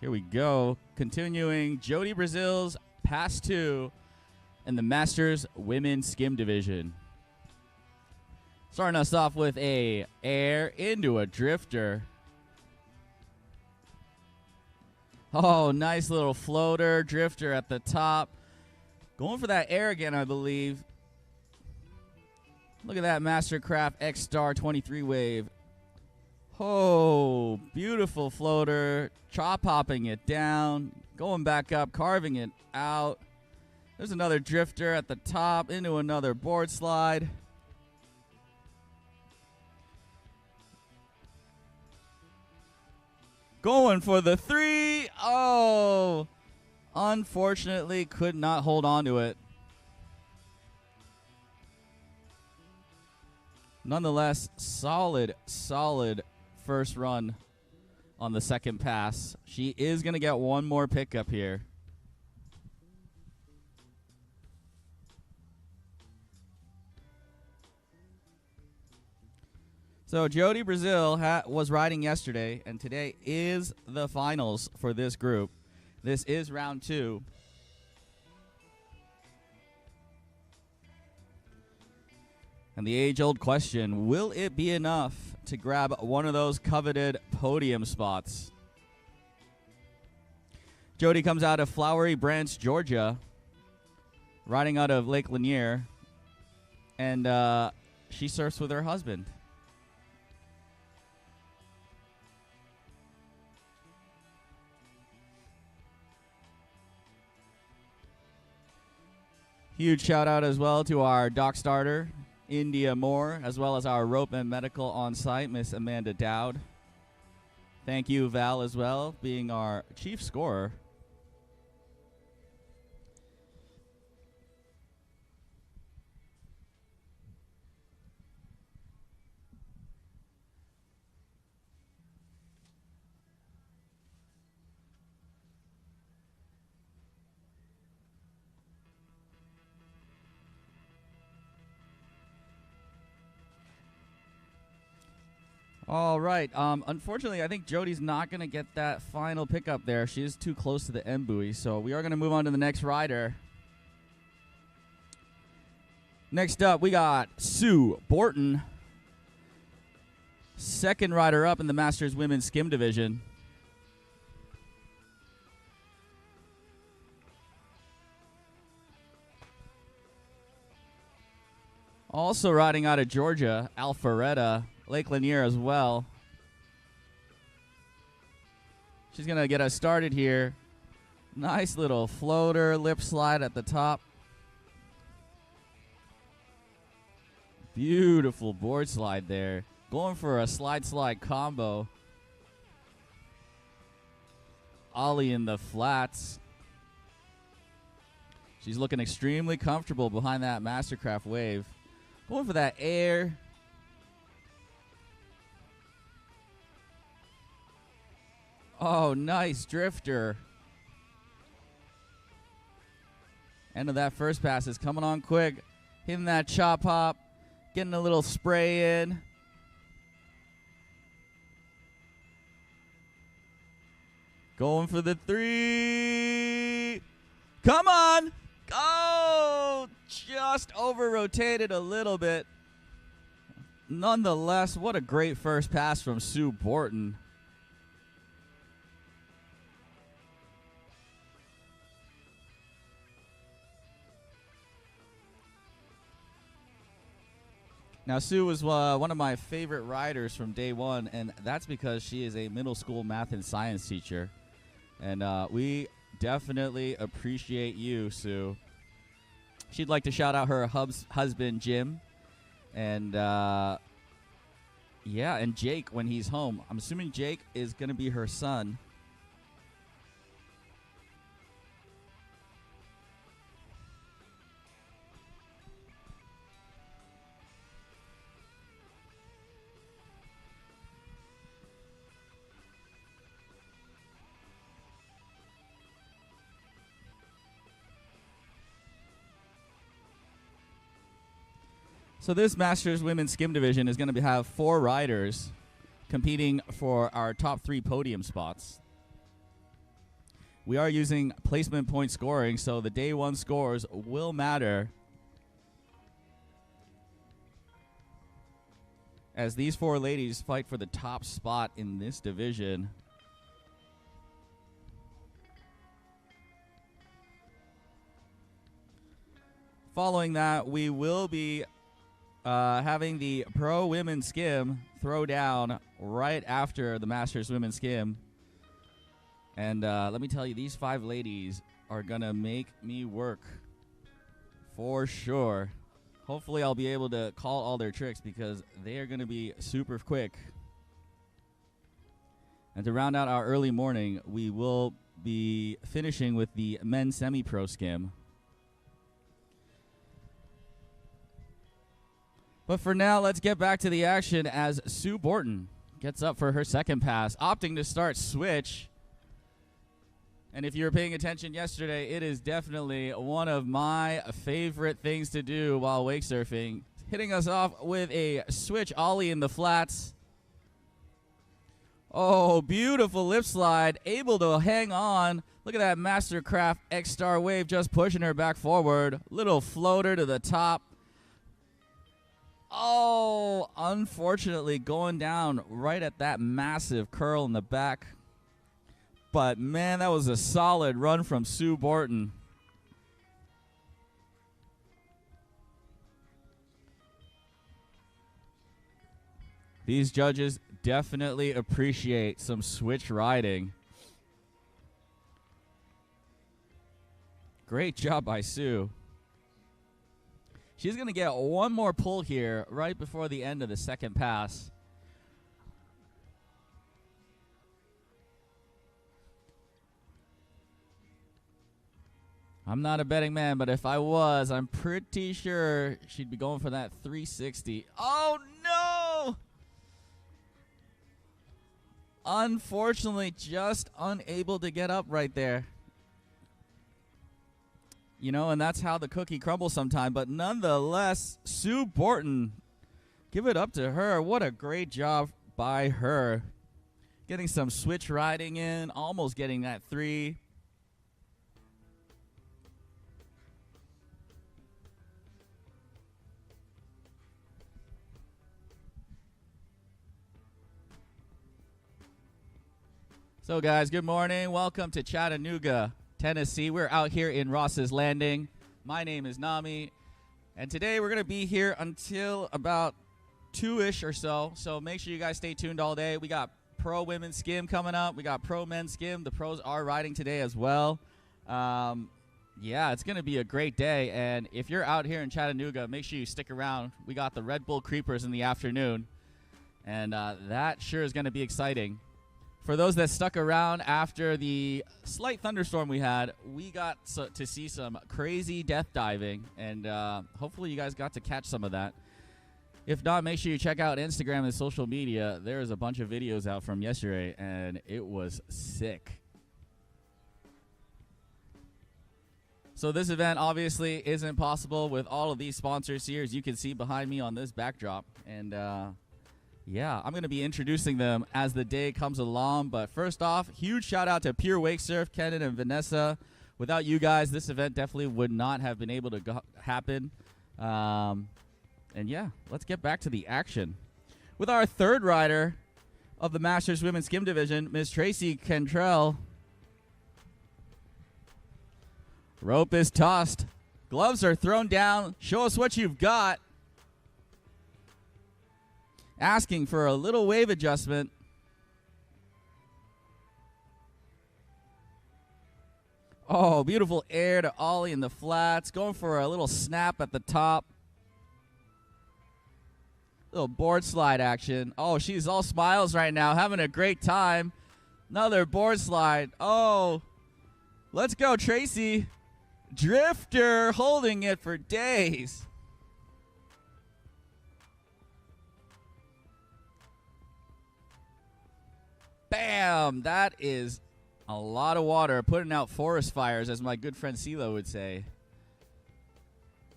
Here we go. Continuing Jodie Brazil's Pass 2 in the Masters Women's Skim Division. Starting us off with a air into a drifter. Oh, nice little floater, drifter at the top. Going for that air again, I believe. Look at that Mastercraft X-Star 23 wave. Oh, beautiful floater. Chop hopping it down. Going back up, carving it out. There's another drifter at the top into another board slide. Going for the 3. Oh, unfortunately could not hold on to it. Nonetheless, solid first run on the second pass. She is going to get one more pickup here. So Jodie Brazil was riding yesterday, and today is the finals for this group. This is round 2. And the age-old question, will it be enough to grab one of those coveted podium spots? Jodie comes out of Flowery Branch, Georgia, riding out of Lake Lanier, and she surfs with her husband. Huge shout out as well to our dock starter, India Moore, as well as our rope and medical on site, Miss Amanda Dowd. Thank you, Val, as well, being our chief scorer. All right. Unfortunately, I think Jodie's not going to get that final pickup there. She is too close to the end buoy, so we are going to move on to the next rider. Next up, we got Sue Borton, second rider up in the Masters Women's Skim Division. Also riding out of Georgia, Alpharetta, Lake Lanier as well. She's going to get us started here. Nice little floater, lip slide at the top. Beautiful board slide there. Going for a slide combo. Ollie in the flats. She's looking extremely comfortable behind that Mastercraft wave. Going for that air. Oh, nice drifter. End of that first pass is coming on quick. Hitting that chop hop. Getting a little spray in. Going for the 3. Come on. Oh, just over-rotated a little bit. Nonetheless, what a great first pass from Sue Borton. Now, Sue was one of my favorite riders from day one, and that's because she is a middle school math and science teacher. And we definitely appreciate you, Sue. She'd like to shout out her husband, Jim, and yeah, and Jake when he's home. I'm assuming Jake is going to be her son. So this Masters Women's Skim Division is going to have 4 riders competing for our top 3 podium spots. We are using placement point scoring, so the day one scores will matter. As these four ladies fight for the top spot in this division. Following that, we will be having the Pro Women's Skim throw down right after the Masters Women's Skim. And let me tell you, these five ladies are going to make me work for sure. Hopefully I'll be able to call all their tricks because they are going to be super quick. And to round out our early morning, we will be finishing with the men's semi-pro skim. But for now, let's get back to the action as Sue Borton gets up for her second pass, opting to start switch. And if you were paying attention yesterday, it is definitely one of my favorite things to do while wake surfing. Hitting us off with a switch ollie in the flats. Oh, beautiful lip slide, able to hang on. Look at that Mastercraft X-Star wave just pushing her back forward. Little floater to the top. Oh, unfortunately going down right at that massive curl in the back. But, man, that was a solid run from Sue Borton. These judges definitely appreciate some switch riding. Great job by Sue. She's going to get one more pull here right before the end of the second pass. I'm not a betting man, but if I was, I'm pretty sure she'd be going for that 360. Oh, no! Unfortunately, just unable to get up right there. You know, and that's how the cookie crumbles sometimes. But nonetheless, Sue Borton, give it up to her. What a great job by her. Getting some switch riding in, almost getting that 3. So, guys, good morning. Welcome to Chattanooga, Tennessee. We're out here in Ross's Landing. My name is Nami, and today we're going to be here until about 2-ish or so. So make sure you guys stay tuned all day. We got Pro Women's Skim coming up. We got Pro Men's Skim. The pros are riding today as well. Yeah, it's going to be a great day. And if you're out here in Chattanooga, make sure you stick around. We got the Red Bull Creepers in the afternoon, and that sure is going to be exciting. For those that stuck around after the slight thunderstorm we had, we got to see some crazy death diving, and hopefully you guys got to catch some of that. If not, make sure you check out Instagram and social media. There's a bunch of videos out from yesterday, and it was sick. So this event obviously isn't possible with all of these sponsors here, as you can see behind me on this backdrop. And yeah, I'm going to be introducing them as the day comes along. But first off, huge shout out to Pure Wake Surf, Kenan and Vanessa. Without you guys, this event definitely would not have been able to happen. And yeah, let's get back to the action. With our third rider of the Masters Women's Skim Division, Miss Tracy Kentrell. Rope is tossed. Gloves are thrown down. Show us what you've got. Asking for a little wave adjustment. Oh, beautiful air to ollie in the flats. Going for a little snap at the top. Little board slide action. Oh, she's all smiles right now, having a great time. Another board slide. Oh, let's go, Tracy. Drifter, holding it for days. Bam! That is a lot of water, putting out forest fires, as my good friend CeeLo would say.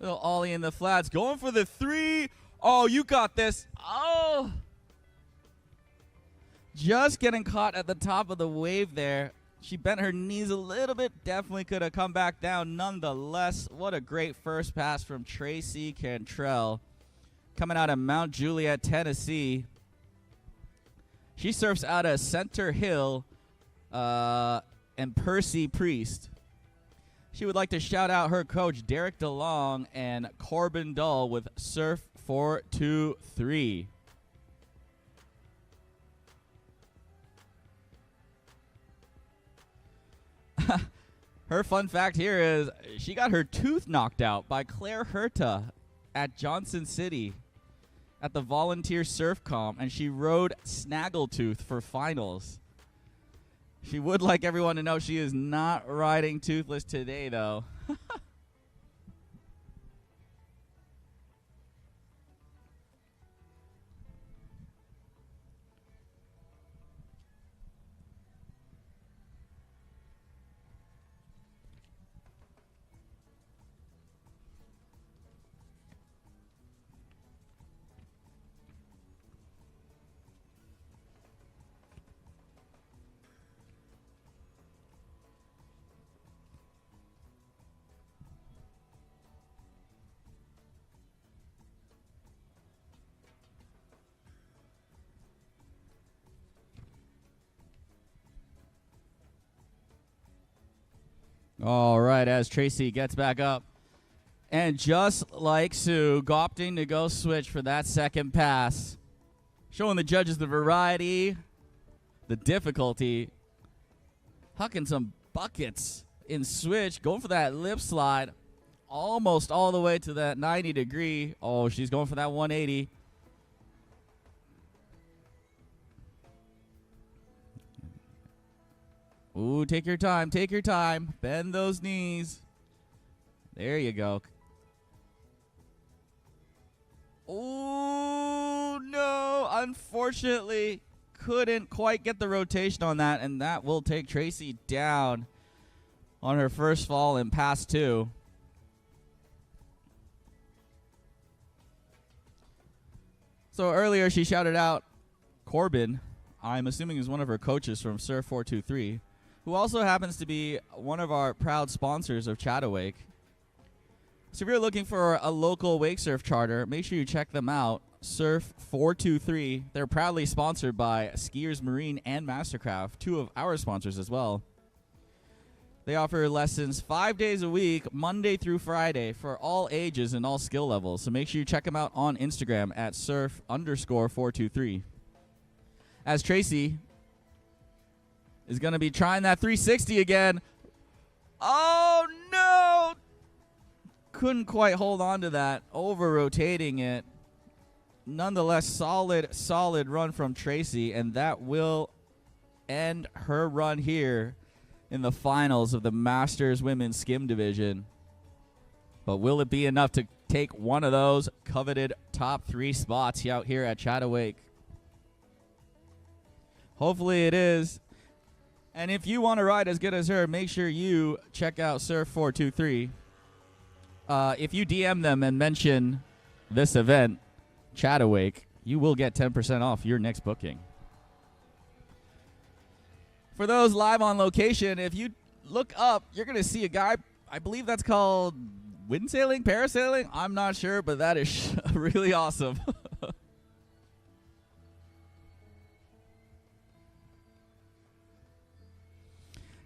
Little ollie in the flats, going for the 3. Oh, you got this. Oh! Just getting caught at the top of the wave there. She bent her knees a little bit. Definitely could have come back down. Nonetheless, what a great first pass from Tracy Kentrell. Coming out of Mount Juliet, Tennessee. She surfs out of Center Hill and Percy Priest. She would like to shout out her coach, Derek DeLong and Corbin Dull with Surf 423. Her fun fact here is she got her tooth knocked out by Claire Herta at Johnson City at the Volunteer Surf Comp, and she rode Snaggletooth for finals. She would like everyone to know she is not riding toothless today, though. All right, as Tracy gets back up. And just like Sue, opting to go switch for that second pass. Showing the judges the variety, the difficulty. Hucking some buckets in switch. Going for that lip slide. Almost all the way to that 90 degree. Oh, she's going for that 180. Ooh, take your time, take your time. Bend those knees. There you go. Oh, no. Unfortunately, couldn't quite get the rotation on that, and that will take Tracy down on her first fall in pass 2. So earlier she shouted out Corbin, I'm assuming is one of her coaches from Surf 423. Who also happens to be one of our proud sponsors of ChattaWake. So if you're looking for a local wake surf charter, make sure you check them out. Surf 423. They're proudly sponsored by Skiers Marine and Mastercraft, 2 of our sponsors as well. They offer lessons 5 days a week, Monday through Friday, for all ages and all skill levels. So make sure you check them out on Instagram at surf_423. As Tracy is going to be trying that 360 again. Oh, no! Couldn't quite hold on to that. Over-rotating it. Nonetheless, solid run from Tracy, and that will end her run here in the finals of the Masters Women's Skim Division. But will it be enough to take one of those coveted top 3 spots out here at ChattaWake? Hopefully it is. And if you want to ride as good as her, make sure you check out Surf 423. If you DM them and mention this event, ChattaWake, you will get 10% off your next booking. For those live on location, if you look up, you're going to see a guy, I believe that's called windsailing, parasailing. I'm not sure, but that is really awesome.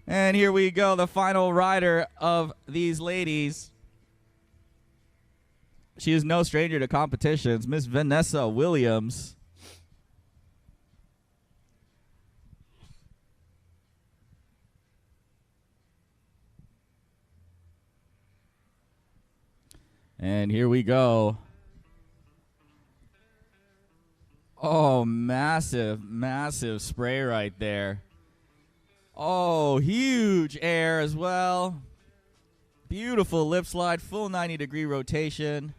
And here we go, the final rider of these ladies. She is no stranger to competitions, Miss Vanessa Williams. And here we go. Oh, massive, massive spray right there. Oh, huge air as well. Beautiful lip slide, full 90-degree rotation.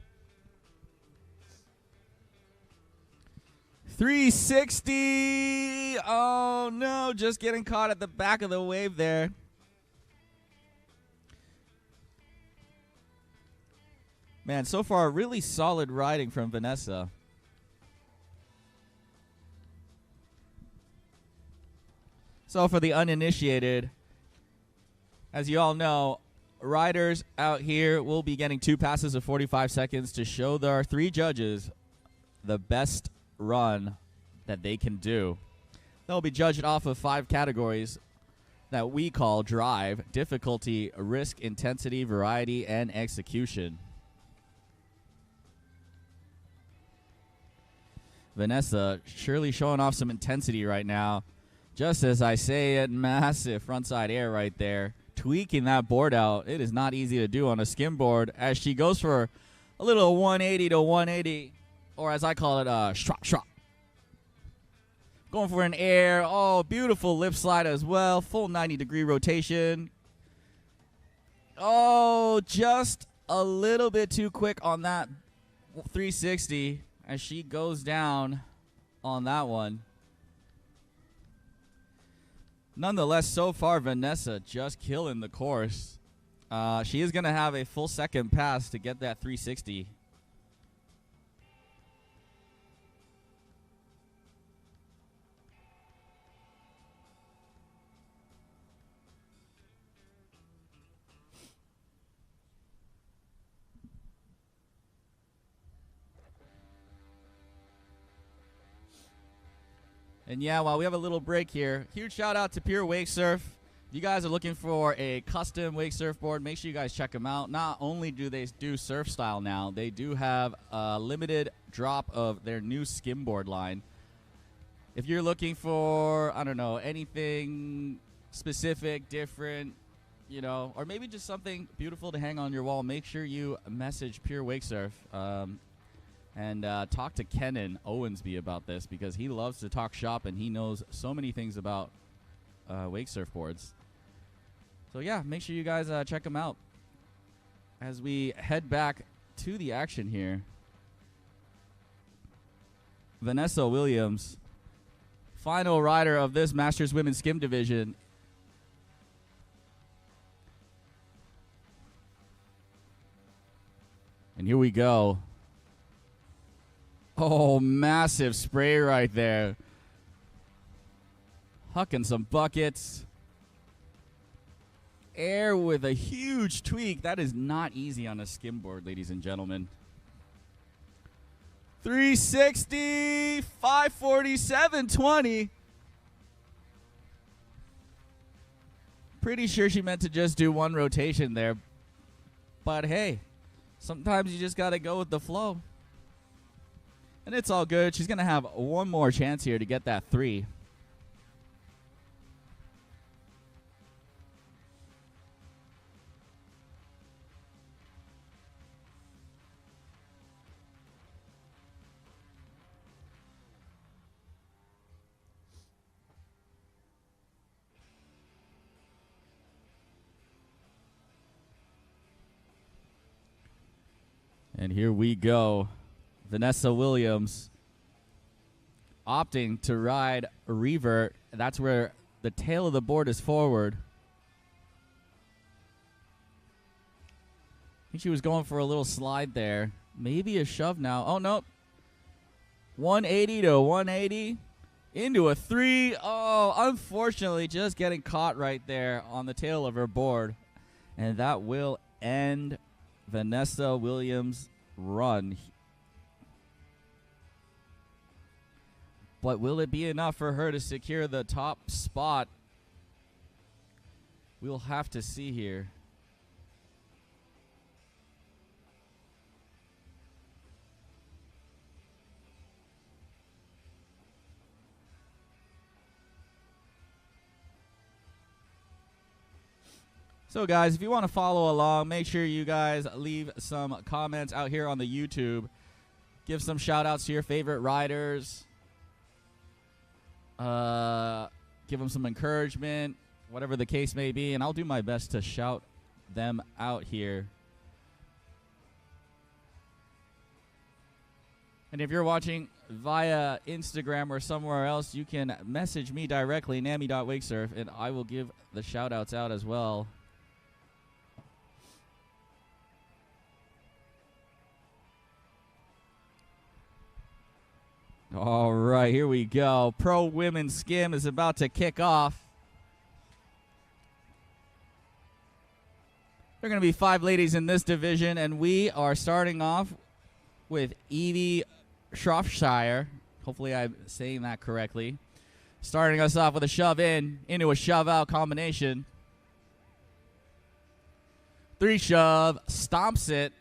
360. Oh, no, just getting caught at the back of the wave there. Man, so far, really solid riding from Vanessa. So for the uninitiated, As you all know, riders out here will be getting 2 passes of 45 seconds to show their 3 judges the best run that they can do. They'll be judged off of 5 categories that we call drive, difficulty, risk, intensity, variety, and execution. Vanessa surely showing off some intensity right now. Just as I say it, massive frontside air right there. Tweaking that board out. It is not easy to do on a skim board as she goes for a little 180 to 180, or as I call it, strop, strop. Going for an air. Oh, beautiful lip slide as well. Full 90-degree rotation. Oh, just a little bit too quick on that 360 as she goes down on that one. Nonetheless, so far, Vanessa just killing the course. She is going to have a full second pass to get that 360. And yeah, while we have a little break here, huge shout out to Pure Wake Surf. If you guys are looking for a custom wake surfboard, make sure you guys check them out. Not only do they do surf style now, they do have a limited drop of their new skimboard line. If you're looking for, I don't know, anything specific, different, you know, or maybe just something beautiful to hang on your wall, make sure you message Pure Wake Surf. And talk to Kenan Owensby about this because he loves to talk shop and he knows so many things about wake surfboards. So yeah, make sure you guys check him out as we head back to the action here. Vanessa Williams, final rider of this Masters Women's Skim Division. And here we go. Oh, massive spray right there. Hucking some buckets. Air with a huge tweak. That is not easy on a skimboard, ladies and gentlemen. 360, 547, 20. Pretty sure she meant to just do one rotation there. But hey, sometimes you just got to go with the flow. And it's all good. She's going to have one more chance here to get that 3. And here we go. Vanessa Williams opting to ride a revert. That's where the tail of the board is forward. I think she was going for a little slide there. Maybe a shove now. Oh, no. 180 to 180 into a 3. Oh, unfortunately, just getting caught right there on the tail of her board. And that will end Vanessa Williams' run. But will it be enough for her to secure the top spot? We'll have to see here. So guys, if you want to follow along, make sure you guys leave some comments out here on the YouTube. Give some shout outs to your favorite riders. Give them some encouragement, whatever the case may be, and I'll do my best to shout them out here. And if you're watching via Instagram or somewhere else, you can message me directly, nami.wakesurf, and I will give the shout outs out as well. All right, here we go. Pro Women's Skim is about to kick off. There are going to be 5 ladies in this division, and we are starting off with Evie Shropshire. Hopefully I'm saying that correctly. Starting us off with a shove in into a shove out combination. 3 shove, stomps it.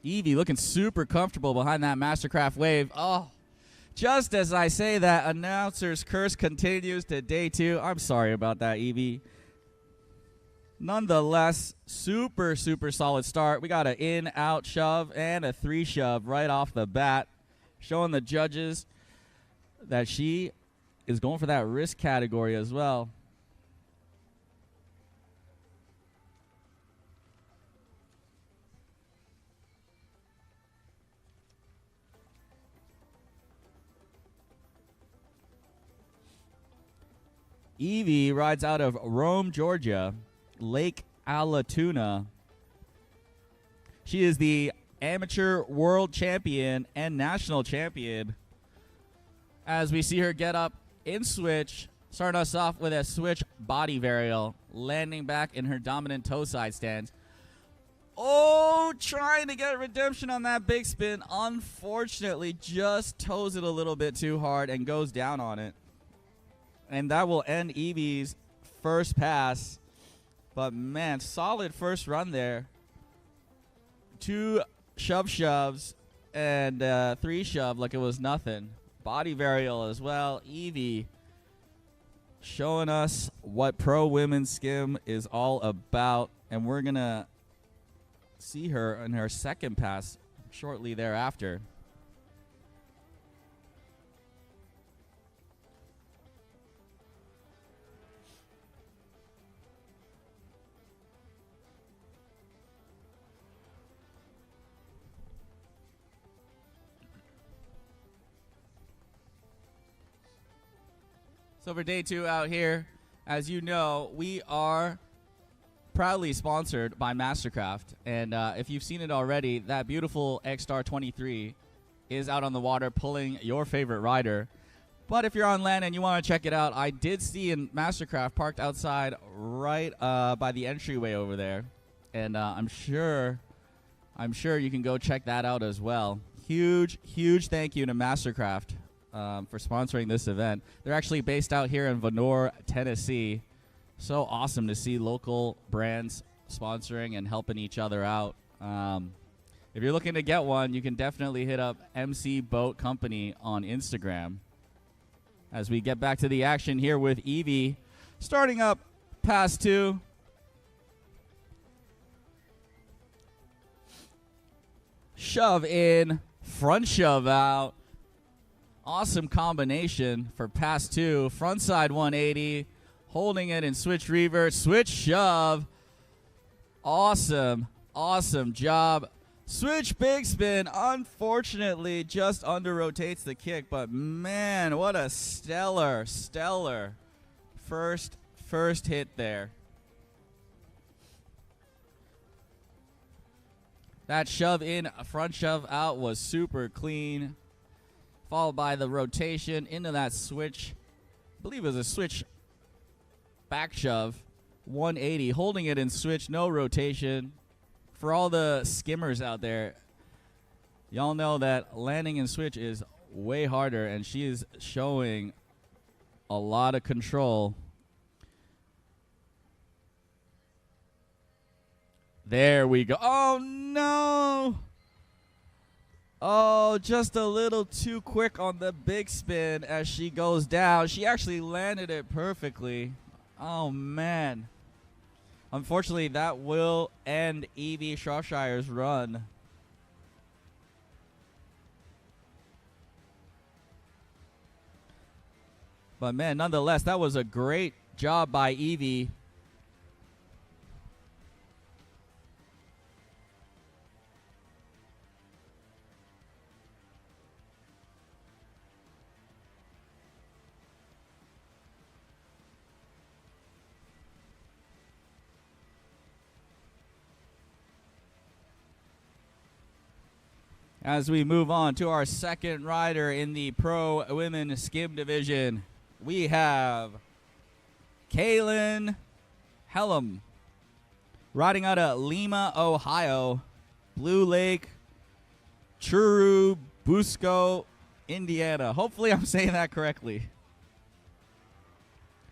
Evie looking super comfortable behind that Mastercraft wave. Oh, just as I say that, announcer's curse continues to day 2. I'm sorry about that, Evie. Nonetheless, super, super solid start. We got an in-out shove and a 3 shove right off the bat, showing the judges that she is going for that risk category as well. Evie rides out of Rome, Georgia, Lake Allatoona. She is the amateur world champion and national champion. As we see her get up in switch, starting us off with a switch body varial, landing back in her dominant toe side stance. Oh, trying to get redemption on that big spin. Unfortunately, just toes it a little bit too hard and goes down on it. And that will end Evie's first pass. But, man, solid first run there. 2 shoves and 3 shove like it was nothing. Body varial as well. Evie showing us what pro women's skim is all about. And we're going to see her in her second pass shortly thereafter. So for day 2 out here, as you know, we are proudly sponsored by Mastercraft. And if you've seen it already, that beautiful X-Star 23 is out on the water pulling your favorite rider. But if you're on land and you want to check it out, I did see a Mastercraft parked outside right by the entryway over there. And I'm sure you can go check that out as well. Huge, huge thank you to Mastercraft for sponsoring this event. They're actually based out here in Vonore, Tennessee. So awesome to see local brands sponsoring and helping each other out. If you're looking to get one, you can definitely hit up MC Boat Company on Instagram. As we get back to the action here with Evie, starting up pass 2. Shove in, front shove out. Awesome combination for pass 2. Frontside 180. Holding it in switch revert. Switch shove. Awesome. Awesome job. Switch big spin. Unfortunately, just under rotates the kick. But, man, what a stellar first hit there. That shove in, front shove out was super clean. Followed by the rotation into that switch. I believe it was a switch back shove. 180. Holding it in switch. No rotation. For all the skimmers out there, y'all know that landing in switch is way harder. And she is showing a lot of control. There we go. Oh, no. Oh, just a little too quick on the big spin as she goes down. She actually landed it perfectly. Oh, man. Unfortunately, that will end Evie Shropshire's run. But, man, nonetheless, that was a great job by Evie. As we move on to our second rider in the pro women skim division, we have Kaylin Helm. riding out of Lima, Ohio, Blue Lake, Churubusco, Indiana. Hopefully I'm saying that correctly.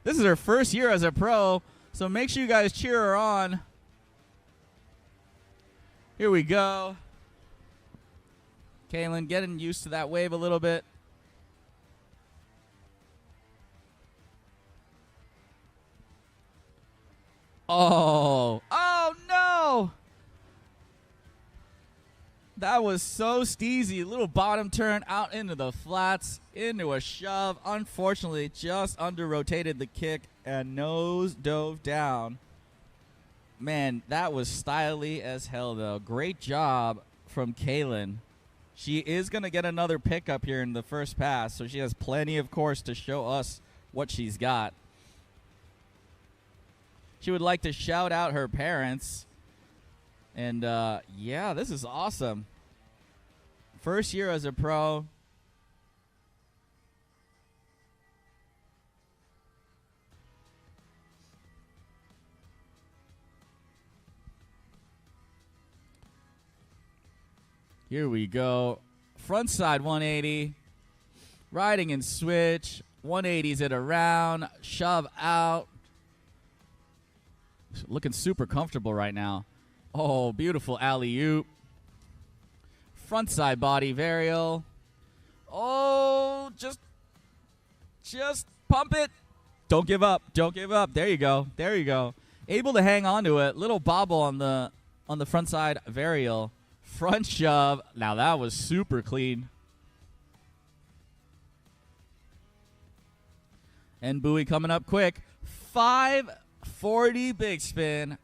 This is her first year as a pro, so make sure you guys cheer her on. Here we go. Kaylin getting used to that wave a little bit. Oh no! That was so steezy. Little bottom turn out into the flats, into a shove. Unfortunately, just under-rotated the kick and nose dove down. Man, that was stylish as hell, though. Great job from Kaylin. She is going to get another pickup here in the first pass, so she has plenty, of course, to show us what she's got. She would like to shout out her parents. And, yeah, this is awesome. First year as a pro. Here we go. Front side 180. Riding and switch. 180s it around. Shove out. Looking super comfortable right now. Oh, beautiful alley-oop. Front side body varial. Oh, just pump it. Don't give up. Don't give up. There you go. There you go. Able to hang on to it. Little bobble on the front side varial. Front shove. Now that was super clean. And buoy coming up quick. 540 big spin.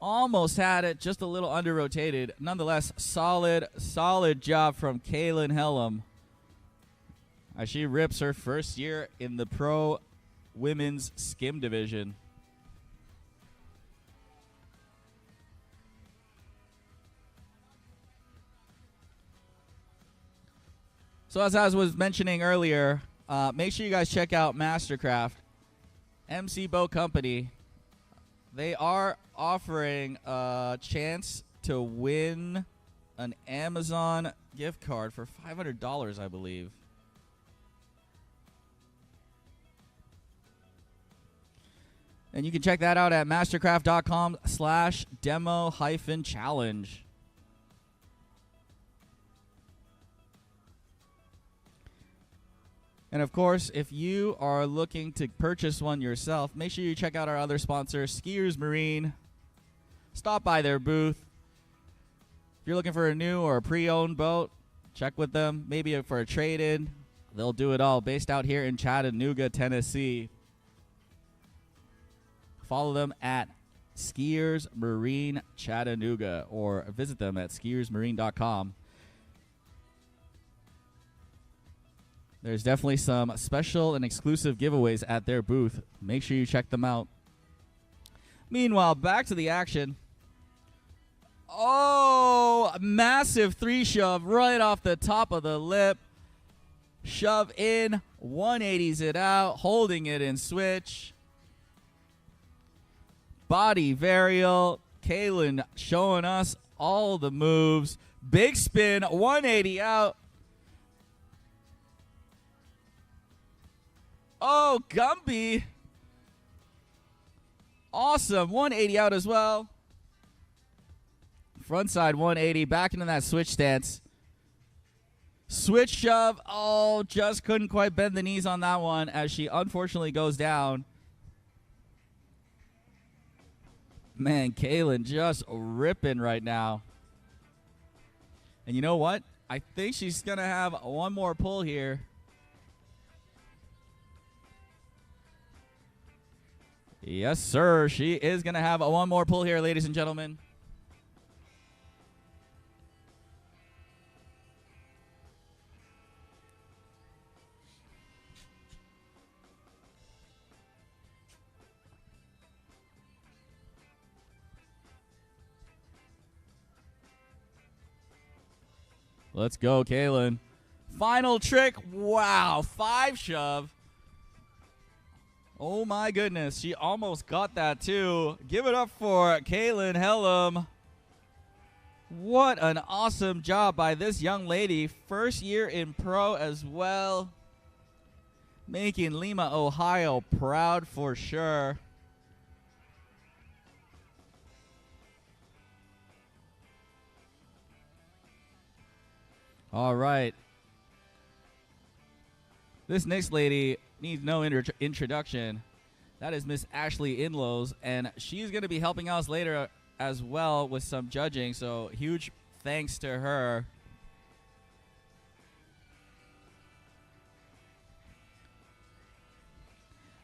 Almost had it, just a little under-rotated. Nonetheless, solid job from Kaylin Helm as she rips her first year in the pro women's skim division. So as I was mentioning earlier, make sure you guys check out Mastercraft, MC Boat Company. They are offering a chance to win an Amazon gift card for $500, I believe. And you can check that out at mastercraft.com/demo-challenge. And, of course, if you are looking to purchase one yourself, make sure you check out our other sponsor, Skiers Marine. Stop by their booth. If you're looking for a new or a pre-owned boat, check with them. Maybe for a trade-in. They'll do it all. Based out here in Chattanooga, Tennessee. Follow them at Skiers Marine Chattanooga or visit them at skiersmarine.com. There's definitely some special and exclusive giveaways at their booth. Make sure you check them out. Meanwhile, back to the action. Oh, massive 3-shove right off the top of the lip. Shove in, 180s it out, holding it in switch. Body varial. Kaylin showing us all the moves. Big spin, 180 out. Oh, Gumby. Awesome. 180 out as well. Front side 180. Back into that switch stance. Switch shove. Oh, just couldn't quite bend the knees on that one as she unfortunately goes down. Man, Kaylin just ripping right now. And you know what? I think she's going to have one more pull here. Yes, sir. She is going to have one more pull here, ladies and gentlemen. Let's go, Kaylin. Final trick. Wow. 5 shove. Oh my goodness, she almost got that too. Give it up for Kaylin Helm. What an awesome job by this young lady. First year in pro as well. Making Lima, Ohio proud for sure. All right. This next lady needs no introduction. That is Miss Ashley Enloes, and she's going to be helping us later as well with some judging, so huge thanks to her.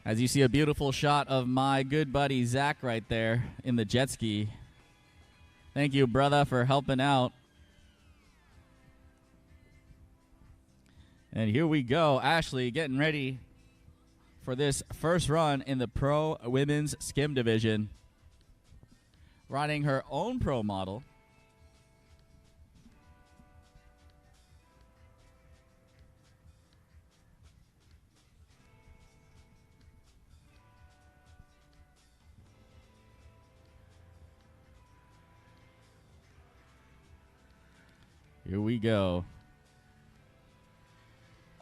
As you see a beautiful shot of my good buddy Zach right there in the jet ski. Thank you, brother, for helping out. And here we go. Ashley getting ready for this first run in the pro women's skim division. Riding her own pro model. Here we go.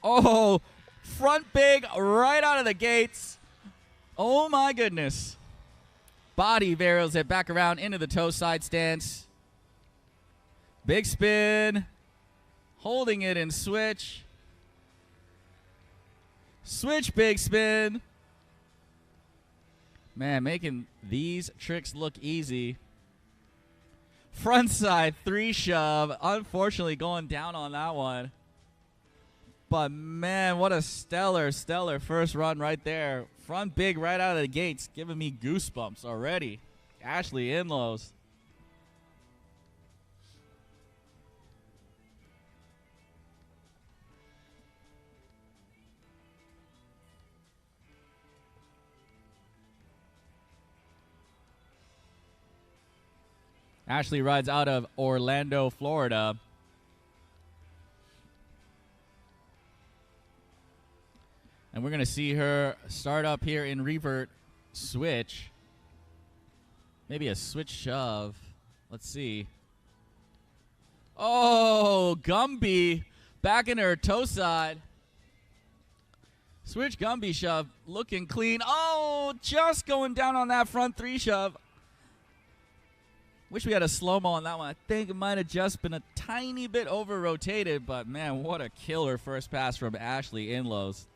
Oh, front big right out of the gates. Oh, my goodness. Body barrels it back around into the toe side stance. Big spin. Holding it in switch. Switch big spin. Man, making these tricks look easy. Front side 3 shove. Unfortunately going down on that one. But, man, what a stellar first run right there. Front big right out of the gates, giving me goosebumps already. Ashley Enloes. Ashley rides out of Orlando, Florida. And we're going to see her start up here in revert switch. Maybe a switch shove. Let's see. Oh, Gumby back in her toe side. Switch Gumby shove looking clean. Oh, just going down on that front 3 shove. Wish we had a slow-mo on that one. I think it might have just been a tiny bit over-rotated, but man, what a killer first pass from Ashley Enloes.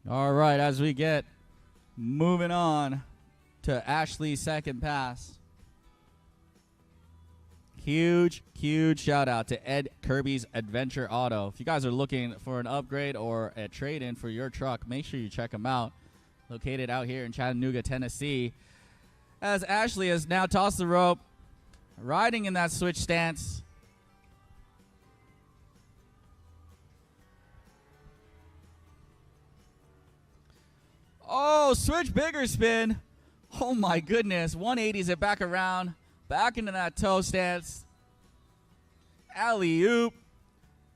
All right, as we get moving on to Ashley's second pass. Huge shout out to Ed Kirby's Adventure Auto. If you guys are looking for an upgrade or a trade-in for your truck, make sure you check them out. Located out here in Chattanooga, Tennessee. As Ashley has now tossed the rope, riding in that switch stance. Oh, switch bigger spin. Oh, my goodness. 180s it back around. Back into that toe stance. Alley-oop.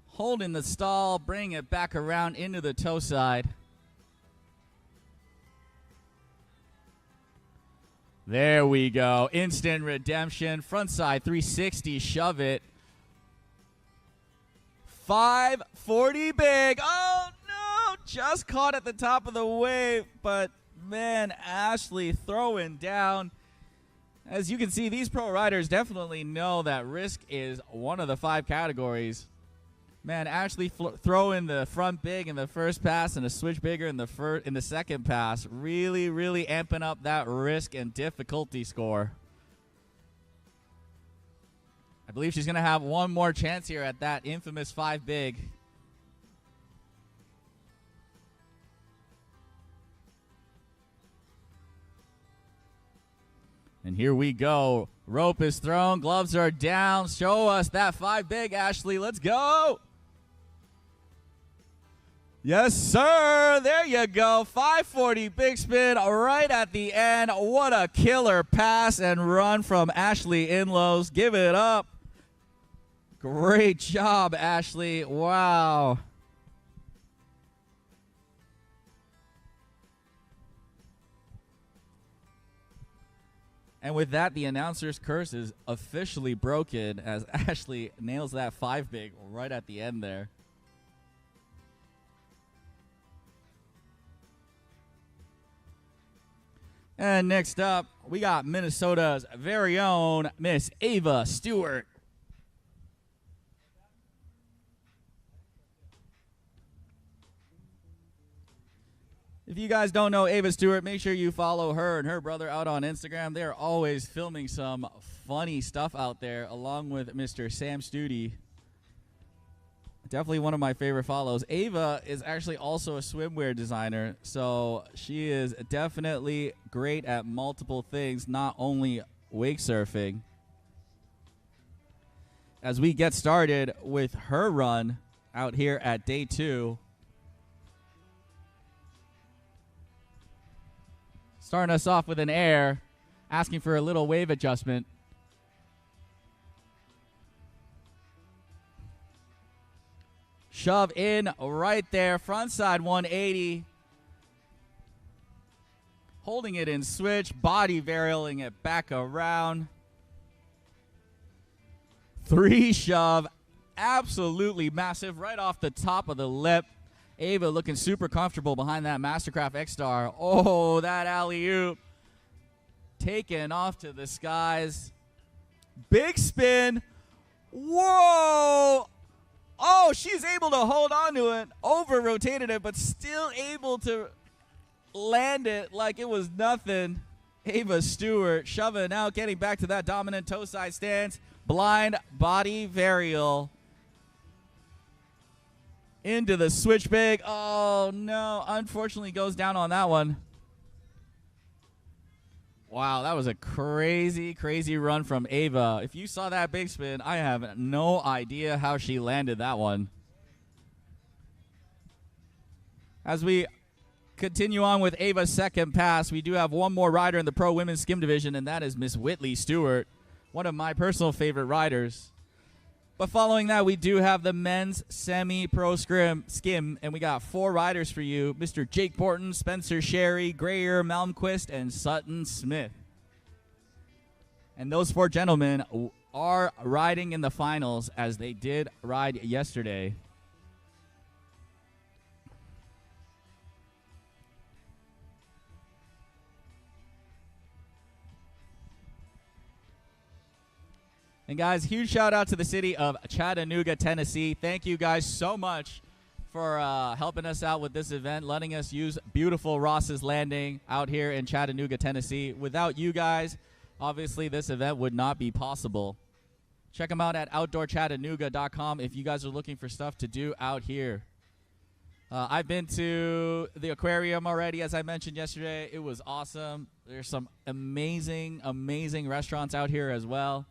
Holding the stall. Bring it back around into the toe side. There we go. Instant redemption. Front side 360. Shove it. 540 big. Oh, no. Just caught at the top of the wave. But, man, Ashley throwing down. As you can see, these pro riders definitely know that risk is one of the 5 categories. Man, Ashley throwing the front big in the first pass and a switch bigger in the second pass. Really, really amping up that risk and difficulty score. I believe she's going to have one more chance here at that infamous 5 big. And here we go. Rope is thrown. Gloves are down. Show us that 5 big, Ashley. Let's go. Yes, sir. There you go. 540 big spin right at the end. What a killer pass and run from Ashley Enloes. Give it up. Great job, Ashley. Wow. And with that, the announcer's curse is officially broken as Ashley nails that 5 big right at the end there. And next up, we got Minnesota's very own Miss Ava Stewart. If you guys don't know Ava Stewart, make sure you follow her and her brother out on Instagram. They're always filming some funny stuff out there, along with Mr. Sam Studi. Definitely one of my favorite follows. Ava is actually also a swimwear designer, so she is definitely great at multiple things, not only wake surfing. As we get started with her run out here at day 2. Starting us off with an air, asking for a little wave adjustment. Shove in right there, frontside 180. Holding it in switch, body varialing it back around. 3 shove, absolutely massive, right off the top of the lip. Ava looking super comfortable behind that Mastercraft X-Star. Oh, that alley-oop. Taken off to the skies. Big spin. Whoa. Oh, she's able to hold on to it. Over-rotated it, but still able to land it like it was nothing. Ava Stewart shoving out, getting back to that dominant toe side stance. Blind body varial. Into the switch big. Oh, no. Unfortunately goes down on that one. Wow, that was a crazy, crazy run from Ava. If you saw that big spin, I have no idea how she landed that one. As we continue on with Ava's second pass, we do have one more rider in the Pro Women's Skim Division, and that is Miss Whitley Stewart, one of my personal favorite riders. But following that, we do have the men's semi-pro skim, and we got 4 riders for you. Mr. Jake Borton, Spencer Sherry, Greer Malmquist, and Sutton Smith. And those 4 gentlemen are riding in the finals as they did ride yesterday. And guys, huge shout out to the city of Chattanooga, Tennessee. Thank you guys so much for helping us out with this event, letting us use beautiful Ross's Landing out here in Chattanooga, Tennessee. Without you guys, obviously this event would not be possible. Check them out at outdoorchattanooga.com if you guys are looking for stuff to do out here. I've been to the aquarium already, as I mentioned yesterday. It was awesome. There's some amazing, amazing restaurants out here as well.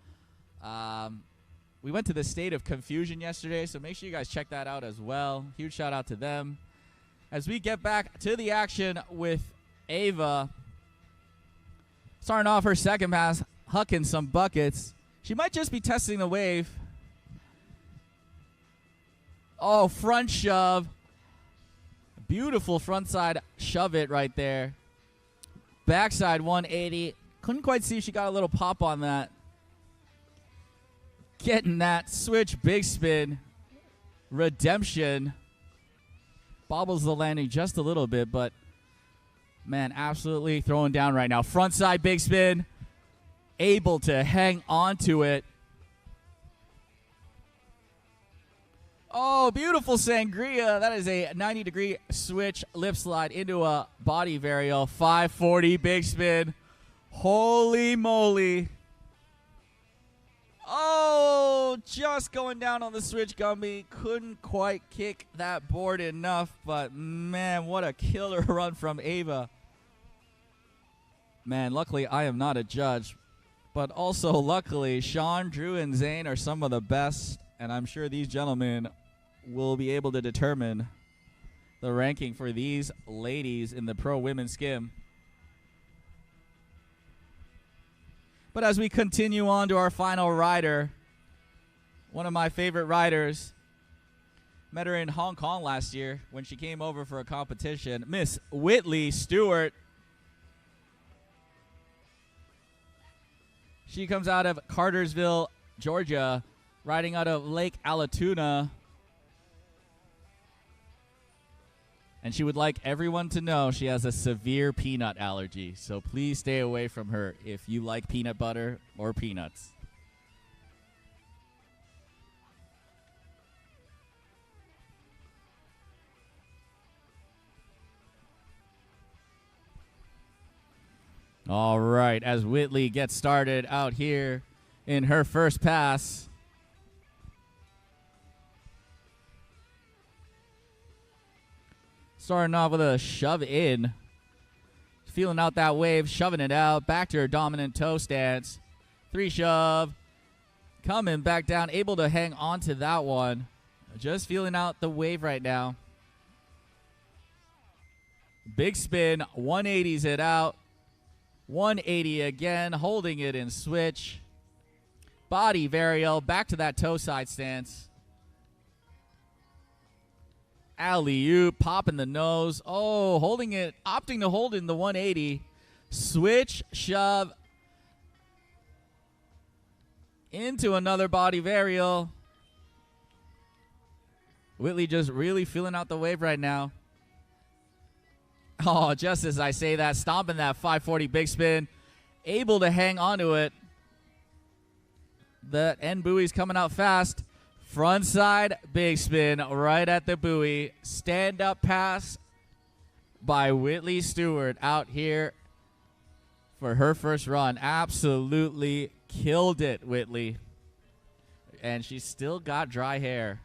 We went to the State of Confusion yesterday, so make sure you guys check that out as well. Huge shout out to them. As we get back to the action with Ava, starting off her second pass, hucking some buckets. She might just be testing the wave. Oh, front shove. Beautiful frontside shove it right there. Backside 180. Couldn't quite see if she got a little pop on that. Getting that switch big spin. Redemption. Bobbles the landing just a little bit, but man, absolutely throwing down right now. Frontside big spin. Able to hang on to it. Oh, beautiful sangria. That is a 90-degree switch lip slide into a body varial. 540 big spin. Holy moly. Oh, just going down on the switch, Gumby. Couldn't quite kick that board enough, but man, what a killer run from Ava. Man, luckily I am not a judge, but also luckily Sean, Drew, and Zane are some of the best, and I'm sure these gentlemen will be able to determine the ranking for these ladies in the pro women's skim. But as we continue on to our final rider, one of my favorite riders, met her in Hong Kong last year when she came over for a competition, Miss Whitley Stewart. She comes out of Cartersville, Georgia, riding out of Lake Allatoona. And she would like everyone to know she has a severe peanut allergy. So please stay away from her if you like peanut butter or peanuts. All right, as Whitley gets started out here in her first pass. Starting off with a shove in. Feeling out that wave, shoving it out. Back to her dominant toe stance. 3 shove. Coming back down, able to hang on to that one. Just feeling out the wave right now. Big spin, 180s it out. 180 again, holding it in switch. Body varial, back to that toe side stance. Alley-oop, popping the nose. Oh, holding it, opting to hold in the 180. Switch, shove. Into another body varial. Whitley just really feeling out the wave right now. Oh, just as I say that, stomping that 540 big spin. Able to hang onto it. The end buoy's coming out fast. Front side, big spin right at the buoy. Stand-up pass by Whitley Stewart out here for her first run. Absolutely killed it, Whitley. And she's still got dry hair.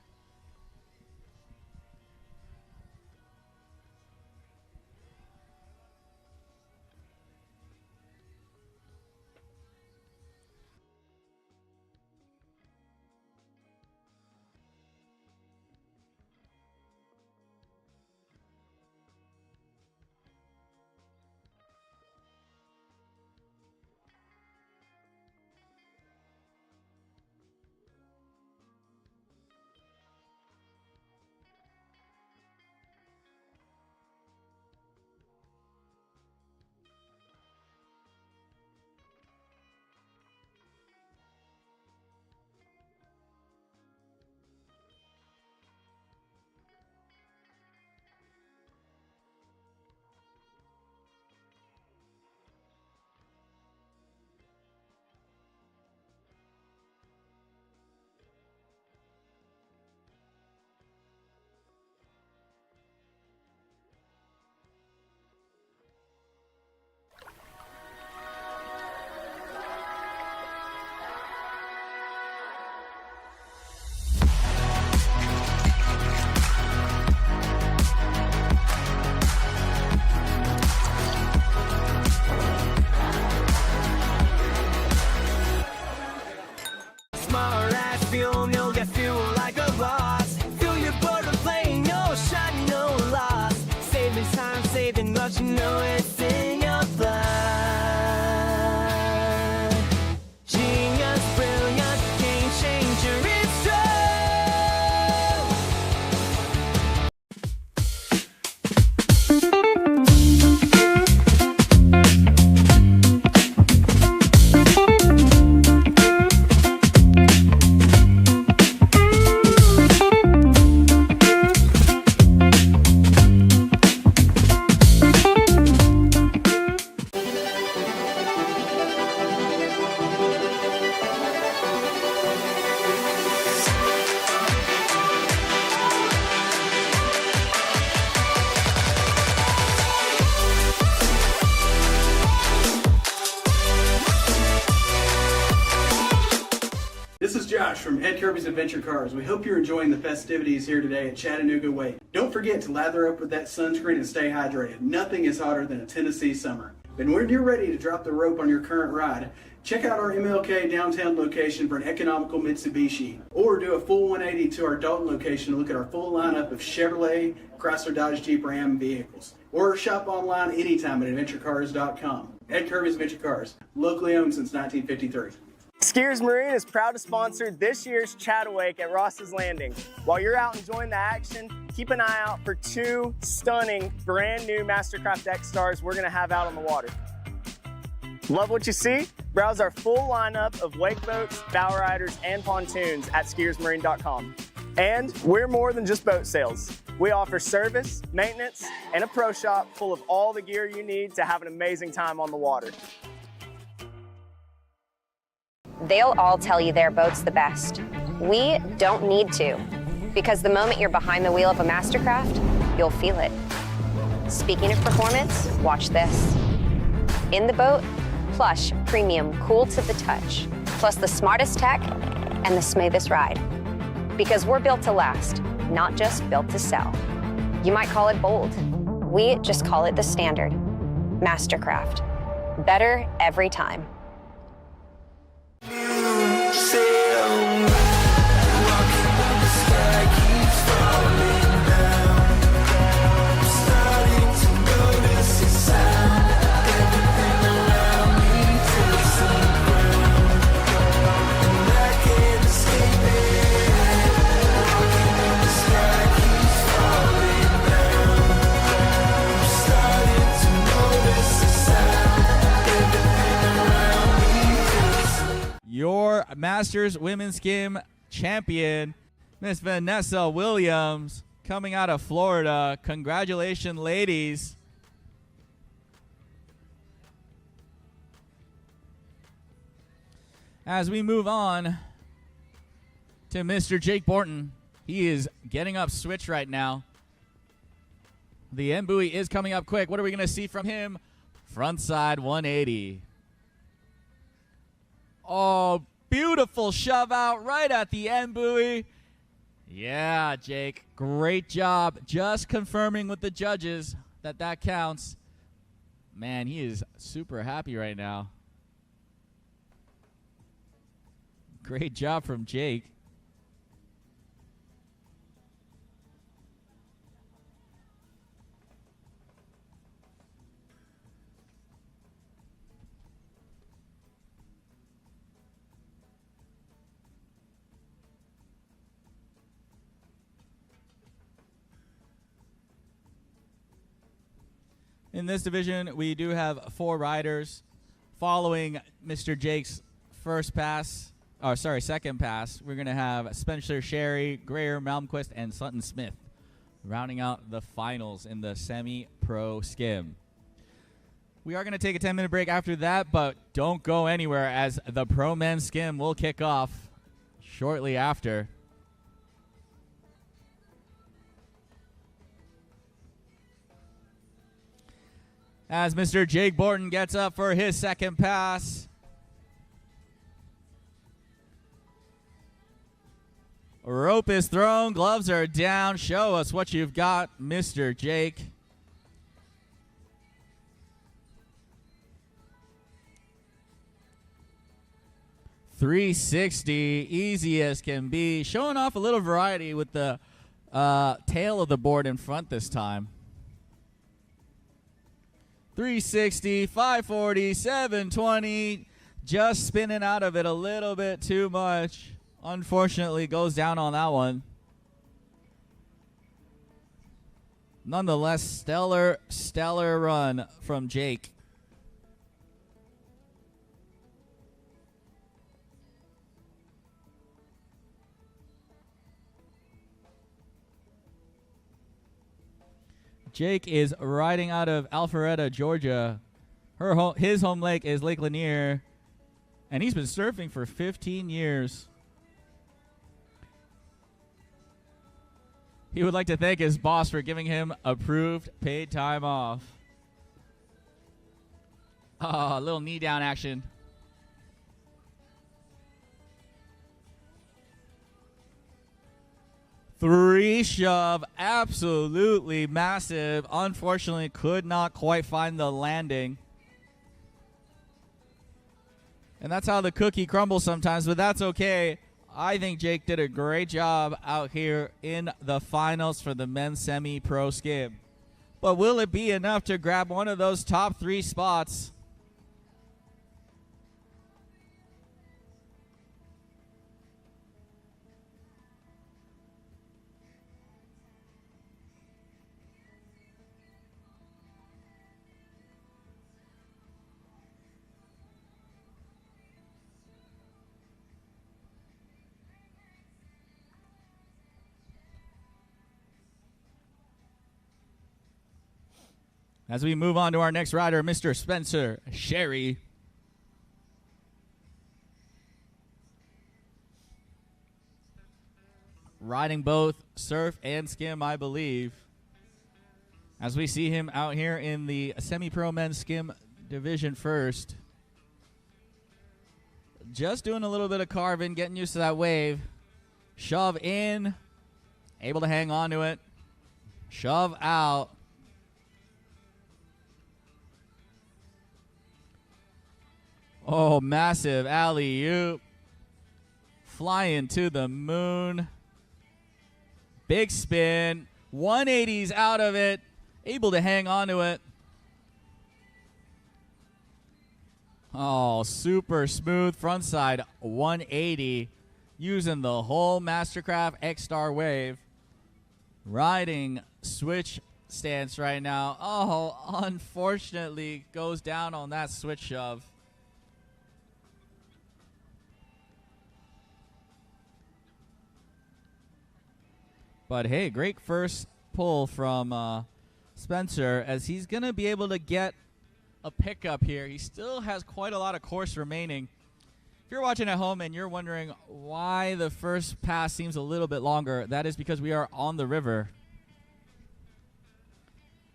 from Ed Kirby's Adventure Cars. We hope you're enjoying the festivities here today at Chattanooga Wake. Don't forget to lather up with that sunscreen and stay hydrated. Nothing is hotter than a Tennessee summer. And when you're ready to drop the rope on your current ride, check out our MLK downtown location for an economical Mitsubishi, or do a full 180 to our Dalton location to look at our full lineup of Chevrolet, Chrysler, Dodge, Jeep, Ram vehicles. Or shop online anytime at adventurecars.com. Ed Kirby's Adventure Cars, locally owned since 1953. Skiers Marine is proud to sponsor this year's ChattaWake at Ross's Landing. While you're out enjoying the action, keep an eye out for 2 stunning brand new Mastercraft X Stars we're going to have out on the water. Love what you see? Browse our full lineup of wake boats, bow riders, and pontoons at skiersmarine.com. And we're more than just boat sales. We offer service, maintenance, and a pro shop full of all the gear you need to have an amazing time on the water. They'll all tell you their boat's the best. We don't need to, because the moment you're behind the wheel of a Mastercraft, you'll feel it. Speaking of performance, watch this. In the boat, plush, premium, cool to the touch, plus the smartest tech and the smoothest ride. Because we're built to last, not just built to sell. You might call it bold. We just call it the standard. Mastercraft. Better every time. Your Masters Women's Skim champion, Miss Vanessa Williams, coming out of Florida. Congratulations, ladies. As we move on to Mr. Jake Borton, he is getting up switch right now. The end buoy is coming up quick. What are we going to see from him? Frontside 180. Oh, beautiful shove out right at the end buoy. Yeah, Jake, great job. Just confirming with the judges that counts. Man, he is super happy right now. Great job from Jake. In this division, we do have 4 riders following Mr. Jake's second pass. We're going to have Spencer Sherry, Greer Malmquist, and Sutton Smith rounding out the finals in the semi-pro skim. We are going to take a 10-minute break after that, but don't go anywhere as the pro men's skim will kick off shortly after. As Mr. Jake Borton gets up for his second pass. Rope is thrown, gloves are down. Show us what you've got, Mr. Jake. .360, easy as can be. Showing off a little variety with the tail of the board in front this time. 360, 540, 720, just spinning out of it a little bit too much. Unfortunately, goes down on that one. Nonetheless, stellar run from Jake. Jake is riding out of Alpharetta, Georgia. His home lake is Lake Lanier, and he's been surfing for 15 years. He would like to thank his boss for giving him approved paid time off. Oh, a little knee down action. 3 shove, absolutely massive. Unfortunately, could not quite find the landing. And that's how the cookie crumbles sometimes, but that's okay. I think Jake did a great job out here in the finals for the men's semi-pro skim. But will it be enough to grab one of those top 3 spots? As we move on to our next rider, Mr. Spencer Sherry. Riding both surf and skim, I believe. As we see him out here in the semi-pro men's skim division first. Just doing a little bit of carving, getting used to that wave. Shove in. Able to hang on to it. Shove out. Oh, massive alley-oop. Flying to the moon. Big spin. 180s out of it. Able to hang on to it. Oh, super smooth frontside 180. Using the whole Mastercraft X-Star wave. Riding switch stance right now. Oh, unfortunately goes down on that switch shove. But hey, great first pull from Spencer, as he's going to be able to get a pickup here. He still has quite a lot of course remaining. If you're watching at home and you're wondering why the first pass seems a little bit longer, that is because we are on the river.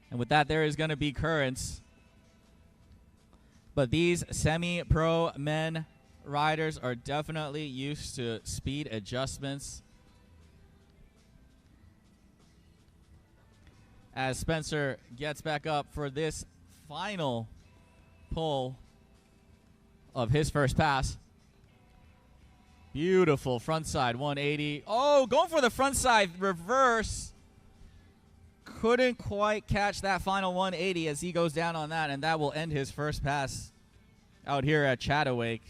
And with that, there is going to be currents. But these semi-pro men riders are definitely used to speed adjustments. As Spencer gets back up for this final pull of his first pass. Beautiful frontside 180. Oh, going for the frontside reverse. Couldn't quite catch that final 180 as he goes down on that, and that will end his first pass out here at ChattaWake.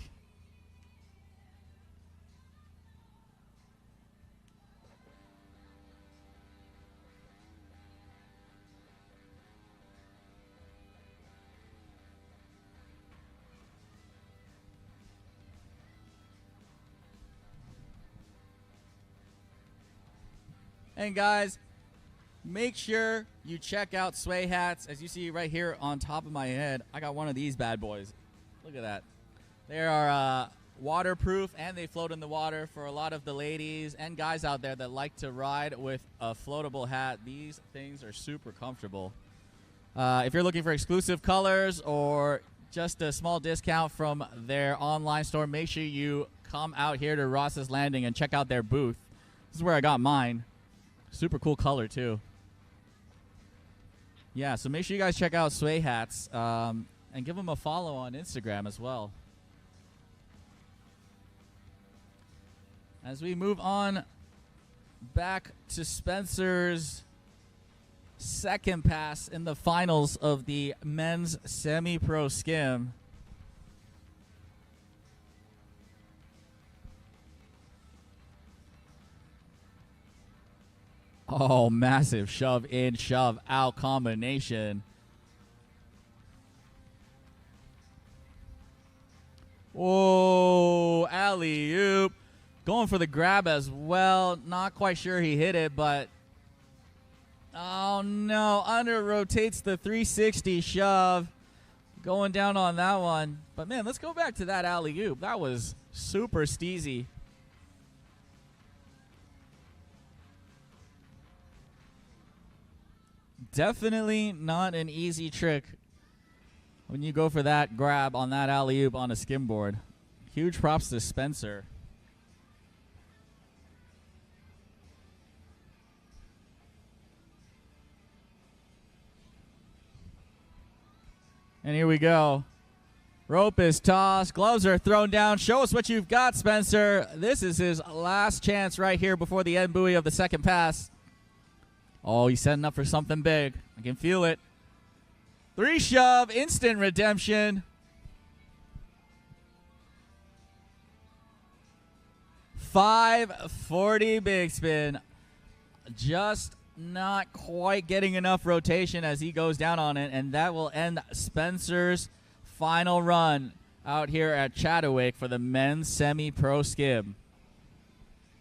And guys, make sure you check out Sway hats. As you see right here on top of my head, I got one of these bad boys. Look at that. They are waterproof and they float in the water for a lot of the ladies and guys out there that like to ride with a floatable hat. These things are super comfortable. If you're looking for exclusive colors or just a small discount from their online store, make sure you come out here to Ross's Landing and check out their booth. This is where I got mine. Super cool color, too. Yeah, so make sure you guys check out Sway Hats and give them a follow on Instagram as well. As we move on back to Spencer's second pass in the finals of the men's semi-pro skim. Oh, massive shove in, shove out combination. Whoa, alley-oop. Going for the grab as well. Not quite sure he hit it, but oh no, under rotates the 360 shove. Going down on that one. But man, let's go back to that alley-oop. That was super steezy. Definitely not an easy trick when you go for that grab on that alley-oop on a skimboard. Huge props to Spencer. And here we go. Rope is tossed. Gloves are thrown down. Show us what you've got, Spencer. This is his last chance right here before the end buoy of the second pass. Oh, he's setting up for something big. I can feel it. 3 shove. Instant redemption. 540 big spin. Just not quite getting enough rotation as he goes down on it. And that will end Spencer's final run out here at ChattaWake for the men's semi-pro skim.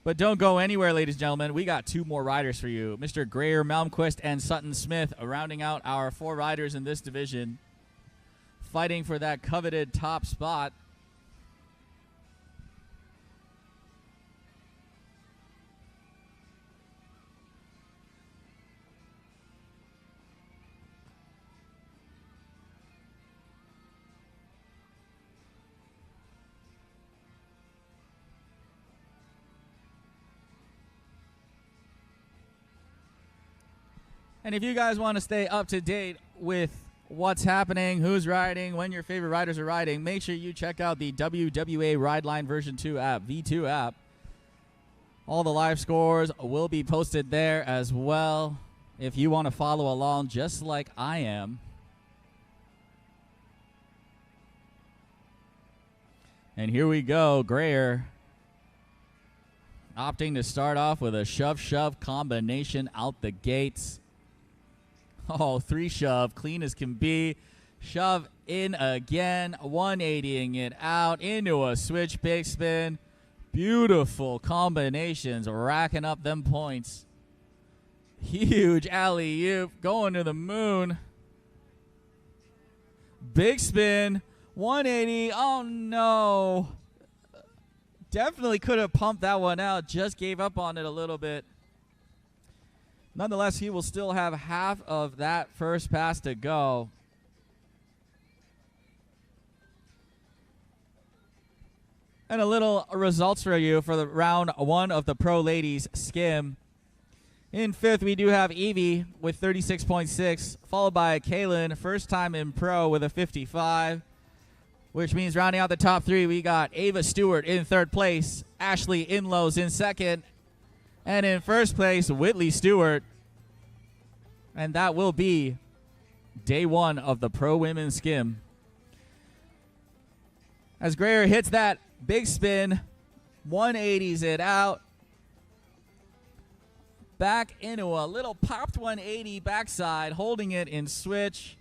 But don't go anywhere, ladies and gentlemen. We got 2 more riders for you. Mr. Greer Malmquist and Sutton Smith rounding out our 4 riders in this division, fighting for that coveted top spot. And if you guys want to stay up to date with what's happening, who's riding, when your favorite riders are riding, make sure you check out the WWA Rideline version 2 app, V2 app. All the live scores will be posted there as well if you want to follow along just like I am. And here we go, Greer opting to start off with a shove-shove combination out the gates. Oh, 3 shove, clean as can be. Shove in again, 180ing it out into a switch big spin. Beautiful combinations, racking up them points. Huge alley-oop, going to the moon. Big spin, 180, oh no. Definitely could have pumped that one out, just gave up on it a little bit. Nonetheless, he will still have half of that first pass to go. And a little results for you for the round 1 of the Pro Ladies Skim. In 5th, we do have Evie with 36.6, followed by Kaylin, first time in Pro with a 55, which means rounding out the top 3, we got Ava Stewart in 3rd place, Ashley Enloes in 2nd, and in 1st place, Whitley Stewart. And that will be day 1 of the Pro Women's Skim. As Greer hits that big spin, 180s it out. Back into a little popped 180 backside, holding it in switch.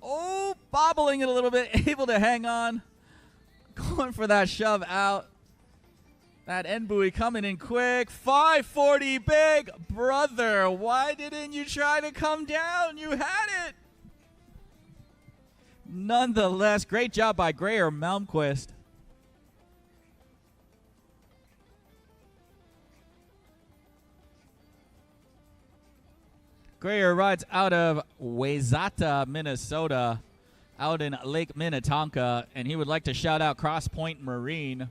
Oh, bobbling it a little bit, able to hang on. Going for that shove out. That end buoy coming in quick. 540 big. Brother, why didn't you try to come down? You had it. Nonetheless, great job by Greer Malmquist. Greer rides out of Wayzata, Minnesota, out in Lake Minnetonka, and he would like to shout out Cross Point Marine.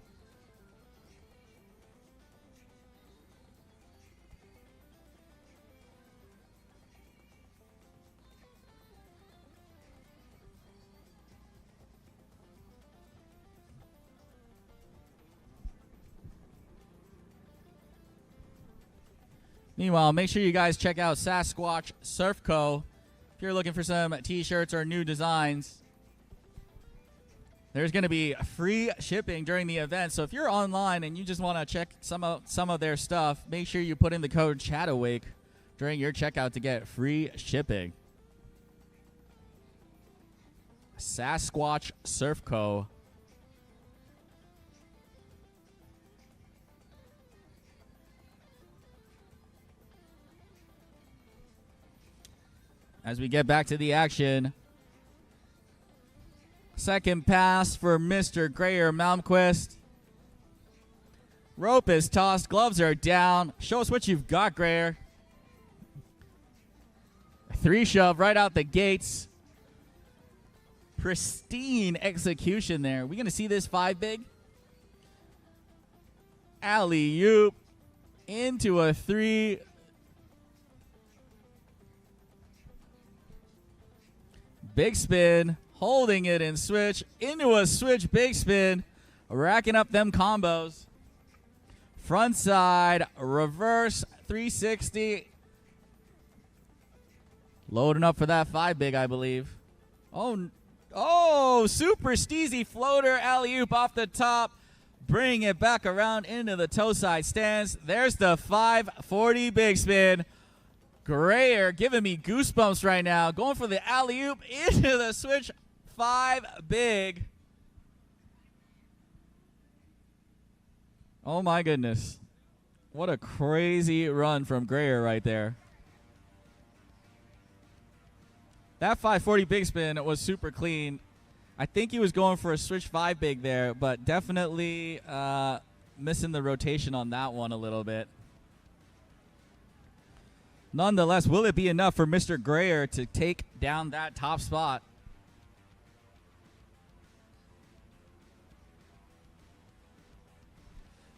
Meanwhile, make sure you guys check out Sasquatch Surf Co. if you're looking for some t-shirts or new designs. There's going to be free shipping during the event, so if you're online and you just want to check some of their stuff, make sure you put in the code CHATTAWAKE during your checkout to get free shipping. Sasquatch Surf Co. As we get back to the action, second pass for Mr. Greer Malmquist. Rope is tossed, gloves are down. Show us what you've got, Greer. 3 shove right out the gates. Pristine execution there. We gonna see this 5 big? Alley-oop into a 3. Big spin, holding it in switch, into a switch big spin, racking up them combos. Front side, reverse 360. Loading up for that 5 big, I believe. Oh, super steezy floater alley-oop off the top. Bring it back around into the toe side stance. There's the 540 big spin. Greer giving me goosebumps right now. Going for the alley-oop into the switch 5 big. Oh my goodness. What a crazy run from Greer right there. That 540 big spin was super clean. I think he was going for a switch 5 big there, but definitely missing the rotation on that one a little bit. Nonetheless, will it be enough for Mr. Greer to take down that top spot?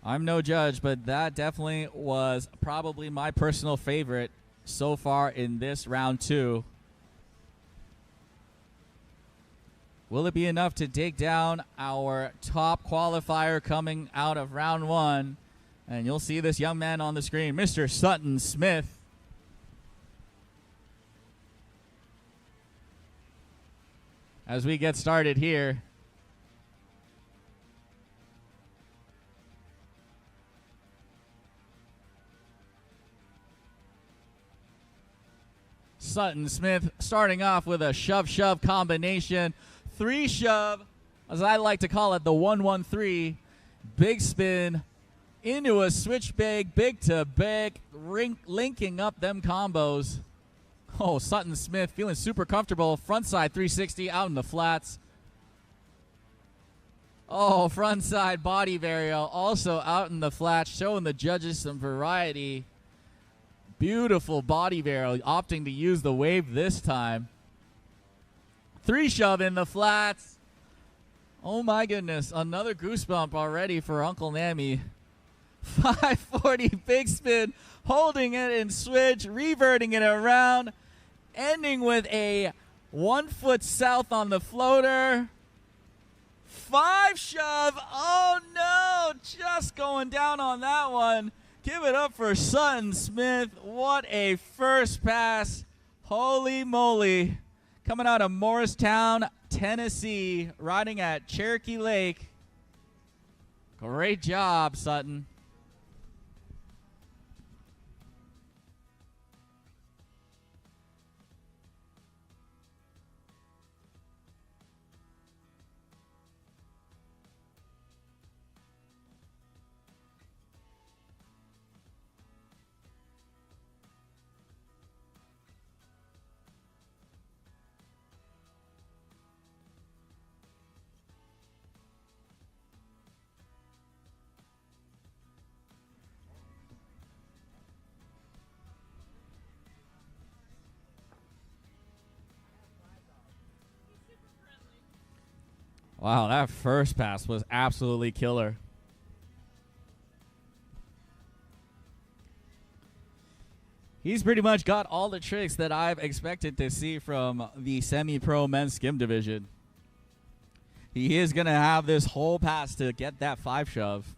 I'm no judge, but that definitely was probably my personal favorite so far in this round 2. Will it be enough to take down our top qualifier coming out of round 1? And you'll see this young man on the screen, Mr. Sutton Smith. As we get started here. Sutton Smith starting off with a shove-shove combination. 3 shove, as I like to call it, the 1-1-3. Big spin into a switch big, big to big, linking up them combos. Oh, Sutton Smith feeling super comfortable. Front side 360 out in the flats. Oh, front side body varial also out in the flats, showing the judges some variety. Beautiful body varial, opting to use the wave this time. 3 shove in the flats. Oh my goodness, another goosebump already for Uncle Nammy. 540 big spin, holding it in switch, reverting it around, ending with a 1 foot south on the floater. 5 shove, oh no, just going down on that one. Give it up for Sutton Smith. What a first pass. Holy moly. Coming out of Morristown, Tennessee, riding at Cherokee Lake. Great job, Sutton. Wow, that first pass was absolutely killer. He's pretty much got all the tricks that I've expected to see from the semi-pro men's skim division. He is going to have this whole pass to get that 5 shove.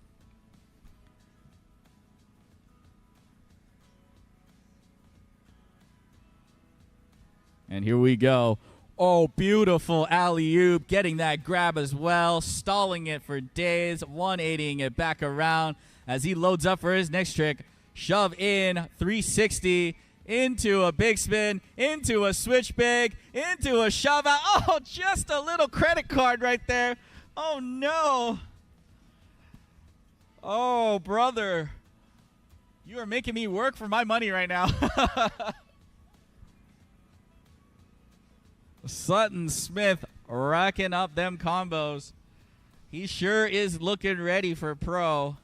And here we go. Oh, beautiful alley-oop, getting that grab as well, stalling it for days, 180ing it back around as he loads up for his next trick. Shove in, 360, into a big spin, into a switch big, into a shove out. Oh, just a little credit card right there. Oh, no. Oh, brother. You are making me work for my money right now. Sutton Smith racking up them combos. He sure is looking ready for pro.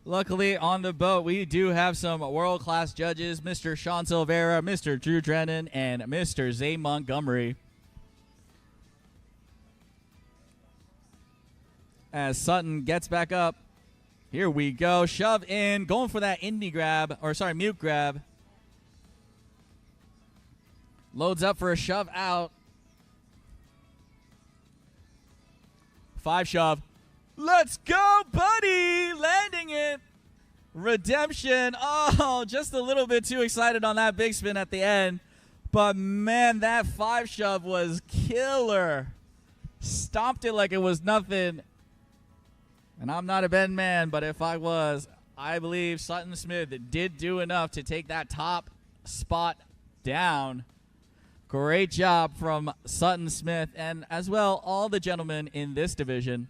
Luckily, on the boat, we do have some world-class judges, Mr. Sean Silvera, Mr. Drew Drennan, and Mr. Zay Montgomery. As Sutton gets back up Here we go. Shove in. Going for that mute grab. Loads up for a shove out. 5 shove. Let's go, buddy. Landing it. Redemption. Oh, just a little bit too excited on that big spin at the end. But, man, that 5 shove was killer. Stomped it like it was nothing. And I'm not a betting man, but if I was, I believe Sutton Smith did do enough to take that top spot down. Great job from Sutton Smith and as well all the gentlemen in this division.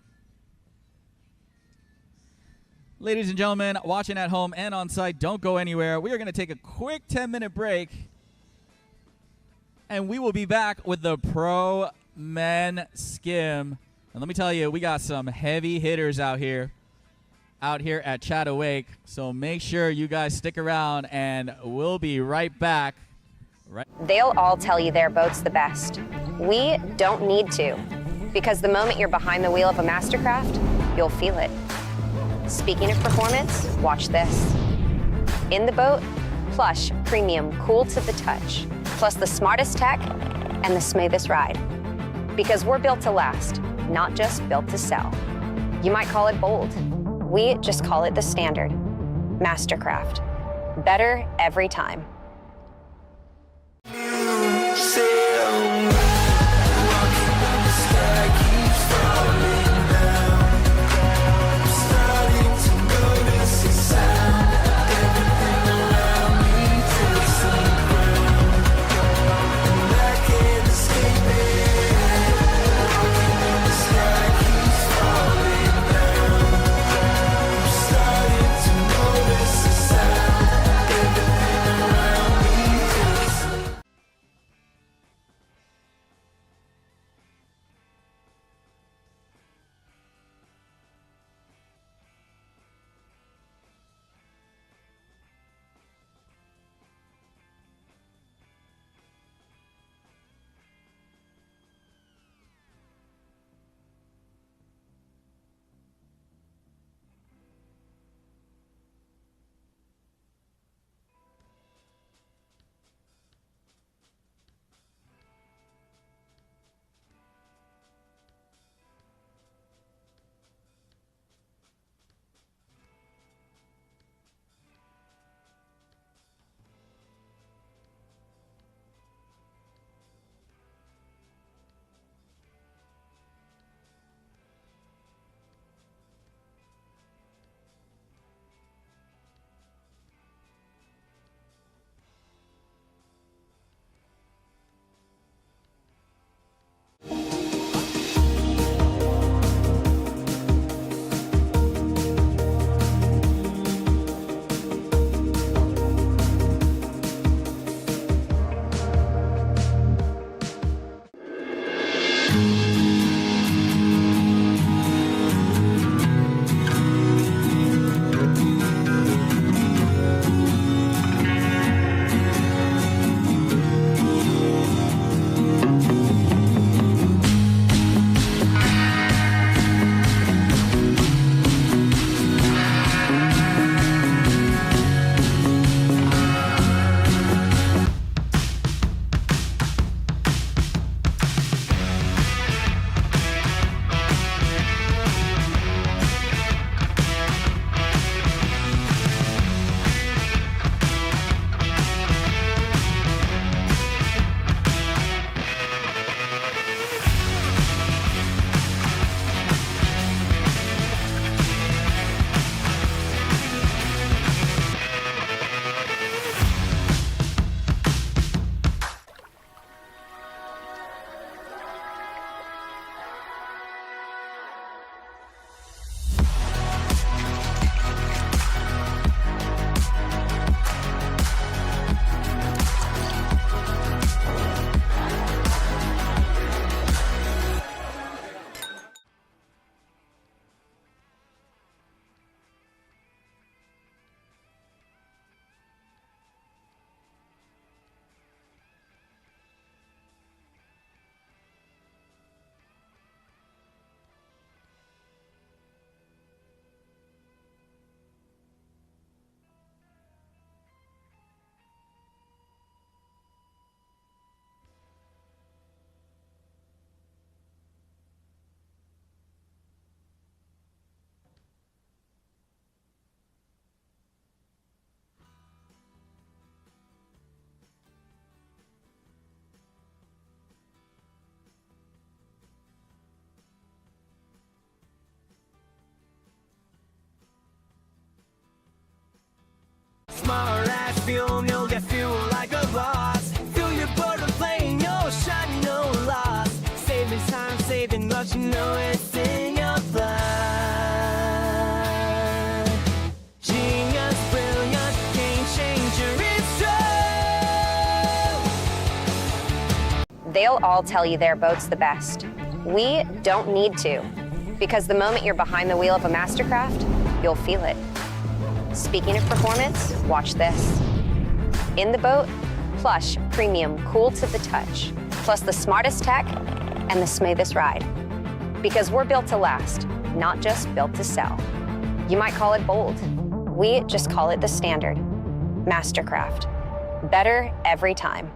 Ladies and gentlemen, watching at home and on site, don't go anywhere. We are going to take a quick 10-minute break, and we will be back with the Pro Men Skim. And let me tell you, we got some heavy hitters out here at ChattaWake. So make sure you guys stick around, and we'll be right back. They'll all tell you their boat's the best. We don't need to, because the moment you're behind the wheel of a Mastercraft, you'll feel it. Speaking of performance, watch this. In the boat, plush, premium, cool to the touch, plus the smartest tech and the smoothest ride. Because we're built to last, not just built to sell. You might call it bold. We just call it the standard. Mastercraft. Better every time. smart ass fuel, you'll get fuel like a boss. Fill your boat with plane, you'll shine, no loss. Saving time, saving what you know it's in your blood. Genius, brilliant, game changer, it's true. They'll all tell you their boat's the best. We don't need to, because the moment you're behind the wheel of a Mastercraft, you'll feel it. Speaking of performance, watch this. In the boat, plush, premium, cool to the touch, plus the smartest tech and the smoothest ride. Because we're built to last, not just built to sell. You might call it bold. We just call it the standard. Mastercraft. Better every time.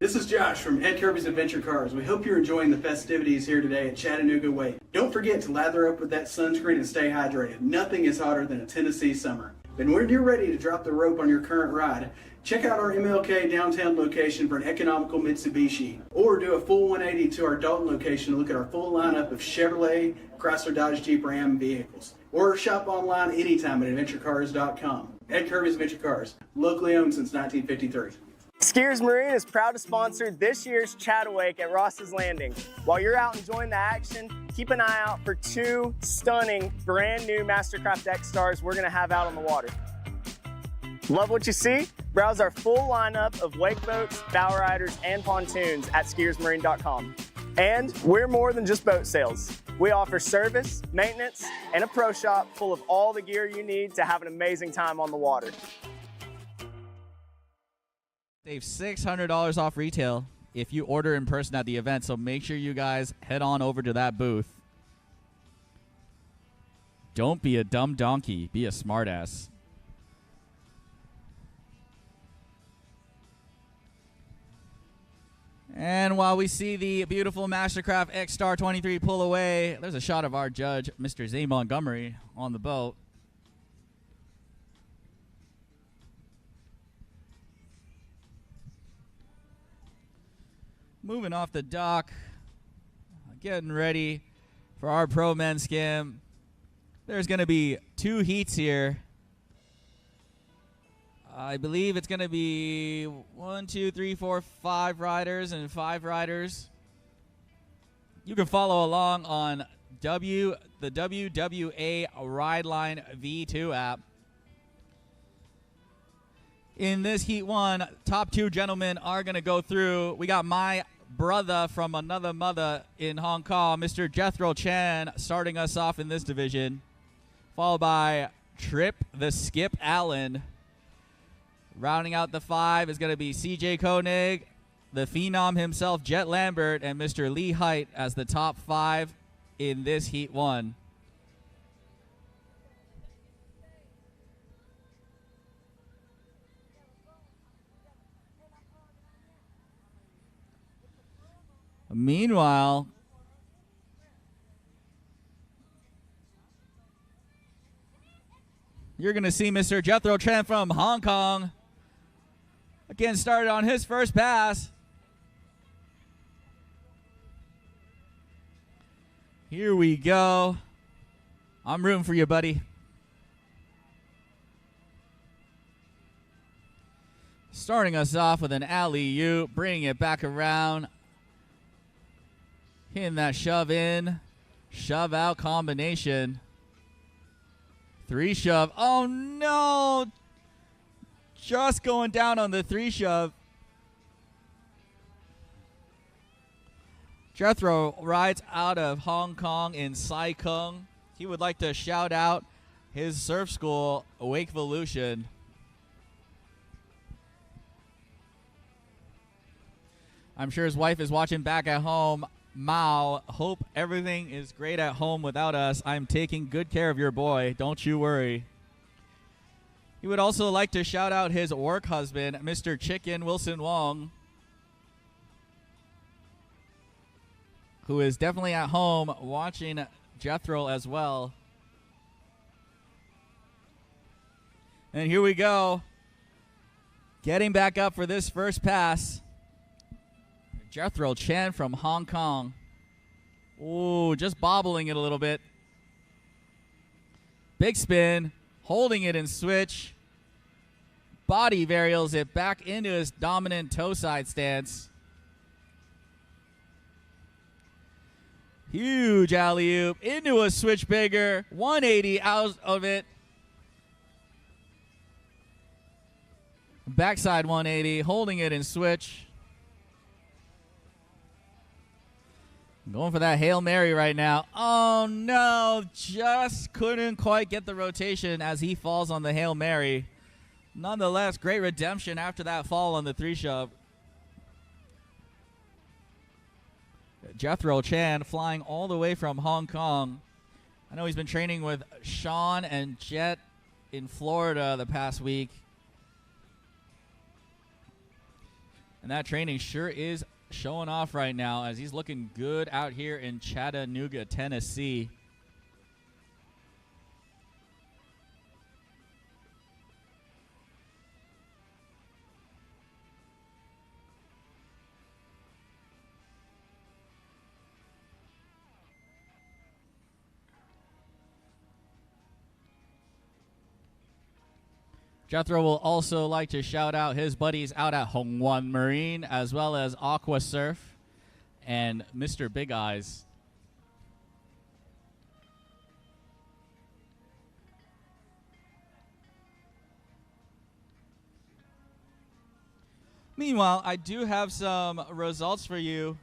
This is Josh from Ed Kirby's Adventure Cars. We hope you're enjoying the festivities here today at Chattanooga Wake. Don't forget to lather up with that sunscreen and stay hydrated. Nothing is hotter than a Tennessee summer. And when you're ready to drop the rope on your current ride, check out our MLK downtown location for an economical Mitsubishi, or do a full 180 to our Dalton location to look at our full lineup of Chevrolet, Chrysler, Dodge, Jeep, Ram vehicles. Or shop online anytime at adventurecars.com. Ed Kirby's Adventure Cars, locally owned since 1953. Skiers Marine is proud to sponsor this year's ChattaWake at Ross's Landing. While you're out enjoying the action, keep an eye out for two stunning brand new Mastercraft X Stars we're gonna have out on the water. Love what you see? Browse our full lineup of wake boats, bow riders, and pontoons at skiersmarine.com. And we're more than just boat sales. We offer service, maintenance, and a pro shop full of all the gear you need to have an amazing time on the water. Save $600 off retail if you order in person at the event, so make sure you guys head on over to that booth. Don't be a dumb donkey, be a smartass. And while we see the beautiful Mastercraft X Star 23 pull away, there's a shot of our judge, Mr. Zay Montgomery, on the boat. Moving off the dock, getting ready for our pro men skim. There's going to be two heats here. I believe it's going to be 1, 2, 3, 4, 5 riders and 5 riders. You can follow along on the WWA Rideline V2 app. In this Heat 1, top 2 gentlemen are going to go through. We got my brother from another mother in Hong Kong, Mr. Jethro Chan, starting us off in this division, followed by Trip the Skip Allen. Rounding out the 5 is going to be CJ Koenig, the phenom himself, Jet Lambert, and Mr. Lee Height as the top 5 in this Heat 1. Meanwhile, you're going to see Mr. Jethro Chan from Hong Kong again started on his first pass. Here we go. I'm rooting for you, buddy. Starting us off with an alley-oop, bringing it back around. Hitting that shove in, shove out combination. 3 shove. Oh no! Just going down on the 3 shove. Jethro rides out of Hong Kong in Sai Kung. He would like to shout out his surf school, Wakevolution. I'm sure his wife is watching back at home. Mao, hope everything is great at home without us. I'm taking good care of your boy. Don't you worry. He would also like to shout out his work husband, Mr. Chicken Wilson Wong, who is definitely at home watching Jethro as well. And here we go. Getting back up for this first pass. Jethro Chan from Hong Kong. Ooh, just bobbling it a little bit. Big spin, holding it in switch. Body varials it back into his dominant toe side stance. Huge alley-oop into a switch bigger. 180 out of it. Backside 180, holding it in switch. Going for that Hail Mary right now. Oh, no. Just couldn't quite get the rotation as he falls on the Hail Mary. Nonetheless, great redemption after that fall on the 3 shove. Jethro Chan flying all the way from Hong Kong. I know he's been training with Sean and Jet in Florida the past week. And that training sure is showing off right now as he's looking good out here in Chattanooga, Tennessee. Jethro will also like to shout out his buddies out at Hongwan Marine, as well as Aqua Surf and Mr. Big Eyes. Meanwhile, I do have some results for you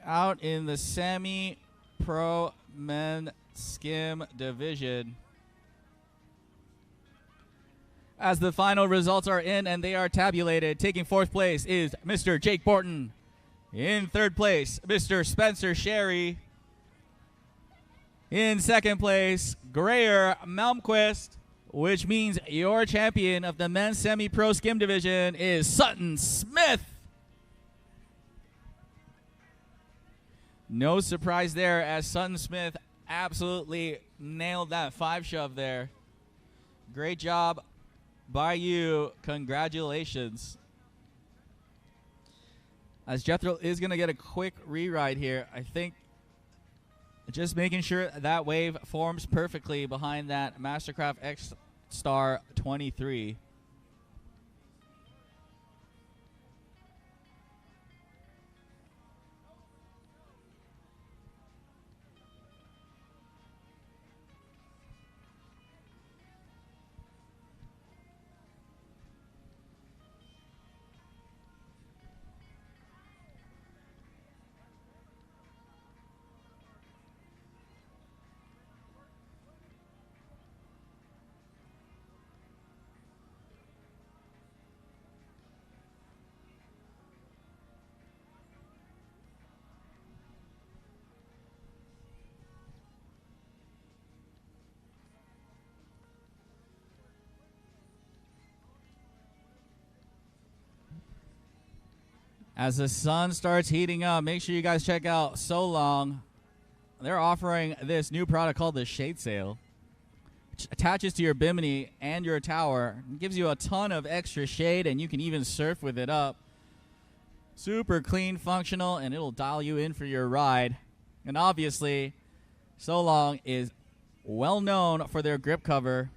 out in the semi-pro men skim division. As the final results are in and they are tabulated, taking 4th place is Mr. Jake Borton. In 3rd place, Mr. Spencer Sherry. In 2nd place, Greer Malmquist, which means your champion of the men's semi-pro skim division is Sutton Smith. No surprise there as Sutton Smith absolutely nailed that 5 shove there. Great job by you. Congratulations. As Jethro is going to get a quick rewrite here, I think just making sure that wave forms perfectly behind that Mastercraft X Star 23. As the sun starts heating up, make sure you guys check out So Long. They're offering this new product called the Shade Sail. attaches to your bimini and your tower. It gives you a ton of extra shade, and you can even surf with it up. Super clean, functional, and it'll dial you in for your ride. And obviously, So Long is well known for their grip cover.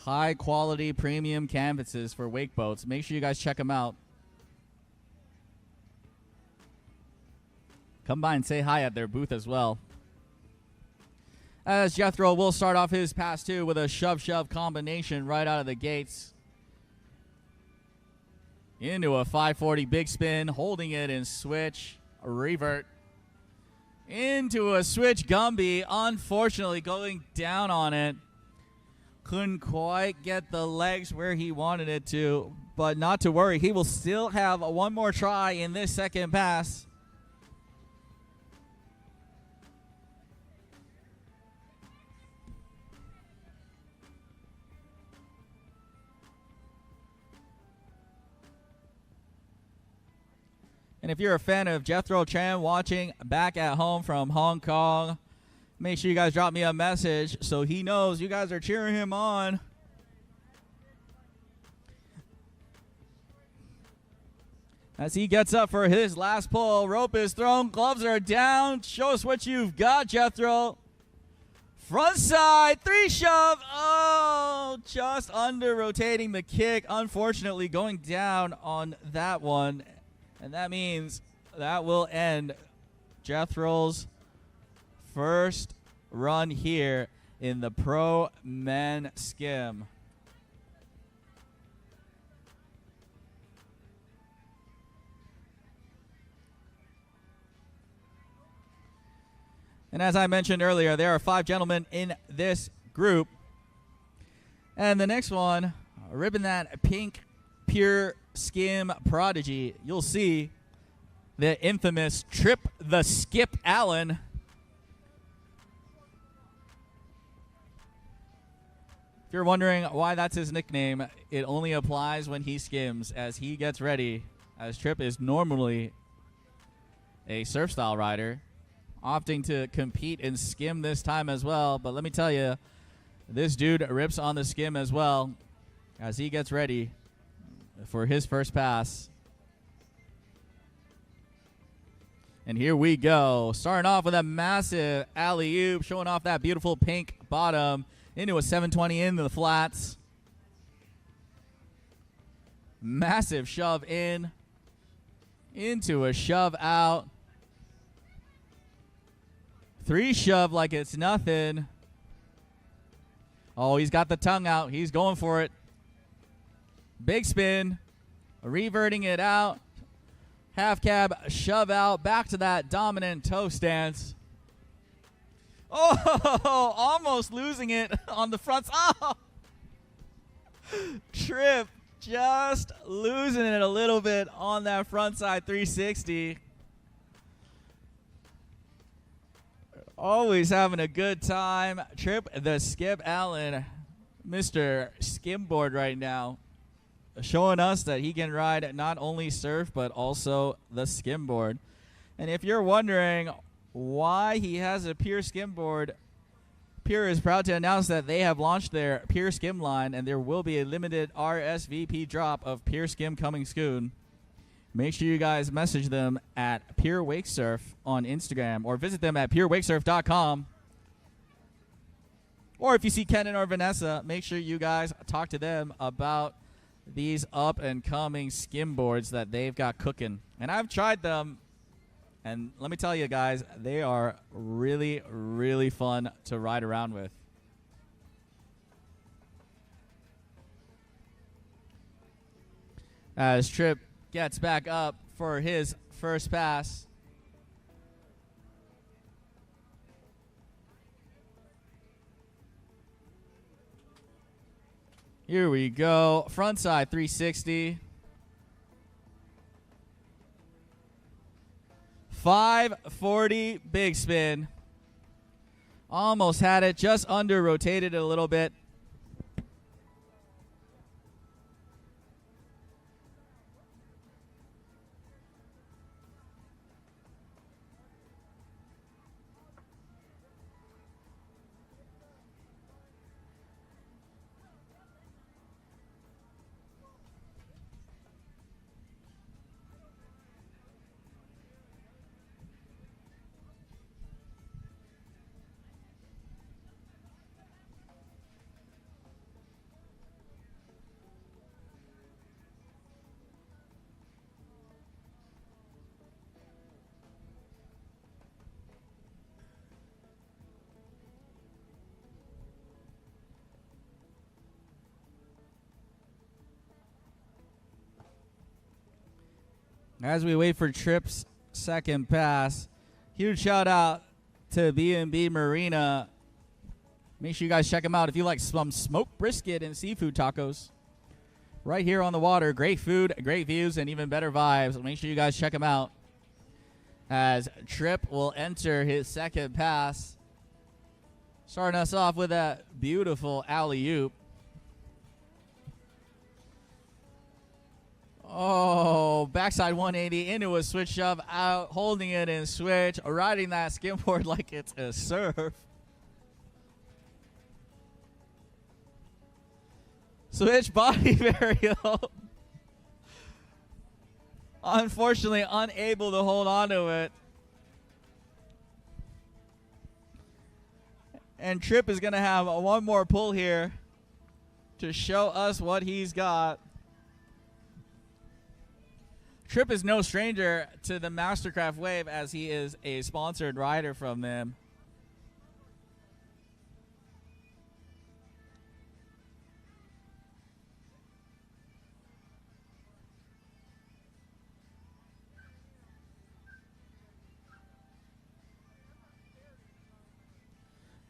High quality premium canvases for wake boats. Make sure you guys check them out. Come by and say hi at their booth as well. As Jethro will start off his pass two with a shove-shove combination right out of the gates. Into a 540 big spin, holding it in switch, a revert. Into a switch Gumby, unfortunately going down on it. Couldn't quite get the legs where he wanted it to, but not to worry. He will still have one more try in this second pass. And if you're a fan of Jethro Chan watching back at home from Hong Kong, make sure you guys drop me a message so he knows you guys are cheering him on. As he gets up for his last pull, rope is thrown, gloves are down. Show us what you've got, Jethro. Front side, 3 shove. Oh, just under rotating the kick. Unfortunately, going down on that one. And that means that will end Jethro's first run here in the Pro Men Skim. And as I mentioned earlier, there are 5 gentlemen in this group. And the next one, ripping that pink pure skim prodigy, you'll see the infamous Trip the Skip Allen. If you're wondering why that's his nickname, it only applies when he skims as he gets ready, as Trip is normally a surf style rider, opting to compete in skim this time as well. But let me tell you, this dude rips on the skim as well as he gets ready for his first pass. And here we go. Starting off with a massive alley-oop, showing off that beautiful pink bottom into a 720 into the flats. Massive shove in, into a shove out. 3 shove like it's nothing. Oh, he's got the tongue out. He's going for it. Big spin, reverting it out, half cab, shove out, back to that dominant toe stance. Oh, almost losing it on the front. Oh, Trip just losing it a little bit on that front side 360. Always having a good time. Trip the Skip Allen, Mr. Skimboard right now, showing us that he can ride not only surf but also the skimboard. And if you're wondering why he has a Pure skimboard, Pure is proud to announce that they have launched their Pure Skim line, and there will be a limited RSVP drop of Pure Skim coming soon. Make sure you guys message them at Pure Wakesurf on Instagram or visit them at purewakesurf.com. Or if you see Kenan or Vanessa, make sure you guys talk to them about these up-and-coming skimboards that they've got cooking. And I've tried them, and let me tell you guys, they are really, really fun to ride around with. As Trip gets back up for his first pass. Here we go. Front side 360. 540 big spin. Almost had it. Just under rotated it a little bit. As we wait for Tripp's second pass, huge shout out to B&B Marina. Make sure you guys check them out if you like some smoked brisket and seafood tacos. Right here on the water. Great food, great views, and even better vibes. Make sure you guys check them out. As Tripp will enter his second pass. Starting us off with that beautiful alley-oop. Oh, backside 180 into a switch shove out, holding it in switch, riding that skimboard like it's a surf. Switch body varial. Unfortunately, unable to hold on to it. And Tripp is going to have one more pull here to show us what he's got. Tripp is no stranger to the Mastercraft Wave, as he is a sponsored rider from them.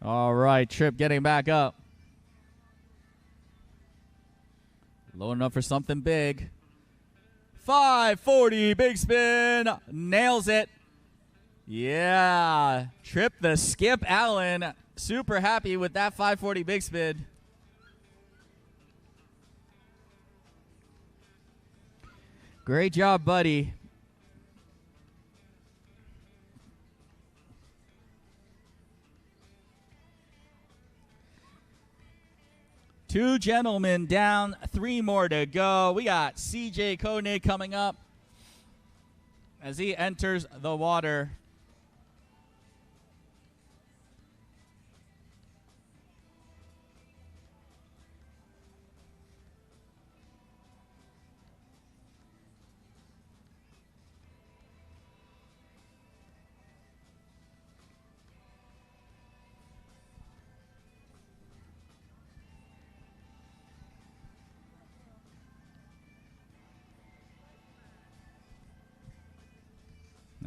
All right, Tripp getting back up. Loading up for something big. 540 big spin. Nails it. Yeah. Tripp the Skip Allen. Super happy with that 540 big spin. Great job, buddy. Two gentlemen down, 3 more to go. We got CJ Koenig coming up as he enters the water.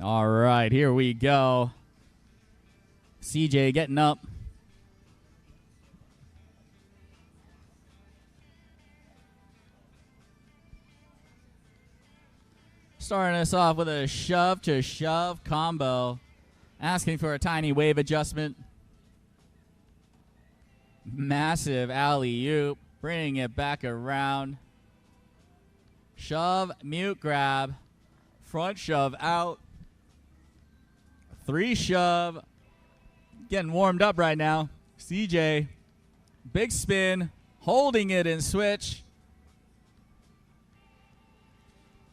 All right, here we go. CJ getting up. Starting us off with a shove to shove combo. Asking for a tiny wave adjustment. Massive alley-oop. Bringing it back around. Shove, mute grab. Front shove out. 3 shove. Getting warmed up right now. CJ. Big spin. Holding it in switch.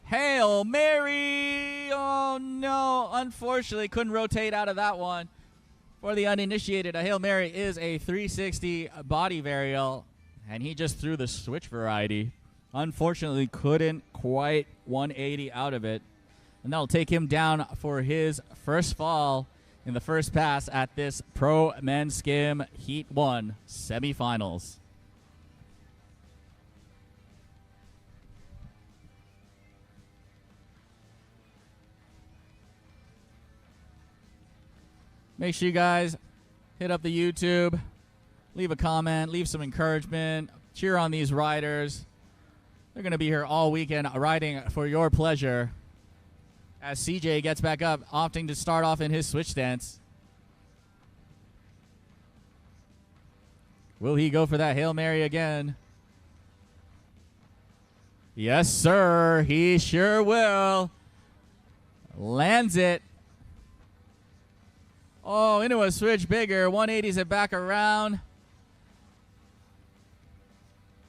Hail Mary. Oh, no. Unfortunately, couldn't rotate out of that one. For the uninitiated, a Hail Mary is a 360 body varial. And he just threw the switch variety. Unfortunately, couldn't quite 180 out of it. And that'll take him down for his first fall in the first pass at this Pro Men's Skim Heat 1 semifinals. Make sure you guys hit up the YouTube, leave a comment, leave some encouragement, cheer on these riders. They're going to be here all weekend riding for your pleasure. As CJ gets back up, opting to start off in his switch stance. Will he go for that Hail Mary again? Yes, sir. He sure will. Lands it. Oh, into a switch bigger. 180s it back around.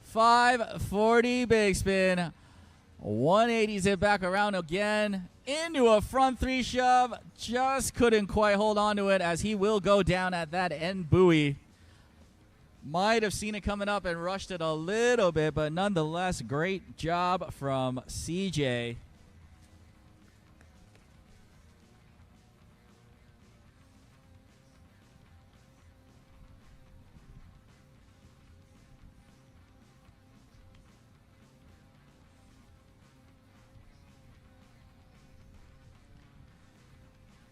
540 big spin. 180s it back around again. Into a front 3 shove. Just couldn't quite hold on to it, as he will go down at that end buoy. Might have seen it coming up and rushed it a little bit, but nonetheless, great job from CJ.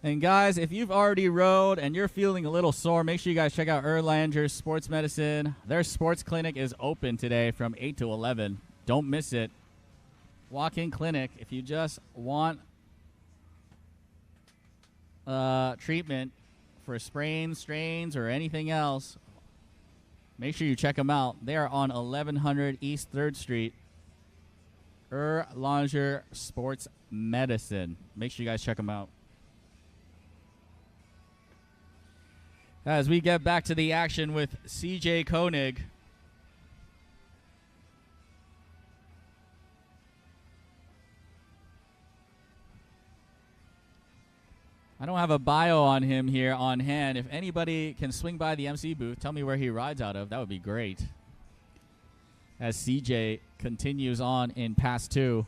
And guys, if you've already rode and you're feeling a little sore, make sure you guys check out Erlanger's Sports Medicine. Their sports clinic is open today from 8 to 11. Don't miss it. Walk-in clinic. If you just want treatment for sprains, strains, or anything else, make sure you check them out. They are on 1100 East 3rd Street. Erlanger Sports Medicine. Make sure you guys check them out. As we get back to the action with CJ Koenig. I don't have a bio on him here on hand. If anybody can swing by the MC booth, tell me where he rides out of. That would be great. As CJ continues on in Pass 2.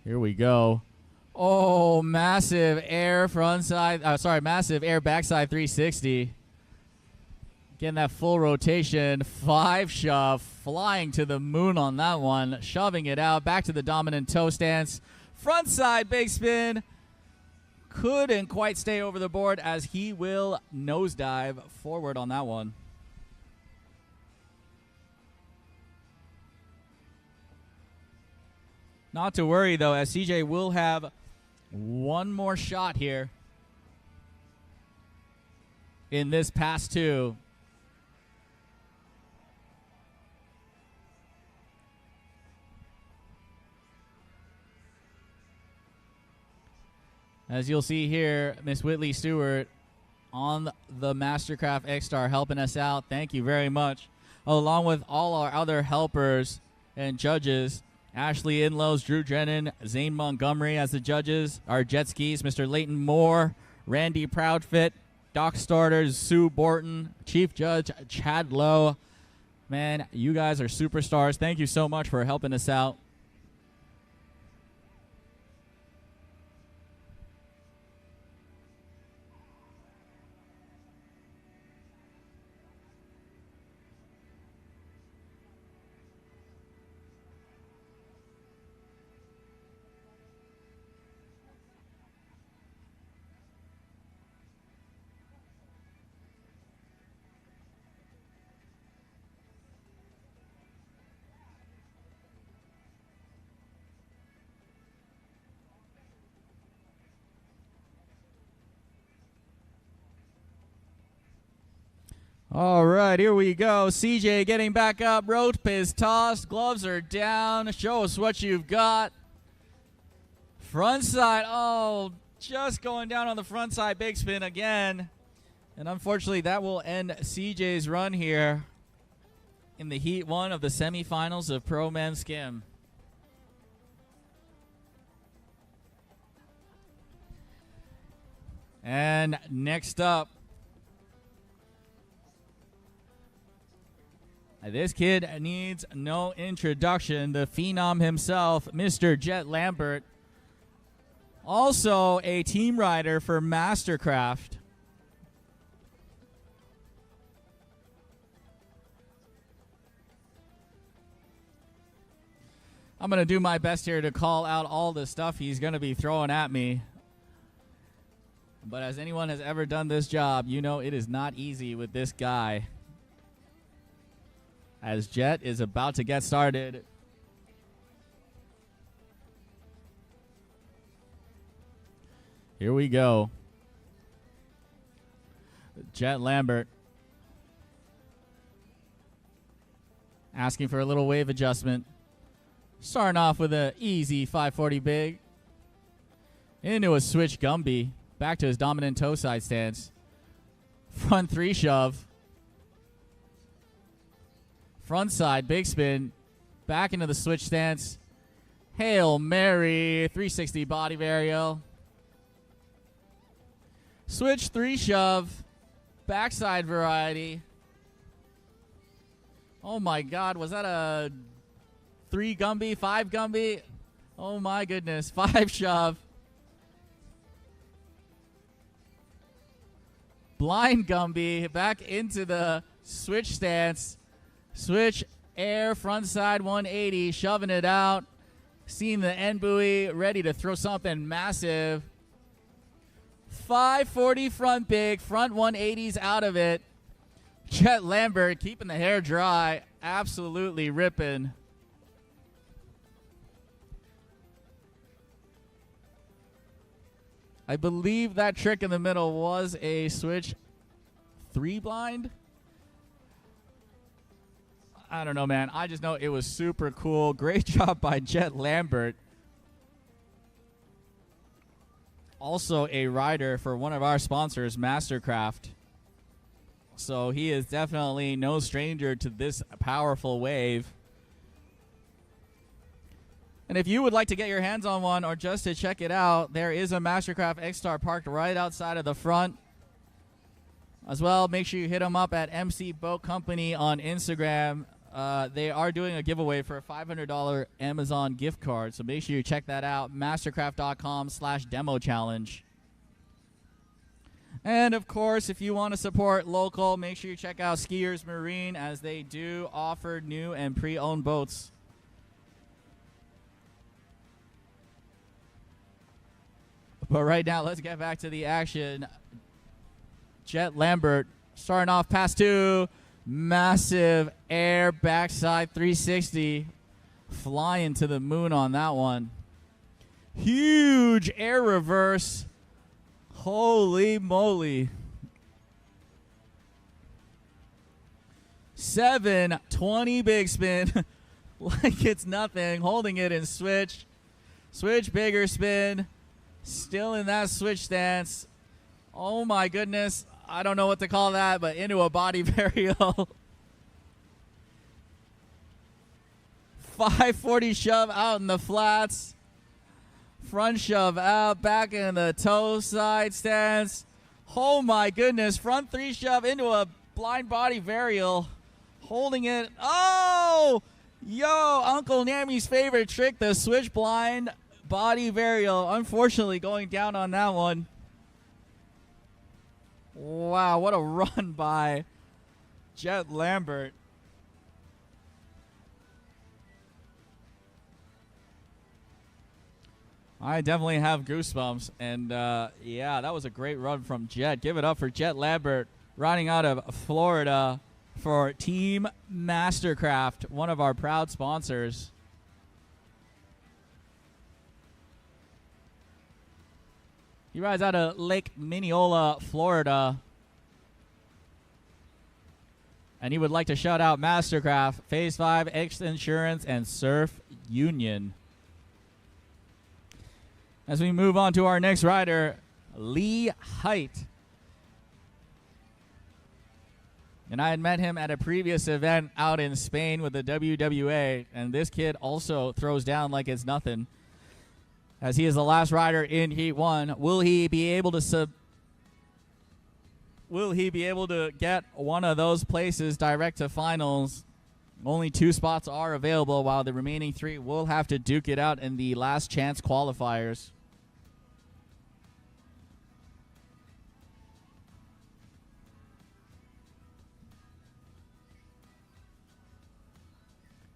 Here we go. Oh, massive air frontside. Massive air backside 360. Getting that full rotation. 5 shove. Flying to the moon on that one. Shoving it out. Back to the dominant toe stance. Frontside big spin. Couldn't quite stay over the board as he will nosedive forward on that one. Not to worry, though, as CJ will have one more shot here in this Pass 2. As you'll see here, Miss Whitley Stewart on the Mastercraft X-Star helping us out. Thank you very much. Along with all our other helpers and judges. Ashley Enloes, Drew Drennan, Zane Montgomery as the judges. Our jet skis, Mr. Leighton Moore, Randy Proudfit, Doc Starters, Sue Borton, Chief Judge Chad Lowe. Man, you guys are superstars. Thank you so much for helping us out. All right, here we go. CJ getting back up. Rope is tossed. Gloves are down. Show us what you've got. Front side. Oh, just going down on the front side. Big spin again. And unfortunately, that will end CJ's run here in the Heat 1 of the semifinals of Pro Men Skim. And next up, this kid needs no introduction. The phenom himself, Mr. Jet Lambert. Also a team rider for Mastercraft. I'm going to do my best here to call out all the stuff he's going to be throwing at me. But as anyone has ever done this job, you know it is not easy with this guy. As Jet is about to get started. Here we go. Jet Lambert asking for a little wave adjustment. Starting off with an easy 540 big. Into a switch Gumby. Back to his dominant toe side stance. Front 3 shove. Front side, big spin. Back into the switch stance. Hail Mary, 360 body varial. Switch 3 shove. Backside variety. Oh my God, was that a 3 Gumby, 5 Gumby? Oh my goodness, 5 shove. Blind Gumby, back into the switch stance. Switch air frontside 180, shoving it out. Seeing the end buoy, ready to throw something massive. 540 front big, front 180s out of it. Jet Lambert keeping the hair dry, absolutely ripping. I believe that trick in the middle was a switch 3 blind. I don't know, man. I just know it was super cool. Great job by Jet Lambert. Also a rider for one of our sponsors, Mastercraft. So he is definitely no stranger to this powerful wave. And if you would like to get your hands on one or just to check it out, there is a Mastercraft X-Star parked right outside of the front. As well, make sure you hit them up at MC Boat Company on Instagram. They are doing a giveaway for a $500 Amazon gift card, so make sure you check that out. Mastercraft.com/demo challenge. And of course, if you want to support local, make sure you check out Skiers Marine, as they do offer new and pre-owned boats. But right now, let's get back to the action. Jet Lambert starting off past 2. Massive air backside 360. Flying to the moon on that one. Huge air reverse. Holy moly. 720 big spin. Like it's nothing. Holding it in switch. Switch bigger spin. Still in that switch stance. Oh my goodness. I don't know what to call that, but into a body varial. 540 shove out in the flats. Front shove out, back in the toe side stance. Oh my goodness. Front 3 shove into a blind body varial. Holding it. Oh! Yo, Uncle Nammy's favorite trick, the switch blind body varial. Unfortunately, going down on that one. Wow, what a run by Jet Lambert. I definitely have goosebumps. And, yeah, that was a great run from Jet. Give it up for Jet Lambert, riding out of Florida for Team Mastercraft, one of our proud sponsors. He rides out of Lake Mineola, Florida. And he would like to shout out Mastercraft, Phase 5, X Insurance, and Surf Union. As we move on to our next rider, Lee Height. And I had met him at a previous event out in Spain with the WWA. And this kid also throws down like it's nothing, as he is the last rider in Heat 1. Will he be able to get one of those places direct to finals? Only 2 spots are available, while the remaining 3 will have to duke it out in the last chance qualifiers.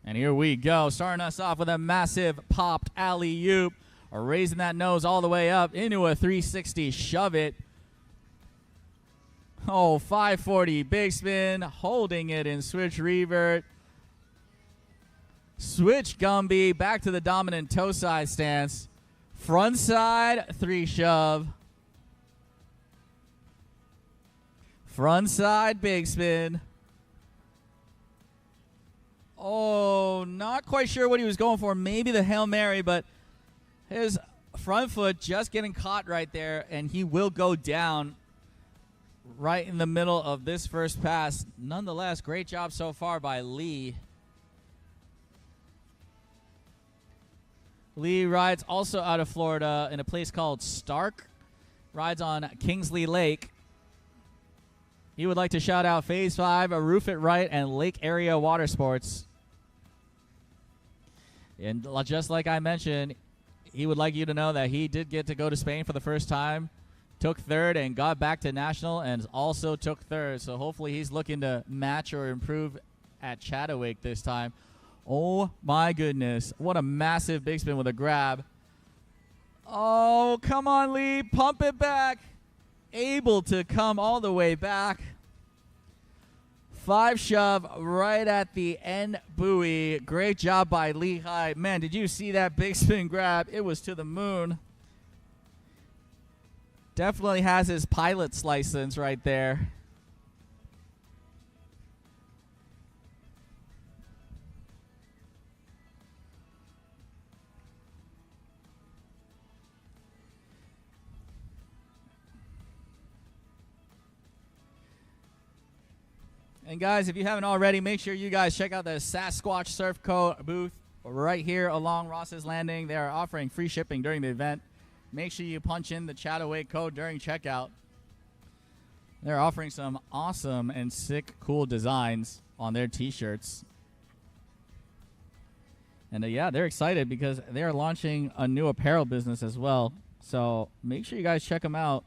And here we go, starting us off with a massive popped alley-oop. Raising that nose all the way up into a 360 shove it. Oh, 540 big spin, holding it in switch revert. Switch Gumby, back to the dominant toe side stance. Front side 3 shove. Front side big spin. Oh, not quite sure what he was going for. Maybe the Hail Mary, but his front foot just getting caught right there, and he will go down right in the middle of this first pass. Nonetheless, great job so far by Lee. Lee rides also out of Florida in a place called Stark. Rides on Kingsley Lake. He would like to shout out Phase 5, a Roof It Right, and Lake Area Water Sports. And just like I mentioned, he would like you to know that he did get to go to Spain for the first time, took 3rd, and got back to National, and also took 3rd. So hopefully he's looking to match or improve at ChattaWake this time. Oh, my goodness. What a massive big spin with a grab. Oh, come on, Lee. Pump it back. Able to come all the way back. 5 shove right at the end buoy. Great job by Lee High. Man, did you see that big spin grab? It was to the moon. Definitely has his pilot's license right there. And guys, if you haven't already, make sure you guys check out the Sasquatch Surf Co. booth right here along Ross's Landing. They are offering free shipping during the event. Make sure you punch in the ChattaWake code during checkout. They're offering some awesome and sick, cool designs on their t-shirts. And yeah, they're excited because they're launching a new apparel business as well. So make sure you guys check them out.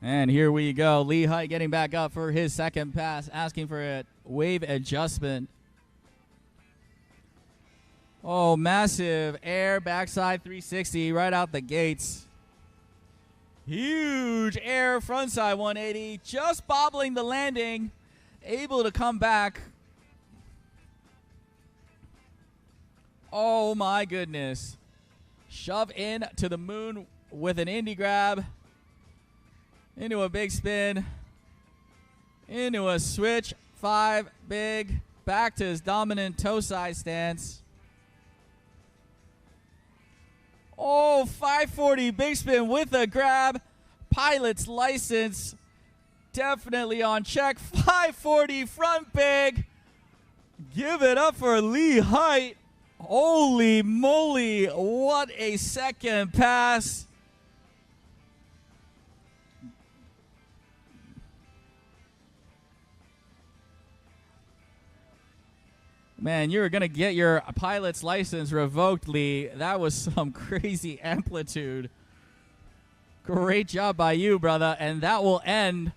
And here we go. Lee Height getting back up for his second pass, asking for a wave adjustment. Oh, massive air backside 360 right out the gates. Huge air frontside 180, just bobbling the landing, able to come back. Oh my goodness. Shove in to the moon with an indie grab. Into a big spin, into a switch, 5 big, back to his dominant toe side stance. Oh, 540 big spin with a grab, pilot's license, definitely on check. 540 front big, give it up for Lee Height. Holy moly, what a second pass. Man, you're going to get your pilot's license revoked, Lee. That was some crazy amplitude. Great job by you, brother. And that will end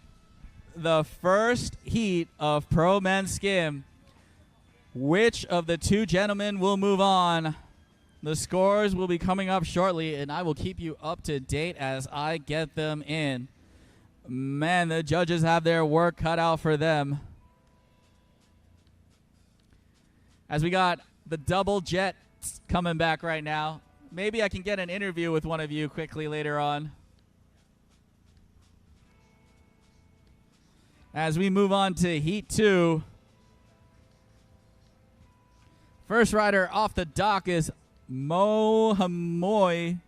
the first heat of Pro Men's Skim. Which of the two gentlemen will move on? The scores will be coming up shortly, and I will keep you up to date as I get them in. Man, the judges have their work cut out for them. As we got the double jets coming back right now. Maybe I can get an interview with one of you quickly later on. As we move on to Heat 2. First rider off the dock is Mo Hamoy.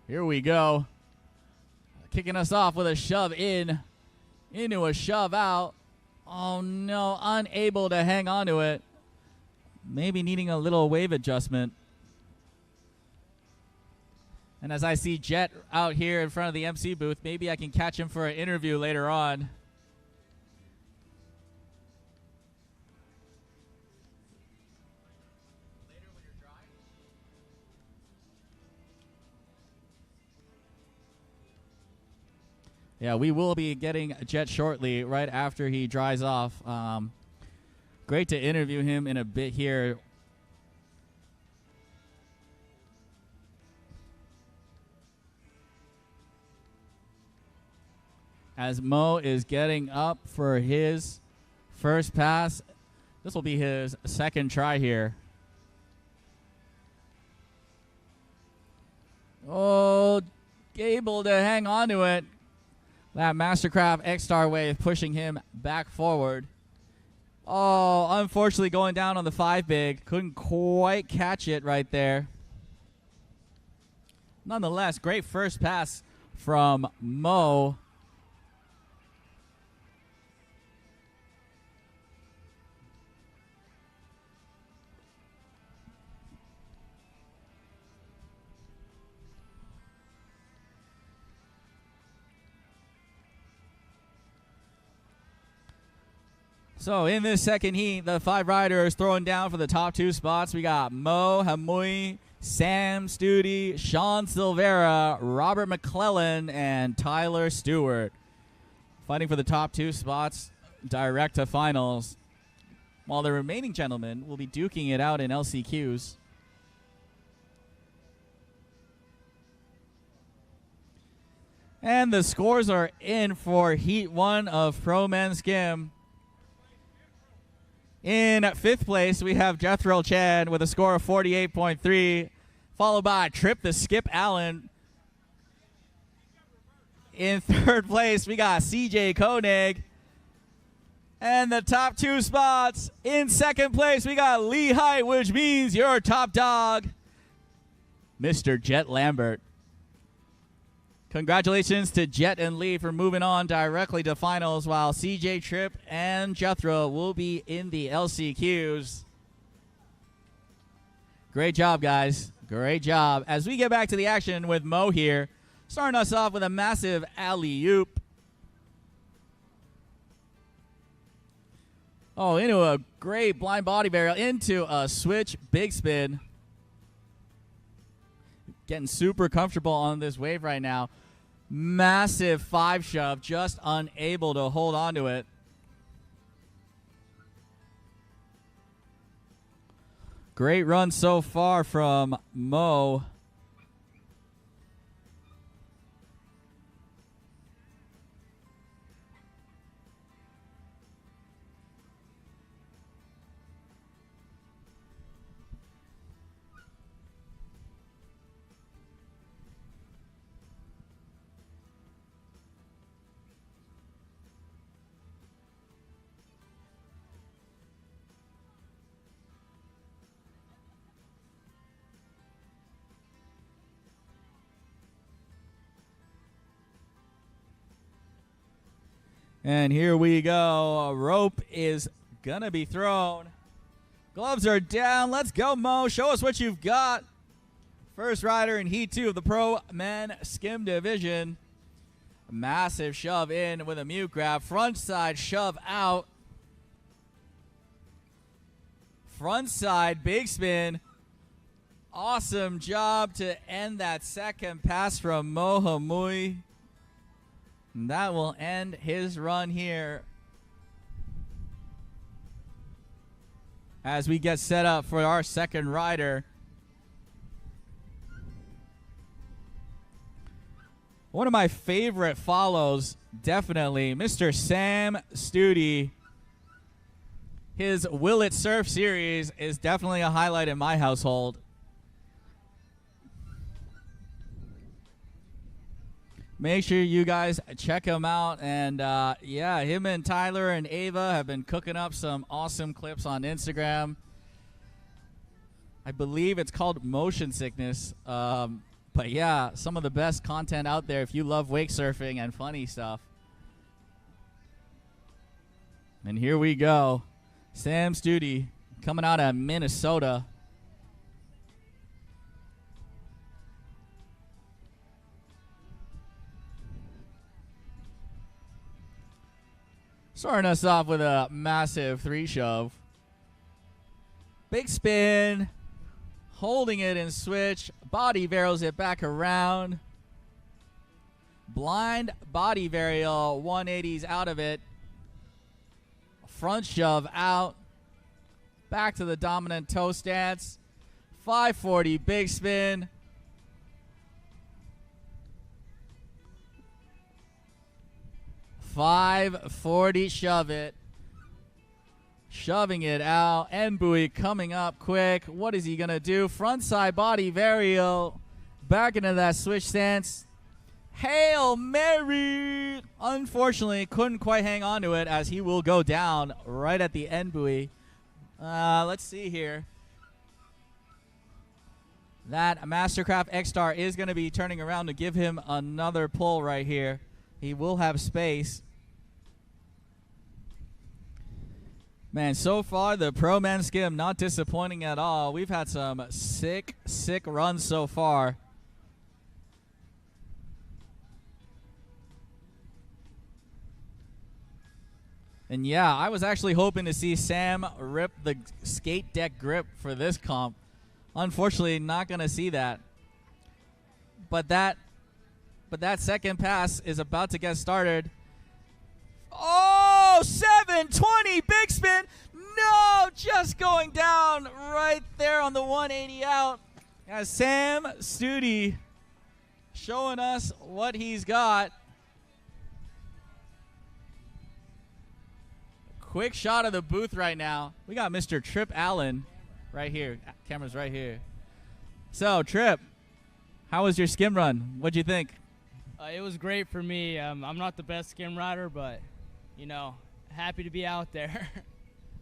Here we go. Kicking us off with a shove in, into a shove out. Oh no, unable to hang on to it. Maybe needing a little wave adjustment. And as I see Jet out here in front of the MC booth, maybe I can catch him for an interview later on. Yeah, we will be getting Jet shortly, right after he dries off. Great to interview him in a bit here. As Mo is getting up for his first pass. This will be his second try here. Oh, able to hang on to it. That Mastercraft X-Star wave pushing him back forward. Oh, unfortunately going down on the 5 big. Couldn't quite catch it right there. Nonetheless, great first pass from Mo. So in this second heat, the 5 riders throwing down for the top 2 spots. We got Mo Hamui, Sam Studi, Sean Silvera, Robert McClellan, and Tyler Stewart. Fighting for the top 2 spots direct to finals, while the remaining gentlemen will be duking it out in LCQs. And the scores are in for Heat 1 of Pro Men's Skim. In 5th place, we have Jethro Chan with a score of 48.3, followed by Trip the Skip Allen. In 3rd place, we got CJ Koenig. And the top 2 spots, in 2nd place, we got Lee Height, which means your top dog, Mr. Jet Lambert. Congratulations to Jet and Lee for moving on directly to finals, while CJ, Trip, and Jethro will be in the LCQs. Great job, guys. Great job. As we get back to the action with Mo here, starting us off with a massive alley-oop. Oh, into a great blind body barrel, into a switch big spin. Getting super comfortable on this wave right now. Massive 5 shove, just unable to hold on to it. Great run so far from Mo. And here we go. A rope is going to be thrown. Gloves are down. Let's go, Mo. Show us what you've got. First rider in Heat 2 of the Pro Men Skim Division. Massive shove in with a mute grab. Front side shove out. Front side big spin. Awesome job to end that second pass from Mo Hamui. And that will end his run here as we get set up for our second rider. One of my favorite follows, definitely, Mr. Sam Studi. His Will It Surf series is definitely a highlight in my household. Make sure you guys check him out. And, yeah, him and Tyler and Ava have been cooking up some awesome clips on Instagram. I believe it's called Motion Sickness. But, yeah, some of the best content out there if you love wake surfing and funny stuff. And here we go. Sam Studi coming out of Minnesota. Starting us off with a massive 3 shove. Big spin. Holding it in switch. Body varials it back around. Blind body varial. 180s out of it. Front shove out. Back to the dominant toe stance. 540 big spin. .540 shove it. Shoving it out. End buoy coming up quick. What is he going to do? Front side body varial. Back into that switch stance. Hail Mary! Unfortunately, couldn't quite hang on to it as he will go down right at the end buoy. Let's see here. That Mastercraft X-Star is going to be turning around to give him another pull right here. He will have space. Man, so far the Pro Men Skim not disappointing at all. We've had some sick runs so far. And yeah, I was actually hoping to see Sam rip the skate deck grip for this comp. Unfortunately, not going to see that. But that second pass is about to get started. Oh, 720 big spin. No, just going down right there on the 180 out. As Sam Studi showing us what he's got. Quick shot of the booth right now. We got Mr. Trip Allen right here. Camera's right here. So, Trip, how was your skim run? What'd you think? It was great for me. I'm not the best skim rider, but, happy to be out there.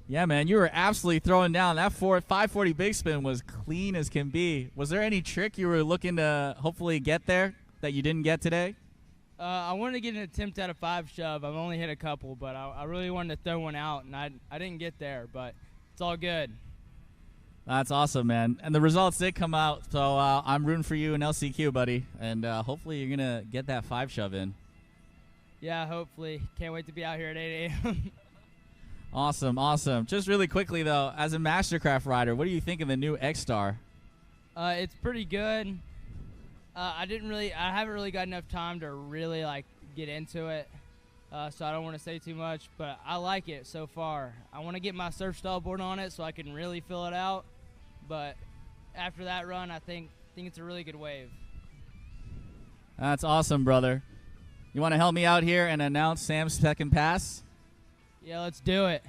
Yeah, man, you were absolutely throwing down. That 540 big spin was clean as can be. Was there any trick you were looking to hopefully get there that you didn't get today? I wanted to get an attempt at a 5 shove. I've only hit a couple, but I really wanted to throw one out, and I didn't get there, but it's all good. That's awesome, man. And the results did come out, so I'm rooting for you in LCQ, buddy. And hopefully you're going to get that 5 shove in. Yeah, hopefully. Can't wait to be out here at 8 a.m. Awesome, awesome. Just really quickly, though, as a Mastercraft rider, what do you think of the new X-Star? It's pretty good. I haven't really got enough time to really, get into it, so I don't want to say too much, but I like it so far. I want to get my surf style board on it so I can really fill it out, but after that run, I think it's a really good wave. That's awesome, brother. You want to help me out here and announce Sam's second pass? Yeah, let's do it.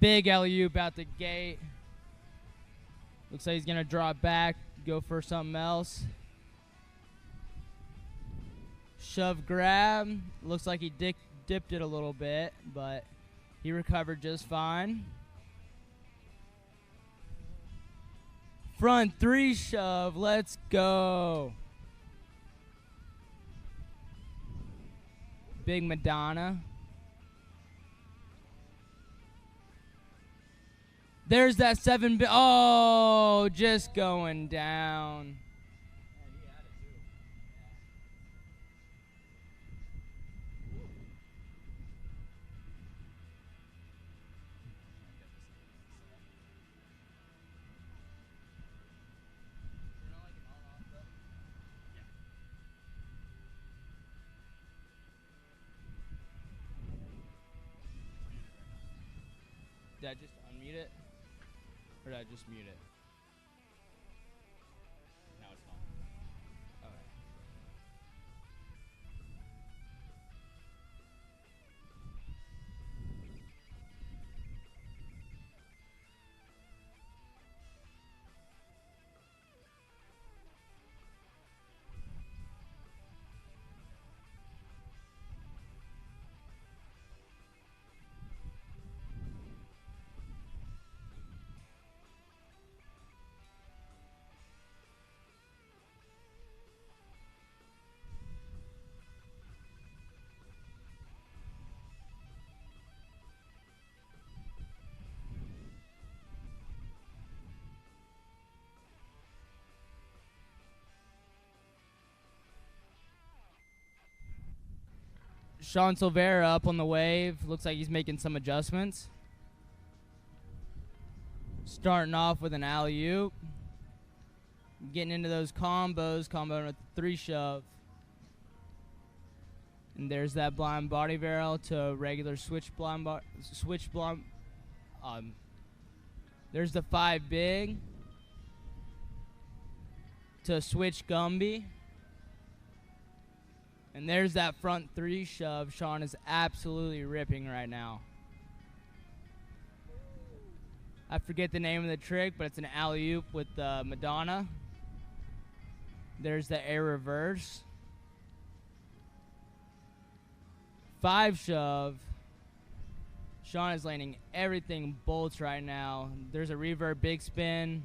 Big alley-oop out the gate. Looks like he's going to draw it back, go for something else. Shove grab. Looks like he dipped it a little bit, but he recovered just fine. Front 3 shove. Let's go. Big Madonna. There's that 7. Oh, just going down. Did I just unmute it? Or did I just mute it? Now it's on. Okay. Sean Silvera up on the wave. Looks like he's making some adjustments. Starting off with an alley-oop. Getting into those combos, comboing with the 3 shove. And there's that blind body barrel to a regular switch blind. There's the 5 big to a switch Gumby. And there's that front 3 shove. Sean is absolutely ripping right now. I forget the name of the trick, but it's an alley-oop with Madonna. There's the air reverse. 5 shove. Sean is landing everything bolts right now. There's a reverb big spin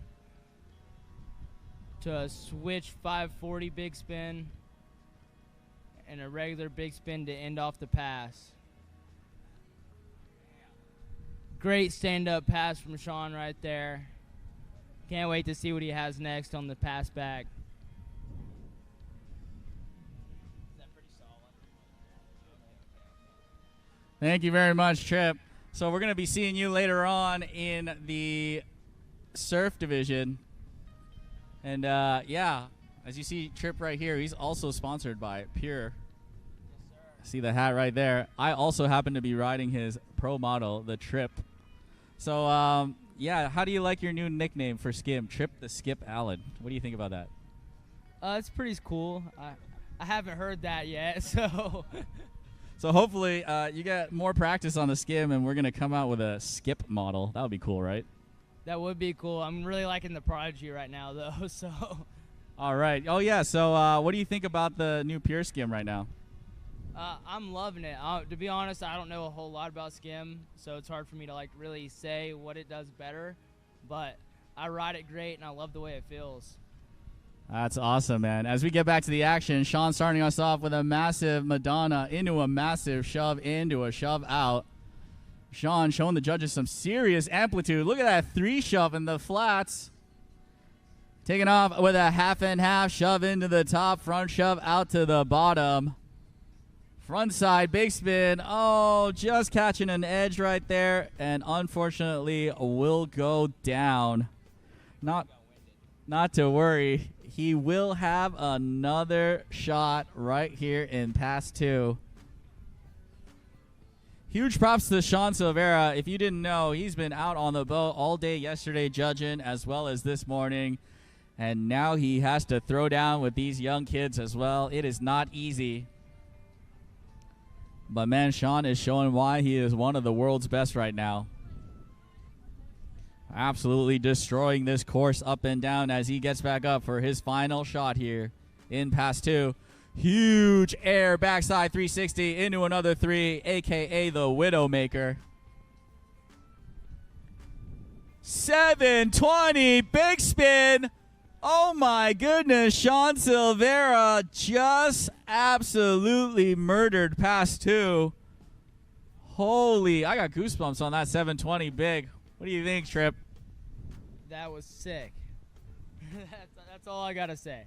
to a switch 540 big spin. And a regular big spin to end off the pass. Great stand-up pass from Sean right there. Can't wait to see what he has next on the pass back. Thank you very much, Trip. So we're going to be seeing you later on in the surf division. And, yeah, as you see Trip right here, he's also sponsored by Pure. Yes, see the hat right there. I also happen to be riding his pro model, the Trip. So, yeah, how do you like your new nickname for Skim? Trip the Skip Allen. What do you think about that? It's pretty cool. I haven't heard that yet, so... So hopefully you get more practice on the Skim, and we're going to come out with a Skip model. That would be cool, right? That would be cool. I'm really liking the Prodigy right now, though, so... All right. Oh, yeah, so what do you think about the new Pure Skim right now? I'm loving it. To be honest, I don't know a whole lot about Skim, so it's hard for me to, like, really say what it does better. But I ride it great, and I love the way it feels. That's awesome, man. As we get back to the action, Sean starting us off with a massive Madonna into a massive shove into a shove out. Sean showing the judges some serious amplitude. Look at that 3 shove in the flats. Taking off with a half and half shove into the top, front shove out to the bottom. Front side, big spin. Oh, just catching an edge right there, and unfortunately will go down. Not to worry. He will have another shot right here in pass 2. Huge props to Sean Silvera. If you didn't know, he's been out on the boat all day yesterday judging as well as this morning. And now he has to throw down with these young kids as well. It is not easy. But, man, Sean is showing why he is one of the world's best right now. Absolutely destroying this course up and down as he gets back up for his final shot here in pass 2. Huge air backside 360 into another 3, a.k.a. the Widowmaker. 720, big spin. Oh, my goodness. Sean Silvera just absolutely murdered pass 2. Holy, I got goosebumps on that 720 big. What do you think, Trip? That was sick. That's all I got to say.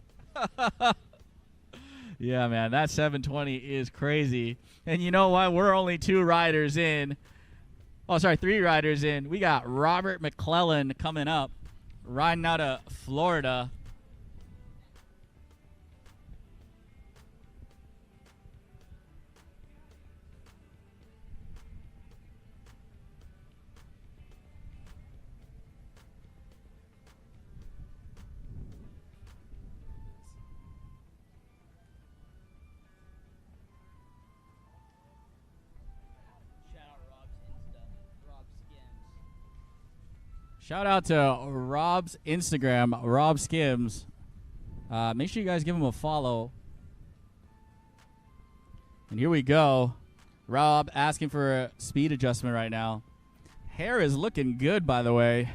Yeah, man, that 720 is crazy. And you know what? We're only 2 riders in. Oh, sorry, 3 riders in. We got Robert McClellan coming up, riding out of Florida. Shout out to Rob's Instagram, Rob Skims. Make sure you guys give him a follow. And here we go. Rob asking for a speed adjustment right now. Hair is looking good, by the way.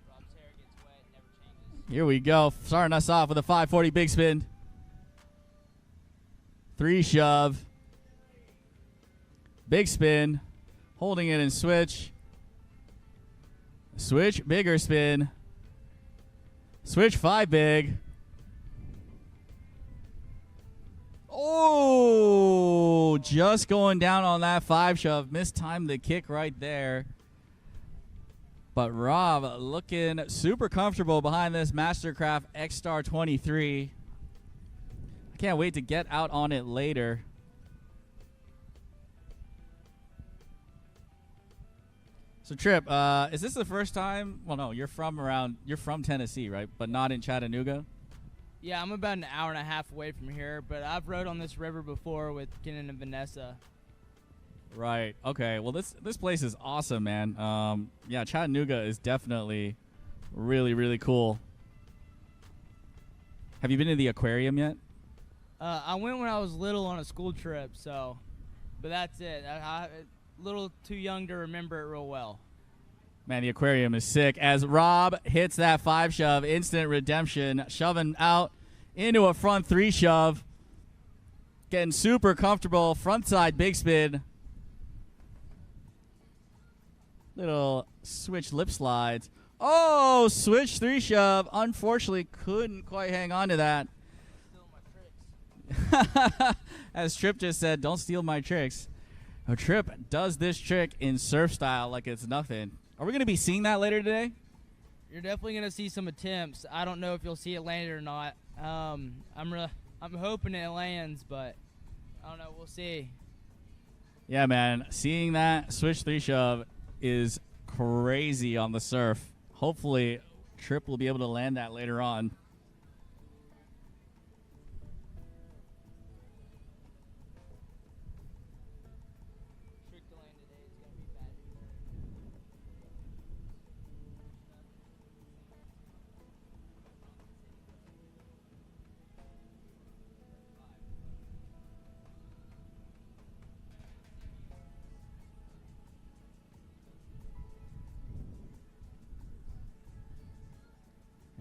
Rob's hair gets wet, never changes. Here we go. Starting us off with a 540 big spin. 3 shove. Big spin. Holding it in switch. Switch, bigger spin. Switch 5 big. Oh, just going down on that 5 shove. Mistimed the kick right there. But Rob looking super comfortable behind this Mastercraft X-Star 23. I can't wait to get out on it later. So Trip, is this the first time? Well, no, you're from Tennessee, right? But not in Chattanooga. Yeah, I'm about an hour and a half away from here, but I've rode on this river before with Keenan and Vanessa. Right. Okay. Well, this place is awesome, man. Yeah, Chattanooga is definitely really, really cool. Have you been to the aquarium yet? I went when I was little on a school trip, so, but that's it. I little too young to remember it real well. Man, the aquarium is sick. As Rob hits that 5 shove, instant redemption, shoving out into a front 3 shove. Getting super comfortable. Front side big spin. Little switch lip slides. Oh, switch 3 shove. Unfortunately, couldn't quite hang on to that. As Tripp just said, don't steal my tricks. Tripp does this trick in surf style like it's nothing. Are we going to be seeing that later today? You're definitely gonna see some attempts. I don't know if you'll see it landed or not. I'm hoping it lands, but I don't know. We'll see. Yeah, man. Seeing that switch 3 shove is crazy on the surf. Hopefully, Tripp will be able to land that later on.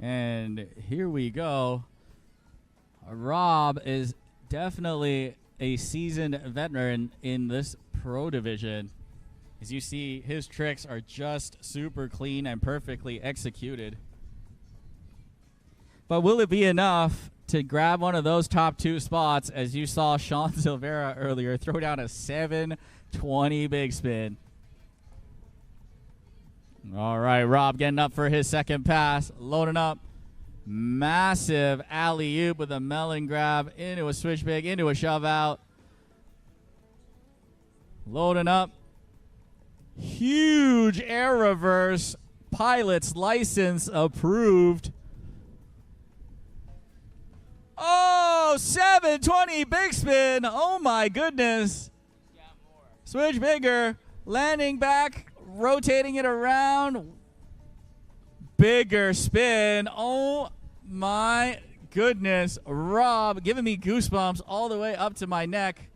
And here we go. Rob is definitely a seasoned veteran in this pro division. As you see, his tricks are just super clean and perfectly executed. But will it be enough to grab one of those top 2 spots, as you saw Sean Silvera earlier throw down a 720 big spin? All right, Rob getting up for his second pass, loading up. Massive alley-oop with a melon grab into a switch big, into a shove out. Loading up. Huge air reverse. Pilot's license approved. Oh, 720 big spin. Oh, my goodness. Switch bigger. Landing back. Rotating it around. Bigger spin. Oh my goodness. Rob giving me goosebumps all the way up to my neck.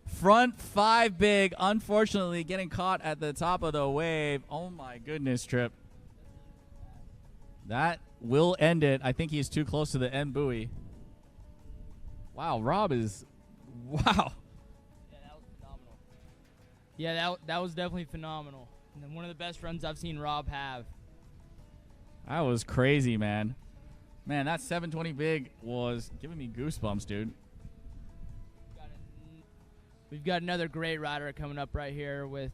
Front 5 big. Unfortunately getting caught at the top of the wave. Oh my goodness, Tripp. That will end it. I think he's too close to the end buoy. Wow, Rob is... Wow. Yeah, that was definitely phenomenal. And one of the best runs I've seen Rob have. That was crazy, man. Man, that 720 big was giving me goosebumps, dude. We've got another great rider coming up right here with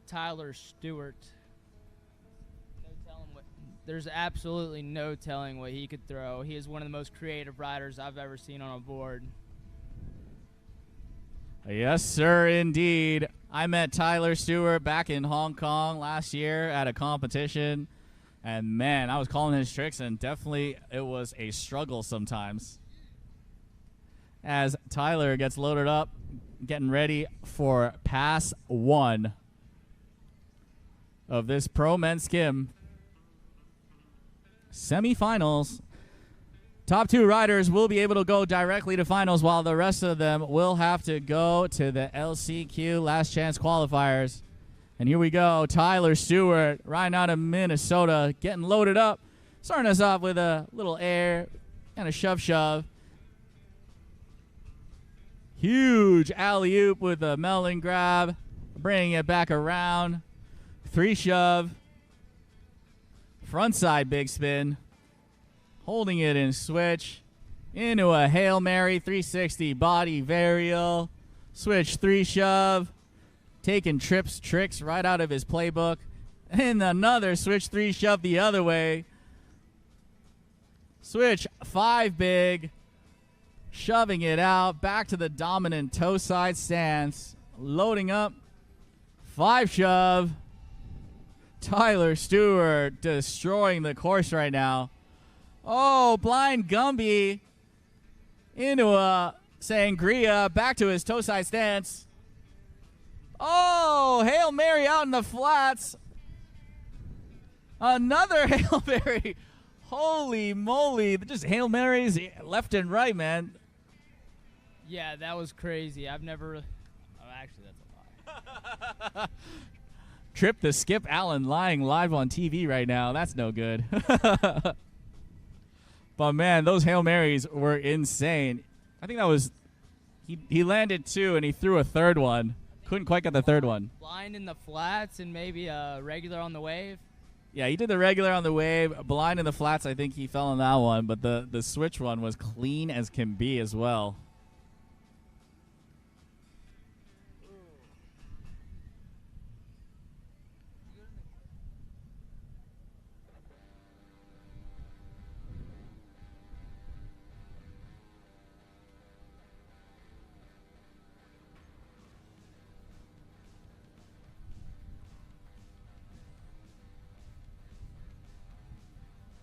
Tyler Stewart. There's absolutely no telling what he could throw. He is one of the most creative riders I've ever seen on a board. Yes, sir, indeed. I met Tyler Stewart back in Hong Kong last year at a competition. And, man, I was calling his tricks, and definitely it was a struggle sometimes. As Tyler gets loaded up, getting ready for pass 1 of this Pro Men's Skim semifinals. Top 2 riders will be able to go directly to finals, while the rest of them will have to go to the LCQ Last Chance qualifiers. And here we go. Tyler Stewart, riding out of Minnesota, getting loaded up. Starting us off with a little air and a shove. Huge alley-oop with a melon grab. Bringing it back around. 3 shove. Frontside big spin. Holding it in switch. Into a Hail Mary 360 body varial. Switch 3 shove. Taking Tripp's tricks right out of his playbook. And another switch 3 shove the other way. Switch 5 big. Shoving it out. Back to the dominant toe side stance. Loading up. 5 shove. Tyler Stewart destroying the course right now. Oh, blind Gumby into a Sangria. Back to his toe side stance. Oh, Hail Mary out in the flats. Another Hail Mary. Holy moly. Just Hail Marys left and right, man. Yeah, that was crazy. I've never really... Oh, actually, that's a lie. Tripp the Skip Allen lying live on TV right now. That's no good. But, man, those Hail Marys were insane. I think that was... He landed 2, and he threw a third one. Couldn't quite get the third one. Blind in the flats and maybe a regular on the wave. Yeah, he did the regular on the wave. Blind in the flats, I think he fell on that one. But the switch one was clean as can be as well.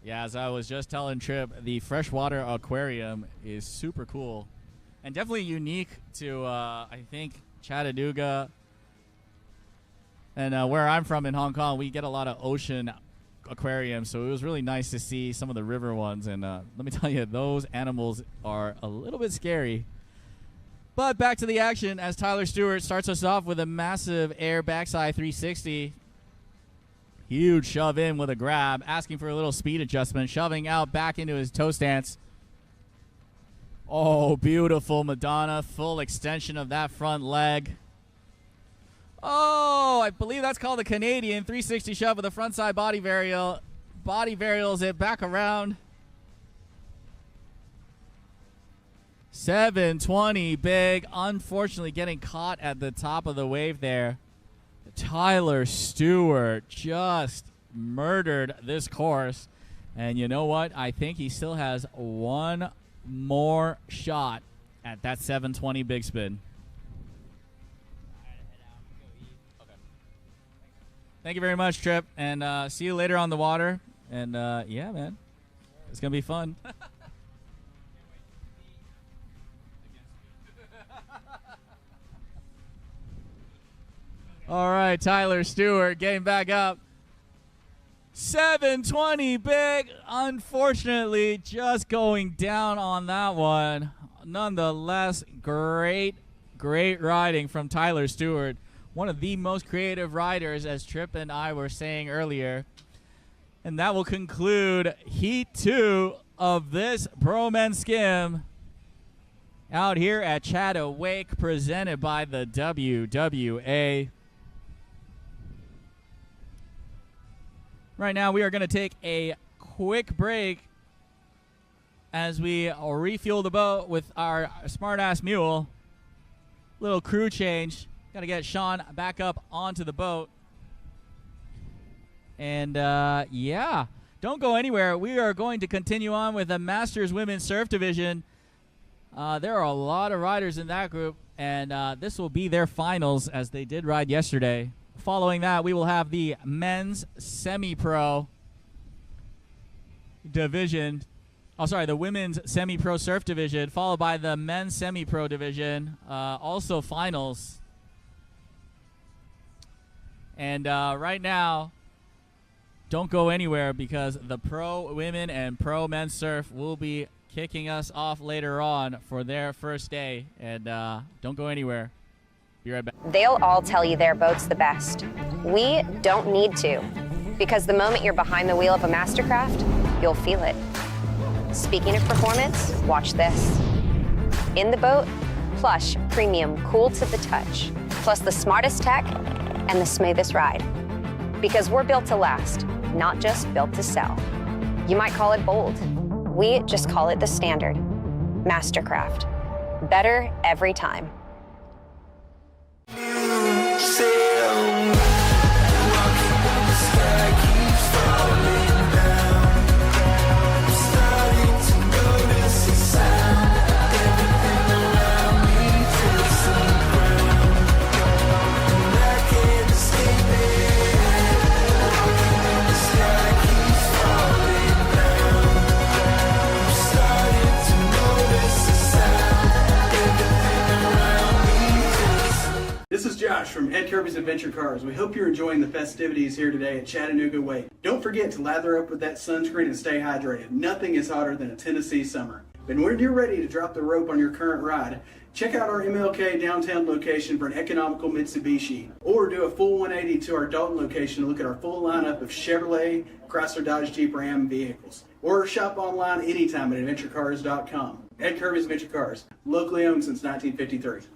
Yeah, as I was just telling Trip, the freshwater aquarium is super cool and definitely unique to, I think, Chattanooga. And where I'm from in Hong Kong, we get a lot of ocean aquariums, so it was really nice to see some of the river ones. And let me tell you, those animals are a little bit scary. But back to the action as Tyler Stewart starts us off with a massive air backside 360. Huge shove in with a grab, asking for a little speed adjustment, shoving out back into his toe stance. Oh, beautiful Madonna, full extension of that front leg. Oh, I believe that's called a Canadian 360 shove with a frontside body varial. Body varials it back around. 720 big. Unfortunately getting caught at the top of the wave there. Tyler Stewart just murdered this course. And you know what? I think he still has one more shot at that 720 big spin. Thank you very much, Trip, and see you later on the water. And yeah, man, it's gonna be fun. All right, Tyler Stewart getting back up. 720 big. Unfortunately, just going down on that one. Nonetheless, great riding from Tyler Stewart. One of the most creative riders, as Tripp and I were saying earlier. And that will conclude Heat 2 of this Pro Men's Skim out here at ChattaWake, presented by the WWA. Right now, we are going to take a quick break as we refuel the boat with our smart-ass mule. Little crew change. Got to get Sean back up onto the boat. And, yeah, don't go anywhere. We are going to continue on with the Masters Women's Surf Division. There are a lot of riders in that group, and this will be their finals as they did ride yesterday. Following that, we will have the men's semi-pro division. Oh, sorry, the women's semi-pro surf division, followed by the men's semi-pro division. Also finals. And right now, don't go anywhere because the pro women and pro men's surf will be kicking us off later on for their first day. And don't go anywhere. Be right back. They'll all tell you their boat's the best. We don't need to, because the moment you're behind the wheel of a Mastercraft, you'll feel it. Speaking of performance, watch this. In the boat, plush, premium, cool to the touch, plus the smartest tech and the smoothest ride. Because we're built to last, not just built to sell. You might call it bold. We just call it the standard. Mastercraft. Better every time. This is Josh from Ed Kirby's Adventure Cars. We hope you're enjoying the festivities here today at Chattanooga Wake. Don't forget to lather up with that sunscreen and stay hydrated. Nothing is hotter than a Tennessee summer. And when you're ready to drop the rope on your current ride, check out our MLK downtown location for an economical Mitsubishi, or do a full 180 to our Dalton location to look at our full lineup of Chevrolet, Chrysler, Dodge, Jeep, Ram vehicles. Or shop online anytime at adventurecars.com. Ed Kirby's Adventure Cars, locally owned since 1953.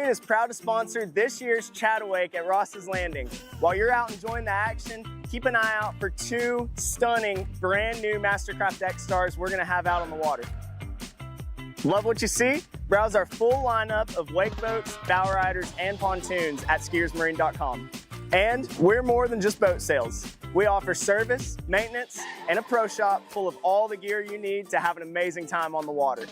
is proud to sponsor this year's ChattaWake at Ross's Landing. While you're out enjoying the action, keep an eye out for 2 stunning brand new Mastercraft X Stars we're gonna have out on the water. Love what you see? Browse our full lineup of wake boats, bow riders, and pontoons at skiersmarine.com. And we're more than just boat sales. We offer service, maintenance, and a pro shop full of all the gear you need to have an amazing time on the water.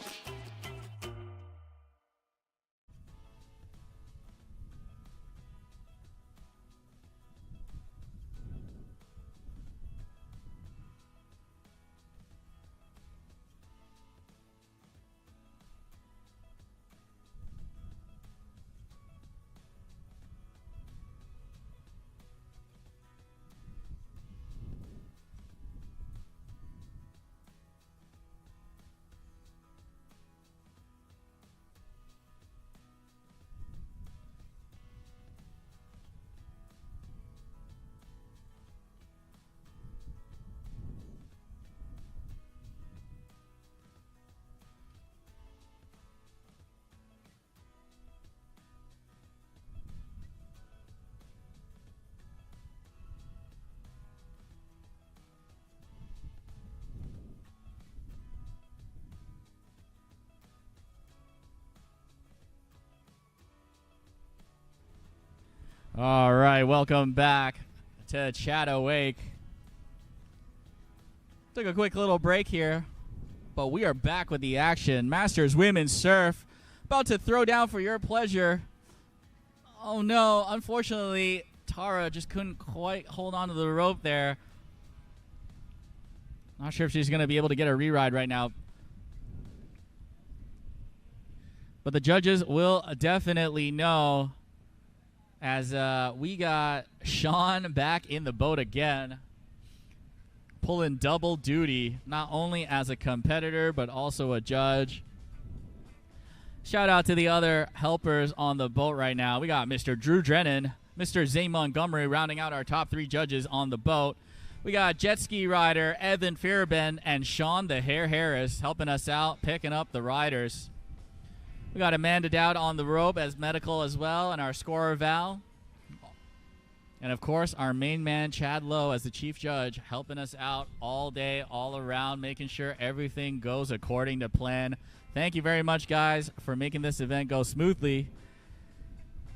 All right, welcome back to ChattaWake. Took a quick little break here, but we are back with the action. Masters Women's Surf about to throw down for your pleasure. Oh no, unfortunately, Tara just couldn't quite hold on to the rope there. Not sure if she's going to be able to get a re-ride right now. But the judges will definitely know, as we got Sean back in the boat again, pulling double duty, not only as a competitor but also a judge. Shout out to the other helpers on the boat right now. We got Mr. Drew Drennan, Mr. Zane Montgomery rounding out our top 3 judges on the boat. We got jet ski rider Evan Fairben and Sean the Hair Harris helping us out, picking up the riders. We got Amanda Dowd on the rope as medical as well, and our scorer Val. And of course, our main man Chad Lowe as the chief judge, helping us out all day, all around, making sure everything goes according to plan. Thank you very much, guys, for making this event go smoothly.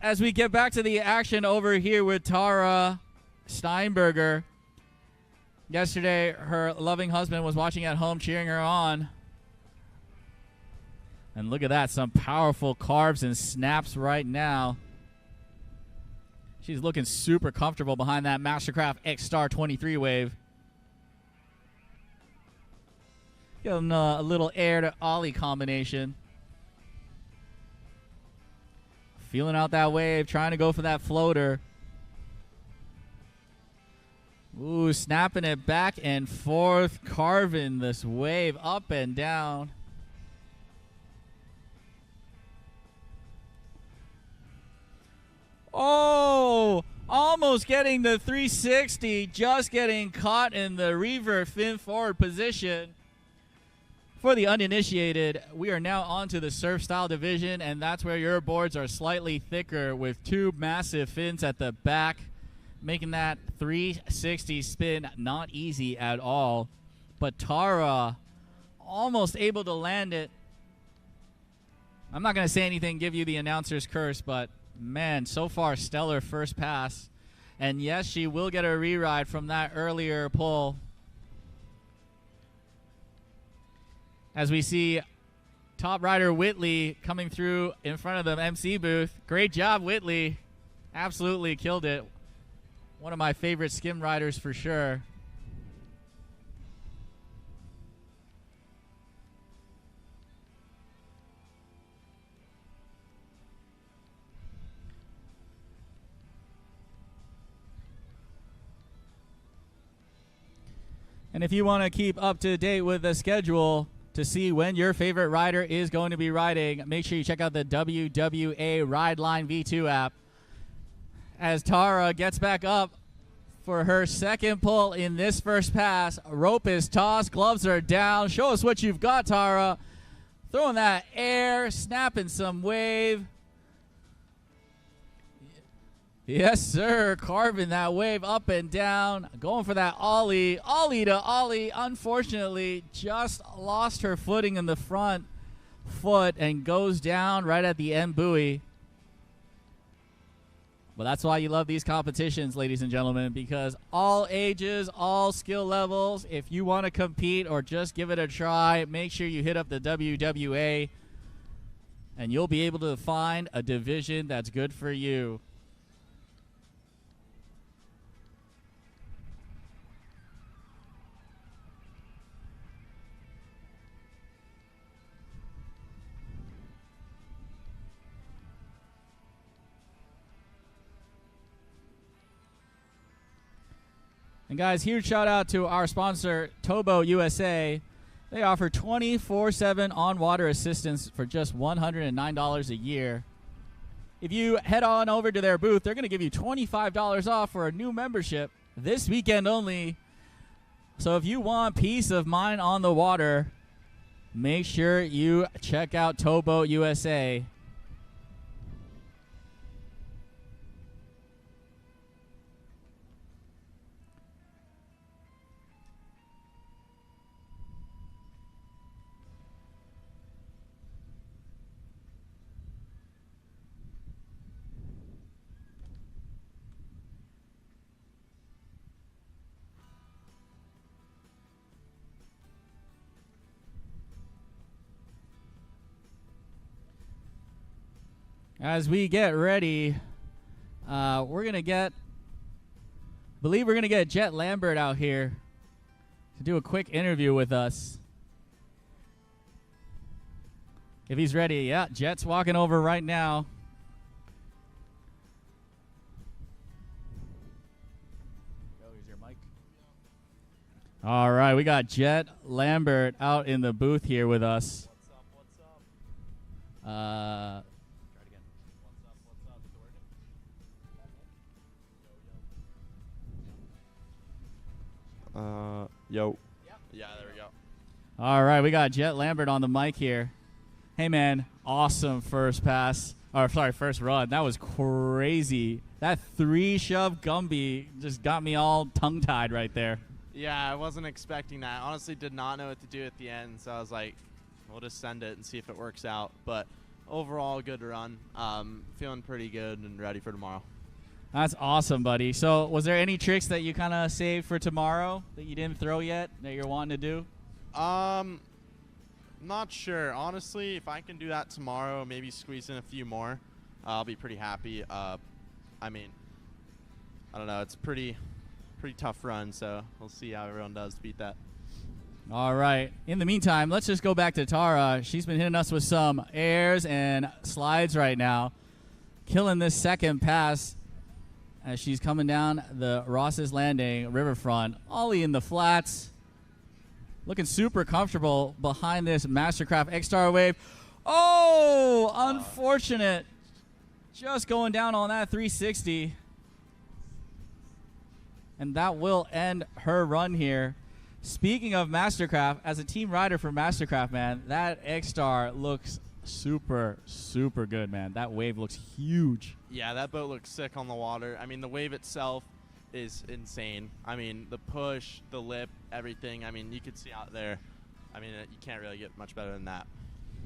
As we get back to the action over here with Tara Steinberger. Yesterday, her loving husband was watching at home, cheering her on. And look at that, some powerful carves and snaps right now. She's looking super comfortable behind that Mastercraft X-Star 23 wave. Getting a little air to ollie combination. Feeling out that wave, trying to go for that floater. Ooh, snapping it back and forth, carving this wave up and down. Oh, almost getting the 360, just getting caught in the reverse fin forward position. For the uninitiated, we are now on to the surf style division, and that's where your boards are slightly thicker with 2 massive fins at the back, making that 360 spin not easy at all. But Tara almost able to land it. I'm not going to say anything, give you the announcer's curse, but man, so far stellar first pass. And yes, she will get a re-ride from that earlier pull. As we see top rider Whitley coming through in front of the MC booth. Great job, Whitley. Absolutely killed it. One of my favorite skim riders for sure. And if you want to keep up to date with the schedule to see when your favorite rider is going to be riding, make sure you check out the WWA Rideline V2 app. As Tara gets back up for her second pull in this first pass, rope is tossed, gloves are down. Show us what you've got, Tara. Throwing that air, snapping some wave. Yes, sir. Carving that wave up and down. Going for that ollie. Ollie to ollie. Unfortunately, just lost her footing in the front foot and goes down right at the end buoy. But that's why you love these competitions, ladies and gentlemen, because all ages, all skill levels, if you want to compete or just give it a try, make sure you hit up the WWA, and you'll be able to find a division that's good for you. And guys, huge shout out to our sponsor, Tobo USA. They offer 24/7 on-water assistance for just $109 a year. If you head on over to their booth, they're going to give you $25 off for a new membership this weekend only. So if you want peace of mind on the water, make sure you check out Tobo USA. As we get ready, we're gonna get Jet Lambert out here to do a quick interview with us. If he's ready, yeah, Jet's walking over right now. Here's your mic. All right, we got Jet Lambert out in the booth here with us. What's up? Yo. Yeah, there we go. All right, we got Jet Lambert on the mic here. Hey, man, awesome first run. That was crazy. That 3-shove Gumby just got me all tongue-tied right there. Yeah, I wasn't expecting that. Honestly, did not know what to do at the end, so I was like, we'll just send it and see if it works out. But overall, good run. Feeling pretty good and ready for tomorrow. That's awesome, buddy. So was there any tricks that you kind of saved for tomorrow that you didn't throw yet that you're wanting to do? Not sure. Honestly, if I can do that tomorrow, maybe squeeze in a few more, I'll be pretty happy. I mean, I don't know. It's pretty tough run, so we'll see how everyone does to beat that. All right. In the meantime, let's just go back to Tara. She's been hitting us with some airs and slides right now, killing this second pass as she's coming down the Ross's Landing riverfront. Ollie in the flats. Looking super comfortable behind this Mastercraft X-Star wave. Oh, unfortunate. Just going down on that 360. And that will end her run here. Speaking of Mastercraft, as a team rider for Mastercraft, man, that X-Star looks super, super good, man. That wave looks huge. Yeah, that boat looks sick on the water. I mean, the wave itself is insane. I mean, the push, the lip, everything. I mean, you could see out there. I mean, you can't really get much better than that.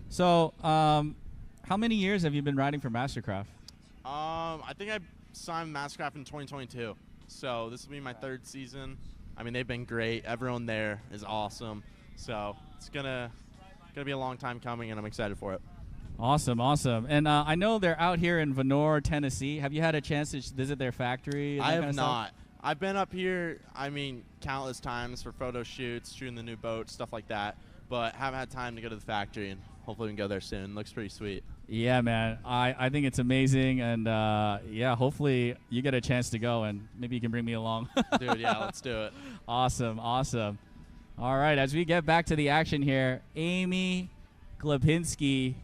So, how many years have you been riding for Mastercraft? I think I signed Mastercraft in 2022. So this will be my third season. I mean, they've been great. Everyone there is awesome. So it's gonna be a long time coming, and I'm excited for it. Awesome, awesome. And I know they're out here in Vonore, Tennessee. Have you had a chance to visit their factory? I have not. I've been up here, I mean, countless times for photo shoots, shooting the new boat, stuff like that, but haven't had time to go to the factory, and hopefully we can go there soon. Looks pretty sweet. Yeah, man. I think it's amazing, and yeah, hopefully you get a chance to go, and maybe you can bring me along. Dude, yeah, let's do it. Awesome, awesome. All right, as we get back to the action here, Amy Glebinski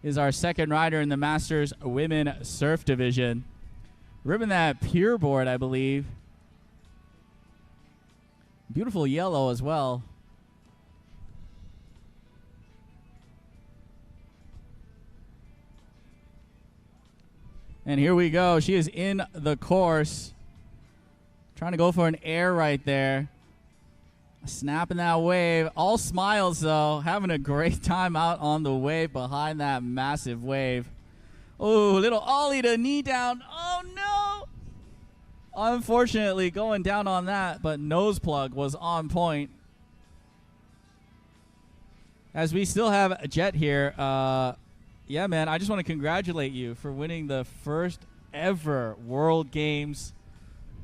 is our second rider in the Masters Women Surf Division. Ribbon that pure board, I believe. Beautiful yellow as well. And here we go. She is in the course. Trying to go for an air right there. Snapping that wave. All smiles, though. Having a great time out on the wave behind that massive wave. Oh, little ollie to knee down. Oh, no. Unfortunately, going down on that, but nose plug was on point. As we still have Jet here, yeah, man, I just want to congratulate you for winning the first ever World Games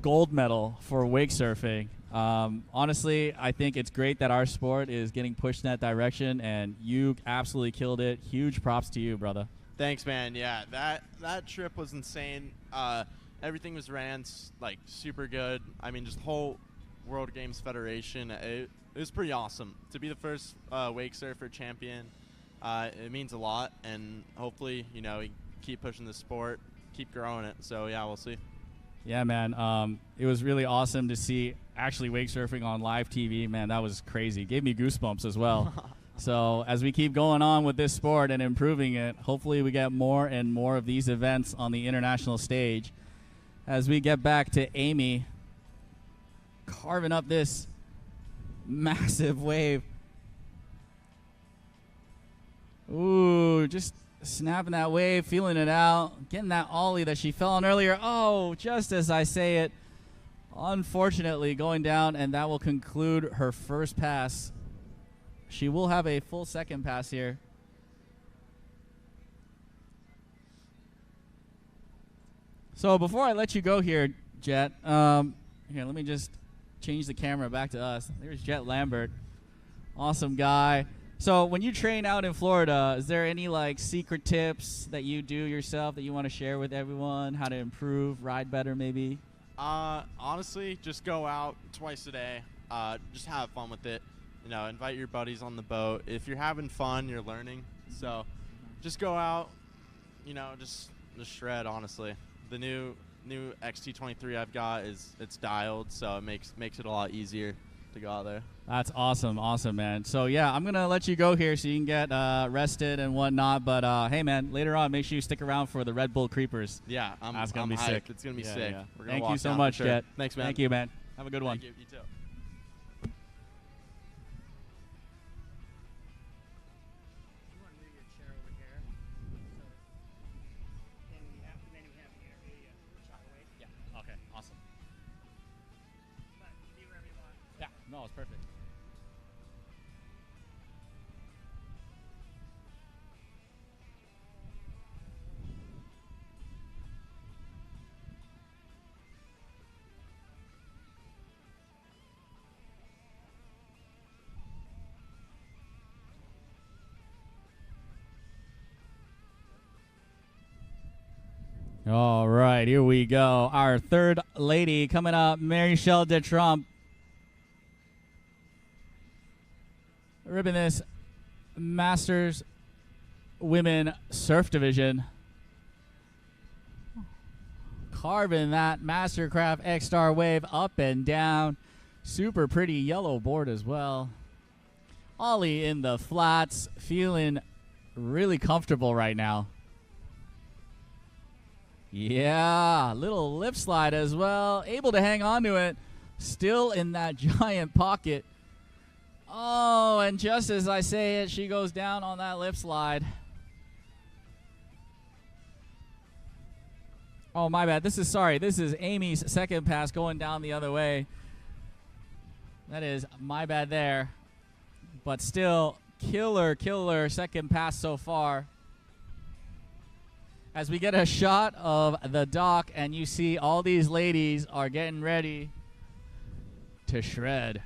gold medal for wake surfing. Honestly, I think it's great that our sport is getting pushed in that direction, and you absolutely killed it. Huge props to you, brother. Thanks, man. Yeah, that trip was insane. Everything was ran like super good. I mean, just whole World Games Federation. It was pretty awesome to be the first wake surfer champion. It means a lot, and hopefully, you know, we keep pushing the sport, keep growing it. So yeah, we'll see. Yeah, man. It was really awesome to see actually wake surfing on live TV. Man, that was crazy. Gave me goosebumps as well. So as we keep going on with this sport and improving it, hopefully we get more and more of these events on the international stage. As we get back to Amy carving up this massive wave. Ooh, just snapping that wave, feeling it out, getting that ollie that she fell on earlier. Oh, just as I say it, unfortunately going down, and that will conclude her first pass. She will have a full second pass here. So before I let you go here, Jet, here, let me just change the camera back to us. There's Jet Lambert. Awesome guy. So when you train out in Florida, is there any like secret tips that you do yourself that you want to share with everyone? How to improve, ride better maybe? Honestly, just go out twice a day. Just have fun with it. You know, invite your buddies on the boat. If you're having fun, you're learning. So just go out, you know, just shred, honestly. The new XT23 I've got it's dialed, so it makes it a lot easier to go out there. That's awesome, man. So yeah, I'm gonna let you go here so you can get rested and whatnot. But hey, man, later on, make sure you stick around for the Red Bull Creepers. Yeah, that's gonna be hyped. sick. It's gonna be Yeah, sick. yeah. We're gonna Thank walk you so down much, for sure. Jet. Thanks, man. Thank you, man. Have a good one. Thank you. You too. Okay, awesome. Yeah, no, it's perfect. All right, here we go. Our third lady coming up, Mary-Chelle DeTrump. Ribbing this Masters Women Surf Division. Carving that Mastercraft X-Star wave up and down. Super pretty yellow board as well. Ollie in the flats, feeling really comfortable right now. Yeah, little lip slide as well. Able to hang on to it. Still in that giant pocket. Oh, and just as I say it, she goes down on that lip slide. Oh, my bad. This is Amy's second pass going down the other way. That is my bad there. But still, killer second pass so far. As we get a shot of the dock and you see all these ladies are getting ready to shred.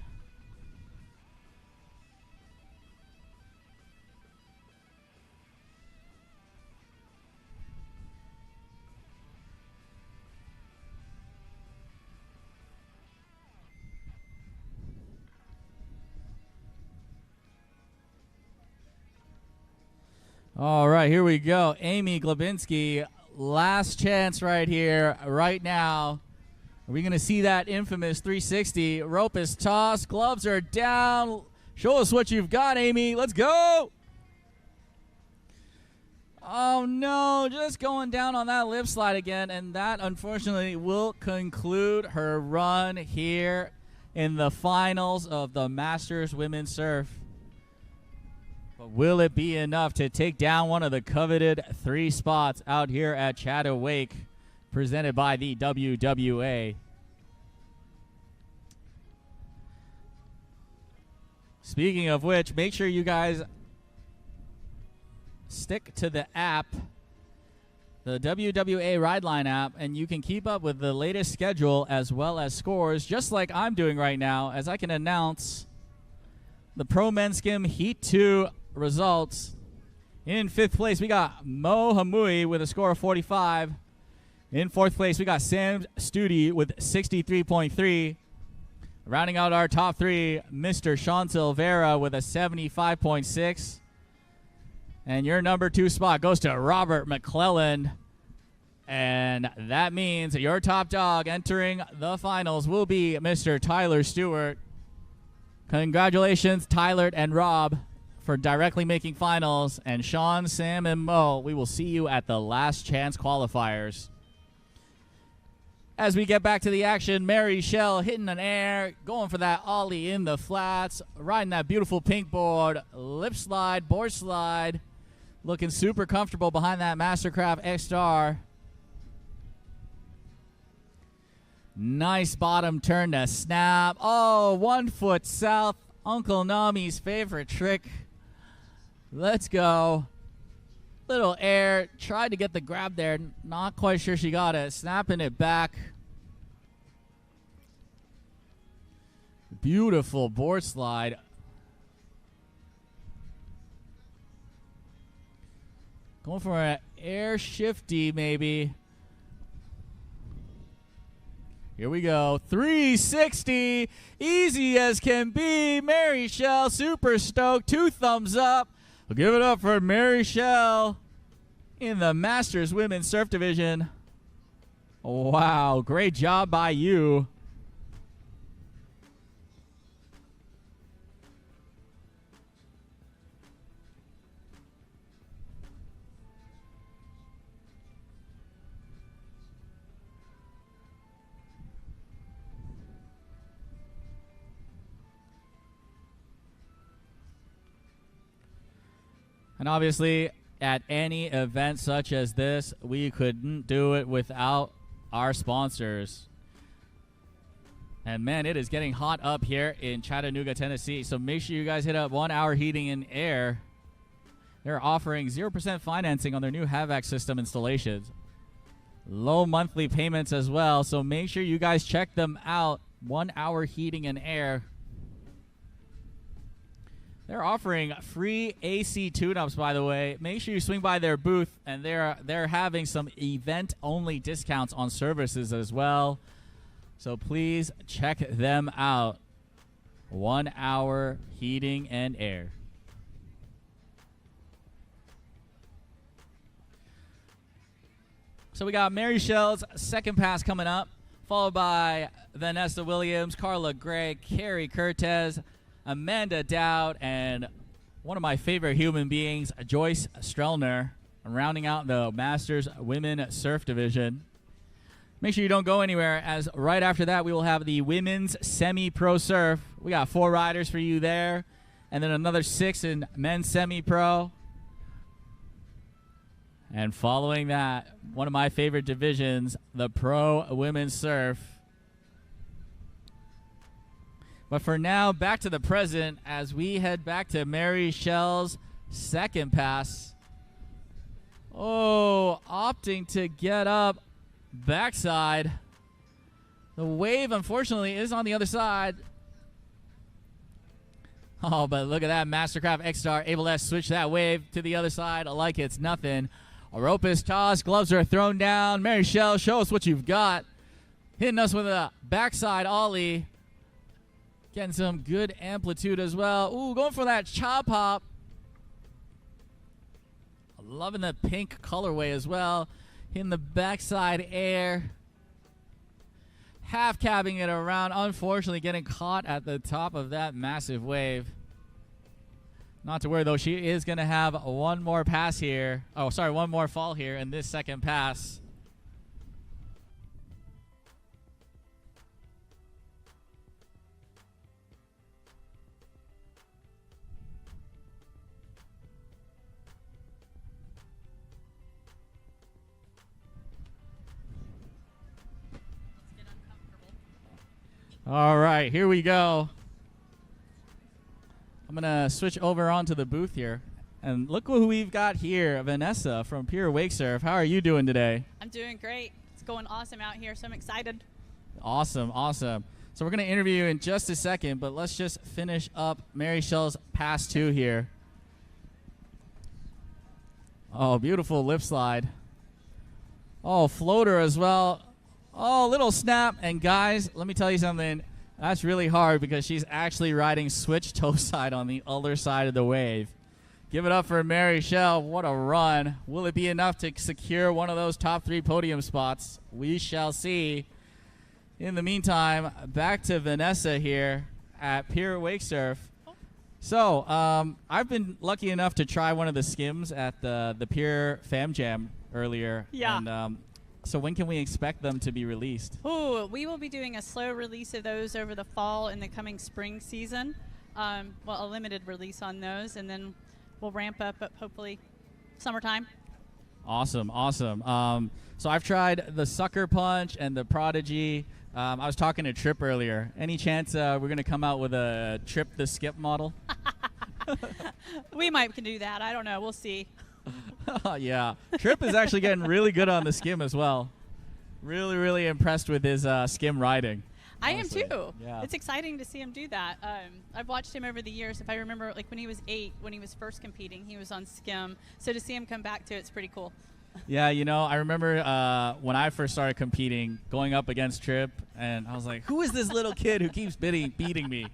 All right, here we go. Amy Glebinski, last chance right here, right now. Are we going to see that infamous 360? Rope is tossed. Gloves are down. Show us what you've got, Amy. Let's go. Oh no, just going down on that lip slide again, and that unfortunately will conclude her run here in the finals of the Masters Women's Surf. But will it be enough to take down one of the coveted 3 spots out here at ChattaWake, presented by the WWA? Speaking of which, make sure you guys stick to the app, the WWA Rideline app, and you can keep up with the latest schedule as well as scores, just like I'm doing right now, as I can announce the Pro Men's Skim Heat 2 results. In 5th place, we got Mo Hamui with a score of 45. In 4th place, we got Sam Studi with 63.3. Rounding out our top 3, Mr. Sean Silvera with a 75.6. And your number 2 spot goes to Robert McClellan. And that means your top dog entering the finals will be Mr. Tyler Stewart. Congratulations, Tyler and Rob, for directly making finals. And Sean, Sam, and Mo, we will see you at the last chance qualifiers. As we get back to the action, Mary Shell hitting an air, going for that ollie in the flats, riding that beautiful pink board, lip slide, board slide, looking super comfortable behind that Mastercraft X-Star. Nice bottom turn to snap. Oh, 1 foot south, Uncle Nami's favorite trick. Let's go. Little air, tried to get the grab there, not quite sure she got it, snapping it back. Beautiful board slide. Going for an air shifty maybe. Here we go, 360, easy as can be. Mary Shell, super stoked, 2 thumbs up. We'll give it up for Mary Shell in the Masters Women's Surf Division. Wow, great job by you. And obviously, at any event such as this, we couldn't do it without our sponsors. And man, it is getting hot up here in Chattanooga, Tennessee. So make sure you guys hit up 1 Hour Heating and Air. They're offering 0% financing on their new HVAC system installations. Low monthly payments as well. So make sure you guys check them out. 1 Hour Heating and Air. They're offering free AC tune-ups, by the way. Make sure you swing by their booth, and they're having some event-only discounts on services as well. So please check them out. 1 Hour Heating and Air. So we got Mary Shell's second pass coming up, followed by Vanessa Williams, Carla Gray, Carrie Curtez, Amanda Dowd, and one of my favorite human beings, Joyce Strowner, rounding out the Masters Women Surf Division. Make sure you don't go anywhere, as right after that we will have the Women's Semi-Pro Surf. We got 4 riders for you there, and then another 6 in Men's Semi-Pro. And following that, one of my favorite divisions, the Pro Women's Surf. But for now, back to the present as we head back to Mary Shell's second pass. Oh, opting to get up backside. The wave, unfortunately, is on the other side. Oh, but look at that. Mastercraft X-Star able to switch that wave to the other side like it's nothing. A rope is tossed. Gloves are thrown down. Mary Shell, show us what you've got. Hitting us with a backside ollie. Getting some good amplitude as well. Ooh, going for that chop hop. Loving the pink colorway as well. Hitting the backside air. Half cabbing it around. Unfortunately, getting caught at the top of that massive wave. Not to worry, though. She is going to have one more pass here. Oh, sorry, one more fall here in this second pass. All right, here we go. I'm going to switch over onto the booth here. And look who we've got here, Vanessa from Pure Wake Surf. How are you doing today? I'm doing great. It's going awesome out here, so I'm excited. Awesome, awesome. So we're going to interview you in just a second, but let's just finish up Mary Shell's pass 2 here. Oh, beautiful lip slide. Oh, floater as well. Oh, little snap. And guys, let me tell you something. That's really hard because she's actually riding switch toe side on the other side of the wave. Give it up for Mary Shell. What a run. Will it be enough to secure one of those top 3 podium spots? We shall see. In the meantime, back to Vanessa here at Pure Wake Surf. So, I've been lucky enough to try one of the skims at the Pure Fam Jam earlier. Yeah. And, so when can we expect them to be released? Oh, we will be doing a slow release of those over the fall and the coming spring season. Well, a limited release on those, and then we'll ramp up hopefully summertime. Awesome, awesome. So I've tried the Sucker Punch and the Prodigy. I was talking to Trip earlier. Any chance we're going to come out with a Trip the Skip model? We might can do that. I don't know. We'll see. Yeah. Trip is actually getting really good on the skim as well. Really, really impressed with his skim riding. Honestly. I am too. Yeah. It's exciting to see him do that. I've watched him over the years. If I remember, like when he was 8, when he was first competing, he was on skim. So to see him come back to it's pretty cool. Yeah, you know, I remember when I first started competing, going up against Trip, and I was like, who is this little kid who keeps beating me?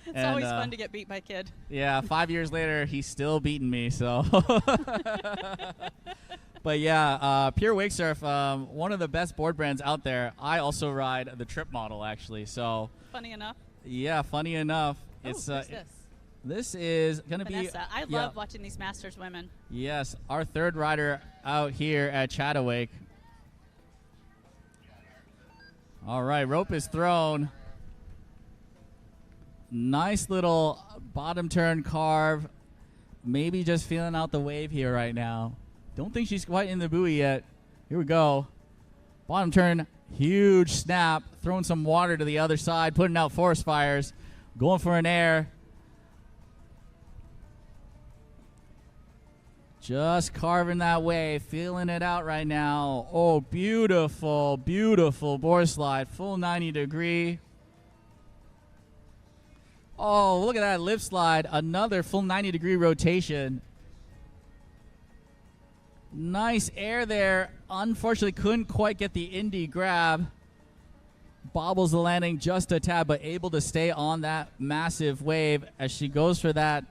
It's always fun to get beat by a kid. Yeah, 5 years later, he's still beating me. So, but yeah, Pure Wake Surf, one of the best board brands out there. I also ride the Trip model, actually. So, funny enough. Yeah, funny enough. Who's this? This is gonna Vanessa. be. I love watching these Masters women. Yes, our third rider out here at ChattaWake. All right, rope is thrown. Nice little bottom turn carve. Maybe just feeling out the wave here right now. Don't think she's quite in the buoy yet. Here we go. Bottom turn, huge snap. Throwing some water to the other side, putting out forest fires. Going for an air. Just carving that wave, feeling it out right now. Oh, beautiful, beautiful board slide. Full 90 degree. Oh, look at that lip slide. Another full 90 degree rotation. Nice air there. Unfortunately, couldn't quite get the Indy grab. Bobbles the landing just a tad, but able to stay on that massive wave as she goes for that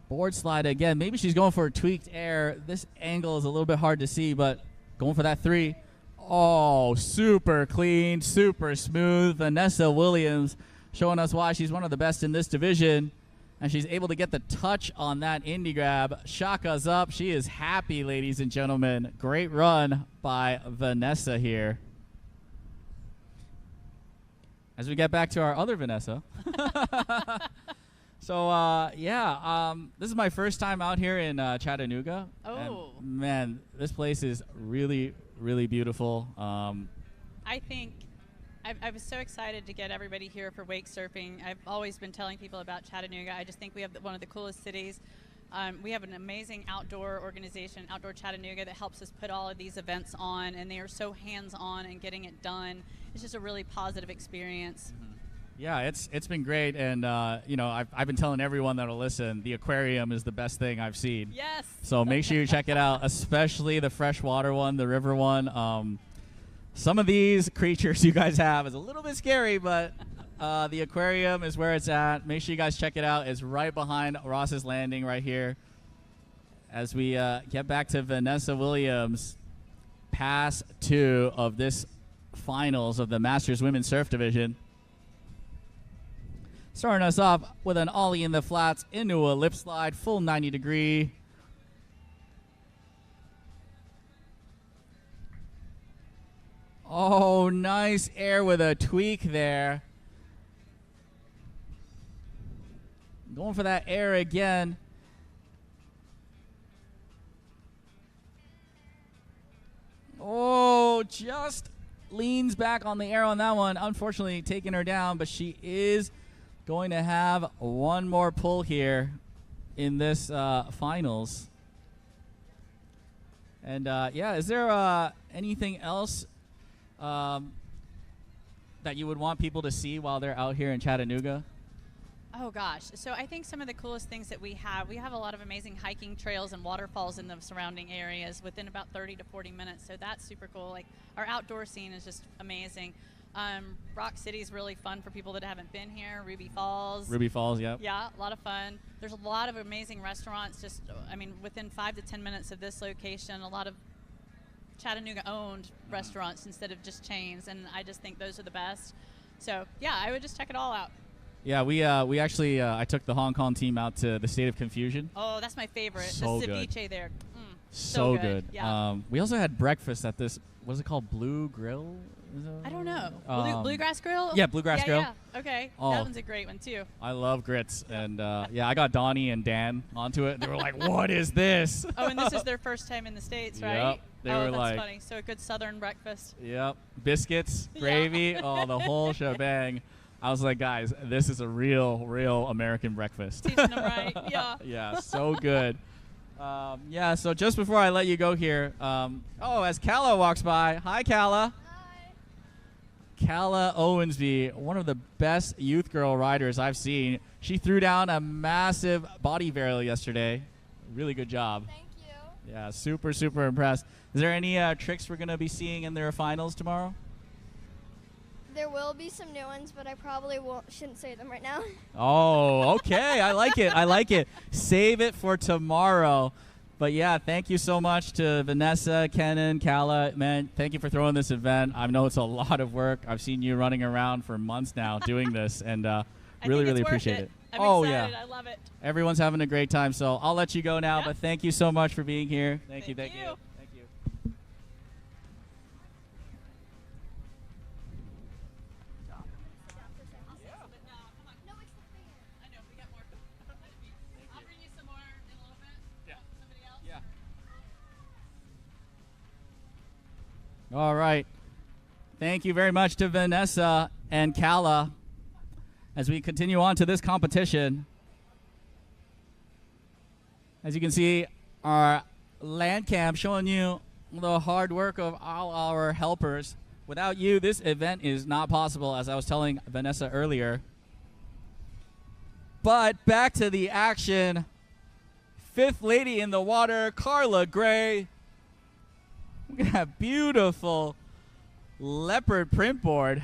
board slide again. Maybe she's going for a tweaked air. This angle is a little bit hard to see, but going for that 3. Oh, super clean, super smooth. Vanessa Williams showing us why she's one of the best in this division. And she's able to get the touch on that Indy grab. Shaka's up. She is happy, ladies and gentlemen. Great run by Vanessa here. As we get back to our other Vanessa. So, this is my first time out here in Chattanooga. Oh. And, man, this place is really, really beautiful. I think I was so excited to get everybody here for wake surfing. I've always been telling people about Chattanooga. I just think we have one of the coolest cities. We have an amazing outdoor organization, Outdoor Chattanooga, that helps us put all of these events on, and they are so hands-on and getting it done. It's just a really positive experience. Mm-hmm. Yeah, it's been great, and I've been telling everyone that'll listen, the aquarium is the best thing I've seen. Yes. So make sure you check it out, especially the freshwater one, the river one. Some of these creatures you guys have is a little bit scary, but the aquarium is where it's at. Make sure you guys check it out. It's right behind Ross's Landing right here. As we get back to Vanessa Williams, pass 2 of this finals of the Masters Women's Surf Division. Starting us off with an ollie in the flats into a lip slide, full 90 degree. Oh, nice air with a tweak there. Going for that air again. Oh, just leans back on the air on that one. Unfortunately, taking her down, but she is going to have one more pull here in this finals. And, yeah, is there anything else that you would want people to see while they're out here in Chattanooga? Oh gosh, so I think some of the coolest things that we have a lot of amazing hiking trails and waterfalls in the surrounding areas within about 30 to 40 minutes, so that's super cool. Like, our outdoor scene is just amazing. Rock City's really fun for people that haven't been here. Ruby Falls, Yep. yeah, a lot of fun. There's a lot of amazing restaurants just, I mean, within 5 to 10 minutes of this location, a lot of Chattanooga-owned restaurants instead of just chains, and I just think those are the best. So, yeah, I would just check it all out. Yeah, we actually I took the Hong Kong team out to the State of Confusion. Oh, that's my favorite. So the good. ceviche there. So good. Yeah. We also had breakfast at this. What is it called? Blue Grill? I don't know. Bluegrass Grill? Yeah, Bluegrass Grill. Yeah. Okay. Oh. That one's a great one too. I love grits, and yeah, I got Donnie and Dan onto it. They were like, "What is this?" Oh, and this is their first time in the States, right? Yep. They were that's like, funny. So a good Southern breakfast. Yep. Biscuits, gravy, oh, the whole shebang. I was like, guys, this is a real American breakfast. Teaching them right. Yeah. Yeah, so good. Yeah, so just before I let you go here, as Kala walks by. Hi, Kala. Hi. Kala Owensby, one of the best youth girl riders I've seen. She threw down a massive body varial yesterday. Really good job. Thank you. Yeah, super impressed. Is there any tricks we're going to be seeing in their finals tomorrow? There will be some new ones, but I probably shouldn't say them right now. Oh, okay. I like it. Save it for tomorrow. But yeah, thank you so much to Vanessa, Kenan, Kala. Man, thank you for throwing this event. I know it's a lot of work. I've seen you running around for months now doing this, and really appreciate it. I'm excited. Yeah. I love it. Everyone's having a great time, so I'll let you go now. Yeah. But thank you so much for being here. Thank you. Thank you. All right. Thank you very much to Vanessa and Kala as we continue on to this competition. As you can see, our land cam showing you the hard work of all our helpers. Without you, this event is not possible, as I was telling Vanessa earlier. But back to the action. Fifth lady in the water, Carla Gray. Look at that beautiful leopard print board.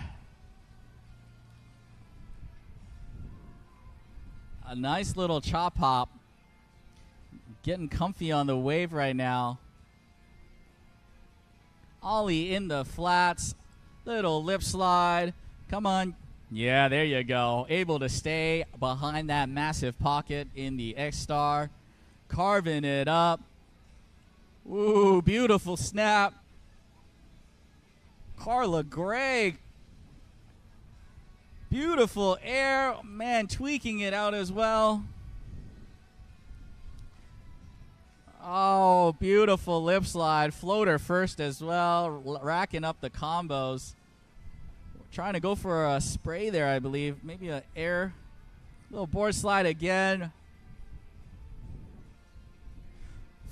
A nice little chop hop. Getting comfy on the wave right now. Ollie in the flats. Little lip slide. Come on. Yeah, there you go. Able to stay behind that massive pocket in the X-Star. Carving it up. Ooh, beautiful snap. Carla Gray. Beautiful air. Man, tweaking it out as well. Oh, beautiful lip slide. Floater first as well. Racking up the combos. Trying to go for a spray there, I believe. Maybe an air. Little board slide again.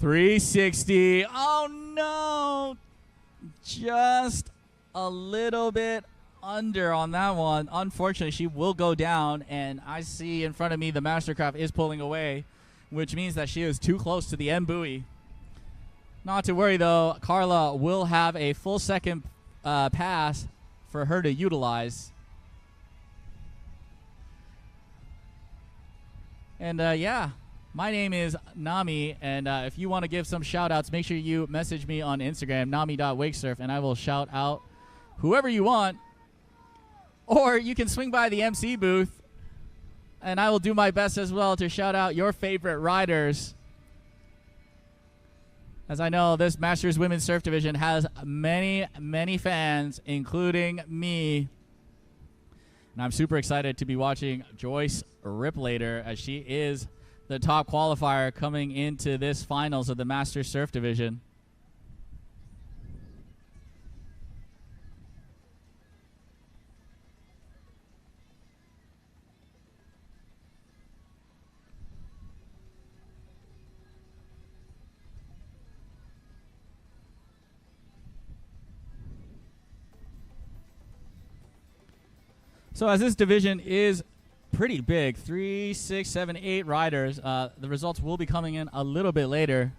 360. Oh, no. Just a little bit under on that one. Unfortunately, she will go down, and I see in front of me the Mastercraft is pulling away, which means that she is too close to the end buoy. Not to worry, though. Carla will have a full second pass for her to utilize. And, yeah. My name is Nami, and if you want to give some shout-outs, make sure you message me on Instagram, nami.wakesurf, and I will shout out whoever you want. Or you can swing by the MC booth And I will do my best as well to shout out your favorite riders, as I know this Masters Women's Surf Division has many, many fans, including me. And I'm super excited to be watching Joyce Rip later, as she is the top qualifier coming into this finals of the Masters Surf Division. So as this division is pretty big, 3, 6, 7, 8 riders, the results will be coming in a little bit later.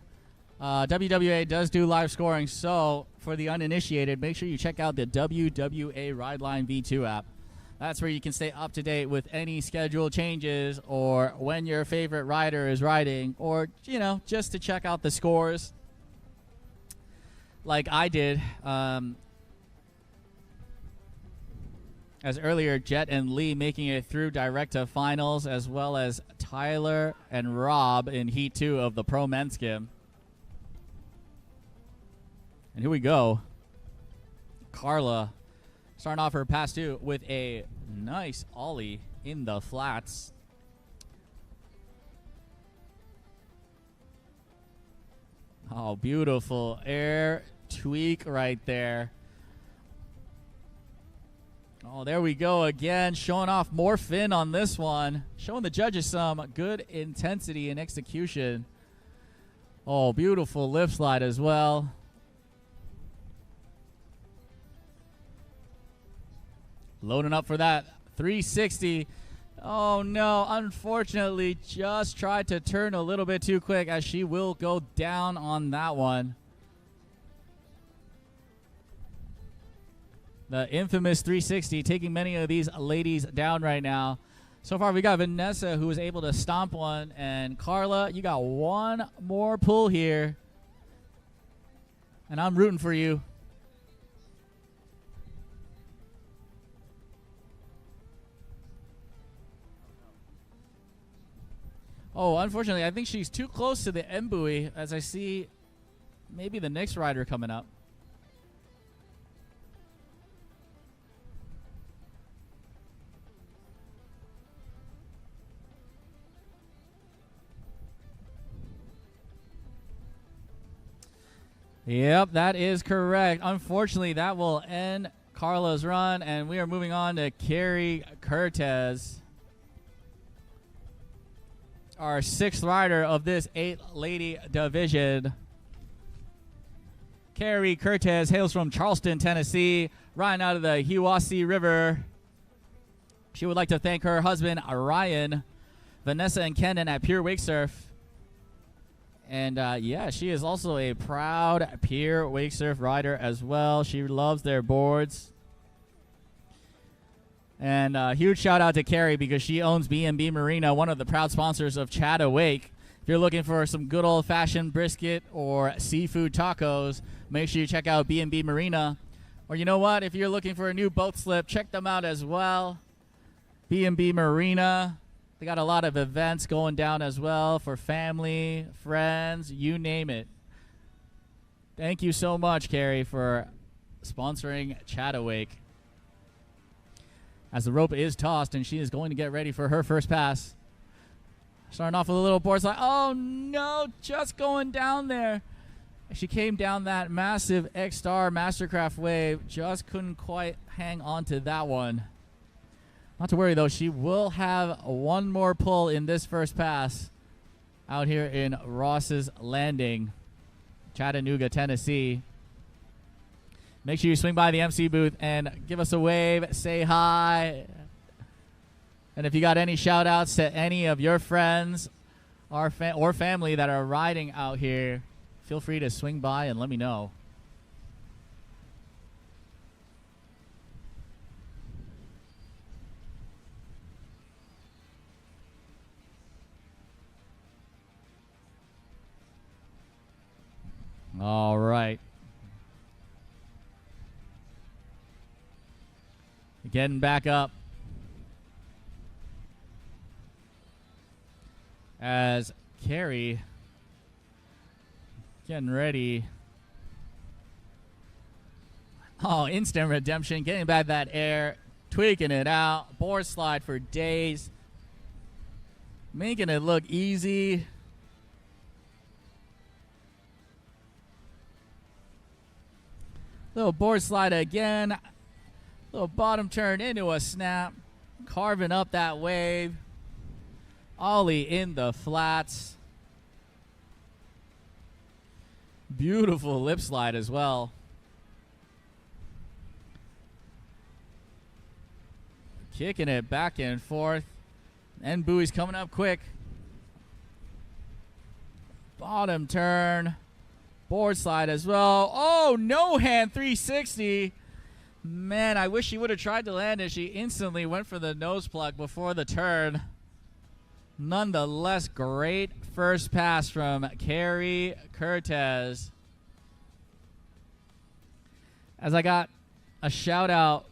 WWA does do live scoring, so for the uninitiated, make sure you check out the WWA Rideline V2 app. That's where you can stay up to date with any schedule changes or when your favorite rider is riding, or, you know, just to check out the scores like I did. As earlier, Jet and Lee making it through direct to finals, as well as Tyler and Rob in Heat 2 of the Pro Men's Skim. And here we go. Carla starting off her pass 2 with a nice ollie in the flats. Oh, beautiful air tweak right there. Oh, there we go again, showing off more fin on this one. Showing the judges some good intensity and execution. Oh, beautiful lip slide as well. Loading up for that 360. Oh, no, unfortunately, just tried to turn a little bit too quick, as she will go down on that one. The infamous 360, taking many of these ladies down right now. So far, we got Vanessa, who was able to stomp one. And Carla, you got one more pull here. And I'm rooting for you. Oh, unfortunately, I think she's too close to the end buoy, as I see maybe the next rider coming up. Yep, that is correct. Unfortunately, that will end Carla's run, and we are moving on to Carrie Curtez, our 6th rider of this 8-lady division. Carrie Curtez hails from Charleston, Tennessee, riding out of the Hiwassee River. She would like to thank her husband, Ryan, Vanessa, and Kenan at Pure Wake Surf. And, yeah, she is also a proud Pure Wake Surf rider as well. She loves their boards. And huge shout-out to Carrie, because she owns B&B Marina, one of the proud sponsors of ChattaWake. If you're looking for some good old-fashioned brisket or seafood tacos, make sure you check out B&B Marina. Or you know what? If you're looking for a new boat slip, check them out as well. B&B Marina. They got a lot of events going down as well for family, friends, you name it. Thank you so much, Carrie, for sponsoring ChattaWake. As the rope is tossed, and she is going to get ready for her first pass. Starting off with a little board slide. Oh, no, just going down there. She came down that massive X-Star Mastercraft wave. Just couldn't quite hang on to that one. Not to worry, though. She will have one more pull in this first pass out here in Ross's Landing, Chattanooga, Tennessee. Make sure you swing by the MC booth and give us a wave, say hi. And if you got any shout-outs to any of your friends or family that are riding out here, feel free to swing by and let me know. All right. Getting back up. as Carrie getting ready. Oh, instant redemption, getting back that air, tweaking it out, board slide for days, making it look easy. Little board slide again, little bottom turn into a snap, carving up that wave, ollie in the flats. Beautiful lip slide as well. Kicking it back and forth. And buoy's coming up quick. Bottom turn. Board slide as well. Oh, no hand 360. Man, I wish she would have tried to land it. She instantly went for the nose plug before the turn. Nonetheless, great first pass from Carrie Curtez. As I got a shout out.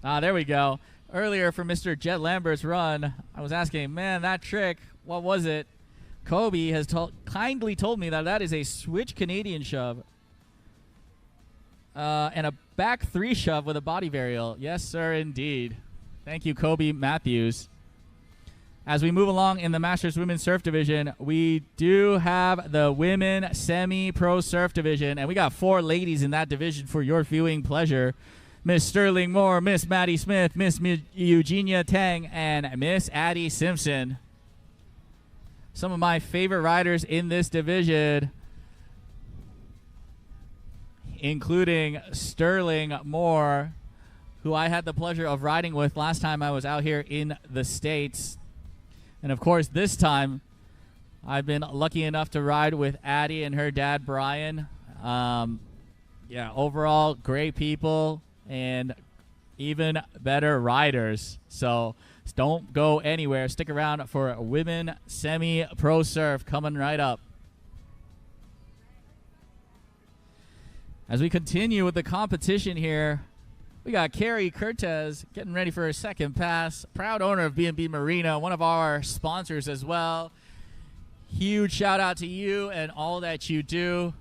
There we go. Earlier for Mr. Jet Lambert's run, I was asking, man, that trick, what was it? Kobe has kindly told me that is a switch Canadian shove. And a back 3 shove with a body varial. Yes, sir, indeed. Thank you, Kobe Matthews. As we move along in the Masters Women's Surf Division, we do have the Women Semi-Pro Surf Division, and we got 4 ladies in that division for your viewing pleasure. Miss Sterling Moore, Miss Maddie Smith, Miss Eugenia Tang, and Miss Addie Simpson. Some of my favorite riders in this division, including Sterling Moore, who I had the pleasure of riding with last time I was out here in the States. And, of course, this time I've been lucky enough to ride with Addie and her dad, Brian. Yeah, overall, great people. And even better riders. So don't go anywhere. Stick around for Women Semi-Pro Surf coming right up. As we continue with the competition here, we got Carrie Curtez getting ready for her second pass. Proud owner of B&B Marina, one of our sponsors as well. Huge shout out to you and all that you do.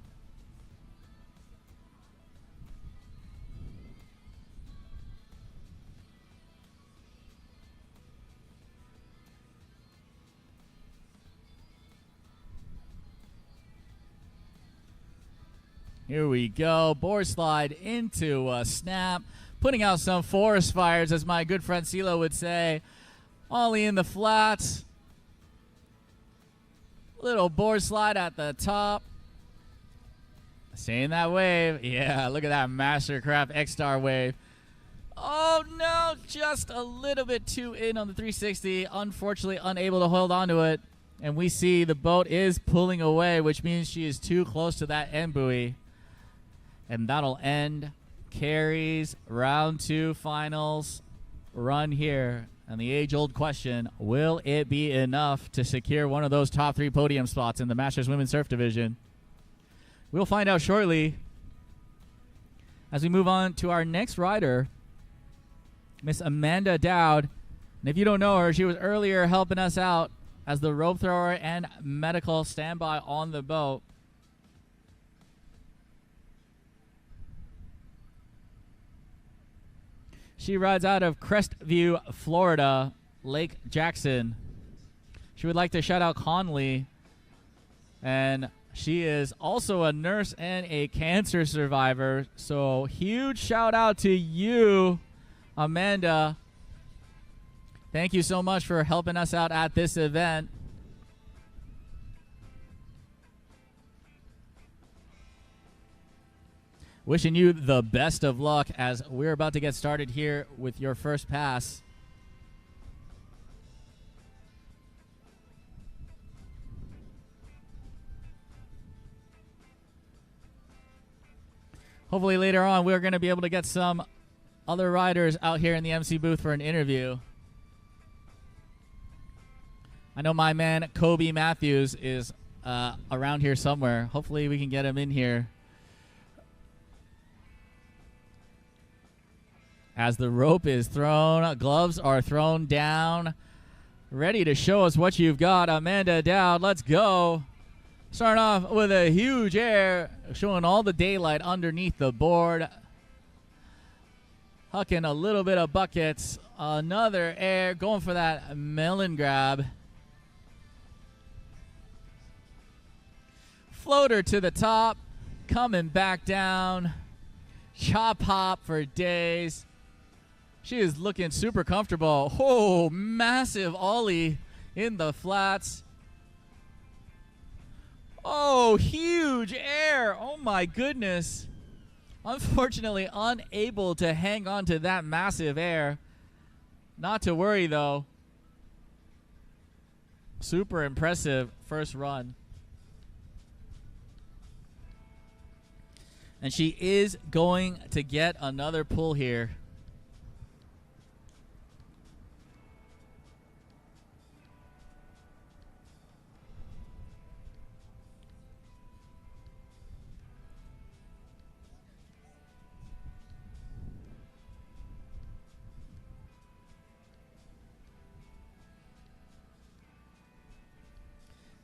Here we go. Board slide into a snap. Putting out some forest fires, as my good friend CeeLo would say. Ollie in the flats. Little board slide at the top. Seeing that wave. Yeah, look at that Mastercraft X-Star wave. Oh, no. Just a little bit too in on the 360. Unfortunately, unable to hold on to it. And we see the boat is pulling away, which means she is too close to that end buoy. And that'll end Carrie's round 2 finals run here. And the age-old question, will it be enough to secure one of those top 3 podium spots in the Masters Women's Surf Division? We'll find out shortly as we move on to our next rider, Miss Amanda Dowd. And if you don't know her, she was earlier helping us out as the rope thrower and medical standby on the boat. She rides out of Crestview, Florida, Lake Jackson. She would like to shout out Conley. And she is also a nurse and a cancer survivor. So huge shout out to you, Amanda. Thank you so much for helping us out at this event. Wishing you the best of luck as we're about to get started here with your first pass. Hopefully later on we're going to be able to get some other riders out here in the MC booth for an interview. I know my man Kobe Matthews is around here somewhere. Hopefully we can get him in here. As the rope is thrown, gloves are thrown down. ready to show us what you've got. Amanda Dowd, let's go. Starting off with a huge air, showing all the daylight underneath the board. Hucking a little bit of buckets. Another air, going for that melon grab. Floater to the top, coming back down. Chop hop for days. She is looking super comfortable. Oh, massive ollie in the flats. Oh, huge air. Oh, my goodness. Unfortunately, unable to hang on to that massive air. Not to worry, though. Super impressive first run. And she is going to get another pull here.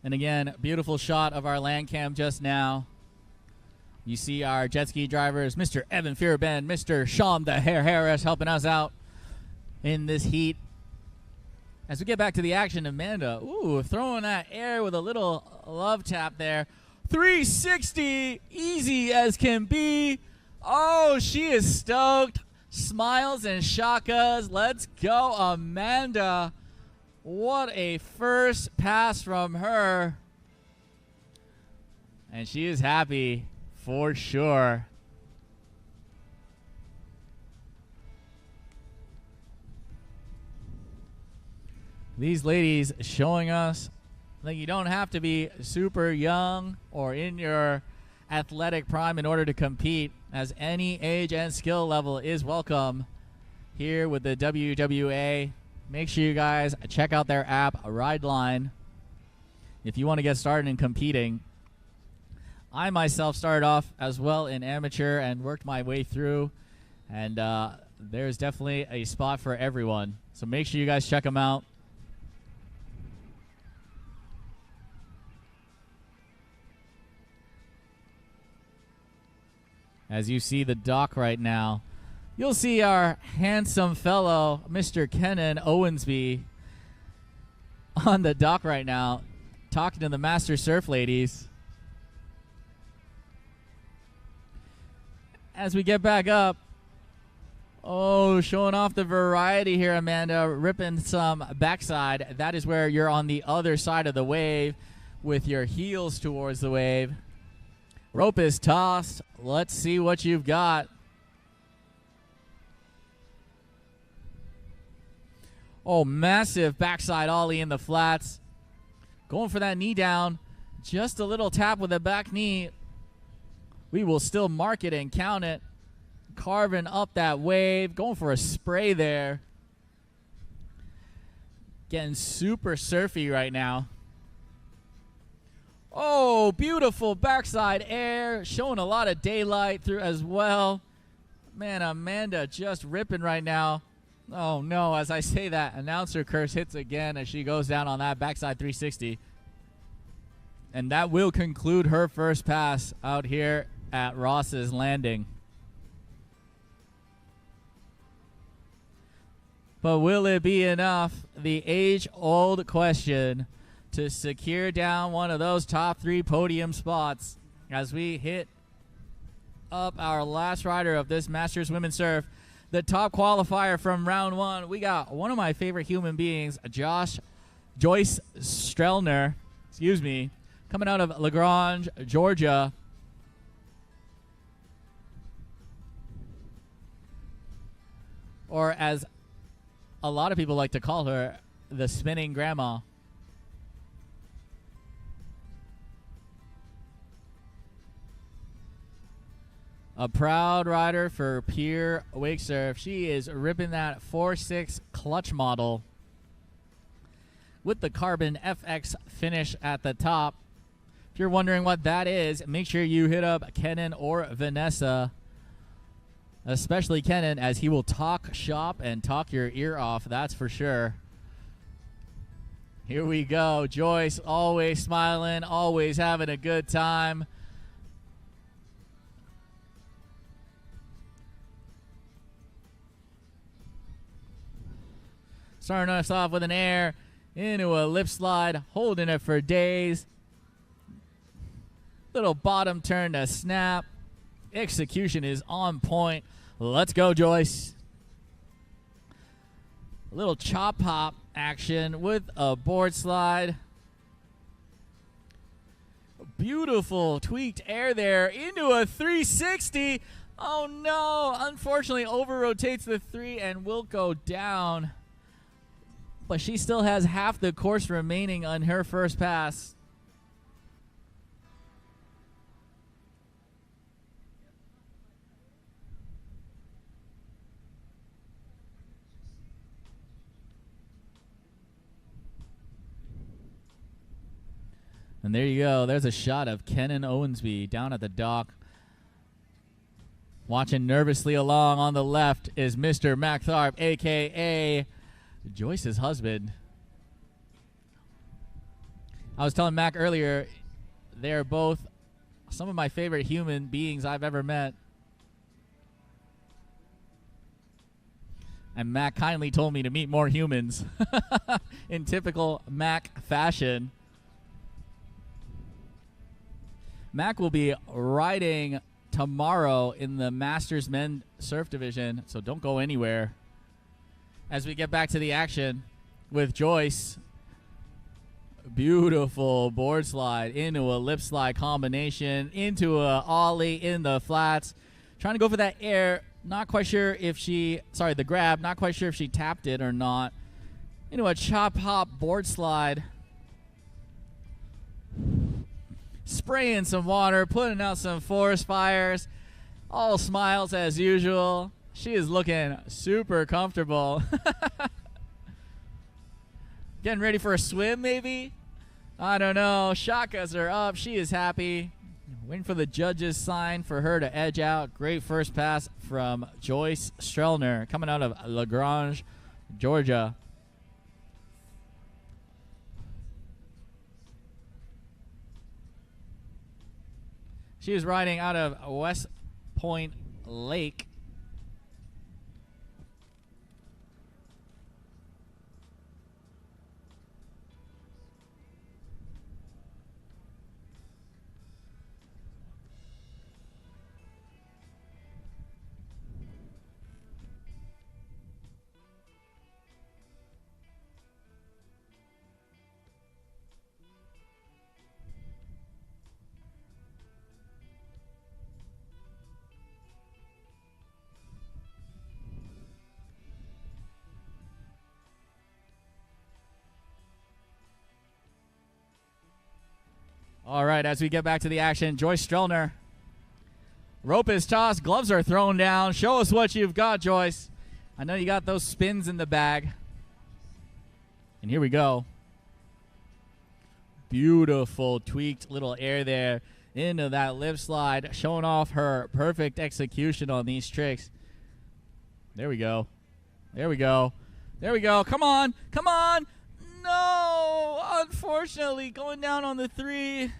And again, beautiful shot of our land cam just now. You see our jet ski drivers, Mr. Evan Fearben, Mr. Sean the Hair Harris helping us out in this heat. As we get back to the action, Amanda, ooh, throwing that air with a little love tap there. 360, easy as can be. Oh, she is stoked. Smiles and shakas. Let's go, Amanda. What a first pass from her. And she is happy for sure. These ladies showing us that you don't have to be super young or in your athletic prime in order to compete, as any age and skill level is welcome here with the WWA. Make sure you guys check out their app, Rideline, if you want to get started in competing. I myself started off as well in amateur and worked my way through, and there's definitely a spot for everyone. So make sure you guys check them out. As you see the dock right now, you'll see our handsome fellow, Mr. Kenan Owensby, on the dock right now, talking to the Master Surf ladies. As we get back up, oh, showing off the variety here, Amanda, ripping some backside. That is where you're on the other side of the wave with your heels towards the wave. Rope is tossed. Let's see what you've got. Oh, massive backside ollie in the flats. Going for that knee down. Just a little tap with the back knee. We will still mark it and count it. Carving up that wave. Going for a spray there. Getting super surfy right now. Oh, beautiful backside air. Showing a lot of daylight through as well. Man, Amanda just ripping right now. Oh, no, as I say that, announcer curse hits again as she goes down on that backside 360. And that will conclude her first pass out here at Ross's Landing. But will it be enough? The age-old question to secure down one of those top 3 podium spots as we hit up our last rider of this Masters Women's Surf. The top qualifier from round 1, we got one of my favorite human beings, Joyce Strowner, coming out of LaGrange, Georgia. Or as a lot of people like to call her, the spinning grandma. A proud rider for Pure Wake Surf. She is ripping that 4.6 clutch model with the carbon FX finish at the top. If you're wondering what that is, make sure you hit up Kenan or Vanessa, especially Kenan, as he will talk shop and talk your ear off, that's for sure. Here we go. Joyce always smiling, always having a good time. Starting us off with an air into a lip slide, holding it for days. Little bottom turn to snap. Execution is on point. Let's go, Joyce. A little chop hop action with a board slide. Beautiful tweaked air there into a 360. Oh no, unfortunately over rotates the 3 and will go down. But she still has half the course remaining on her first pass. And there you go. There's a shot of Kenan Owensby down at the dock. Watching nervously along on the left is Mr. Mac Tharp, a.k.a. Joyce's husband. I was telling Mac earlier, they're both some of my favorite human beings I've ever met. And Mac kindly told me to meet more humans in typical Mac fashion. Mac will be riding tomorrow in the Masters Men Surf Division, so don't go anywhere. As we get back to the action with Joyce, beautiful board slide into a lip slide combination, into a ollie in the flats. Trying to go for that air, not quite sure if the grab, not quite sure if she tapped it or not. Into a chop hop board slide. Spraying some water, putting out some forest fires. All smiles as usual. She is looking super comfortable. Getting ready for a swim, maybe? I don't know. Shakas are up. She is happy. Waiting for the judges' sign for her to edge out. Great first pass from Joyce Strowner, coming out of LaGrange, Georgia. She is riding out of West Point Lake. All right, as we get back to the action, Joyce Strowner. Rope is tossed, gloves are thrown down. Show us what you've got, Joyce. I know you got those spins in the bag. And here we go. Beautiful tweaked little air there into that lip slide, showing off her perfect execution on these tricks. There we go. There we go. There we go. Come on. Come on. No, unfortunately, going down on the 3.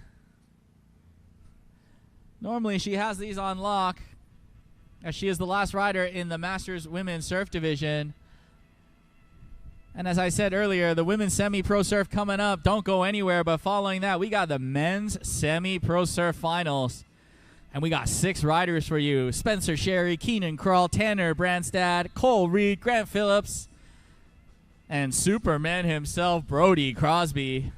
Normally, she has these on lock, as she is the last rider in the Masters Women's Surf Division. And as I said earlier, the Women's Semi-Pro Surf coming up. Don't go anywhere, but following that, we got the Men's Semi-Pro Surf Finals. And we got 6 riders for you. Spencer Sherry, Keenan Crawl, Tanner Branstad, Cole Reed, Grant Phillips, and Superman himself, Brody Crosby.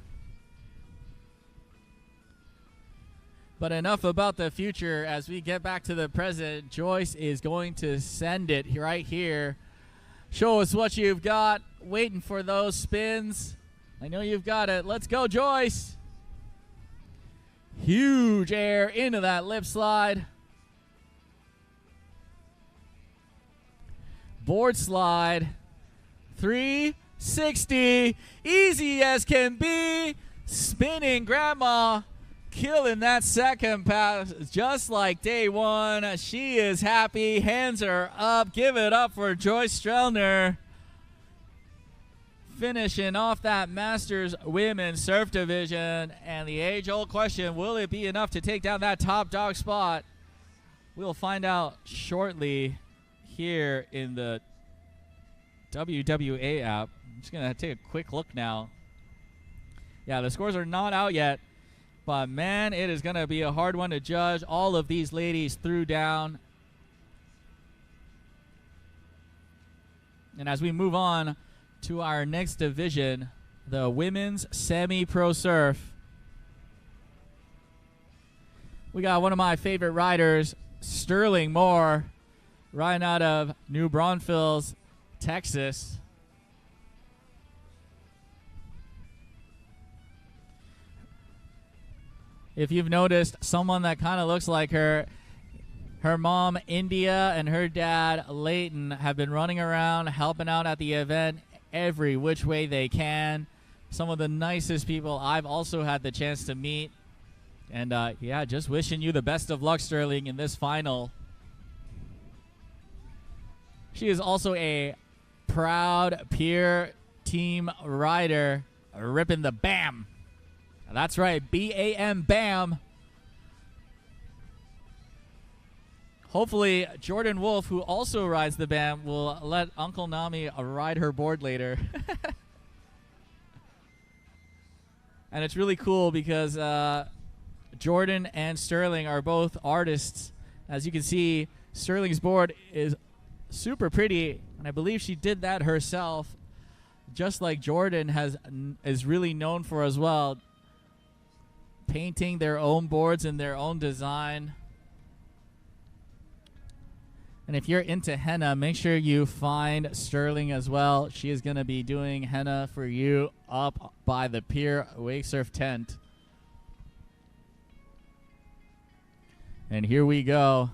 But enough about the future. As we get back to the present, Joyce is going to send it right here. Show us what you've got. Waiting for those spins. I know you've got it. Let's go, Joyce. Huge air into that lip slide. Board slide. 360. Easy as can be. Spinning grandma. Killing that second pass just like day one. She is happy. Hands are up. Give it up for Joyce Strowner. finishing off that Masters Women's Surf Division. And the age-old question, will it be enough to take down that top dog spot? We'll find out shortly here in the WWA app. I'm just going to take a quick look now. Yeah, the scores are not out yet. But, man, it is going to be a hard one to judge. All of these ladies threw down. And as we move on to our next division, the women's semi-pro surf, we got one of my favorite riders, Sterling Moore, riding out of New Braunfels, Texas. If you've noticed, someone that kind of looks like her mom, India, and her dad, Leighton, have been running around helping out at the event every which way they can. Some of the nicest people I've also had the chance to meet. And, yeah, just wishing you the best of luck, Sterling, in this final. She is also a proud peer team rider, ripping the BAM. That's right, B-A-M, BAM. Hopefully, Jordan Wolf, who also rides the BAM, will let Uncle Nami ride her board later. And it's really cool because Jordan and Sterling are both artists. As you can see, Sterling's board is super pretty, and I believe she did that herself, just like Jordan is really known for as well, painting their own boards in their own design. And if you're into henna, make sure you find Sterling as well. She is going to be doing henna for you up by the pier wake surf tent. And here we go.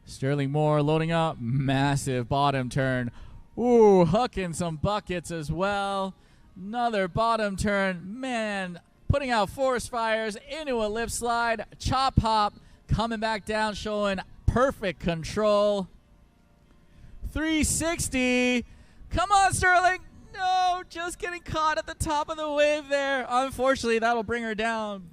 Sterling Moore loading up. Massive bottom turn. Ooh, hooking some buckets as well. Another bottom turn. Man, putting out forest fires into a lip slide. Chop hop. Coming back down, showing perfect control. 360. Come on, Sterling. No, just getting caught at the top of the wave there. Unfortunately, that'll bring her down.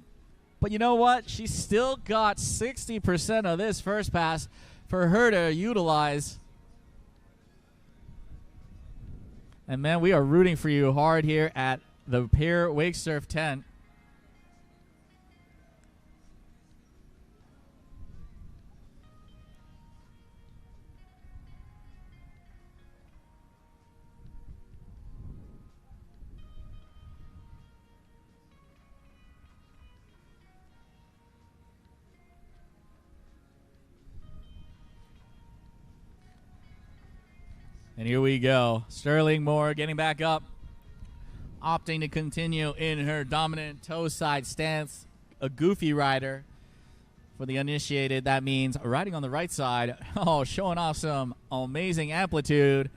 But you know what? She's still got 60% of this first pass for her to utilize. And, man, we are rooting for you hard here at the Pier Wake Surf tent. And here we go. Sterling Moore getting back up, opting to continue in her dominant toe side stance. A goofy rider. For the uninitiated, that means riding on the right side. Oh, showing off some amazing amplitude.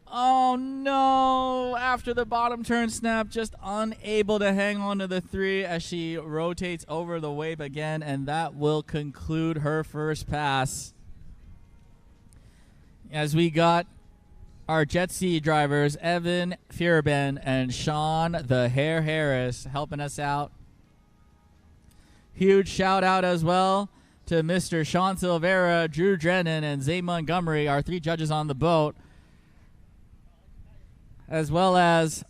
Oh, no. After the bottom turn snap, just unable to hang on to the three as she rotates over the wave again. And that will conclude her first pass. As we got our jet ski drivers, Evan Fierben and Sean the Hair Harris, helping us out. Huge shout out as well to Mr. Sean Silvera, Drew Drennan, and Zay Montgomery, our three judges on the boat, as well as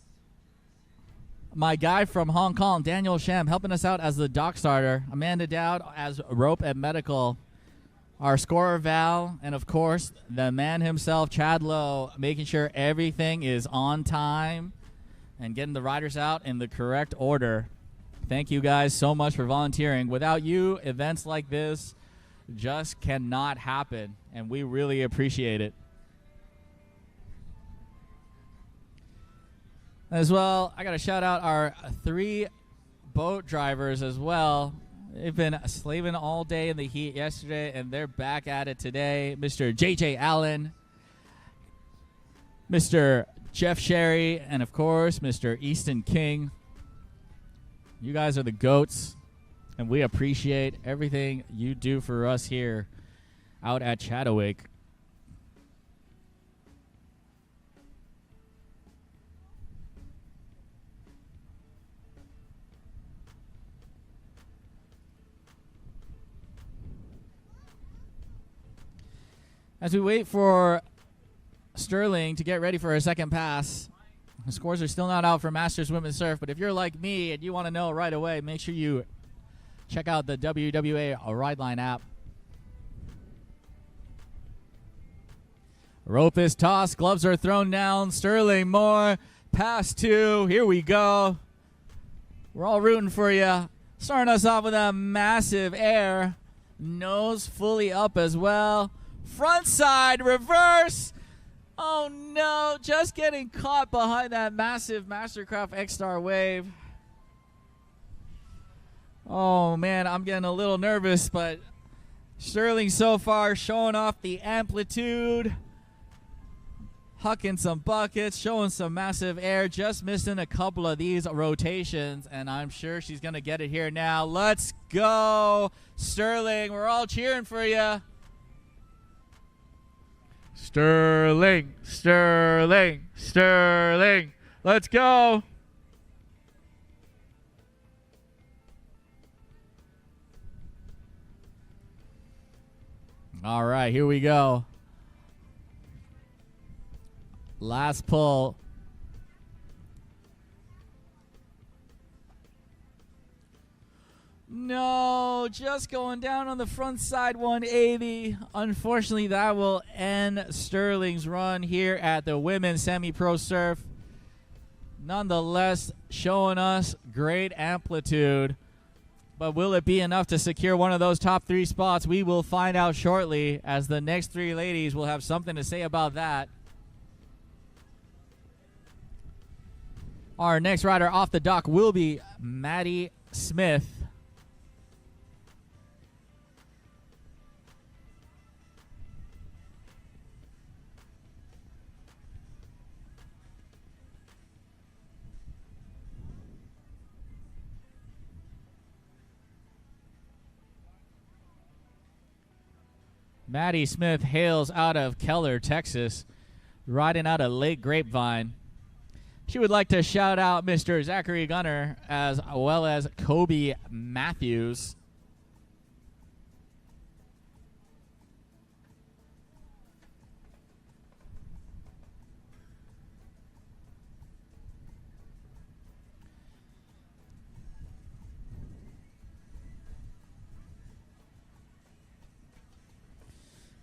my guy from Hong Kong, Daniel Sham, helping us out as the dock starter, Amanda Dowd as rope and medical, our scorer Val, and of course the man himself, Chad Lowe, making sure everything is on time and getting the riders out in the correct order. Thank you guys so much for volunteering. Without you, events like this just cannot happen, and we really appreciate it. As well, I got to shout out our three boat drivers as well. They've been slaving all day in the heat yesterday, and they're back at it today. Mr. J.J. Allen, Mr. Jeff Sherry, and, of course, Mr. Easton King. You guys are the GOATs, and we appreciate everything you do for us here out at ChattaWake. As we wait for Sterling to get ready for her second pass, the scores are still not out for Masters Women's Surf, but if you're like me and you want to know right away, make sure you check out the WWA Rideline app. Rope is tossed, gloves are thrown down. Sterling Moore, pass 2. Here we go. We're all rooting for you. Starting us off with a massive air. Nose fully up as well. Front side reverse. Oh no, just getting caught behind that massive Mastercraft X-Star wave. Oh man, I'm getting a little nervous, but Sterling so far showing off the amplitude. Hucking some buckets, showing some massive air, just missing a couple of these rotations, and I'm sure she's going to get it here now. Let's go, Sterling. We're all cheering for you. Sterling, Sterling, Sterling. Let's go. All right, here we go. Last pull. No, just going down on the front side 180. Unfortunately, that will end Sterling's run here at the Women's Semi-Pro Surf. Nonetheless, showing us great amplitude. But will it be enough to secure one of those top 3 spots? We will find out shortly, as the next 3 ladies will have something to say about that. Our next rider off the dock will be Maddie Smith. Maddie Smith hails out of Keller, Texas, riding out of Lake Grapevine. She would like to shout out Mr. Zachary Gunner as well as Kobe Matthews.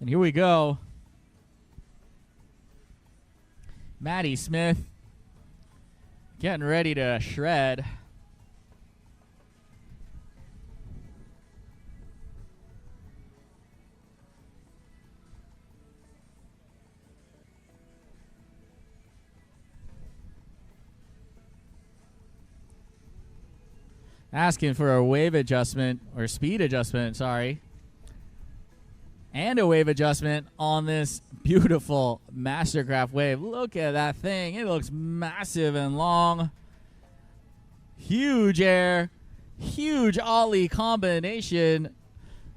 And here we go. Maddie Smith getting ready to shred. Asking for a wave adjustment, or speed adjustment, sorry. And a wave adjustment on this beautiful Mastercraft wave. Look at that thing. It looks massive and long. Huge air. Huge ollie combination.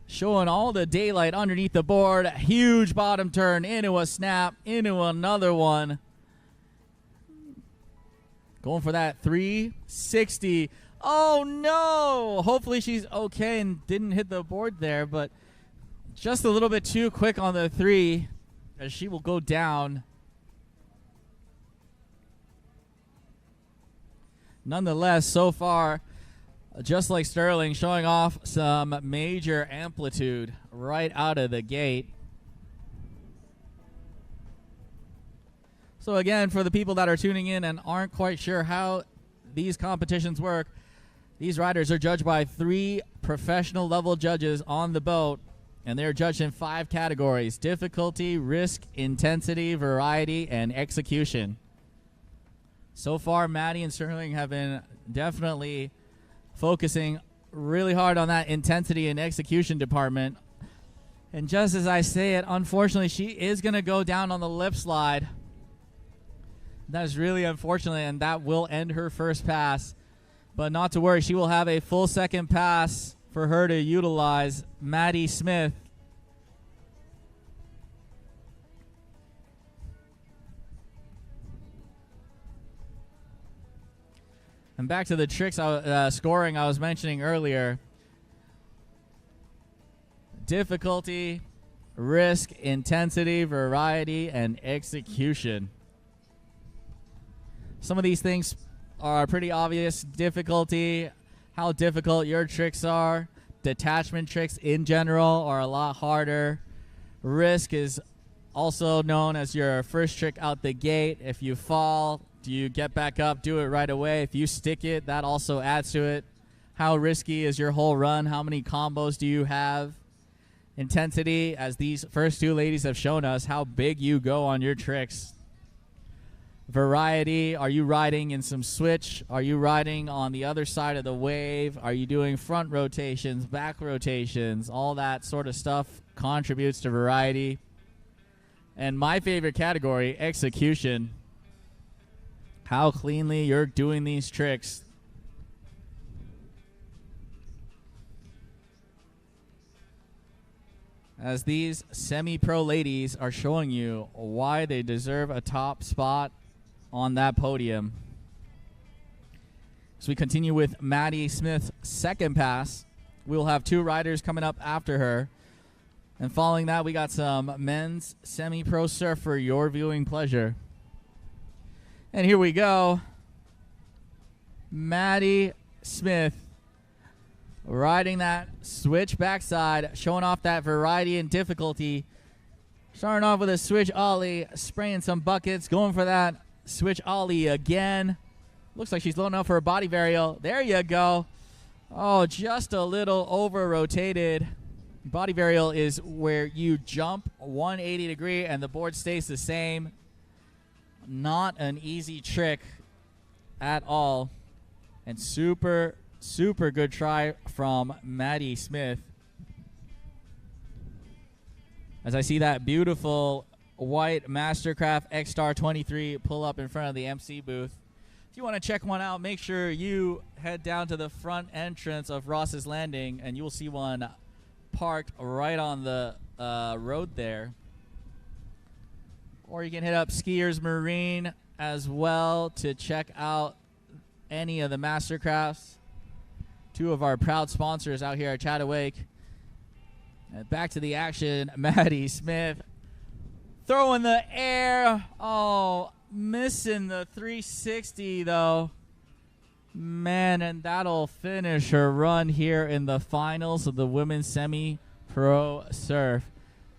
Showing all the daylight underneath the board. Huge bottom turn into a snap. Into another one. Going for that 360. Oh no! Hopefully she's okay and didn't hit the board there, but just a little bit too quick on the 3 as she will go down. Nonetheless, so far, just like Sterling, showing off some major amplitude right out of the gate. So again, for the people that are tuning in and aren't quite sure how these competitions work, these riders are judged by 3 professional level judges on the boat. And they're judged in 5 categories: difficulty, risk, intensity, variety, and execution. So far, Maddie and Sterling have been definitely focusing really hard on that intensity and execution department. And just as I say it, unfortunately, she is going to go down on the lip slide. That is really unfortunate, and that will end her first pass. But not to worry, she will have a full second pass for her to utilize. Maddie Smith. And back to the tricks scoring I was mentioning earlier. Difficulty, risk, intensity, variety, and execution. Some of these things are pretty obvious. Difficulty, how difficult your tricks are. Detachment tricks in general are a lot harder. Risk is also known as your first trick out the gate. If you fall, do you get back up, do it right away? If you stick it, that also adds to it. How risky is your whole run? How many combos do you have? Intensity, as these first two ladies have shown us, how big you go on your tricks. Variety, are you riding in some switch? Are you riding on the other side of the wave? Are you doing front rotations, back rotations? All that sort of stuff contributes to variety. And my favorite category, execution. How cleanly you're doing these tricks. As these semi-pro ladies are showing you why they deserve a top spot on that podium. As we continue with Maddie Smith's second pass, we'll have two riders coming up after her. And following that, we got some men's semi-pro surf for your viewing pleasure. And here we go. Maddie Smith riding that switch backside, showing off that variety and difficulty. Starting off with a switch ollie, spraying some buckets, going for that switch ollie again. Looks like she's loading up for a body varial. There you go. Oh, just a little over-rotated. Body varial is where you jump 180 degree and the board stays the same. Not an easy trick at all. And super good try from Maddie Smith. As I see that beautiful white Mastercraft X-Star 23 pull up in front of the MC booth. If you want to check one out, make sure you head down to the front entrance of Ross's Landing and you will see one parked right on the road there. Or you can hit up Skiers Marine as well to check out any of the Mastercrafts. Two of our proud sponsors out here at ChattaWake. And back to the action, Maddie Smith throwing the air. Oh, missing the 360 though. Man, and that'll finish her run here in the finals of the women's semi-pro surf.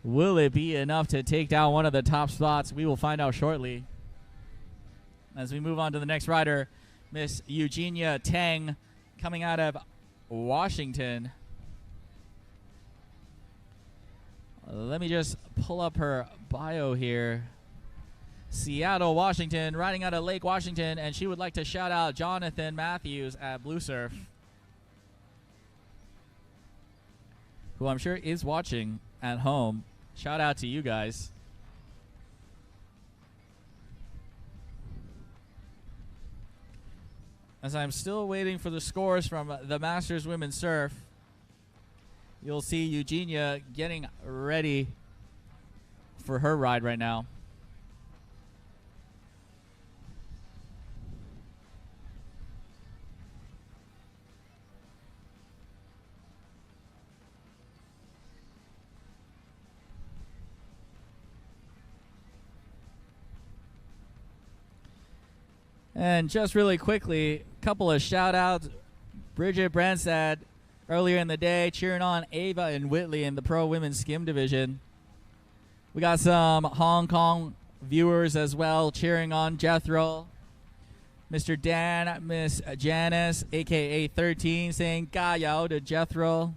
Will it be enough to take down one of the top spots? We will find out shortly. As we move on to the next rider, Miss Eugenia Tang, coming out of Washington. Let me just pull up her bio here. Seattle, Washington, riding out of Lake Washington, and she would like to shout out Jonathan Matthews at Blue Surf, who I'm sure is watching at home. Shout out to you guys. As I'm still waiting for the scores from the Masters Women's Surf, you'll see Eugenia getting ready for her ride right now. And just really quickly, a couple of shout-outs. Bridget Branstad, earlier in the day, cheering on Ava and Whitley in the Pro Women's Skim Division. We got some Hong Kong viewers as well, cheering on Jethro. Mr. Dan, Miss Janice, a.k.a. 13, saying Gayao to Jethro.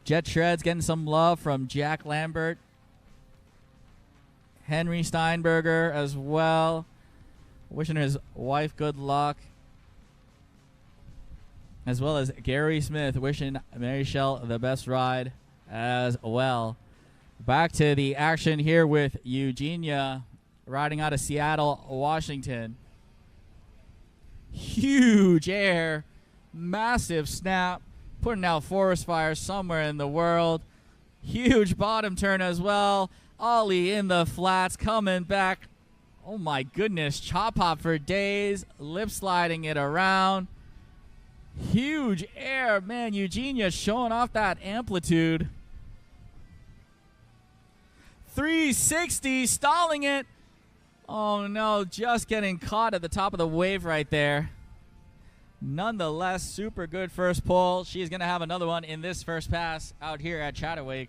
Jet Shreds getting some love from Jack Lambert. Henry Steinberger as well, wishing his wife good luck. As well as Gary Smith wishing Mary Shell the best ride as well. Back to the action here with Eugenia riding out of Seattle, Washington. Huge air, massive snap, putting out forest fire somewhere in the world. Huge bottom turn as well. Ollie in the flats, coming back. Oh my goodness, chop hop for days, lip sliding it around. Huge air, man. Eugenia showing off that amplitude. 360, stalling it. Oh, no, just getting caught at the top of the wave right there. Nonetheless, super good first pull. She's going to have another one in this first pass out here at ChattaWake.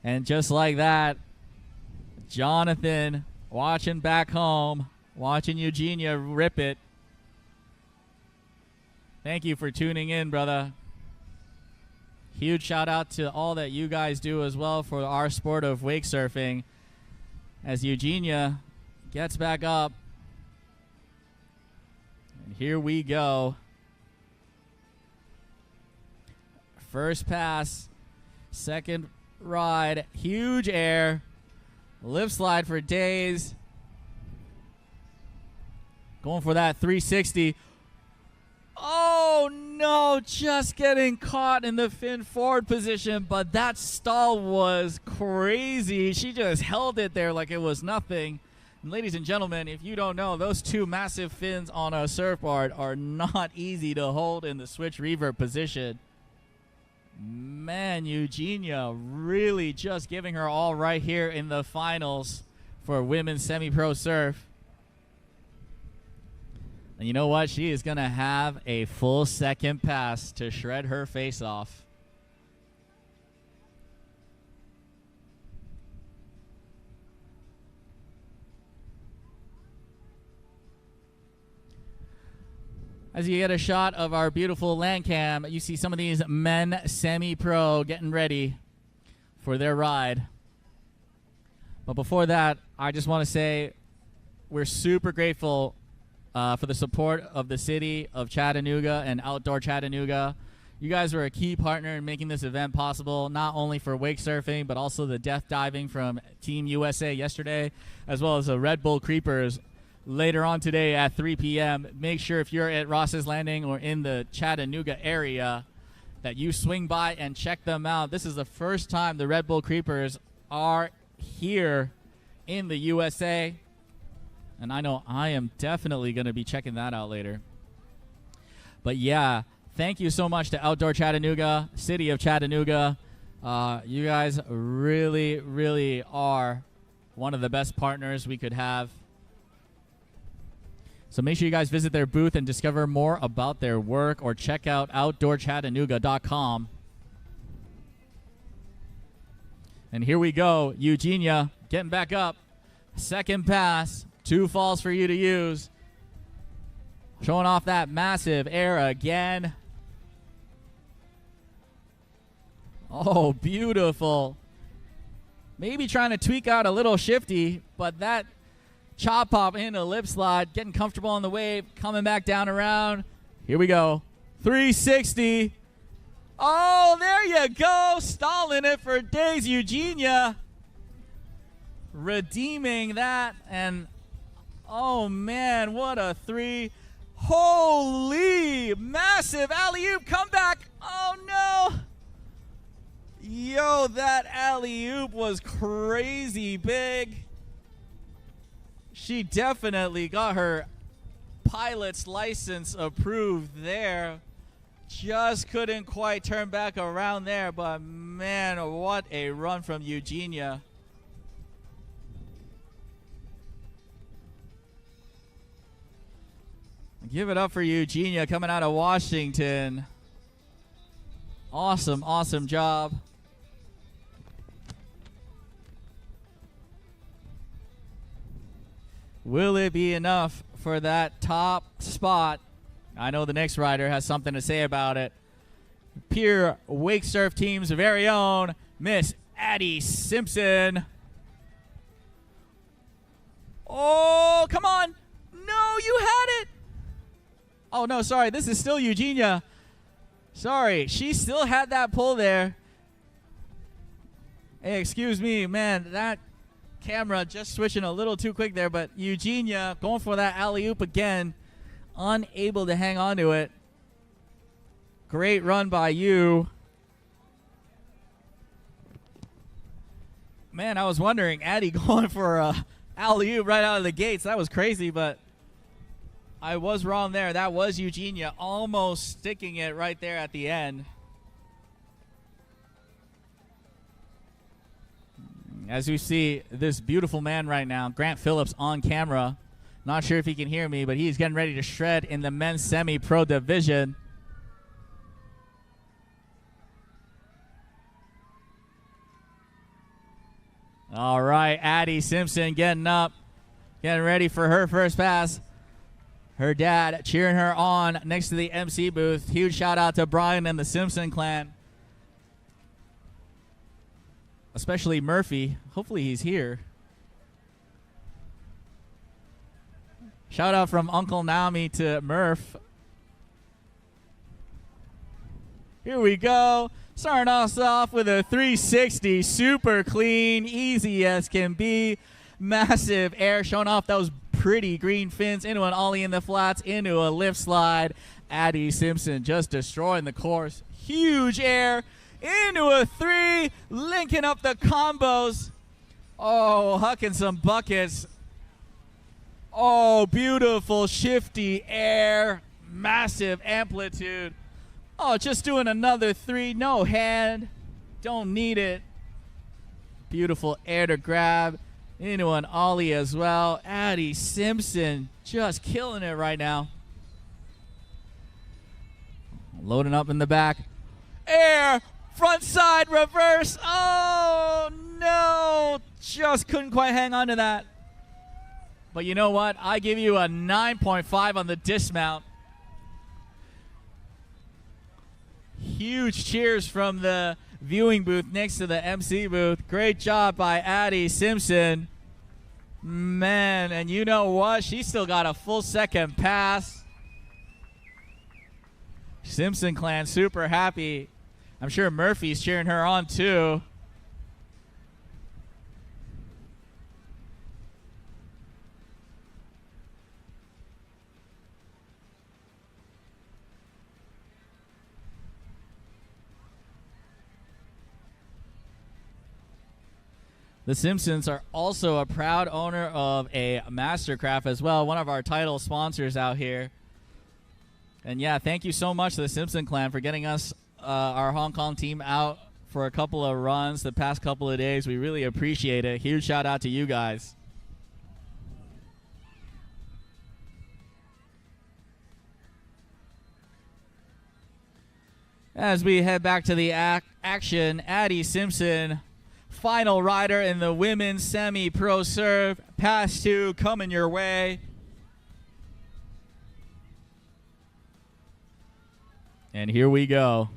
And just like that, Jonathan watching back home, watching Eugenia rip it. Thank you for tuning in, brother. Huge shout out to all that you guys do as well for our sport of wake surfing. As Eugenia gets back up. And here we go. First pass, second ride, huge air, lip slide for days. Going for that 360. Oh no, just getting caught in the fin forward position, but that stall was crazy. She just held it there like it was nothing. And ladies and gentlemen, if you don't know, those two massive fins on a surfboard are not easy to hold in the switch reverb position. Man, Eugenia really just giving her all right here in the finals for women's semi-pro surf. And you know what? She is going to have a full second pass to shred her face off. As you get a shot of our beautiful land cam, you see some of these men semi-pro getting ready for their ride. But before that, I just want to say we're super grateful for the support of the city of Chattanooga and Outdoor Chattanooga. You guys were a key partner in making this event possible, not only for wake surfing, but also the death diving from Team USA yesterday, as well as the Red Bull Creepers later on today at 3 p.m. Make sure if you're at Ross's Landing or in the Chattanooga area that you swing by and check them out. This is the first time the Red Bull Creepers are here in the USA. And I know I am definitely going to be checking that out later. But yeah, thank you so much to Outdoor Chattanooga, City of Chattanooga. You guys really, really are one of the best partners we could have. So make sure you guys visit their booth and discover more about their work, or check out outdoorchattanooga.com. And here we go. Eugenia getting back up. Second pass. 2 falls for you to use. Showing off that massive air again. Oh, beautiful. Maybe trying to tweak out a little shifty, but that chop pop into lip slide, getting comfortable on the wave, coming back down around. Here we go. 360. Oh, there you go. Stalling it for days, Eugenia. Redeeming that. And, oh, man, what a 3. Holy massive alley-oop comeback. Oh, no. Yo, that alley-oop was crazy big. She definitely got her pilot's license approved there. Just couldn't quite turn back around there, but man, what a run from Eugenia. Give it up for Eugenia coming out of Washington. Awesome, awesome job. Will it be enough for that top spot? I know the next rider has something to say about it. Pure Wake Surf Team's very own Miss Addie Simpson. Oh, come on. No, you had it. Oh, no, sorry. This is still Eugenia. Sorry. She still had that pull there. Hey, excuse me, man. That camera just switching a little too quick there, but Eugenia going for that alley-oop again, unable to hang on to it. Great run by you. Man, I was wondering, Addie going for a alley-oop right out of the gates. That was crazy, but I was wrong there. That was Eugenia almost sticking it right there at the end. As we see this beautiful man right now, Grant Phillips on camera. Not sure if he can hear me, but he's getting ready to shred in the men's semi-pro division. All right, Addie Simpson getting up, getting ready for her first pass. Her dad cheering her on next to the MC booth. Huge shout out to Brian and the Simpson clan. Especially Murphy. Hopefully he's here. Shout out from Uncle Naomi to Murph. Here we go. Starting us off with a 360. Super clean. Easy as can be. Massive air showing off those pretty green fins into an ollie in the flats, into a lift slide. Addie Simpson just destroying the course. Huge air. Into a 3, linking up the combos. Oh, hucking some buckets. Oh, beautiful shifty air. Massive amplitude. Oh, just doing another 3. No hand. Don't need it. Beautiful air to grab. Into an ollie as well. Addie Simpson just killing it right now. Loading up in the back. Air. Front side reverse. Oh, no. Just couldn't quite hang on to that. But you know what? I give you a 9.5 on the dismount. Huge cheers from the viewing booth next to the MC booth. Great job by Addie Simpson. Man, and you know what? She still got a full second pass. Simpson clan super happy. I'm sure Murphy's cheering her on too. The Simpsons are also a proud owner of a Mastercraft as well, one of our title sponsors out here. And yeah, thank you so much to the Simpson clan for getting us our Hong Kong team out for a couple of runs the past couple of days. We really appreciate it. Huge shout out to you guys. As we head back to the action, Addie Simpson, final rider in the women's semi-pro serve. Pass 2 coming your way. And here we go.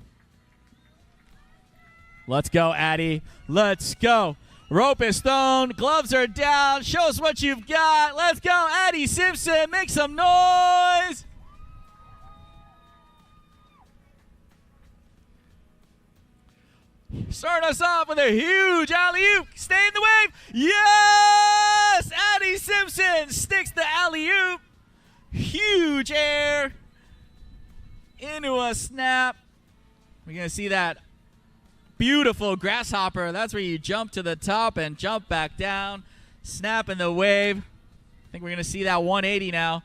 Let's go, Addie. Let's go. Rope is thrown. Gloves are down. Show us what you've got. Let's go, Addie Simpson. Make some noise. Starting us off with a huge alley-oop. Stay in the wave. Yes! Addie Simpson sticks the alley-oop. Huge air. Into a snap. We're going to see that beautiful grasshopper. That's where you jump to the top and jump back down. Snap in the wave. I think we're going to see that 180 now.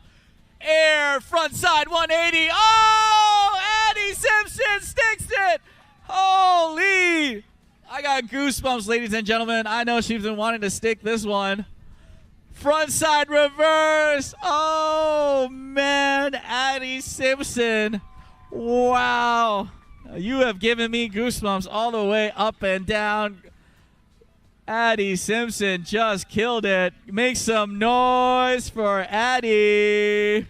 Air, front side 180. Oh! Addie Simpson sticks it. Holy! I got goosebumps, ladies and gentlemen. I know she's been wanting to stick this one. Front side reverse. Oh, man. Addie Simpson. Wow. You have given me goosebumps all the way up and down. Addie Simpson just killed it. Make some noise for Addie.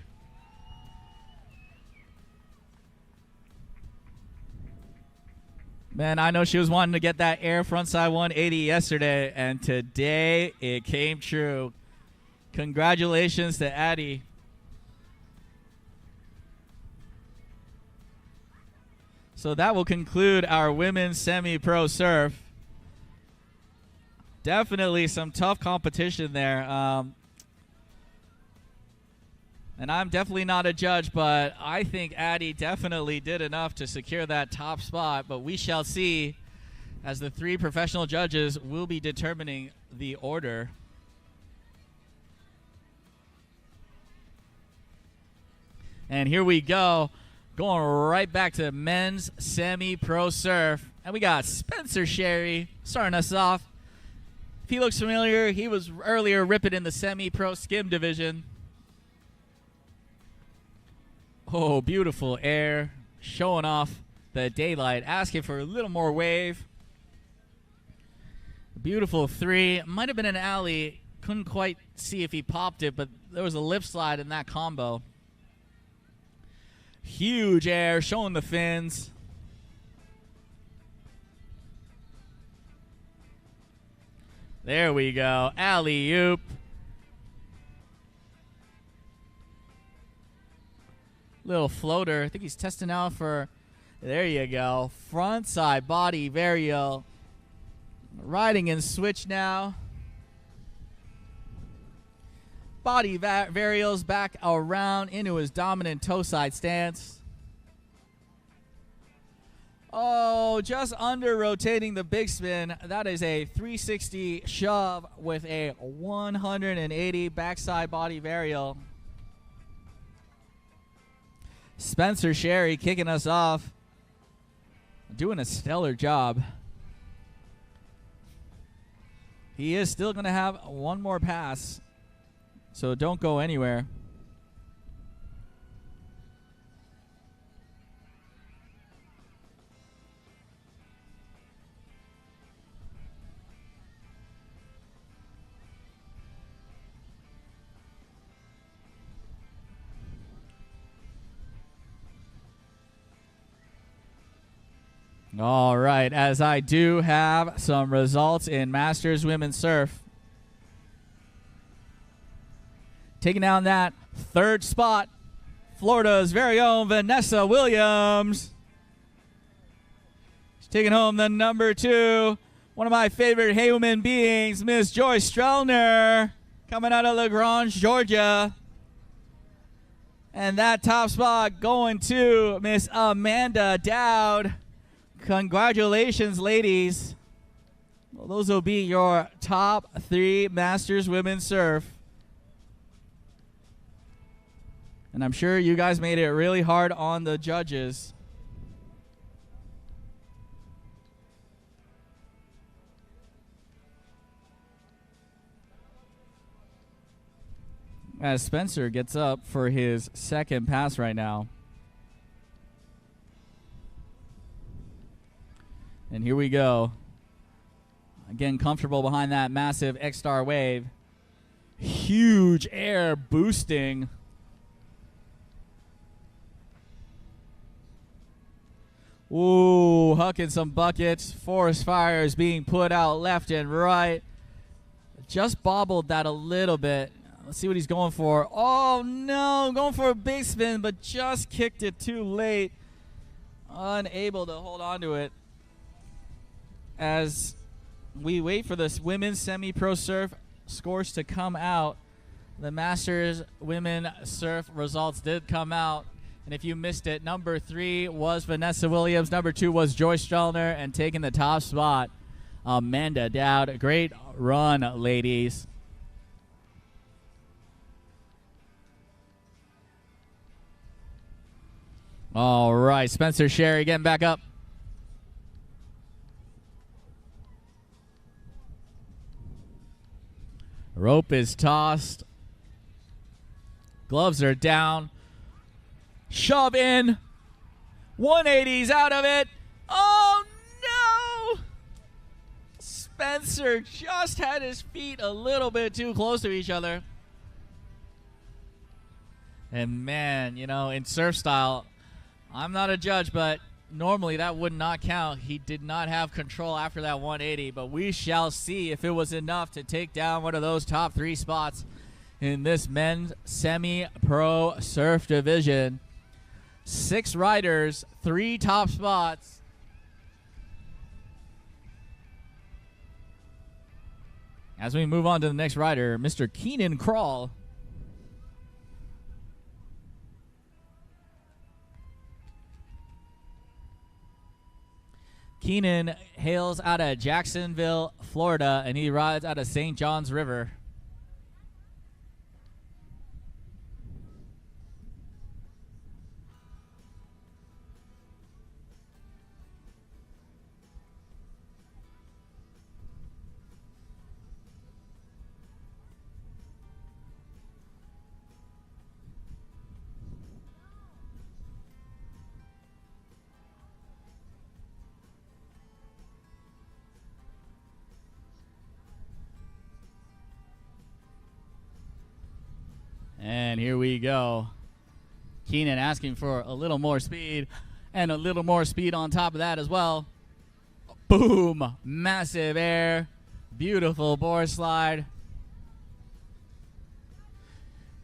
Man, I know she was wanting to get that air frontside 180 yesterday, and today it came true. Congratulations to Addie. So that will conclude our women's semi-pro surf. Definitely some tough competition there. And I'm definitely not a judge, but I think Addie definitely did enough to secure that top spot. But we shall see, as the 3 professional judges will be determining the order. And here we go, going right back to men's semi-pro surf. And we got Spencer Sherry starting us off. If he looks familiar, he was earlier ripping in the semi-pro skim division. Oh, beautiful air, showing off the daylight, asking for a little more wave. Beautiful three. Might have been an alley. Couldn't quite see if he popped it, but there was a lip slide in that combo. Huge air, showing the fins. There we go. Alley-oop. Little floater. I think he's testing out for... There you go. Front side body varial. Riding in switch now. Body varials back around into his dominant toe side stance. Oh, just under rotating the big spin. That is a 360 shove with a 180 backside body varial. Spencer Sherry kicking us off. Doing a stellar job. He is still going to have one more pass, so don't go anywhere. All right, as I do have some results in Masters Women's Surf. Taking down that third spot, Florida's very own Vanessa Williams. She's taking home the number 2. One of my favorite human beings, Miss Joyce Strowner, coming out of LaGrange, Georgia. And that top spot going to Miss Amanda Dowd. Congratulations, ladies. Well, those will be your top 3 Masters Women's Surf. And I'm sure you guys made it really hard on the judges. As Spencer gets up for his second pass right now. And here we go. Again, comfortable behind that massive X-Star wave. Huge air boosting. Ooh, hucking some buckets. Forest fires being put out left and right. Just bobbled that a little bit. Let's see what he's going for. Oh, no. Going for a big spin, but just kicked it too late. Unable to hold on to it. As we wait for this women's semi-pro surf scores to come out, the Masters women surf results did come out. And if you missed it, number 3 was Vanessa Williams. Number 2 was Joyce Strowner. And taking the top spot, Amanda Dowd. Great run, ladies. All right, Spencer Sherry getting back up. Rope is tossed. Gloves are down. Shove in. 180's out of it. Oh, no! Spencer just had his feet a little bit too close to each other. And, man, you know, in surf style, I'm not a judge, but normally that would not count. He did not have control after that 180, but we shall see if it was enough to take down one of those top 3 spots in this men's semi-pro surf division. 6 riders, 3 top spots. As we move on to the next rider, Mr. Keenan Crawl. Keenan hails out of Jacksonville, Florida, and he rides out of St. John's River. And here we go. Keenan asking for a little more speed, and a little more speed on top of that as well. Boom! Massive air. Beautiful board slide.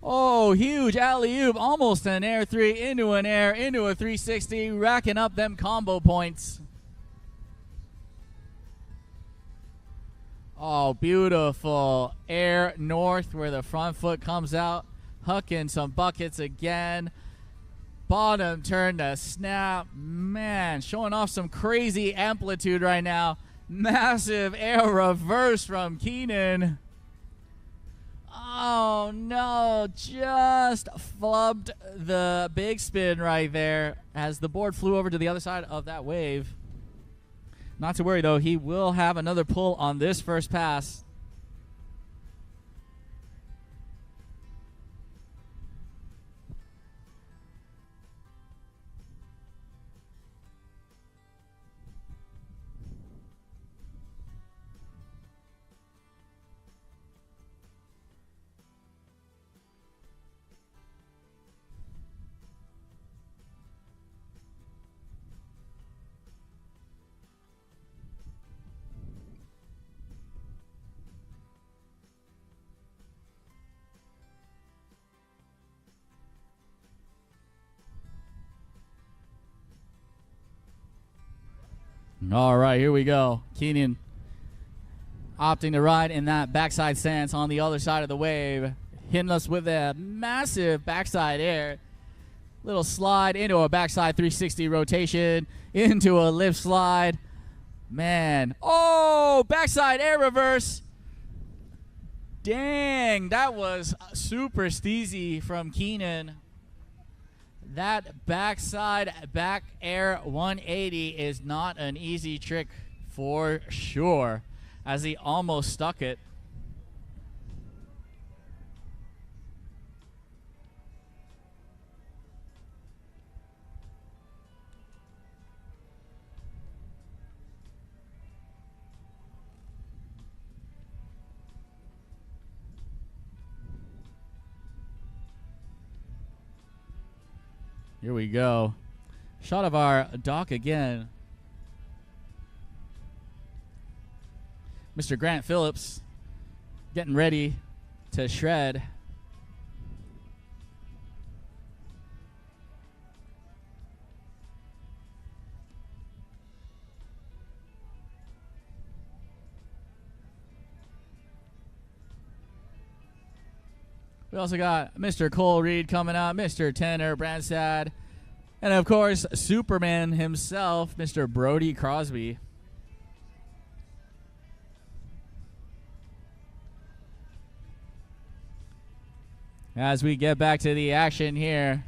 Oh, huge alley-oop. Almost an air 3 into an air, into a 360, racking up them combo points. Oh, beautiful air north where the front foot comes out. Hucking some buckets again. Bottom turn to snap. Man, showing off some crazy amplitude right now. Massive air reverse from Keenan. Oh, no. Just flubbed the big spin right there as the board flew over to the other side of that wave. Not to worry, though. He will have another pull on this first pass. All right, here we go. Keenan opting to ride in that backside stance on the other side of the wave. Hitting us with a massive backside air. Little slide into a backside 360 rotation, into a lift slide. Man. Oh, backside air reverse. Dang, that was super steezy from Keenan. That backside back air 180 is not an easy trick for sure, as he almost stuck it. Here we go. Shot of our dock again. Mr. Grant Phillips getting ready to shred. We also got Mr. Cole Reed coming up, Mr. Tanner Branstad, and of course, Superman himself, Mr. Brody Crosby. As we get back to the action here.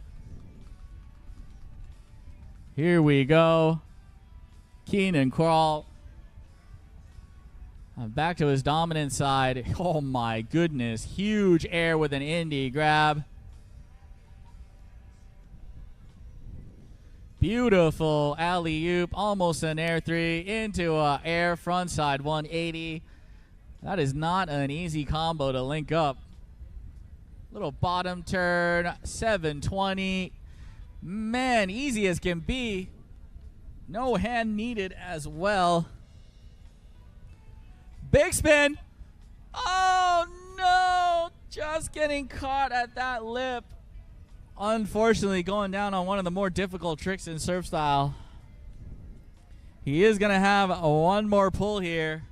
Here we go. Keenan Crawl. Back to his dominant side. Oh my goodness. Huge air with an indie grab. Beautiful alley-oop. Almost an air 3 into a air frontside 180. That is not an easy combo to link up. Little bottom turn. 720. Man, easy as can be. No hand needed as well. Big spin. Oh, no. Just getting caught at that lip. Unfortunately, going down on one of the more difficult tricks in surf style. He is going to have one more pull here,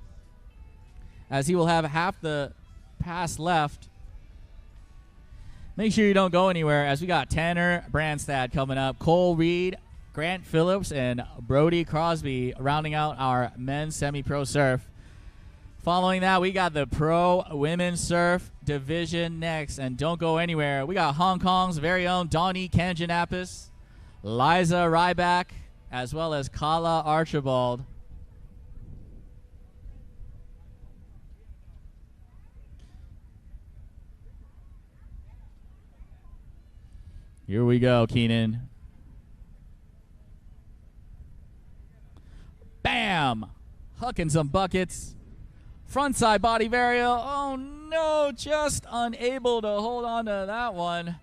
as he will have half the pass left. Make sure you don't go anywhere, as we got Tanner Branstad coming up, Cole Reed, Grant Phillips, and Brody Crosby rounding out our men's semi-pro surf. Following that, we got the pro women's surf division next. And don't go anywhere. We got Hong Kong's very own Donnie Kangjenapis, Liza Ryback, as well as Carla Archibald. Here we go, Keenan. Bam! Hucking some buckets. Frontside body varial. Oh, no, just unable to hold on to that one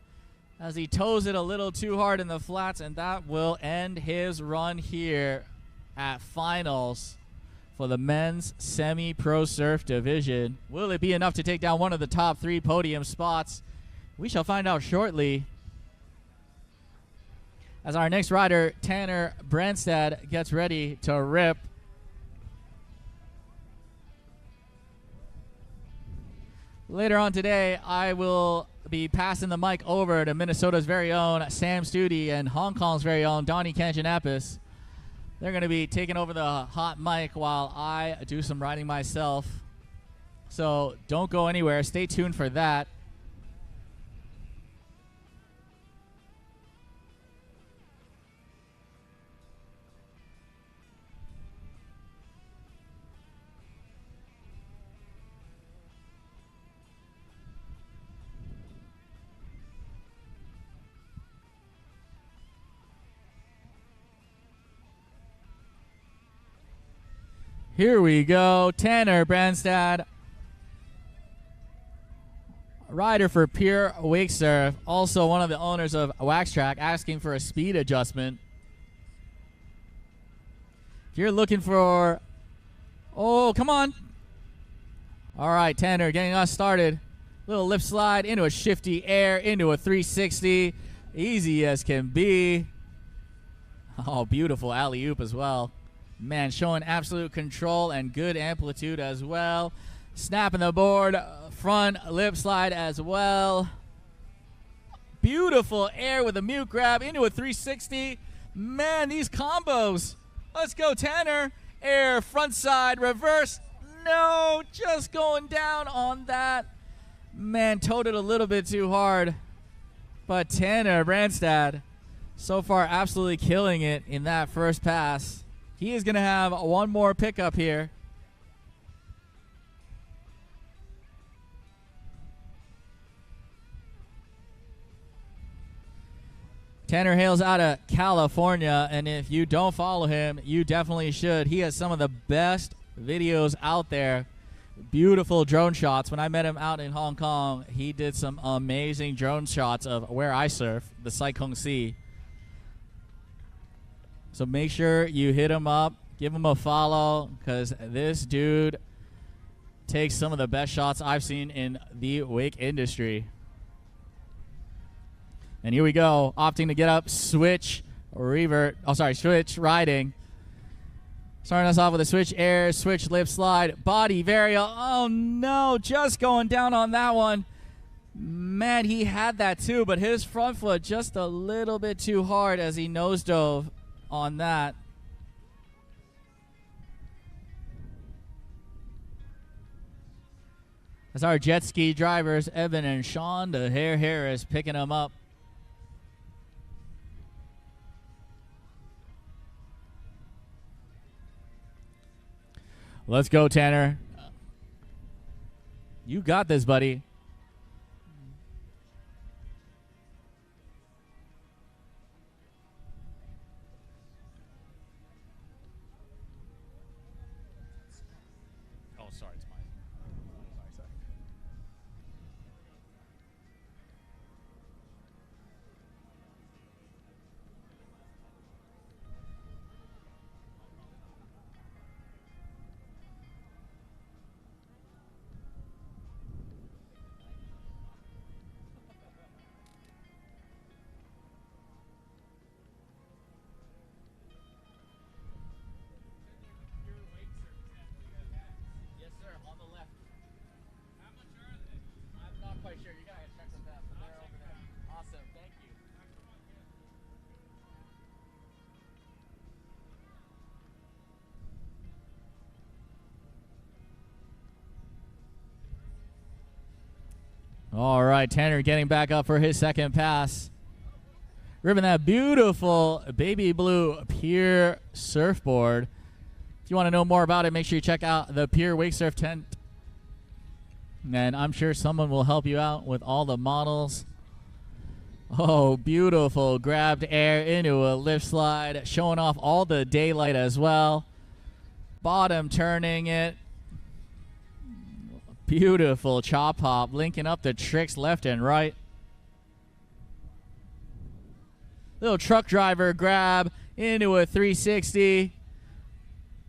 as he toes it a little too hard in the flats, and that will end his run here at finals for the men's semi-pro surf division. Will it be enough to take down one of the top 3 podium spots? We shall find out shortly as our next rider, Tanner Branstad, gets ready to rip. Later on today, I will be passing the mic over to Minnesota's very own Sam Studi and Hong Kong's very own Donnie Kangjenapis. They're going to be taking over the hot mic while I do some riding myself. So don't go anywhere. Stay tuned for that. Here we go. Tanner Branstad, rider for Pure Wake Surf, also one of the owners of Wax Track, asking for a speed adjustment. If you're looking for... Oh, come on. All right, Tanner, getting us started. Little lip slide into a shifty air, into a 360. Easy as can be. Oh, beautiful alley-oop as well. Man, showing absolute control and good amplitude as well. Snapping the board, front lip slide as well. Beautiful air with a mute grab into a 360. Man, these combos. Let's go, Tanner. Air, front side, reverse. No, just going down on that. Man, towed it a little bit too hard. But Tanner Branstad, so far absolutely killing it in that first pass. He is going to have one more pickup here. Tanner hails out of California, and if you don't follow him, you definitely should. He has some of the best videos out there. Beautiful drone shots. When I met him out in Hong Kong, he did some amazing drone shots of where I surf, the Sai Kung Sea. So make sure you hit him up, give him a follow, because this dude takes some of the best shots I've seen in the wake industry. And here we go, opting to get up, switch, revert. Oh, sorry, switch riding. Starting us off with a switch air, switch lip slide, body varial. Oh no, just going down on that one. Man, he had that too, but his front foot just a little bit too hard as he nose dove on that. As our jet ski drivers, Evan and Sean, the Hair Harris, picking them up. Let's go, Tanner. You got this, buddy. All right, Tanner getting back up for his second pass. Ripping that beautiful baby blue Pure surfboard. If you want to know more about it, make sure you check out the Pure Wake Surf tent. And I'm sure someone will help you out with all the models. Oh, beautiful. Grabbed air into a lift slide, showing off all the daylight as well. Bottom turning it. Beautiful chop hop, linking up the tricks left and right. Little truck driver grab into a 360.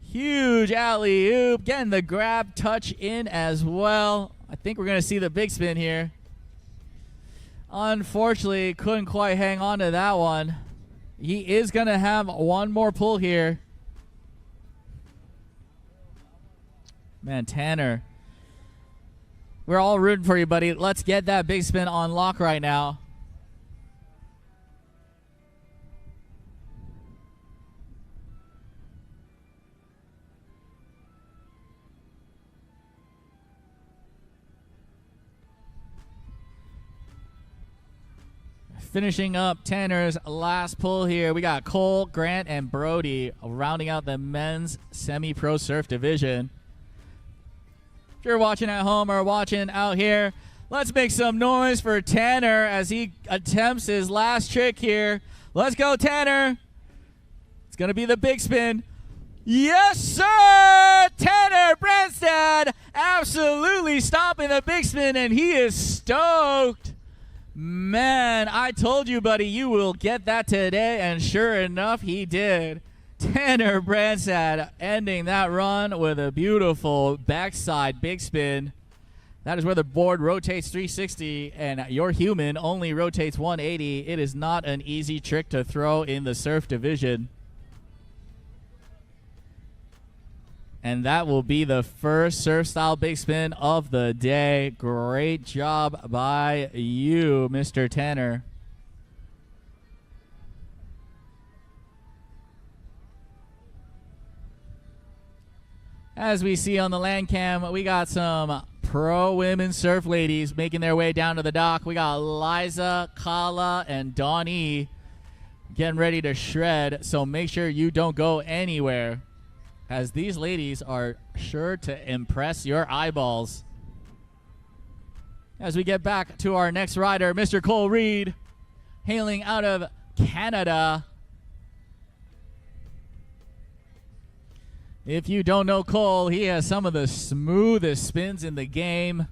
Huge alley-oop, getting the grab touch in as well. I think we're going to see the big spin here. Unfortunately, couldn't quite hang on to that one. He is going to have one more pull here. Man, Tanner, we're all rooting for you, buddy. Let's get that big spin on lock right now. Finishing up Tanner's last pull here, we got Cole, Grant, and Brody rounding out the men's semi-pro surf division. If you're watching at home or watching out here, let's make some noise for Tanner as he attempts his last trick here. Let's go, Tanner. It's going to be the big spin. Yes, sir! Tanner Branstad absolutely stopping the big spin, and he is stoked. Man, I told you, buddy, you will get that today, and sure enough, he did. Tanner Branstad ending that run with a beautiful backside big spin. That is where the board rotates 360, and your human only rotates 180. It is not an easy trick to throw in the surf division. And that will be the first surf style big spin of the day. Great job by you, Mr. Tanner. As we see on the land cam, we got some pro women surf ladies making their way down to the dock. We got Liza, Carla, and Donnie getting ready to shred. So make sure you don't go anywhere, as these ladies are sure to impress your eyeballs. As we get back to our next rider, Mr. Cole Reed, hailing out of Canada. If you don't know Cole, he has some of the smoothest spins in the game.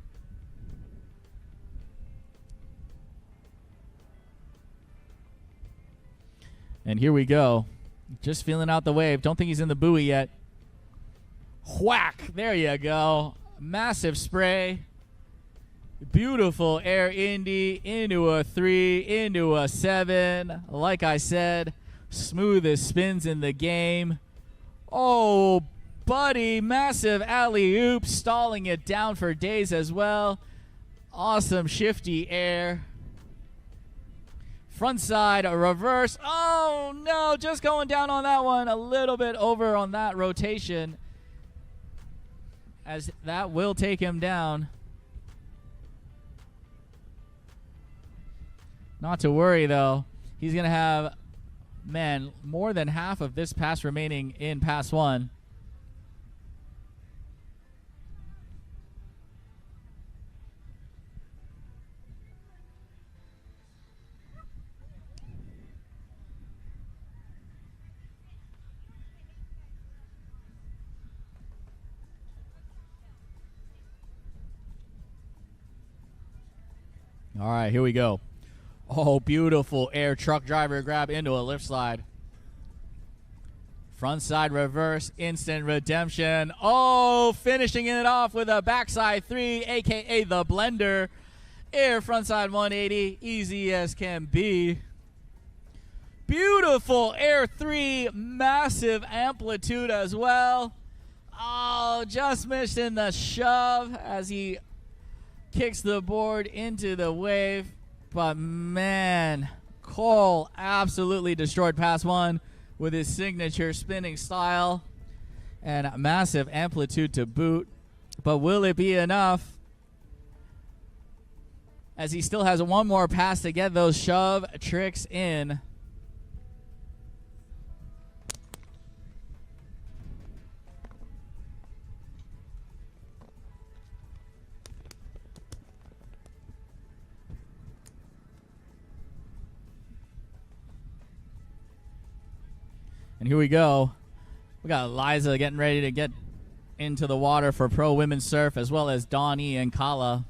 And here we go. Just feeling out the wave. Don't think he's in the buoy yet. Whack! There you go. Massive spray. Beautiful air Indy into a 3, into a 7. Like I said, smoothest spins in the game. Oh, buddy, massive alley-oop, stalling it down for days as well. Awesome shifty air. Front side, a reverse. Oh, no, just going down on that one. A little bit over on that rotation, as that will take him down. Not to worry, though. He's going to have, man, more than half of this pass remaining in pass 1. All right, here we go. Oh, beautiful air truck driver grab into a lift slide. Front side reverse, instant redemption. Oh, finishing it off with a backside 3, a.k.a. the blender. Air frontside 180, easy as can be. Beautiful air 3, massive amplitude as well. Oh, just missed in the shove as he kicks the board into the wave. But man, Cole absolutely destroyed pass 1 with his signature spinning style and massive amplitude to boot. But will it be enough, as he still has one more pass to get those shove tricks in? And here we go. We got Liza getting ready to get into the water for pro women's surf, as well as Donnie and Carla.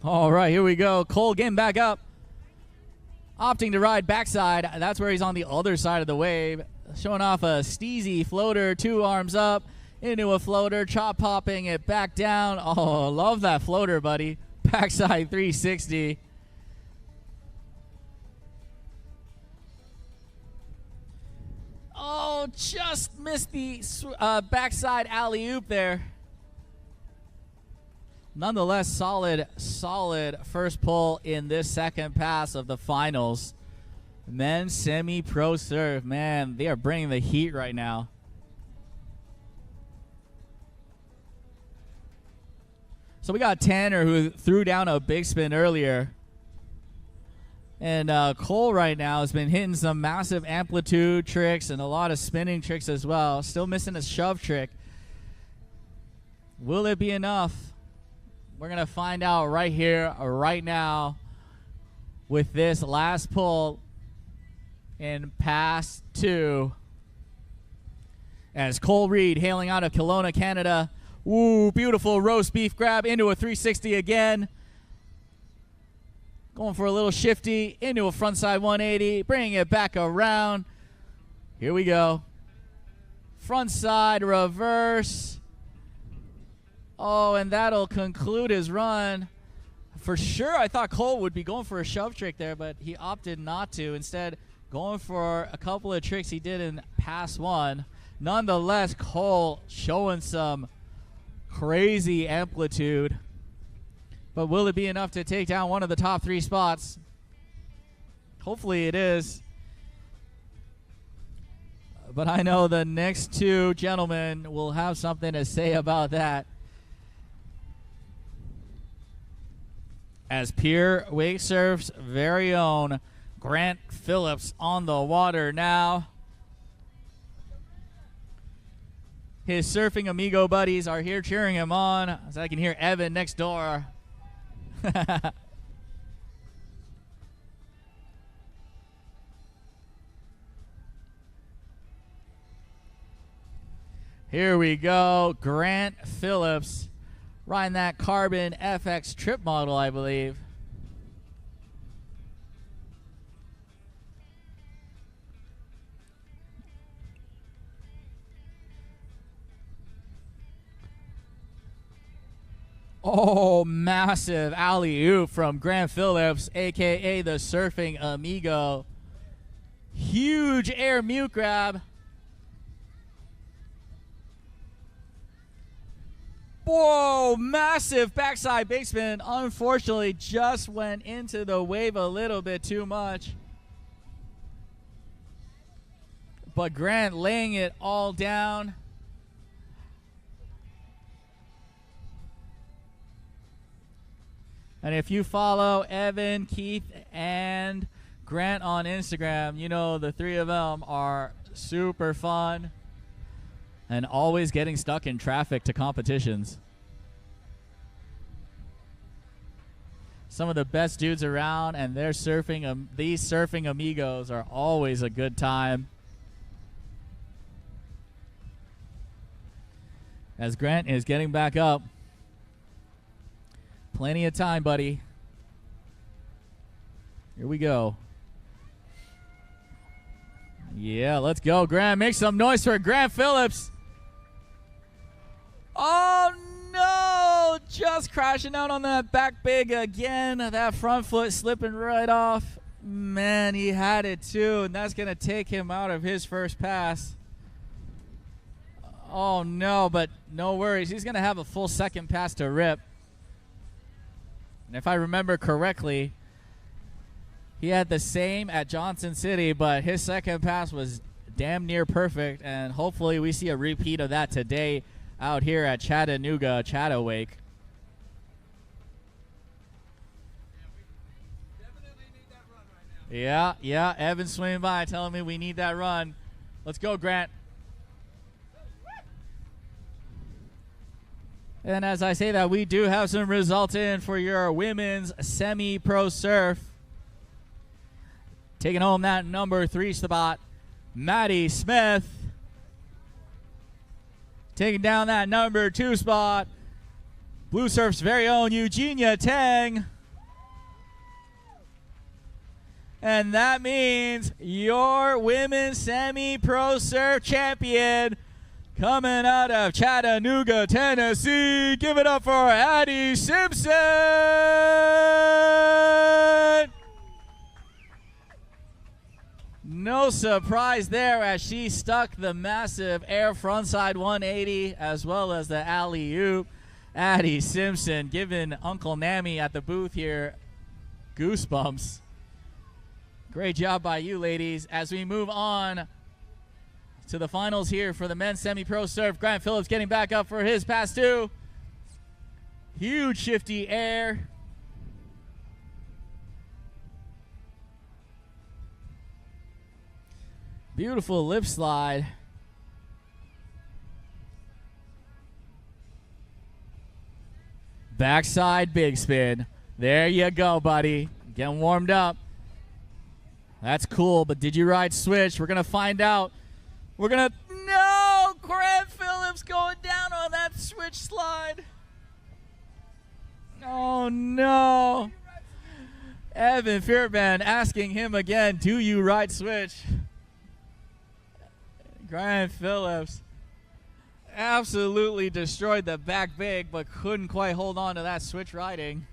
All right, here we go. Cole getting back up. Opting to ride backside. That's where he's on the other side of the wave. Showing off a steezy floater, 2 arms up, into a floater, chop popping it back down. Oh, love that floater, buddy. Backside 360. Oh, just missed the backside alley-oop there. Nonetheless, solid first pull in this second pass of the finals. Men's semi-pro surf, man, they are bringing the heat right now. So we got Tanner, who threw down a big spin earlier. And Cole right now has been hitting some massive amplitude tricks and a lot of spinning tricks as well. Still missing a shove trick. Will it be enough? We're going to find out right here, right now, with this last pull in pass 2. As Cole Reed, hailing out of Kelowna, Canada. Ooh, beautiful roast beef grab into a 360 again. Going for a little shifty into a frontside 180, bringing it back around. Here we go. Frontside reverse. Oh, and that'll conclude his run. For sure, I thought Cole would be going for a shove trick there, but he opted not to. Instead, going for a couple of tricks he did in pass 1. Nonetheless, Cole showing some crazy amplitude. But will it be enough to take down one of the top 3 spots? Hopefully it is. But I know the next 2 gentlemen will have something to say about that. As Pure Wake Surf's very own Grant Phillips on the water now. His surfing amigo buddies are here cheering him on, as I can hear Evan next door. Here we go. Grant Phillips riding that Carbon FX trip model, I believe. Oh, massive alley-oop from Grant Phillips, a.k.a. the surfing amigo. Huge air mute grab. Whoa, massive backside big spin. Unfortunately, just went into the wave a little bit too much. But Grant laying it all down. And if you follow Evan, Keith, and Grant on Instagram, you know the 3 of them are super fun and always getting stuck in traffic to competitions. Some of the best dudes around, and they're surfing. These surfing amigos are always a good time. As Grant is getting back up. Plenty of time, buddy. Here we go. Yeah, let's go, Grant. Make some noise for Grant Phillips. Oh, no. Just crashing out on that back big again. That front foot slipping right off. Man, he had it too, and that's going to take him out of his first pass. Oh, no, but no worries. He's going to have a full second pass to rip. And if I remember correctly, He had the same at Johnson City, but his second pass was damn near perfect, and hopefully we see a repeat of that today out here at Chattanooga, ChattaWake. Yeah, Evan swinging by telling me we need that run. Let's go, Grant. And as I say that, we do have some results in for your women's semi-pro surf. Taking home that number 3 spot, Maddie Smith. Taking down that number 2 spot, Blue Surf's very own Eugenia Tang. And that means your women's semi-pro surf champion coming out of Chattanooga, Tennessee. Give it up for Addie Simpson. No surprise there as she stuck the massive air frontside 180 as well as the alley-oop. Addie Simpson giving Uncle Nammy at the booth here goosebumps. Great job by you, ladies. As we move on to the finals here for the men's semi-pro surf, Grant Phillips getting back up for his pass two. Huge shifty air. Beautiful lip slide. Backside big spin. There you go, buddy. Getting warmed up. That's cool, but did you ride switch? We're going to find out. No! Grant Phillips going down on that switch slide. Oh, no. Evan Fairbairn asking him again, do you ride switch? Grant Phillips absolutely destroyed the back big, but couldn't quite hold on to that switch riding.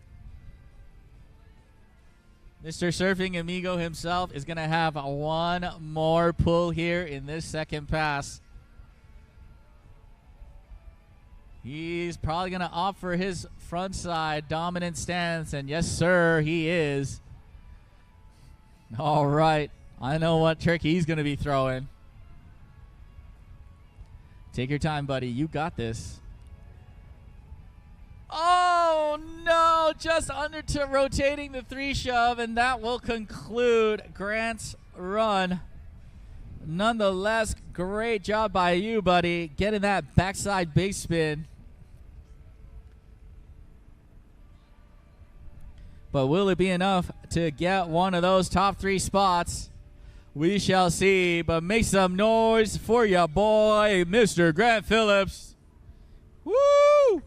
Mr. Surfing Amigo himself is going to have one more pull here in this second pass. He's probably going to opt for his front side dominant stance, and yes, sir, he is. All right. I know what trick he's going to be throwing. Take your time, buddy. You got this. Oh, no. Just under to rotating the 3 shove, and that will conclude Grant's run. Nonetheless, great job by you, buddy, getting that backside big spin. But will it be enough to get one of those top 3 spots? We shall see, but make some noise for your boy, Mr. Grant Phillips. Woo!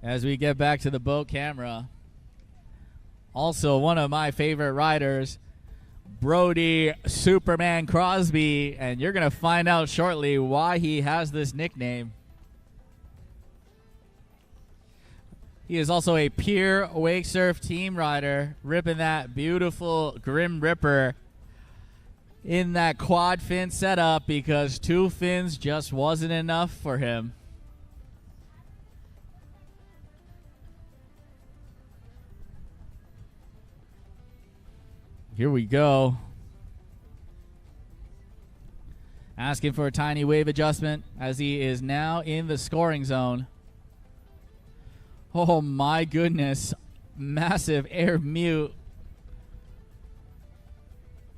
As we get back to the boat camera, also one of my favorite riders, Brody Superman Crosby, and you're going to find out shortly why he has this nickname. He is also a pure wake surf team rider, ripping that beautiful Grim Ripper in that quad fin setup because 2 fins just wasn't enough for him. Here we go. Asking for a tiny wave adjustment as he is now in the scoring zone. Oh my goodness. Massive air mute.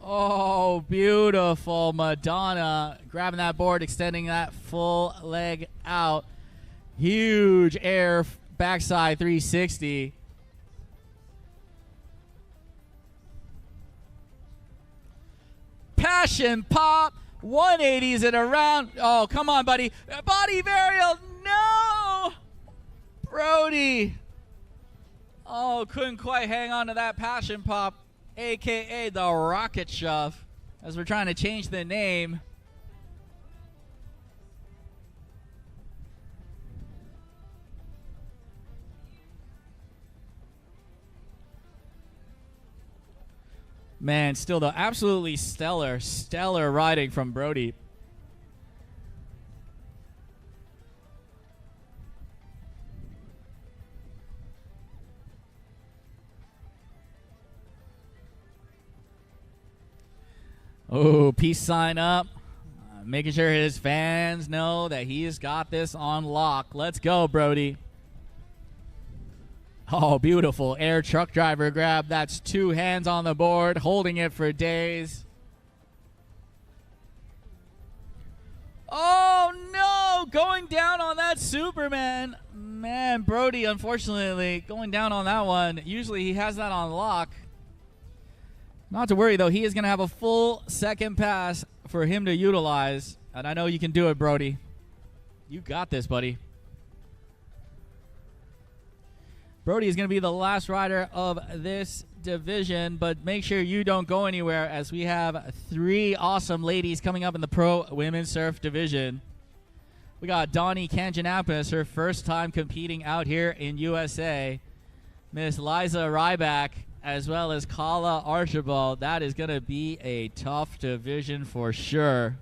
Oh, beautiful Madonna. Grabbing that board, extending that full leg out. Huge air backside 360. Passion pop, 180s and around. Oh, come on, buddy. Body varial, no! Brody. Oh, couldn't quite hang on to that passion pop, a.k.a. the rocket shove, as we're trying to change the name. Man, still though, absolutely stellar riding from Brody. Oh, peace sign up. Making sure his fans know that he's got this on lock. Let's go, Brody. Oh, beautiful air truck driver grab. That's 2 hands on the board, holding it for days. Oh, no, going down on that Superman. Man, Brody, unfortunately, going down on that one. Usually he has that on lock. Not to worry, though. He is going to have a full second pass for him to utilize. And I know you can do it, Brody. You got this, buddy. Brody is going to be the last rider of this division, but make sure you don't go anywhere as we have 3 awesome ladies coming up in the Pro Women's Surf division. We got Donnie Kangjenapis, her first time competing out here in USA. Miss Liza Ryback, as well as Carla Archibald. That is going to be a tough division for sure.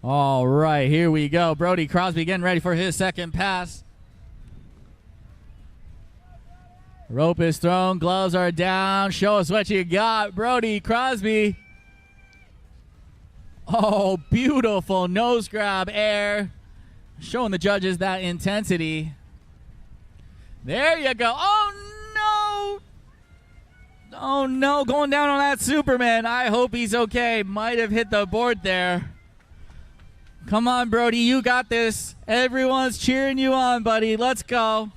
All right, here we go. Brody Crosby getting ready for his second pass. Rope is thrown. Gloves are down. Show us what you got, Brody Crosby. Oh, beautiful nose grab air. Showing the judges that intensity. There you go. Oh, no. Oh, no. Going down on that Superman. I hope he's okay. Might have hit the board there. Come on, Brody. You got this. Everyone's cheering you on, buddy. Let's go.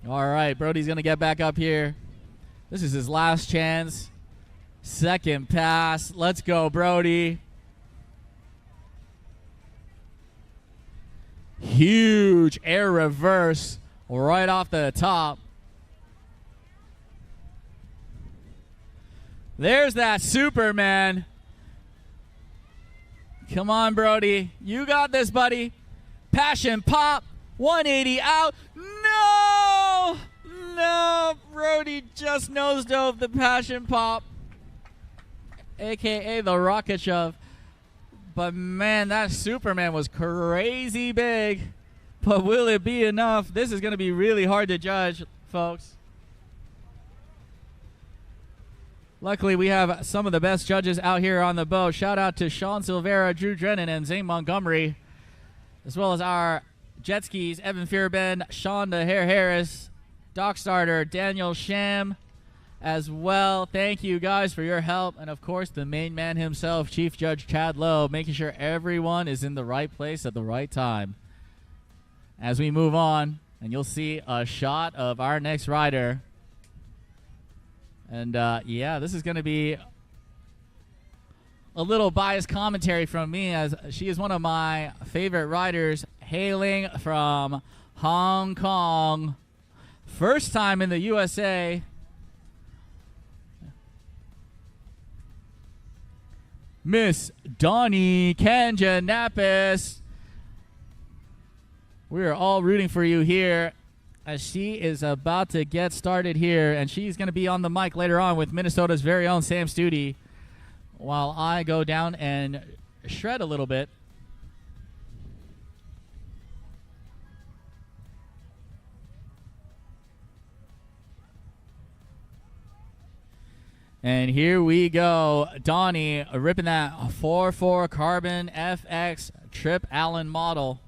All right, Brody's going to get back up here. This is his last chance. Second pass. Let's go, Brody. Huge air reverse right off the top. There's that Superman. Come on, Brody. You got this, buddy. Passion pop. 180 out. No! No! Brody just nose dove the passion pop. AKA the rocket shove. But, man, that Superman was crazy big. But will it be enough? This is going to be really hard to judge, folks. Luckily, we have some of the best judges out here on the boat. Shout out to Sean Silvera, Drew Drennan, and Zane Montgomery, as well as our jet skis, Evan Fearben, Sean the Hair Harris, dock starter, Daniel Sham, as well. Thank you guys for your help. And, of course, the main man himself, Chief Judge Chad Lowe, making sure everyone is in the right place at the right time. As we move on, and you'll see a shot of our next rider. And, yeah, this is going to be a little biased commentary from me, as she is one of my favorite riders, hailing from Hong Kong. First time in the USA. Miss Donnie Kangjenapis. We are all rooting for you here as she is about to get started here, and she's going to be on the mic later on with Minnesota's very own Sam Studi while I go down and shred a little bit. And here we go. Donnie ripping that 4.4 carbon FX Trip Allen model.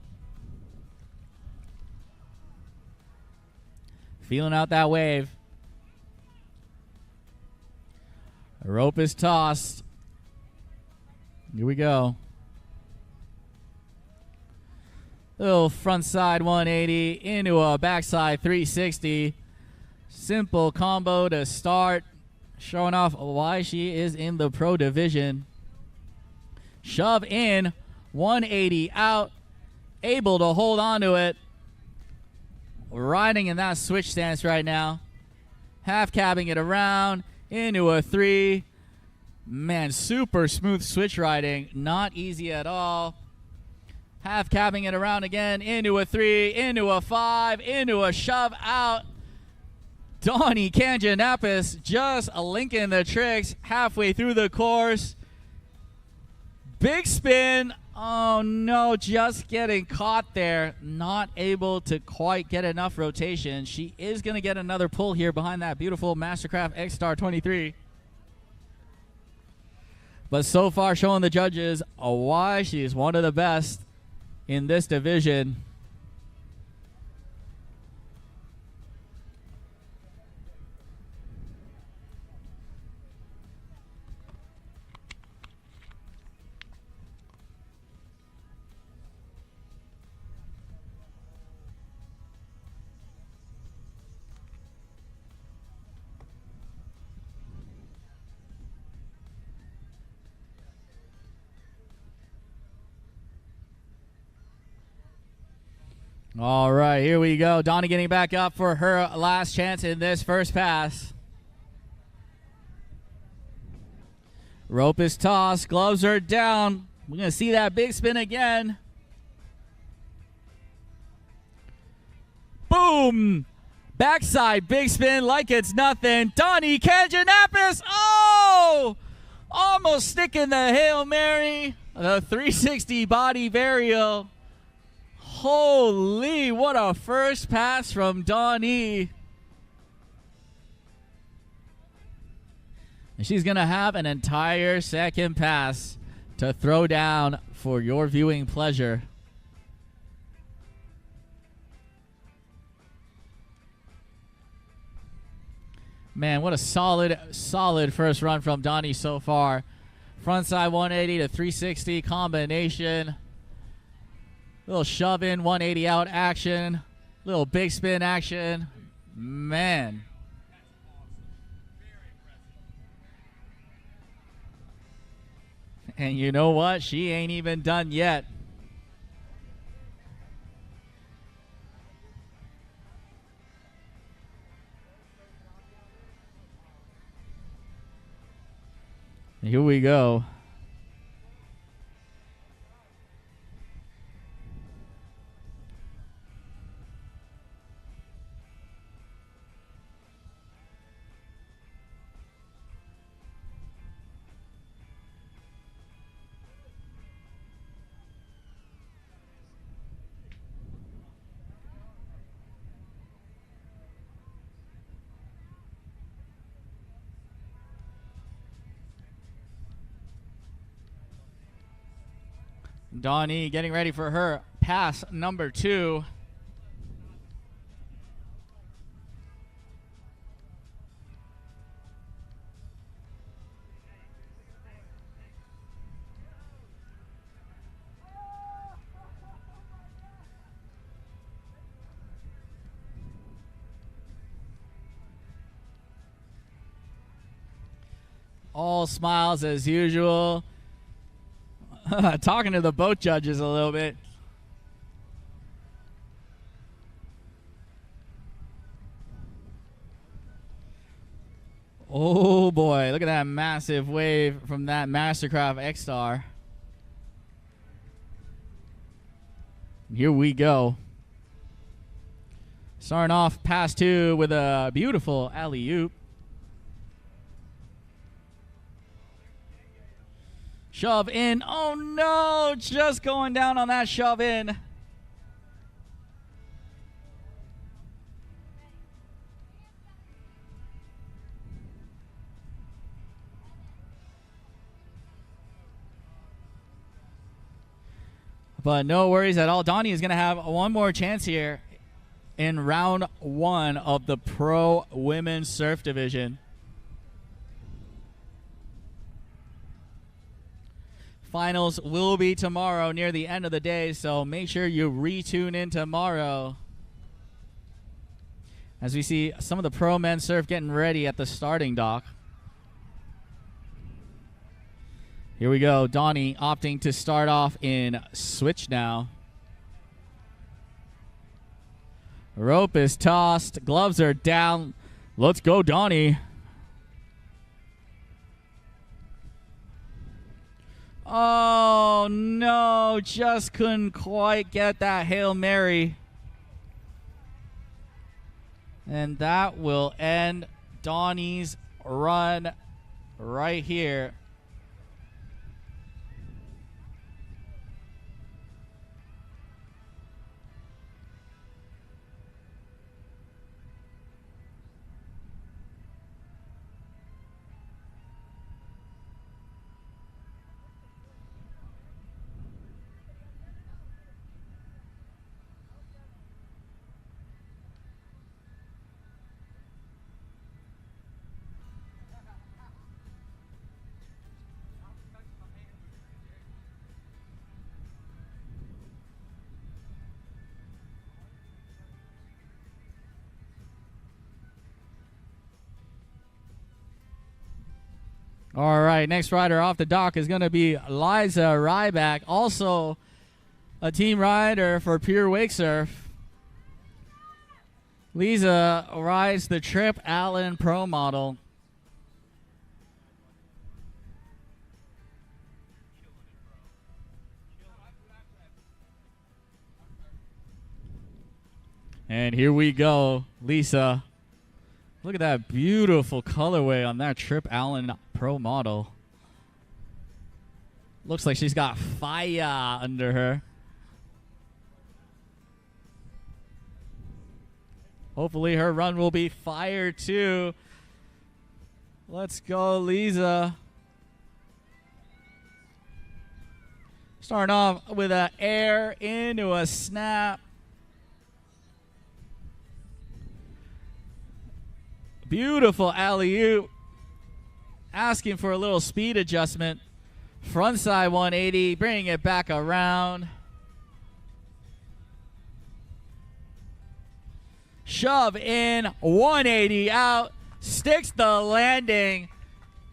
Feeling out that wave. The rope is tossed. Here we go. Little front side 180 into a backside 360. Simple combo to start. Showing off why she is in the pro division. Shove in, 180 out. Able to hold on to it. Riding in that switch stance right now. Half cabbing it around into a 3. Man, super smooth switch riding. Not easy at all. Half cabbing it around again into a 3, into a 5, into a shove out. Donnie Kangjenapis just linking the tricks halfway through the course. Big spin. Oh no, just getting caught there. Not able to quite get enough rotation. She is going to get another pull here behind that beautiful Mastercraft X-Star 23. But so far showing the judges why she's one of the best in this division. All right, here we go. Donnie getting back up for her last chance in this first pass. Rope is tossed. Gloves are down. We're going to see that big spin again. Boom! Backside big spin like it's nothing. Donnie Kangjenapis. Oh! Almost sticking the Hail Mary. The 360 body burial. Holy, what a first pass from Donnie. And she's going to have an entire second pass to throw down for your viewing pleasure. Man, what a solid first run from Donnie so far. Frontside 180 to 360 combination. Little shove in, 180 out action. Little big spin action. Man. And you know what? She ain't even done yet. Here we go. Donnie getting ready for her pass number 2. All smiles as usual. Talking to the boat judges a little bit. Oh boy, look at that massive wave from that Mastercraft X-Star. Here we go. Starting off pass 2 with a beautiful alley-oop. Shove in. Oh no, just going down on that shove in. But no worries at all. Donnie is going to have one more chance here in round 1 of the Pro Women's Surf Division. Finals will be tomorrow near the end of the day, so make sure you retune in tomorrow as we see some of the pro men's surf getting ready at the starting dock. Here we go. Donnie opting to start off in switch now. Rope is tossed. Gloves are down. Let's go, Donnie. Oh, no. Just couldn't quite get that Hail Mary. And that will end Donnie's run right here. All right, next rider off the dock is going to be Liza Ryback, also a team rider for Pure Wake Surf. Liza rides the Trip Allen Pro model. And here we go, Lisa. Look at that beautiful colorway on that Trip Allen Pro model. Looks like she's got fire under her. Hopefully her run will be fire too. Let's go, Lisa. Starting off with an air into a snap. Beautiful alley-oop. Asking for a little speed adjustment. Frontside 180, bringing it back around. Shove in, 180 out. Sticks the landing.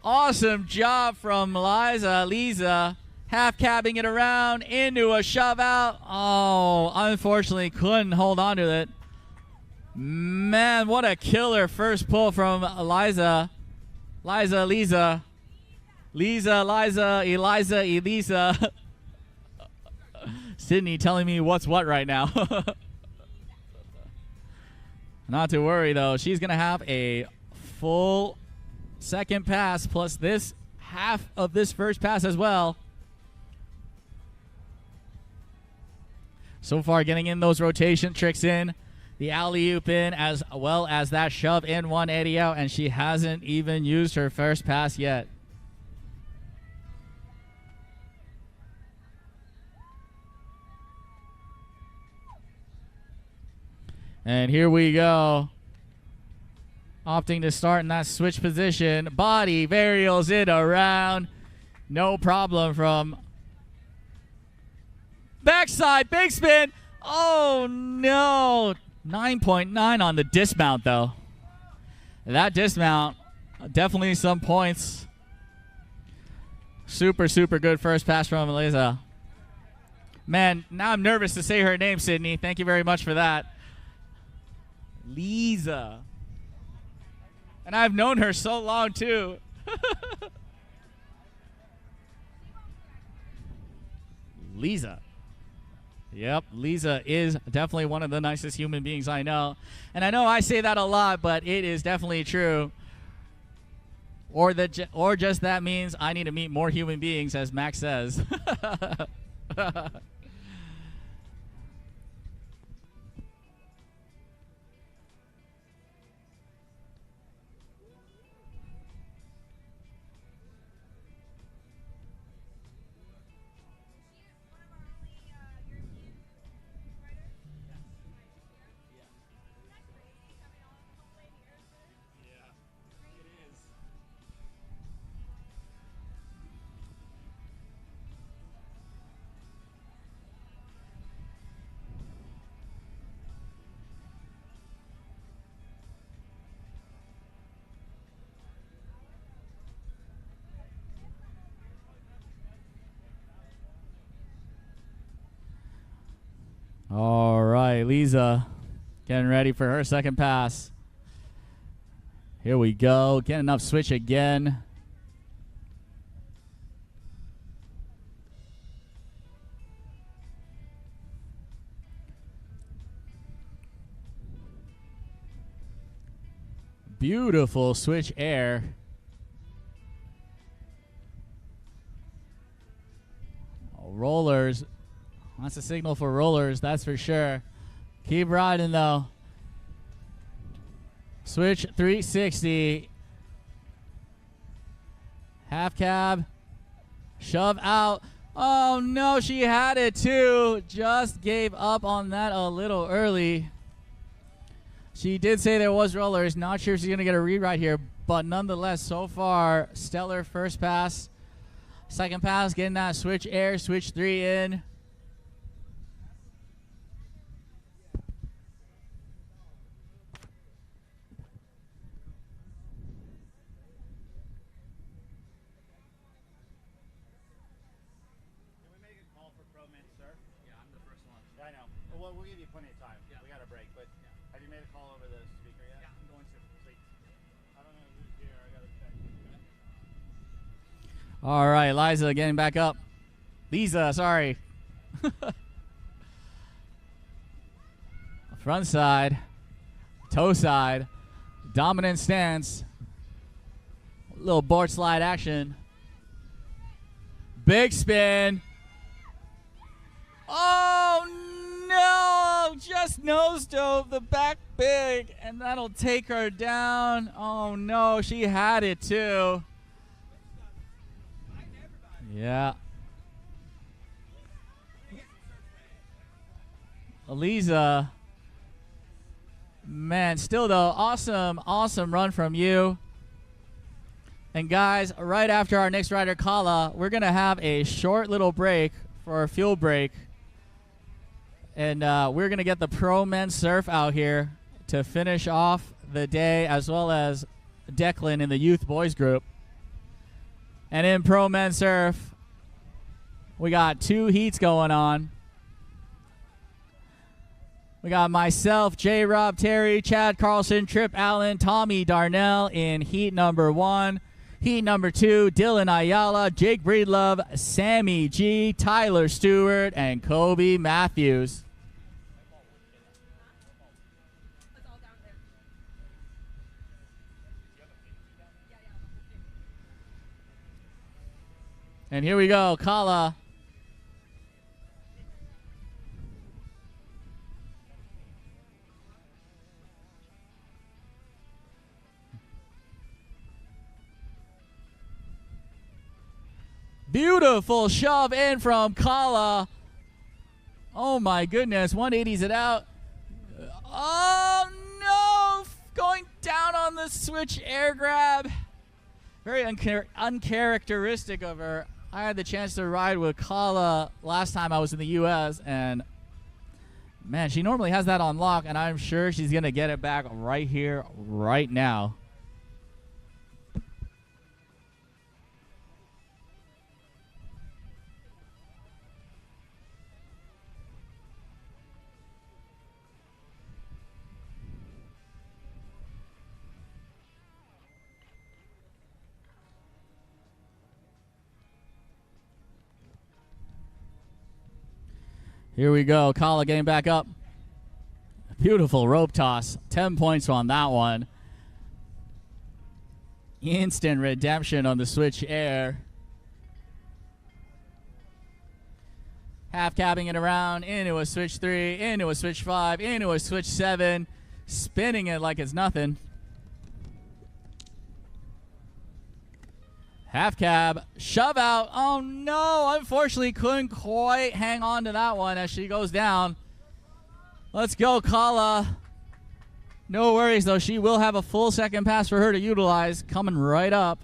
Awesome job from Lisa. Half cabbing it around into a shove out. Oh, unfortunately couldn't hold on to it. Man, what a killer first pull from Liza. Liza. Sydney telling me what's what right now. Not to worry, though. She's going to have a full second pass plus this half of this first pass as well. So far, getting in those rotation tricks in. The alley-oop in as well as that shove in 180 out, and she hasn't even used her first pass yet. And here we go. Opting to start in that switch position. Body varials it around. No problem from backside. Big spin. Oh, no. 9.9 on the dismount, though. That dismount, definitely some points. Super, super good first pass from Liza. Man, now I'm nervous to say her name, Sydney. Thank you very much for that. Liza. And I've known her so long, too. Liza. Yep, Liza is definitely one of the nicest human beings I know. And I know I say that a lot, but it is definitely true. Or just that means I need to meet more human beings, as Max says. All right, Liza getting ready for her second pass. Here we go. Getting up switch again. Beautiful switch air. Oh, rollers. That's a signal for rollers, that's for sure. Keep riding, though. Switch 360. Half cab. Shove out. Oh, no, she had it, too. Just gave up on that a little early. She did say there was rollers. Not sure if she's going to get a read right here, but nonetheless, so far, stellar first pass. Second pass, getting that switch air, switch 3 in. We'll give you plenty of time. Yeah. We got a break, but have you made a call over the speaker yet? Yeah, I'm going to. Sweet. I don't know who's here. I got to check. All right, Liza getting back up. Liza, sorry. Front side, toe side, dominant stance. Little board slide action. Big spin. Oh, no, just nose dove the back big, and that'll take her down. Oh, no, she had it, too. Yeah. Liza, man, still, though, awesome run from you. And, guys, right after our next rider, Carla, we're going to have a short little break for a fuel break. And we're going to get the pro men's surf out here to finish off the day, as well as Declan in the youth boys group. And in pro men's surf, we got 2 heats going on. We got myself, JRob Terry, Chad Carlson, Trip Allen, Tommy Darnell in heat number 1. Heat number 2, Dylan Ayala, Jake Breedlove, Sammy G, Tyler Stewart, and Kobe Matthews. And here we go, Carla. Beautiful shove in from Carla. Oh my goodness, 180s it out. Oh no, going down on the switch air grab. Very uncharacteristic of her. I had the chance to ride with Carla last time I was in the U.S. and man, she normally has that on lock, and I'm sure she's going to get it back right here, right now. Here we go. Carla getting back up. Beautiful rope toss. 10 points on that one. Instant redemption on the switch air. Half cabbing it around. Into a switch 3. Into a switch 5. Into a switch 7. Spinning it like it's nothing. Half cab, shove out. Oh no, unfortunately couldn't quite hang on to that one as she goes down. Let's go, Carla. No worries though, she will have a full second pass for her to utilize coming right up.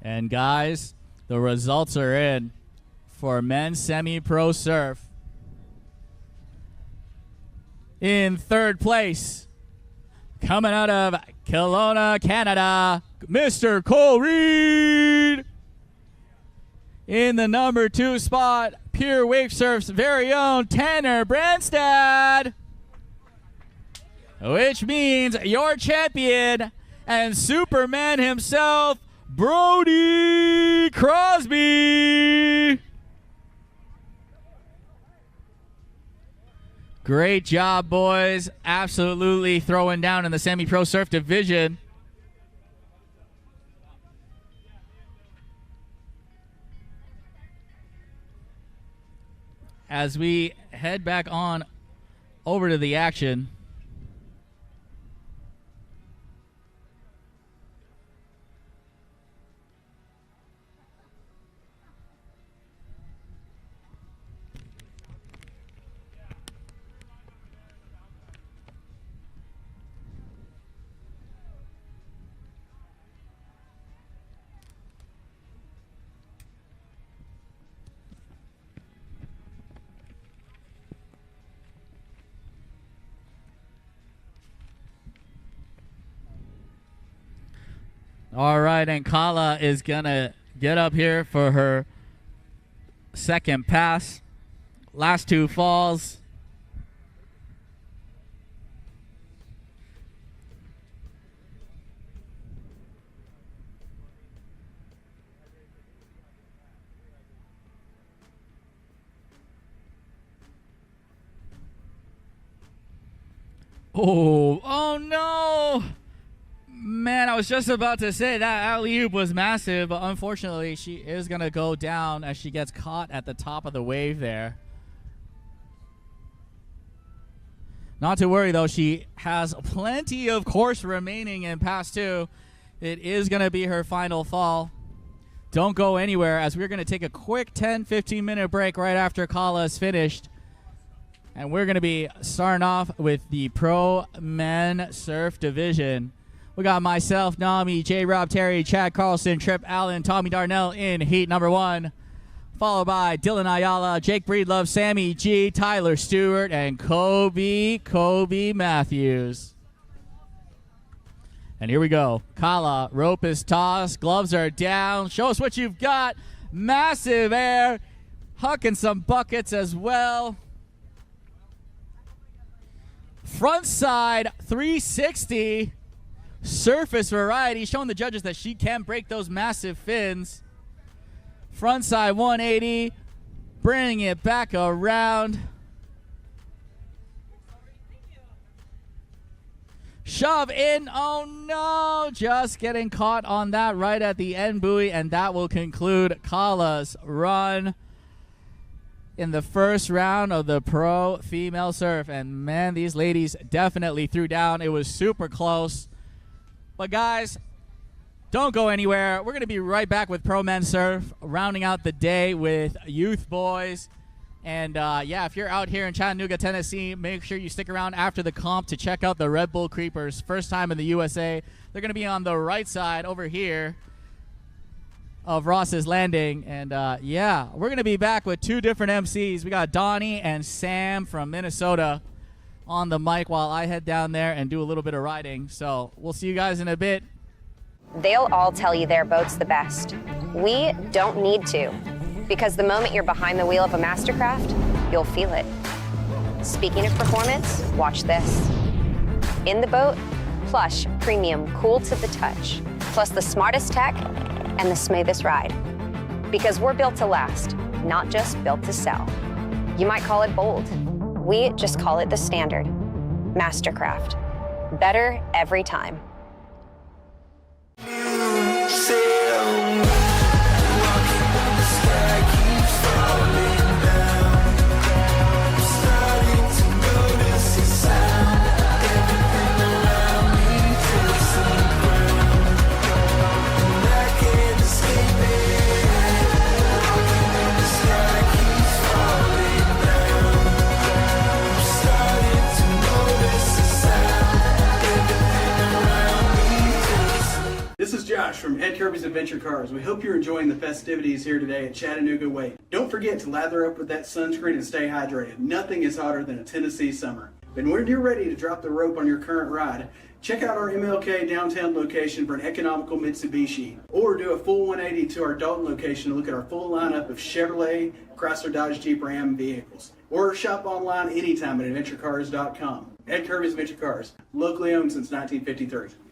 And guys, the results are in for men's semi-pro surf. In third place, coming out of Kelowna, Canada, Mr. Cole Reed. In the number 2 spot, Pure Wake Surf's very own Tanner Branstad. Which means your champion and Superman himself, Brody Crosby. Great job, boys. Absolutely throwing down in the semi-pro surf division. As we head back on over to the action. All right, and Carla is going to get up here for her second pass. Last 2 falls. Oh no! Man, I was just about to say that alley-oop was massive, but unfortunately she is going to go down as she gets caught at the top of the wave there. Not to worry, though. She has plenty of course remaining in Pass 2. It is going to be her final fall. Don't go anywhere, as we're going to take a quick 10-15 minute break right after Carla is finished. And we're going to be starting off with the Pro Men Surf Division. We got myself, Nami, JRob Terry, Chad Carlson, Trip Allen, Tommy Darnell in heat number 1. Followed by Dylan Ayala, Jake Breedlove, Sammy G, Tyler Stewart, and Kobe Matthews. And here we go. Carla, rope is tossed, gloves are down. Show us what you've got. Massive air. Hucking some buckets as well. Front side 360. Surface variety, showing the judges that she can break those massive fins. Frontside 180, bringing it back around. Shove in, oh no, just getting caught on that right at the end buoy, and that will conclude Carla's run in the first round of the Pro Female Surf. And man, these ladies definitely threw down. It was super close. But guys, don't go anywhere. We're going to be right back with Pro Men Surf, rounding out the day with Youth Boys. And yeah, if you're out here in Chattanooga, Tennessee, make sure you stick around after the comp to check out the Red Bull Creepers. First time in the USA. They're going to be on the right side over here of Ross's Landing. And yeah, we're going to be back with 2 different MCs. We got Donnie and Sam from Minnesota on the mic while I head down there and do a little bit of riding. So we'll see you guys in a bit. They'll all tell you their boat's the best. We don't need to, because the moment you're behind the wheel of a Mastercraft, you'll feel it. Speaking of performance, watch this. In the boat, plush, premium, cool to the touch, plus the smartest tech and the smoothest ride. Because we're built to last, not just built to sell. You might call it bold. We just call it the standard. Mastercraft. Better every time. This is Josh from Ed Kirby's Adventure Cars. We hope you're enjoying the festivities here today at Chattanooga Wake. Don't forget to lather up with that sunscreen and stay hydrated. Nothing is hotter than a Tennessee summer. And when you're ready to drop the rope on your current ride, Check out our MLK downtown location for an economical Mitsubishi, or do a full 180 to our Dalton location to look at our full lineup of Chevrolet, Chrysler, Dodge, Jeep, Ram vehicles. Or shop online anytime at adventurecars.com. Ed Kirby's Adventure Cars, locally owned since 1953.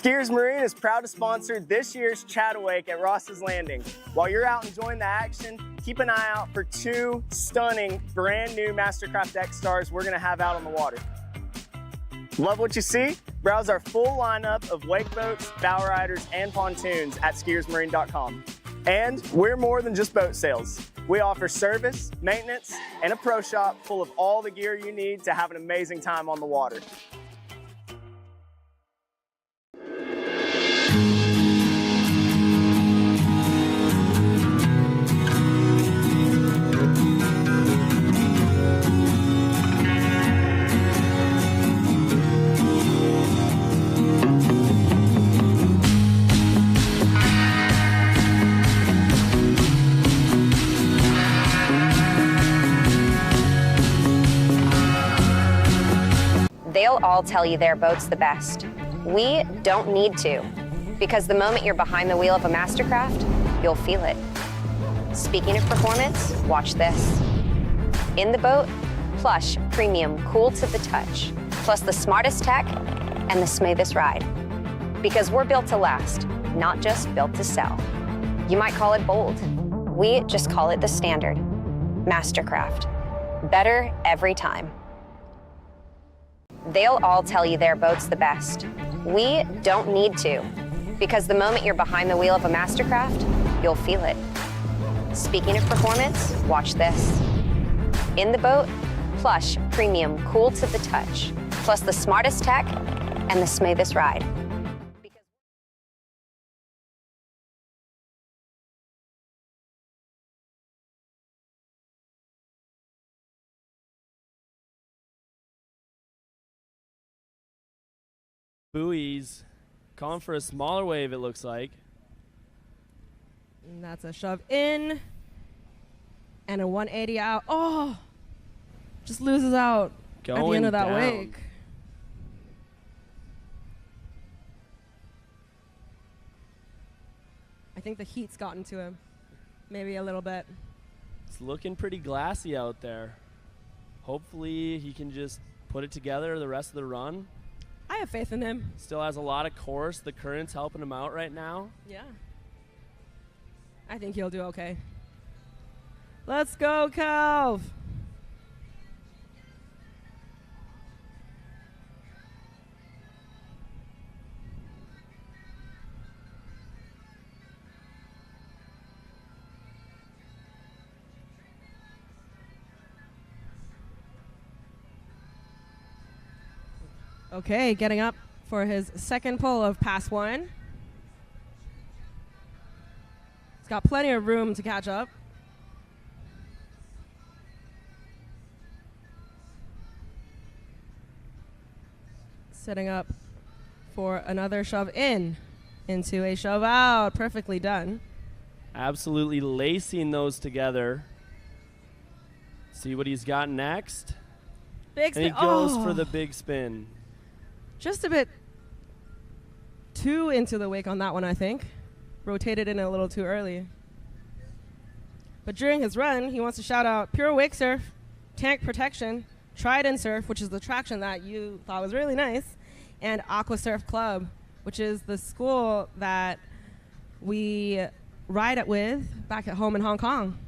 Skiers Marine is proud to sponsor this year's ChattaWake at Ross's Landing. While you're out enjoying the action, keep an eye out for 2 stunning brand new Mastercraft X Stars we're gonna have out on the water. Love what you see? Browse our full lineup of wake boats, bow riders, and pontoons at skiersmarine.com. And we're more than just boat sales. We offer service, maintenance, and a pro shop full of all the gear you need to have an amazing time on the water. They'll all tell you their boat's the best. We don't need to, because the moment you're behind the wheel of a Mastercraft, you'll feel it. Speaking of performance, watch this. In the boat, plush, premium, cool to the touch, plus the smartest tech and the smoothest ride. Because we're built to last, not just built to sell. You might call it bold. We just call it the standard. Mastercraft. Better every time. They'll all tell you their boat's the best. We don't need to, because the moment you're behind the wheel of a Mastercraft, you'll feel it. Speaking of performance, watch this. In the boat, plush, premium, cool to the touch, plus the smartest tech and the smoothest ride. Buoys, calling for a smaller wave, it looks like. And that's a shove in and a 180 out. Oh, just loses out at the end of that wake. I think the heat's gotten to him, maybe a little bit. It's looking pretty glassy out there. Hopefully he can just put it together the rest of the run. I have faith in him. Still has a lot of course. The current's helping him out right now. Yeah. I think he'll do okay. Let's go, Calv. Okay, getting up for his second pull of pass 1. He's got plenty of room to catch up. Setting up for another shove in into a shove out. Perfectly done. Absolutely lacing those together. See what he's got next. Big spin. And he goes for the big spin. Just a bit too into the wake on that one, I think. Rotated in a little too early. But during his run, he wants to shout out Pure Wake Surf, Tank Protection, Trident Surf, which is the traction that you thought was really nice, and Aqua Surf Club, which is the school that we ride it with back at home in Hong Kong.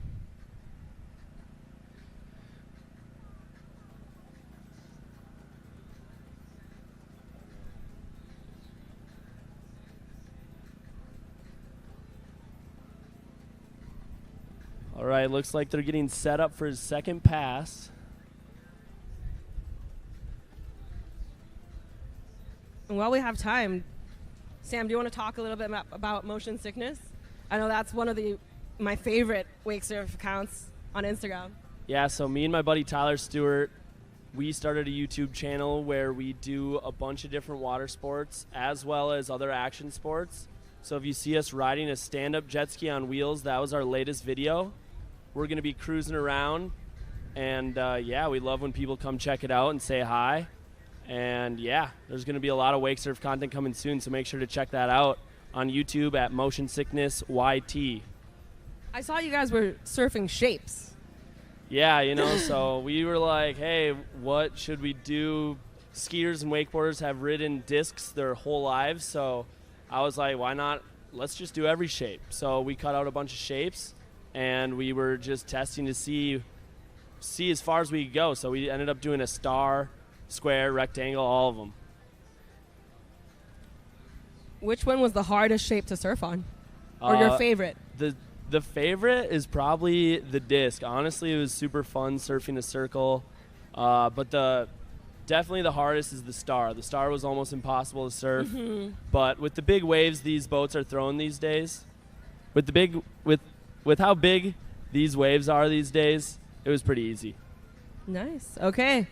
All right, looks like they're getting set up for his second pass. And while we have time, Sam, do you want to talk a little bit about motion sickness? I know that's one of my favorite wake surf accounts on Instagram. Yeah, so me and my buddy Tyler Stewart, we started a YouTube channel where we do a bunch of different water sports as well as other action sports. So if you see us riding a stand-up jet ski on wheels, that was our latest video. We're going to be cruising around, and yeah, we love when people come check it out and say hi. And yeah, there's going to be a lot of wake surf content coming soon, so make sure to check that out on YouTube at Motion Sickness YT. I saw you guys were surfing shapes. Yeah, you know, so we were like, hey, what should we do skiers and wakeboarders have ridden discs their whole lives, so I was like, why not? Let's just do every shape. So we cut out a bunch of shapes, and we were just testing to see as far as we could go. So we ended up doing a star, square, rectangle, all of them. Which one was the hardest shape to surf on? Or your favorite? The favorite is probably the disc. Honestly, it was super fun surfing a circle. But definitely the hardest is the star. The star was almost impossible to surf. Mm-hmm. But with the big waves these boats are throwing these days, with how big these waves are these days, it was pretty easy. Nice. Okay.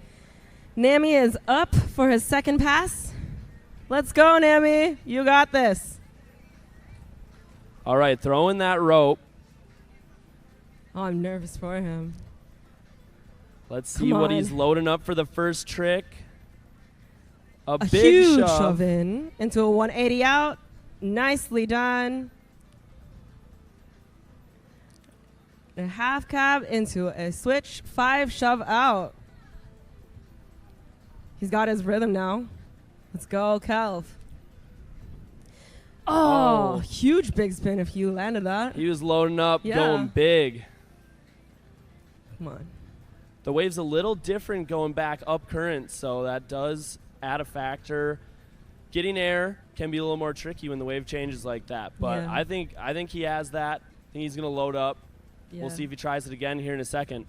Nami is up for his second pass. Let's go, Nami. You got this. All right, throwing that rope. Oh, I'm nervous for him. Let's see what he's loading up for the first trick. A big huge shove in into a 180 out. Nicely done. A half cab into a switch 5 shove out. He's got his rhythm now. Let's go, Kelv. Oh, huge big spin if you landed that. He was loading up, going big. Come on. The wave's a little different going back up current, so that does add a factor. Getting air can be a little more tricky when the wave changes like that, but Yeah. I think he has that. I think he's going to load up. Yeah. We'll see if he tries it again here in a second.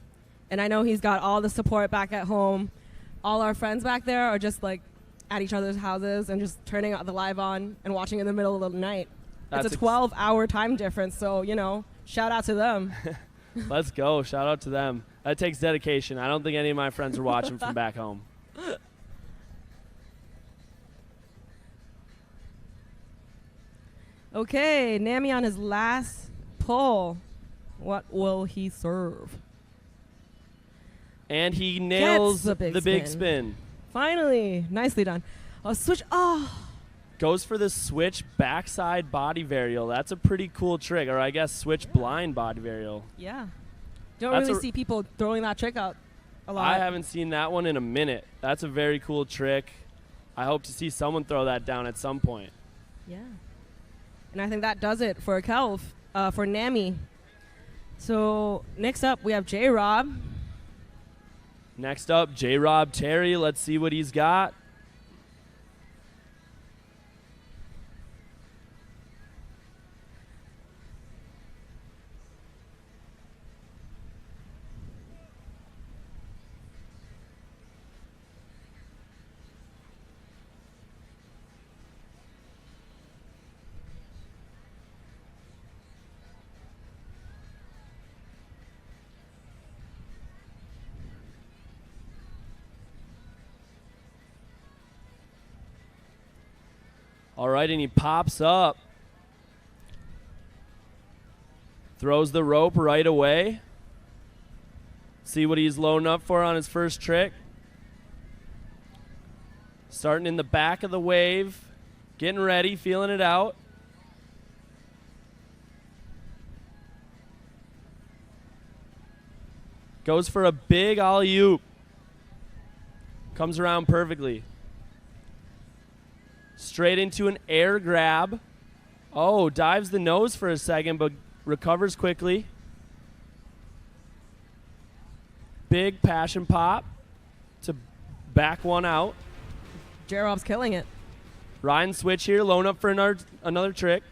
And I know he's got all the support back at home. All our friends back there are just like at each other's houses and just turning the live on and watching in the middle of the night. It's a 12-hour time difference, so, shout out to them. Let's go. Shout out to them. That takes dedication. I don't think any of my friends are watching from back home. Okay, Nami on his last pull. What will he serve? And he nails Gets the big spin. Finally. Nicely done. Oh, switch. Oh. Goes for the switch backside body varial. That's a pretty cool trick. Or I guess switch blind body varial. Yeah. Don't That's really see people throwing that trick out a lot. I haven't seen that one in a minute. That's a very cool trick. I hope to see someone throw that down at some point. Yeah. And I think that does it for Kelv, for Nami. So next up, we have JRob. Next up, JRob Terry. Let's see what he's got. All right, and he pops up. Throws the rope right away. See what he's loading up for on his first trick. Starting in the back of the wave. Getting ready, feeling it out. Goes for a big alley-oop. Comes around perfectly. Straight into an air grab. Oh, dives the nose for a second, but recovers quickly. Big passion pop to back one out. JRob's killing it. Ryan switch here, loan up for another trick.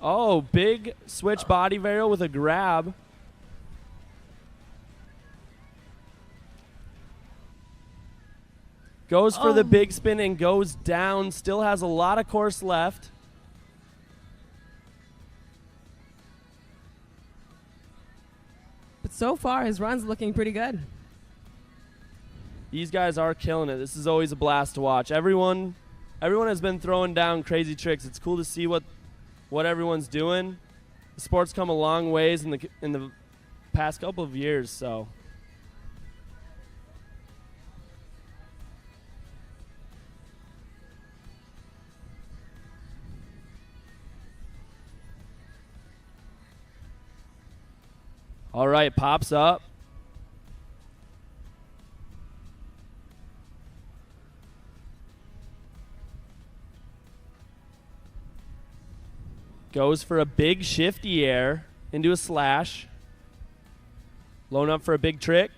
Oh, big switch body varial with a grab. Goes for the big spin and goes down. Still has a lot of course left. But so far, his run's looking pretty good. These guys are killing it. This is always a blast to watch. Everyone has been throwing down crazy tricks. It's cool to see what everyone's doing. The sport's come a long ways in the past couple of years, so. All right, pops up. Goes for a big shifty air into a slash. Loan up for a big trick.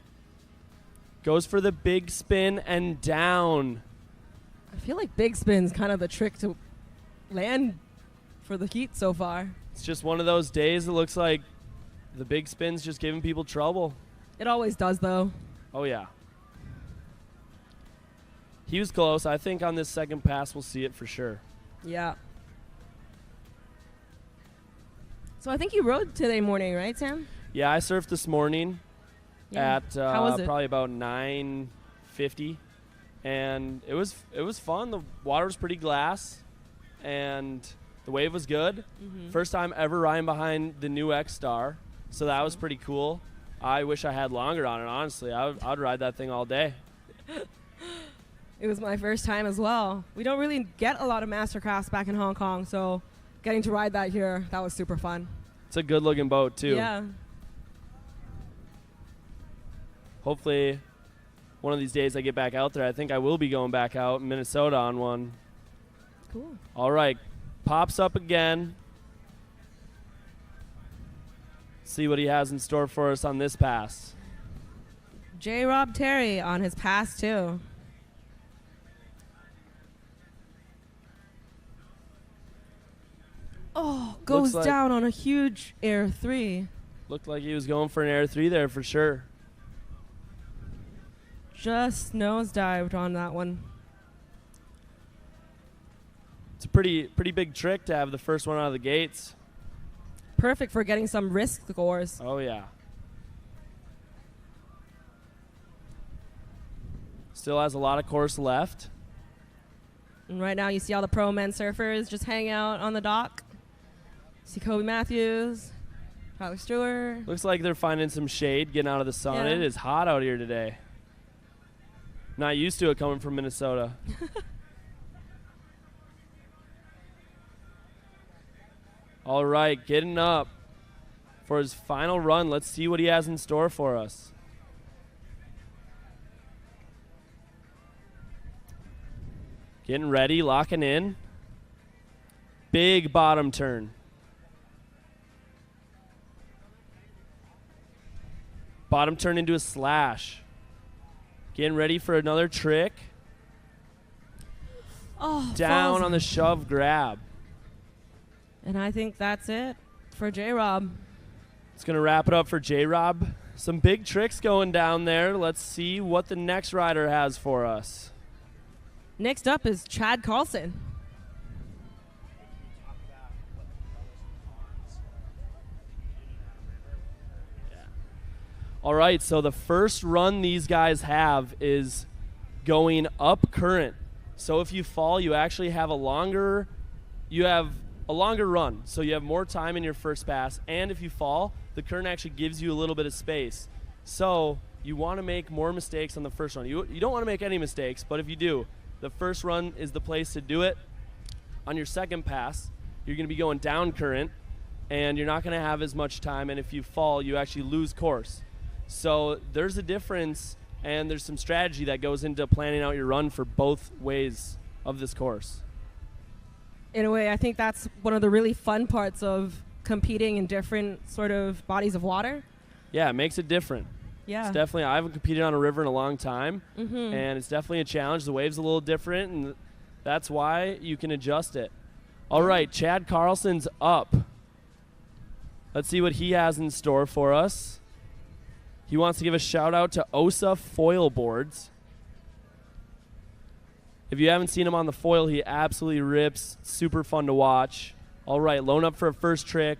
Goes for the big spin and down. I feel like big spin's kind of the trick to land for the heat so far. It's just one of those days. It looks like the big spin's just giving people trouble. It always does, though. Oh, yeah. He was close. I think on this second pass we'll see it for sure. Yeah. So I think you rode today morning, right, Sam? Yeah, I surfed this morning at How was it? probably about 9:50, and it was fun. The water was pretty glass, and the wave was good. Mhm. First time ever riding behind the new X-Star, so that was pretty cool. I wish I had longer on it, honestly. I'd ride that thing all day. It was my first time as well. We don't really get a lot of Mastercrafts back in Hong Kong, so getting to ride that here, that was super fun. It's a good-looking boat, too. Yeah. Hopefully, one of these days I get back out there. I think I will be going back out in Minnesota on one. Cool. All right. Pops up again. See what he has in store for us on this pass. JRob Terry on his pass, too. Oh, goes like- down on a huge air 3. Looked like he was going for an air 3 there for sure. Just nosedived on that one. It's a pretty big trick to have the first one out of the gates. Perfect for getting some risk scores. Oh, yeah. Still has a lot of course left. And right now you see all the pro men surfers just hang out on the dock. See Kobe Matthews, Tyler Stewart. Looks like they're finding some shade, getting out of the sun. Yeah. It is hot out here today. Not used to it coming from Minnesota. All right, getting up for his final run. Let's see what he has in store for us. Getting ready, locking in. Big bottom turn. Bottom turn into a slash. Getting ready for another trick. Oh, Down falls. on the shove grab. And I think that's it for JRob. It's going to wrap it up for JRob. Some big tricks going down there. Let's see what the next rider has for us. Next up is Chad Carlson. All right, so the first run these guys have is going up current. So if you fall, you actually have a longer run. So you have more time in your first pass, and if you fall, the current actually gives you a little bit of space. So you want to make more mistakes on the first run. You don't want to make any mistakes, but if you do, the first run is the place to do it. On your second pass, you're going to be going down current, and you're not going to have as much time, and if you fall, you actually lose course. So there's a difference, and there's some strategy that goes into planning out your run for both ways of this course. In a way, I think that's one of the really fun parts of competing in different sort of bodies of water. Yeah, it makes it different. Yeah. It's definitely, I haven't competed on a river in a long time, Mhm. and it's definitely a challenge. The wave's a little different, and that's why you can adjust it. All right, Chad Carlson's up. Let's see what he has in store for us. He wants to give a shout out to OSA Foil Boards. If you haven't seen him on the foil, he absolutely rips. Super fun to watch. All right, loan up for a first trick.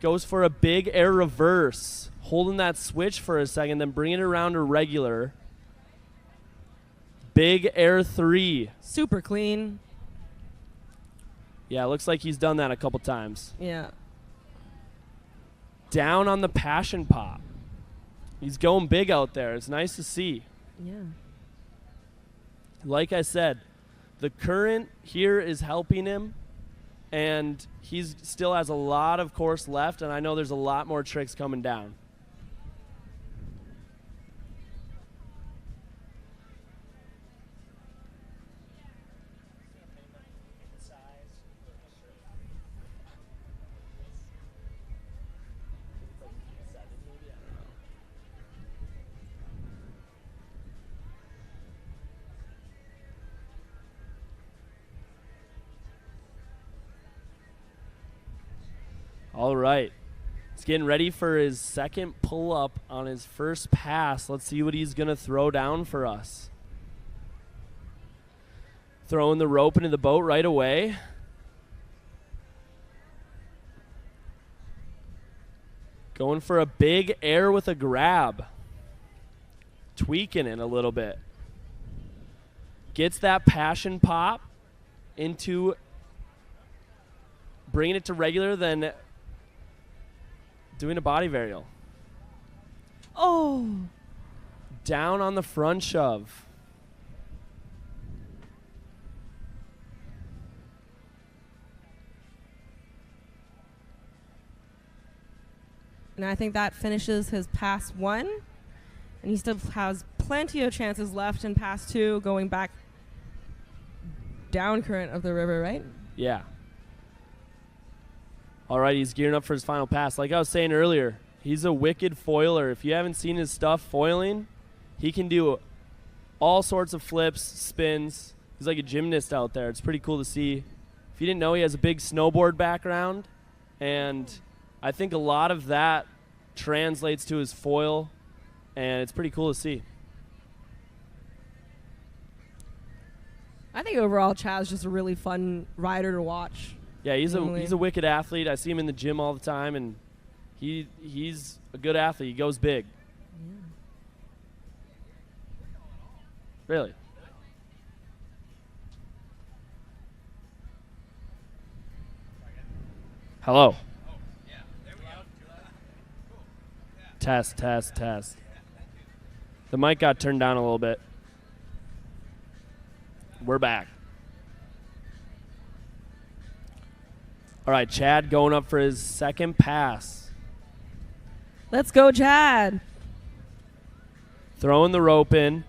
Goes for a big air reverse. Holding that switch for a second, then bringing it around to regular. Big air 3. Super clean. Yeah, looks like he's done that a couple times. Yeah. Down on the passion pop. He's going big out there. It's nice to see. Yeah. Like I said, the current here is helping him, and he still has a lot of course left, and I know there's a lot more tricks coming down. All right. He's getting ready for his second pull-up on his first pass. Let's see what he's going to throw down for us. Throwing the rope into the boat right away. Going for a big air with a grab. Tweaking it a little bit. Gets that passion pop into bringing it to regular, then doing a body varial. Oh. Down on the front shove. And I think that finishes his pass 1. And he still has plenty of chances left in pass 2, going back down current of the river, right? Yeah. All right, he's gearing up for his final pass. Like I was saying earlier, he's a wicked foiler. If you haven't seen his stuff foiling, he can do all sorts of flips, spins. He's like a gymnast out there. It's pretty cool to see. If you didn't know, he has a big snowboard background, and I think a lot of that translates to his foil, and it's pretty cool to see. I think overall Chad's just a really fun rider to watch. Yeah, he's a wicked athlete. I see him in the gym all the time, and he's a good athlete. He goes big. Yeah. Really. Hello. Test. The mic got turned down a little bit. We're back. All right, Chad going up for his second pass. Let's go, Chad. Throwing the rope in.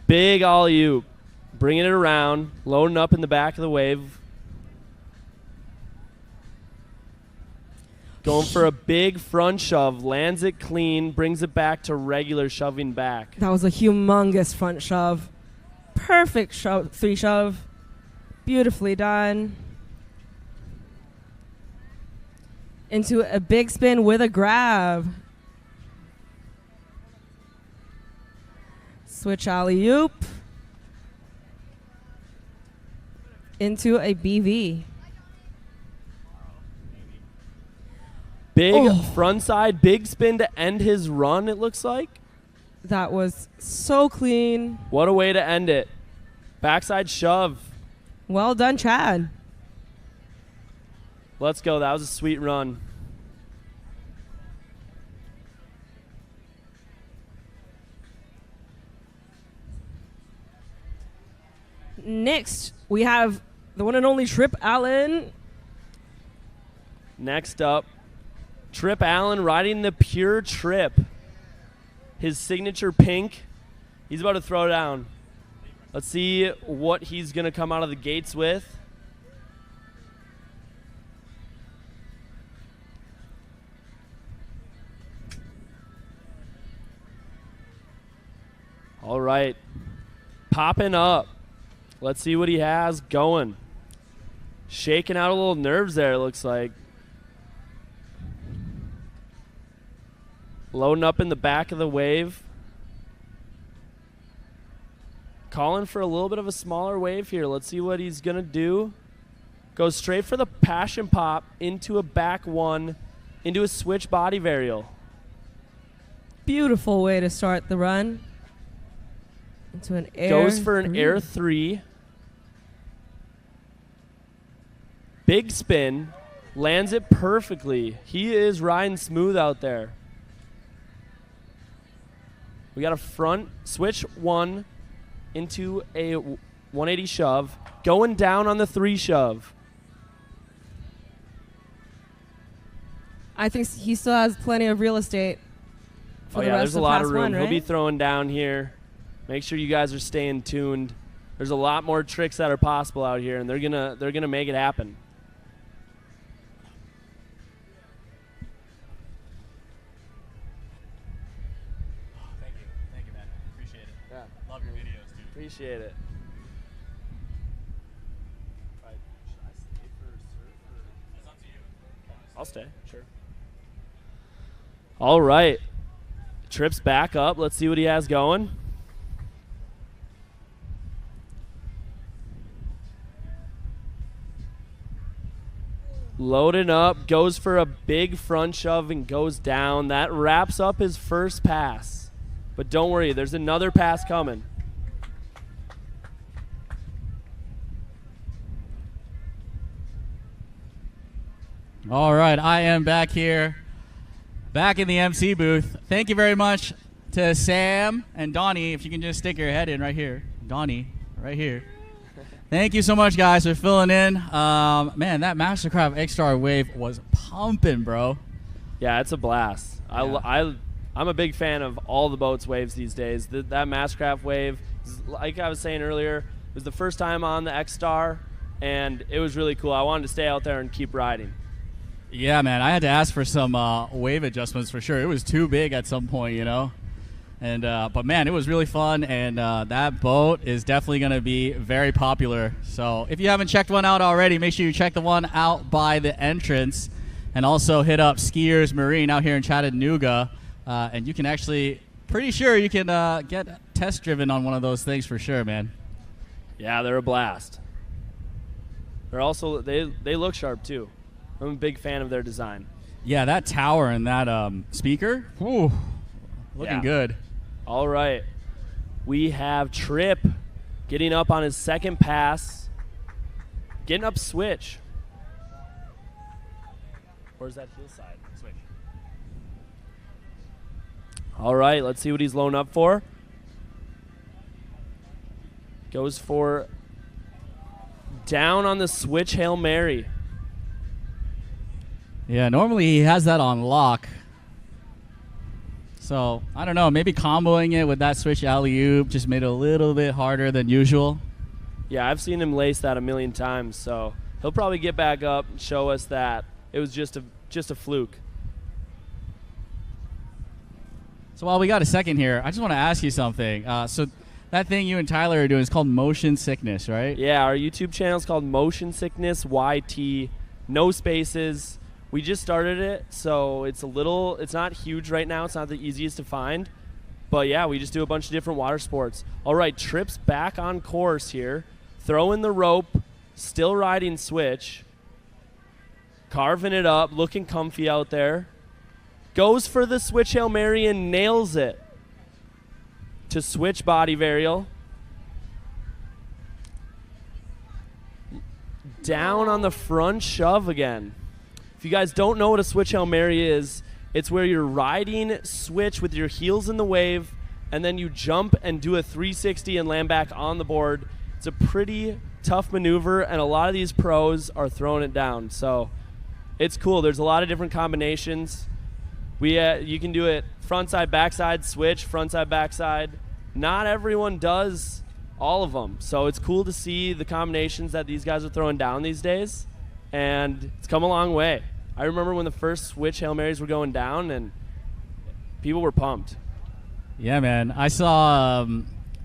Big alley-oop. Bringing it around. Loading up in the back of the wave. Going for a big front shove. Lands it clean. Brings it back to regular shoving back. That was a humongous front shove. Perfect shove, 3 shove. Beautifully done. Into a big spin with a grab. Switch alley-oop. Into a BV. Big front side, big spin to end his run, it looks like. That was so clean. What a way to end it. Backside shove. Well done, Chad. Let's go. That was a sweet run. Next, we have the one and only Trip Allen. Next up, Trip Allen riding the Pure Trip. His signature pink. He's about to throw down. Let's see what he's going to come out of the gates with. All right. Popping up. Let's see what he has going. Shaking out a little nerves there, it looks like. Loading up in the back of the wave. Calling for a little bit of a smaller wave here. Let's see what he's going to do. Goes straight for the passion pop into a back 1, into a switch body varial. Beautiful way to start the run. Into an air. Goes for an air 3. Big spin. Lands it perfectly. He is riding smooth out there. We got a front switch 1 into a 180 shove. Going down on the 3 shove. I think he still has plenty of real estate for the rest there's a of lot pass of room. 1, right? He'll be throwing down here. Make sure you guys are staying tuned. There's a lot more tricks that are possible out here, and they're gonna make it happen. Thank you, man. Appreciate it. Yeah. Love your videos, dude. Appreciate it. stay. Sure. All right. Trips back up. Let's see what he has going. Loading up, goes for a big front shove and goes down. That wraps up his first pass. But don't worry, there's another pass coming. All right, I am back here, back in the MC booth. Thank you very much to Sam and Donnie. If you can just stick your head in right here. Donnie, right here. Thank you so much, guys, for filling in. Man, that Mastercraft X-Star wave was pumping, bro. Yeah, it's a blast. Yeah. I'm a big fan of all the boats waves these days. That Mastercraft wave, like I was saying earlier, it was the first time on the X-Star, and it was really cool. I wanted to stay out there and keep riding. Yeah, man, I had to ask for some wave adjustments for sure. It was too big at some point, you know. And but man, it was really fun, and that boat is definitely going to be very popular. So if you haven't checked one out already, make sure you check the one out by the entrance, and also hit up Skiers Marine out here in Chattanooga, and you can actually, pretty sure you can get test driven on one of those things for sure, man. Yeah, they're a blast. They're also they look sharp too. I'm a big fan of their design. Yeah, that tower and that speaker, whew, looking good. All right. We have Tripp getting up on his second pass, getting up switch. Where's that heel side? Switch. All right, let's see what he's loading up for. Goes for down on the switch Hail Mary. Yeah, normally he has that on lock. So, I don't know, maybe comboing it with that switch alley-oop just made it a little bit harder than usual. Yeah, I've seen him lace that a million times, so he'll probably get back up and show us that it was just a fluke. So while we got a second here, I just want to ask you something. So that thing you and Tyler are doing is called Motion Sickness, right? Yeah, our YouTube channel is called Motion Sickness YT, no spaces. We just started it, so it's not huge right now. It's not the easiest to find. But, yeah, we just do a bunch of different water sports. All right, Tripp's back on course here. Throwing the rope, still riding switch. Carving it up, looking comfy out there. Goes for the switch Hail Mary and nails it to switch body varial. Down on the front shove again. If you guys don't know what a switch Hail Mary is, it's where you're riding switch with your heels in the wave, and then you jump and do a 360 and land back on the board. It's a pretty tough maneuver, and a lot of these pros are throwing it down. So it's cool. There's a lot of different combinations. You can do it frontside, backside, switch, frontside, backside. Not everyone does all of them. So it's cool to see the combinations that these guys are throwing down these days. And it's come a long way. I remember when the first switch Hail Marys were going down, and people were pumped. Yeah, man. I saw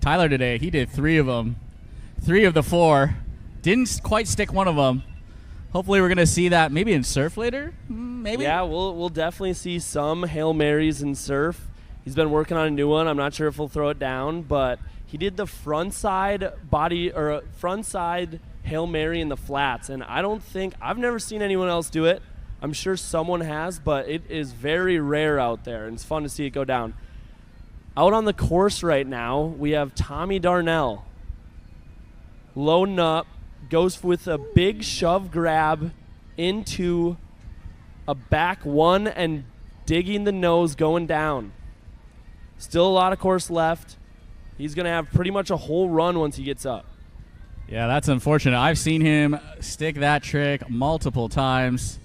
Tyler today. He did 3 of them. 3 of the 4. Didn't quite stick one of them. Hopefully we're going to see that maybe in surf later. Maybe. Yeah, we'll definitely see some Hail Marys in surf. He's been working on a new one. I'm not sure if he'll throw it down, but he did the frontside Hail Mary in the flats, and I've never seen anyone else do it. I'm sure someone has, but it is very rare out there, and it's fun to see it go down. Out on the course right now, we have Tommy Darnell loading up, goes with a big shove grab into a back one and digging the nose going down. Still a lot of course left. He's going to have pretty much a whole run once he gets up. Yeah, that's unfortunate. I've seen him stick that trick multiple times.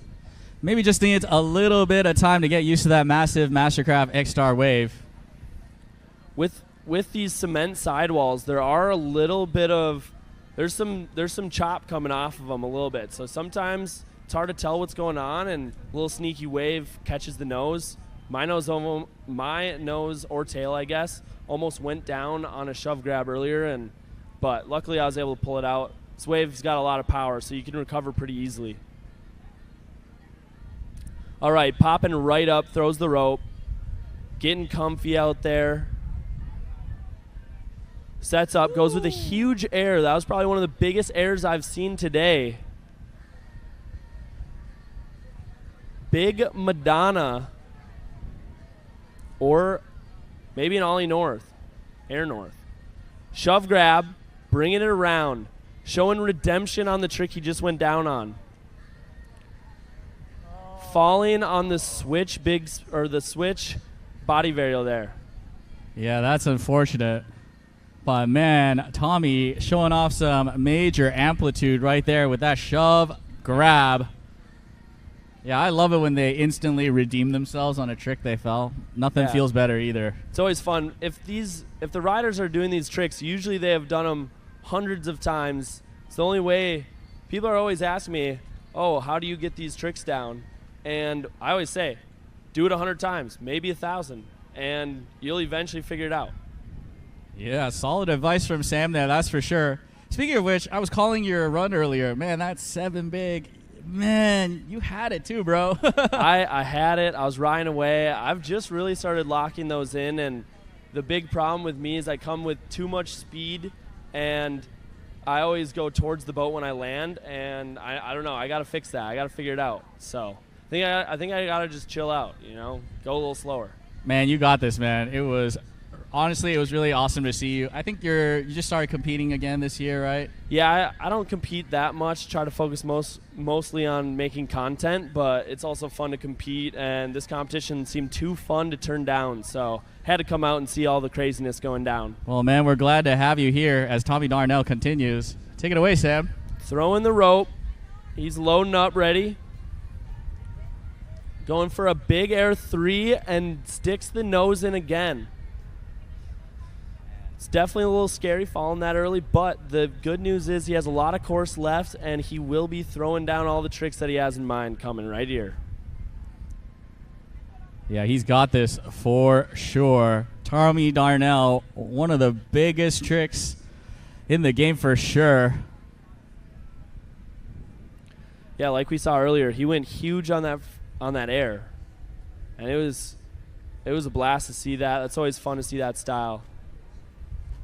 Maybe just needs a little bit of time to get used to that massive Mastercraft X-Star wave. With these cement sidewalls, there are a little bit of there's some chop coming off of them a little bit. So sometimes it's hard to tell what's going on, and a little sneaky wave catches the nose. My nose or tail, I guess, almost went down on a shove grab earlier, but luckily I was able to pull it out. This wave's got a lot of power, so you can recover pretty easily. All right, popping right up, throws the rope. Getting comfy out there. Sets up, goes with a huge air. That was probably one of the biggest airs I've seen today. Big Madonna. Or maybe an ollie north. Air north. Shove grab, bringing it around. Showing redemption on the trick he just went down on. Falling on the switch the switch body varial there. Yeah, that's unfortunate. But man, Tommy showing off some major amplitude right there with that shove grab. Yeah, I love it when they instantly redeem themselves on a trick they fell. Nothing feels better either. It's always fun. If the riders are doing these tricks, usually they have done them hundreds of times. It's the only way. People are always asking me, oh, how do you get these tricks down? And I always say, do it 100 times, maybe 1,000, and you'll eventually figure it out. Yeah, solid advice from Sam there, that's for sure. Speaking of which, I was calling your run earlier. Man, that's 7 big. Man, you had it too, bro. I had it. I was riding away. I've just really started locking those in, and the big problem with me is I come with too much speed, and I always go towards the boat when I land, and I don't know. I got to fix that. I got to figure it out. So I think I got to just chill out, go a little slower. Man, you got this, man. Honestly, it was really awesome to see you. I think you just started competing again this year, right? Yeah, I don't compete that much. Try to focus mostly on making content, but it's also fun to compete, and this competition seemed too fun to turn down, so had to come out and see all the craziness going down. Well, man, we're glad to have you here as Tommy Darnell continues. Take it away, Sam. Throwing the rope. He's loading up, ready. Going for a big air 3 and sticks the nose in again. It's definitely a little scary falling that early, but the good news is he has a lot of course left, and he will be throwing down all the tricks that he has in mind coming right here. Yeah, he's got this for sure. Tommy Darnell, one of the biggest tricks in the game for sure. Yeah, like we saw earlier, he went huge on that air, and it was a blast to see that. It's always fun to see that style.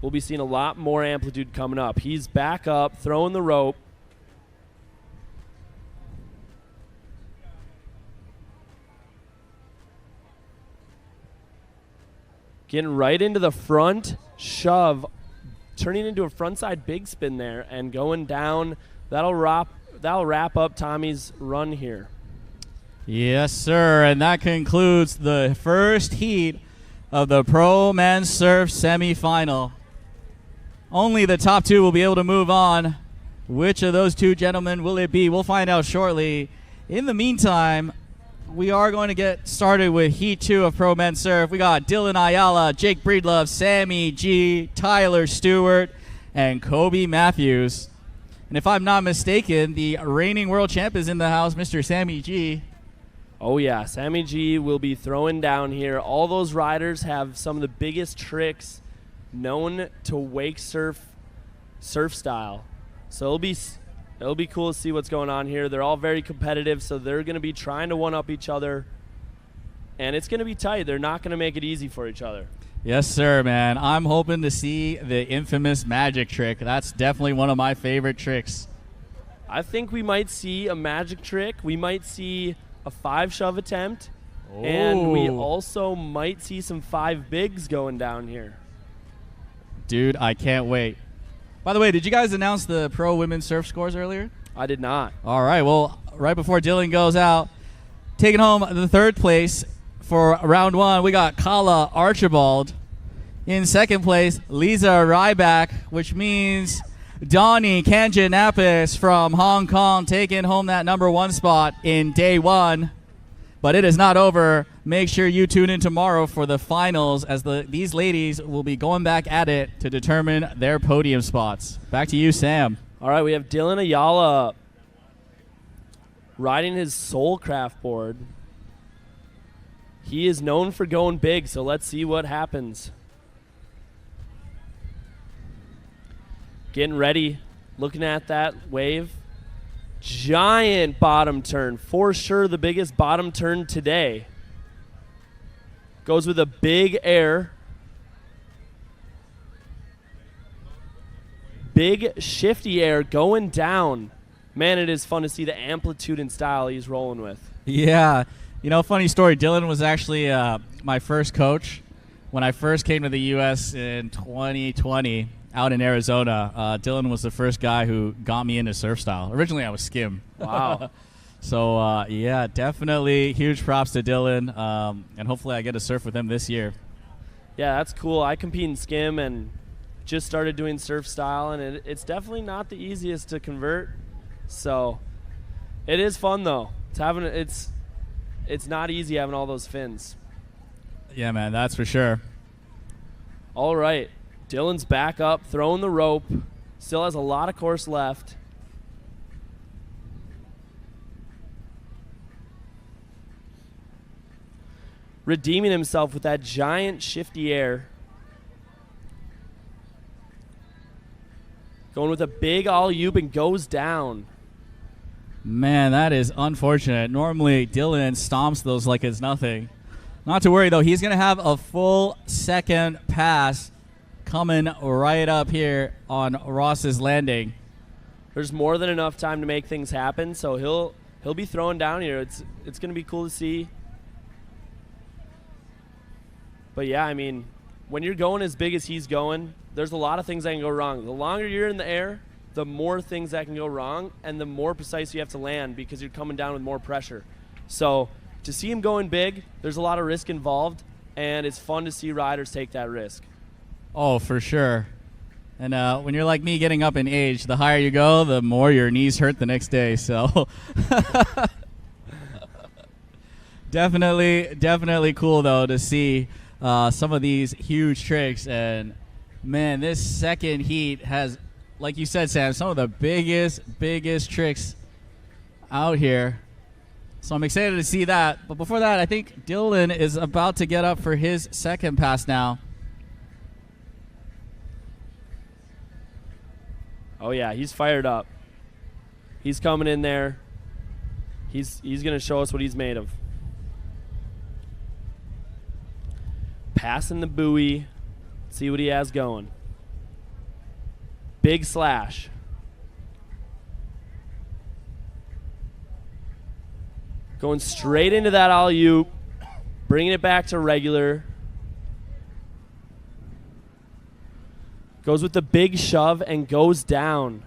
We'll be seeing a lot more amplitude coming up. He's back up, throwing the rope. Getting right into the front shove, turning into a frontside big spin there and going down. That'll wrap up Tommy's run here. Yes, sir, and that concludes the first heat of the Pro Men's Surf semifinal. Only the top 2 will be able to move on. Which of those 2 gentlemen will it be? We'll find out shortly. In the meantime, we are going to get started with Heat 2 of Pro Men's Surf. We got Dylan Ayala, Jake Breedlove, Sammy G, Tyler Stewart, and Kobe Matthews. And if I'm not mistaken, the reigning world champ is in the house, Mr. Sammy G. Oh, yeah. Sammy G will be throwing down here. All those riders have some of the biggest tricks known to wake surf style. So it'll be cool to see what's going on here. They're all very competitive, so they're going to be trying to one-up each other. And it's going to be tight. They're not going to make it easy for each other. Yes, sir, man. I'm hoping to see the infamous magic trick. That's definitely one of my favorite tricks. I think we might see a magic trick. We might see a 5 shove attempt. Oh. And we also might see some 5 bigs going down here. Dude, I can't wait. By the way, did you guys announce the pro women's surf scores earlier? I did not. All right, well, right before Dylan goes out, taking home the 3rd place for round 1, we got Carla Archibald. In 2nd place, Liza Ryback, which means Donnie Kangjenapis from Hong Kong taking home that number 1 spot in day 1. But it is not over. Make sure you tune in tomorrow for the finals as these ladies will be going back at it to determine their podium spots. Back to you, Sam. All right, we have Dylan Ayala riding his Soulcraft board. He is known for going big, so let's see what happens. Getting ready, looking at that wave, Giant bottom turn. For sure the biggest bottom turn today. Goes with a big air. Big shifty air going down. Man, it is fun to see the amplitude and style he's rolling with. Yeah. You know, funny story. Dylan was actually my first coach when I first came to the U.S. in 2020 out in Arizona. Dylan was the first guy who got me into surf style. Originally, I was skim. Wow. So, yeah, definitely huge props to Dylan, and hopefully I get to surf with him this year. Yeah, that's cool. I compete in skim and just started doing surf style, and it's definitely not the easiest to convert. So it is fun, though. It's not easy having all those fins. Yeah, man, that's for sure. All right. Dylan's back up, throwing the rope. Still has a lot of course left. Redeeming himself with that giant shifty air. Going with a big all-oop and goes down. Man, that is unfortunate. Normally, Dylan stomps those like it's nothing. Not to worry, though. He's going to have a full second pass coming right up here on Ross's Landing. There's more than enough time to make things happen, so he'll be throwing down here. It's going to be cool to see. But, yeah, I mean, when you're going as big as he's going, there's a lot of things that can go wrong. The longer you're in the air, the more things that can go wrong, and the more precise you have to land because you're coming down with more pressure. So to see him going big, there's a lot of risk involved, and it's fun to see riders take that risk. Oh, for sure. And when you're like me getting up in age, the higher you go, the more your knees hurt the next day. So definitely cool, though, to see some of these huge tricks. And, man, this second heat has, like you said, Sam, some of the biggest tricks out here. So I'm excited to see that. But before that, I think Dylan is about to get up for his second pass now. Oh, yeah, he's fired up. He's coming in there. He's going to show us what he's made of. Passing the buoy. See what he has going. Big slash. Going straight into that alley-oop. Bringing it back to regular. Goes with the big shove and goes down.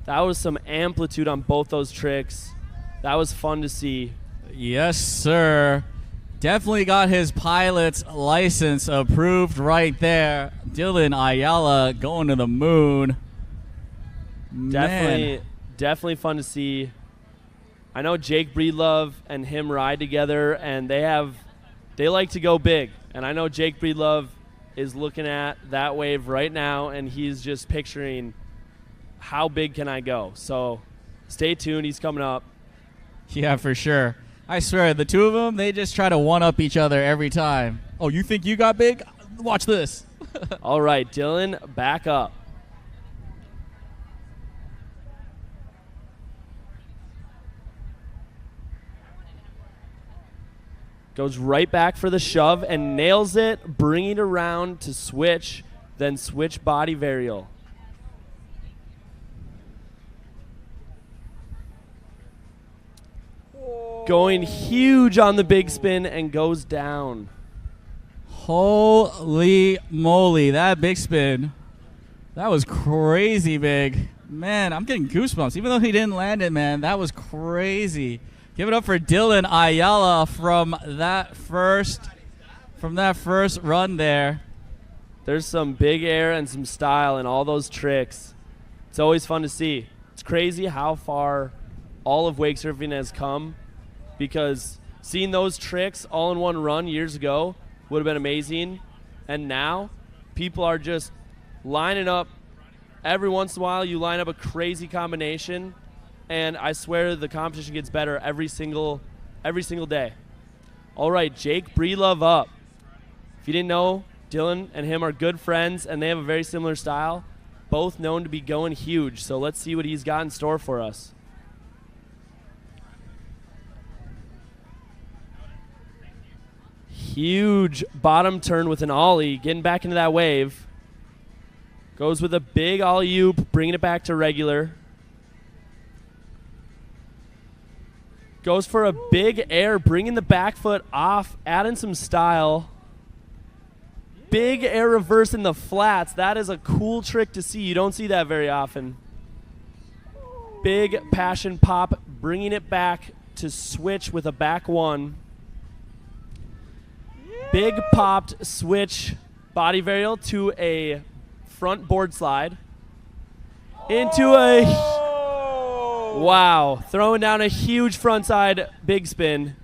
That was some amplitude on both those tricks. That was fun to see. Yes, sir. Definitely got his pilot's license approved right there. Dylan Ayala going to the moon. Definitely fun to see. I know Jake Breedlove and him ride together, and they like to go big. And I know Jake Breedlove is looking at that wave right now, and he's just picturing how big can I go. So stay tuned. He's coming up. Yeah, for sure. I swear, the two of them, they just try to one-up each other every time. Oh, you think you got big? Watch this. All right, Dylan, back up. Goes right back for the shove and nails it, bringing it around to switch, then switch body varial. Going huge on the big spin and goes down. Holy moly, that big spin. That was crazy big. Man, I'm getting goosebumps. Even though he didn't land it, man, that was crazy. Give it up for Dylan Ayala from that first run there. There's some big air and some style in all those tricks. It's always fun to see. It's crazy how far all of wake surfing has come, because seeing those tricks all in one run years ago would have been amazing. And now people are just lining up. Every once in a while you line up a crazy combination, and I swear the competition gets better every single day. All right, Jake Breedlove up. If you didn't know, Dylan and him are good friends, and they have a very similar style, both known to be going huge. So let's see what he's got in store for us. Huge bottom turn with an ollie, getting back into that wave. Goes with a big alley-oop, bringing it back to regular. Goes for a big air, bringing the back foot off, adding some style. Big air reverse in the flats. That is a cool trick to see. You don't see that very often. Big passion pop, bringing it back to switch with a back one. Big popped switch body varial to a front board slide. Into a, wow, throwing down a huge frontside big spin.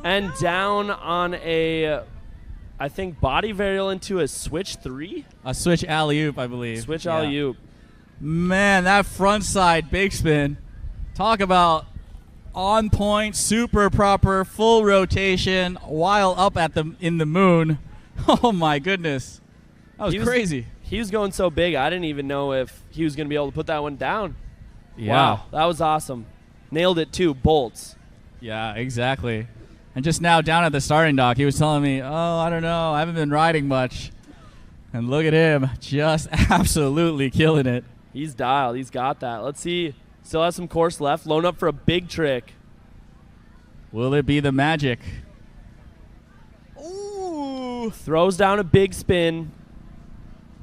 And down on a, I think, body varial into a switch 3? A switch alley-oop, I believe. Switch alley-oop. Man, that front side big spin. Talk about on point, super proper, full rotation, while up at in the moon. Oh my goodness. That was crazy. He was going so big, I didn't even know if he was going to be able to put that one down. Yeah. Wow, that was awesome. Nailed it too, bolts. Yeah, exactly. And just now down at the starting dock, he was telling me, oh, I don't know, I haven't been riding much. And look at him, just absolutely killing it. He's dialed. He's got that. Let's see. Still has some course left. Loan up for a big trick. Will it be the magic? Ooh. Throws down a big spin.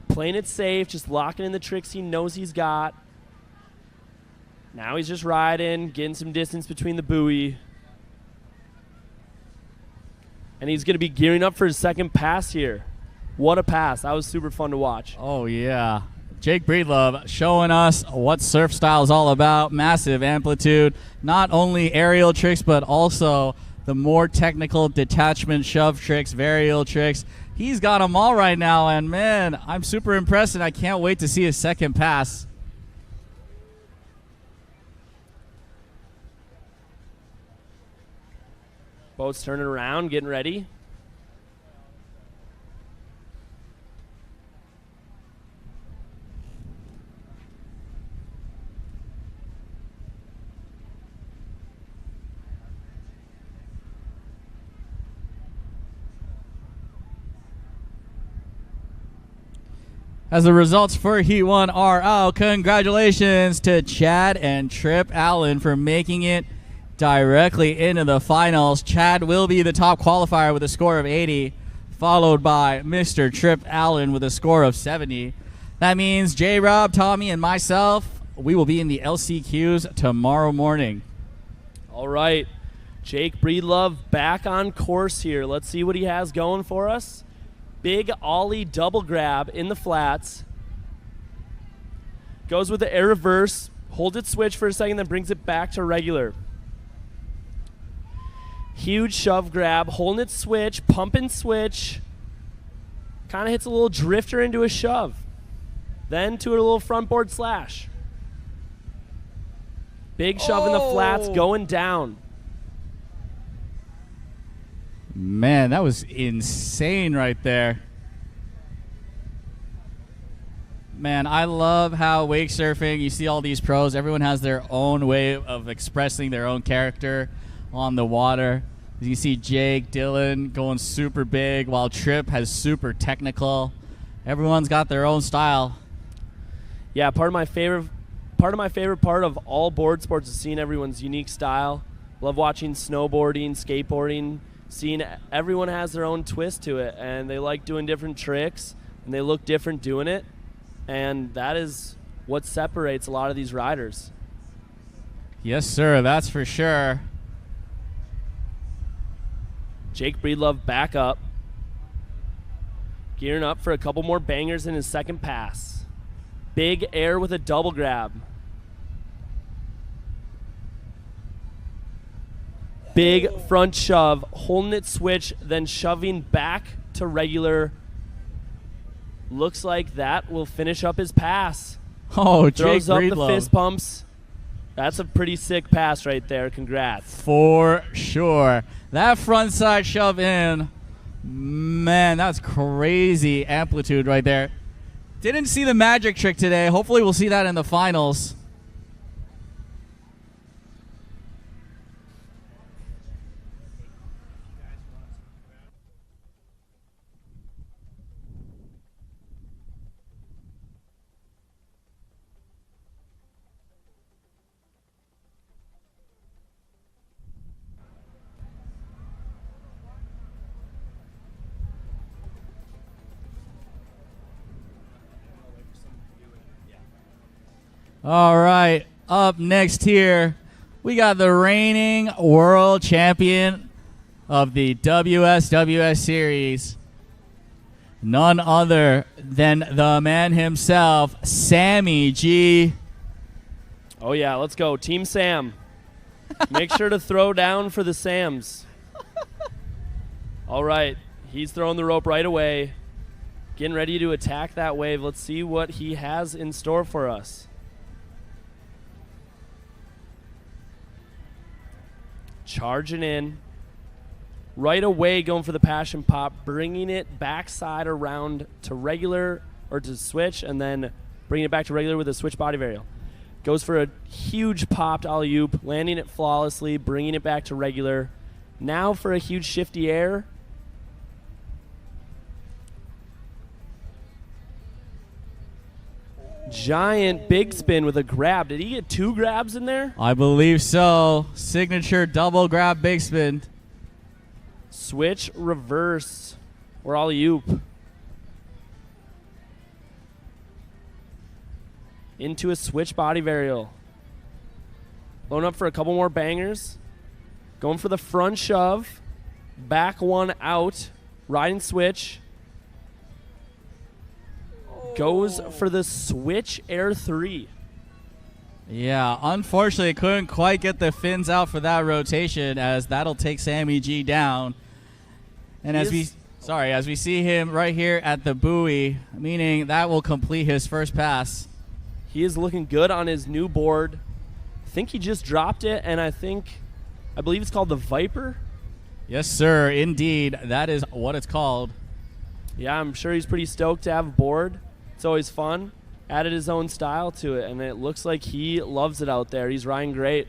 Playing it safe, just locking in the tricks he knows he's got. Now he's just riding, getting some distance between the buoy. And he's going to be gearing up for his second pass here. What a pass. That was super fun to watch. Oh, yeah. Jake Breedlove showing us what surf style is all about. Massive amplitude. Not only aerial tricks, but also the more technical detachment shove tricks, varial tricks. He's got them all right now, and, man, I'm super impressed, and I can't wait to see his second pass. Boat's turning around, getting ready. As the results for Heat 1 are out, congratulations to Chad and Trip Allen for making it directly into the finals. Chad will be the top qualifier with a score of 80, followed by Mr. Trip Allen with a score of 70. That means JRob, Tommy, and myself, we will be in the LCQs tomorrow morning. All right. Jake Breedlove back on course here. Let's see what he has going for us. Big ollie double grab in the flats. Goes with the air reverse. Holds it switch for a second, then brings it back to regular. Huge shove grab. Holding it switch. Pump and switch. Kind of hits a little drifter into a shove. Then to a little front board slash. Big shove in the flats going down. Man, that was insane right there. Man, I love how wake surfing, you see all these pros, everyone has their own way of expressing their own character on the water. You see Jake, Dylan going super big, while Trip has super technical. Everyone's got their own style. Yeah, part of my favorite part of all board sports is seeing everyone's unique style. Love watching snowboarding, skateboarding, seeing everyone has their own twist to it, and they like doing different tricks, and they look different doing it, and that is what separates a lot of these riders. Yes, sir, that's for sure. Jake Breedlove back up, gearing up for a couple more bangers in his second pass. Big air with a double grab. Big front shove, holding it switch, then shoving back to regular. Looks like that will finish up his pass. Oh, Jake Throws up Breedlove. the fist pumps. That's a pretty sick pass right there. Congrats. For sure. That front side shove in, man, that's crazy amplitude right there. Didn't see the magic trick today. Hopefully we'll see that in the finals. All right, up next here, we got the reigning world champion of the WSWS Series. None other than the man himself, Sammy G. Oh, yeah, let's go. Team Sam. Make sure to throw down for the Sams. All right, he's throwing the rope right away. Getting ready to attack that wave. Let's see what he has in store for us. Charging in. Right away going for the passion pop, bringing it backside around to regular or to switch, and then bringing it back to regular with a switch body varial. Goes for a huge popped alley-oop, landing it flawlessly, bringing it back to regular. Now for a huge shifty air. Giant big spin with a grab. Did he get 2 grabs in there? I believe so. Signature double grab big spin. Switch reverse or alley-oop. Into a switch body varial. Loading up for a couple more bangers. Going for the front shove. Back one out. Riding switch. Goes for the switch air 3. Yeah, unfortunately, couldn't quite get the fins out for that rotation, as that'll take Sammy G down. And as we see him right here at the buoy, meaning that will complete his first pass. He is looking good on his new board. I think he just dropped it, and I believe it's called the Viper. Yes, sir, indeed. That is what it's called. Yeah, I'm sure he's pretty stoked to have a board. It's always fun. Added his own style to it, and it looks like he loves it out there. He's riding great.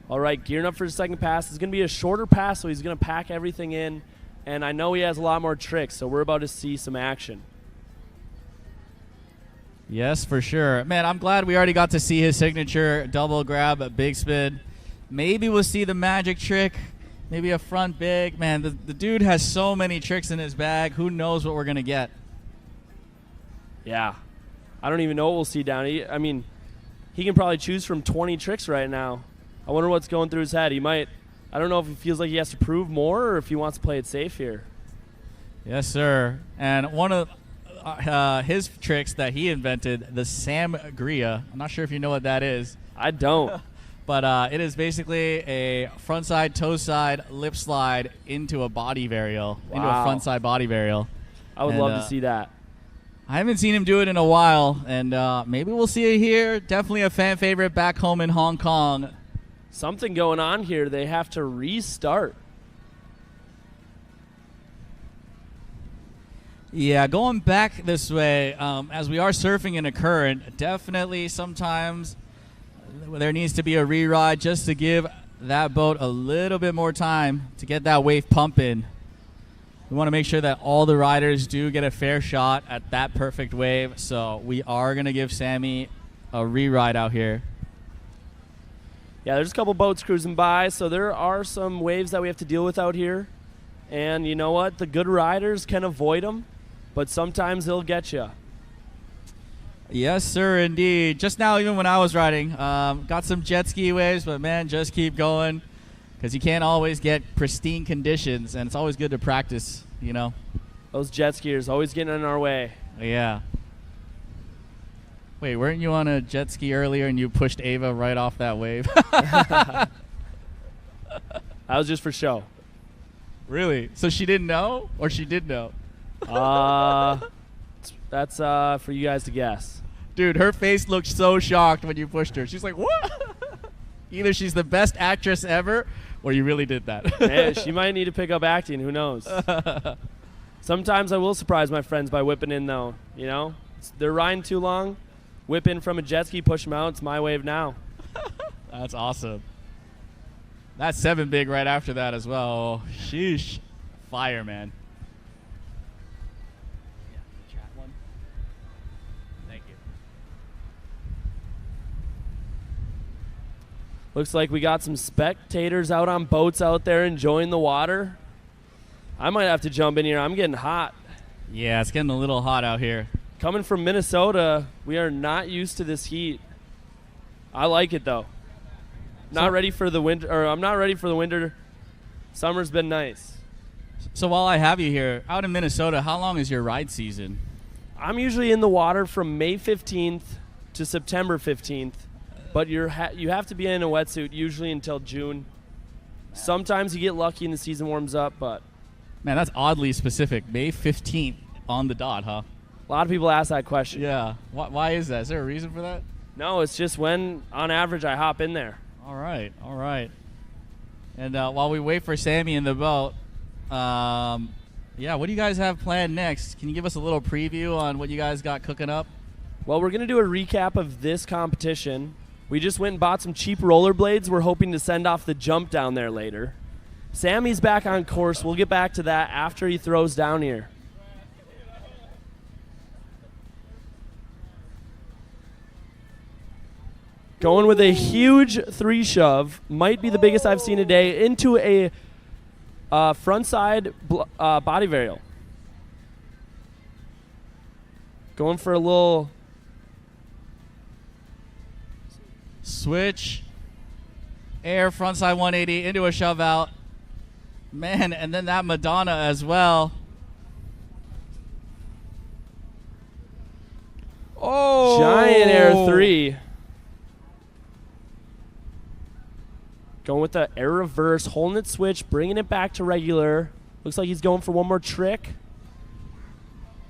All right, gearing up for his second pass. It's going to be a shorter pass, so he's going to pack everything in. And I know he has a lot more tricks, so we're about to see some action. Yes, for sure. Man, I'm glad we already got to see his signature double grab at big spin. Maybe we'll see the magic trick, maybe a front big. Man, the dude has so many tricks in his bag. Who knows what we're going to get? Yeah. I don't even know what we'll see down. He can probably choose from 20 tricks right now. I wonder what's going through his head. I don't know if he feels like he has to prove more or if he wants to play it safe here. Yes, sir. And one of his tricks that he invented, the Sangria. I'm not sure if you know what that is. I don't. But it is basically a front side, toe side, lip slide into a body varial, into a front side body varial. I would love to see that. I haven't seen him do it in a while, and maybe we'll see it here. Definitely a fan favorite back home in Hong Kong. Something going on here. They have to restart. Yeah, going back this way, as we are surfing in a current, definitely sometimes there needs to be a re-ride just to give that boat a little bit more time to get that wave pumping. We want to make sure that all the riders do get a fair shot at that perfect wave, so we are going to give Sammy a re-ride out here. Yeah, there's a couple boats cruising by, so there are some waves that we have to deal with out here. And you know what? The good riders can avoid them, but sometimes they'll get you. Yes, sir, indeed. Just now, even when I was riding, got some jet ski waves, but, man, just keep going because you can't always get pristine conditions, and it's always good to practice, you know. Those jet skiers always getting in our way. Yeah. Wait, weren't you on a jet ski earlier and you pushed Ava right off that wave? That was just for show. Really? So she didn't know, or she did know? That's for you guys to guess. Dude, her face looked so shocked when you pushed her. She's like, what? Either she's the best actress ever, or you really did that. Hey, she might need to pick up acting. Who knows? Sometimes I will surprise my friends by whipping in, though. You know? They're riding too long. Whip in from a jet ski, push them out. It's my wave now. That's awesome. That's 7 big right after that as well. Sheesh. Fire, man. Thank you. Looks like we got some spectators out on boats out there enjoying the water. I might have to jump in here. I'm getting hot. Yeah, it's getting a little hot out here. Coming from Minnesota, we are not used to this heat. I like it though. Not ready for the winter, or I'm not ready for the winter. Summer's been nice. So while I have you here, out in Minnesota, how long is your ride season? I'm usually in the water from May 15th to September 15th, but you have to be in a wetsuit usually until June. Sometimes you get lucky and the season warms up, but... Man, that's oddly specific. May 15th on the dot, huh? A lot of people ask that question. Yeah. Why is that? Is there a reason for that? No, it's just when, on average, I hop in there. All right. And while we wait for Sammy in the boat, what do you guys have planned next? Can you give us a little preview on what you guys got cooking up? Well, we're going to do a recap of this competition. We just went and bought some cheap rollerblades. We're hoping to send off the jump down there later. Sammy's back on course. We'll get back to that after he throws down here. Going with a huge 3-shove, might be the biggest I've seen today, into a frontside body varial. Going for a little switch, air, frontside 180 into a shove out. Man, and then that Madonna as well. Oh! Giant air 3. Going with the air reverse, holding it switch, bringing it back to regular. Looks like he's going for one more trick.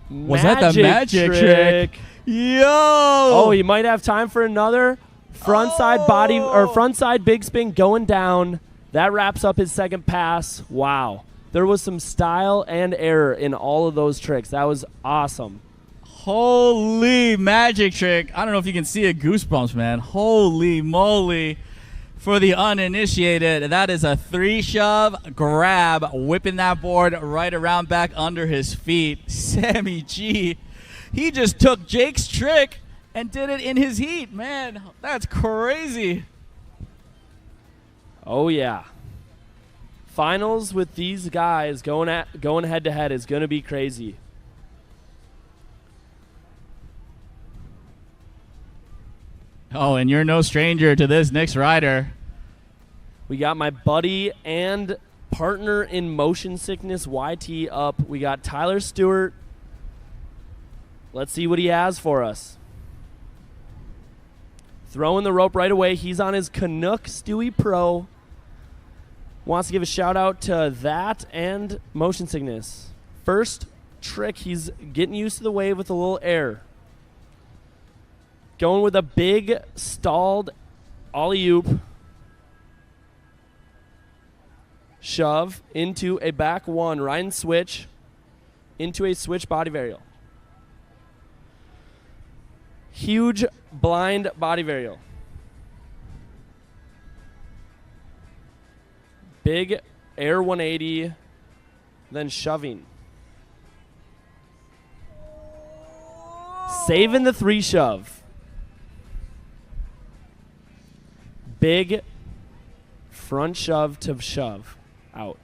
Was that the magic trick? Yo! Oh, he might have time for another frontside body or frontside big spin going down. That wraps up his second pass. Wow. There was some style and error in all of those tricks. That was awesome. Holy magic trick. I don't know if you can see it, goosebumps, man. Holy moly. For the uninitiated, that is a 3-shove grab, whipping that board right around back under his feet. Sammy G, he just took Jake's trick and did it in his heat. Man, that's crazy. Oh, yeah. Finals with these guys going head-to-head is going to be crazy. Oh, and you're no stranger to this next rider. We got my buddy and partner in motion sickness, YT, up. We got Tyler Stewart. Let's see what he has for us. Throwing the rope right away. He's on his Canuck Stewie Pro. Wants to give a shout out to that and motion sickness. First trick, he's getting used to the wave with a little air. Going with a big stalled ollie-oop. Shove into a back one, Ryan switch into a switch body varial. Huge blind body varial. Big air 180, then shoving. Saving the 3-shove. Big front shove to shove out.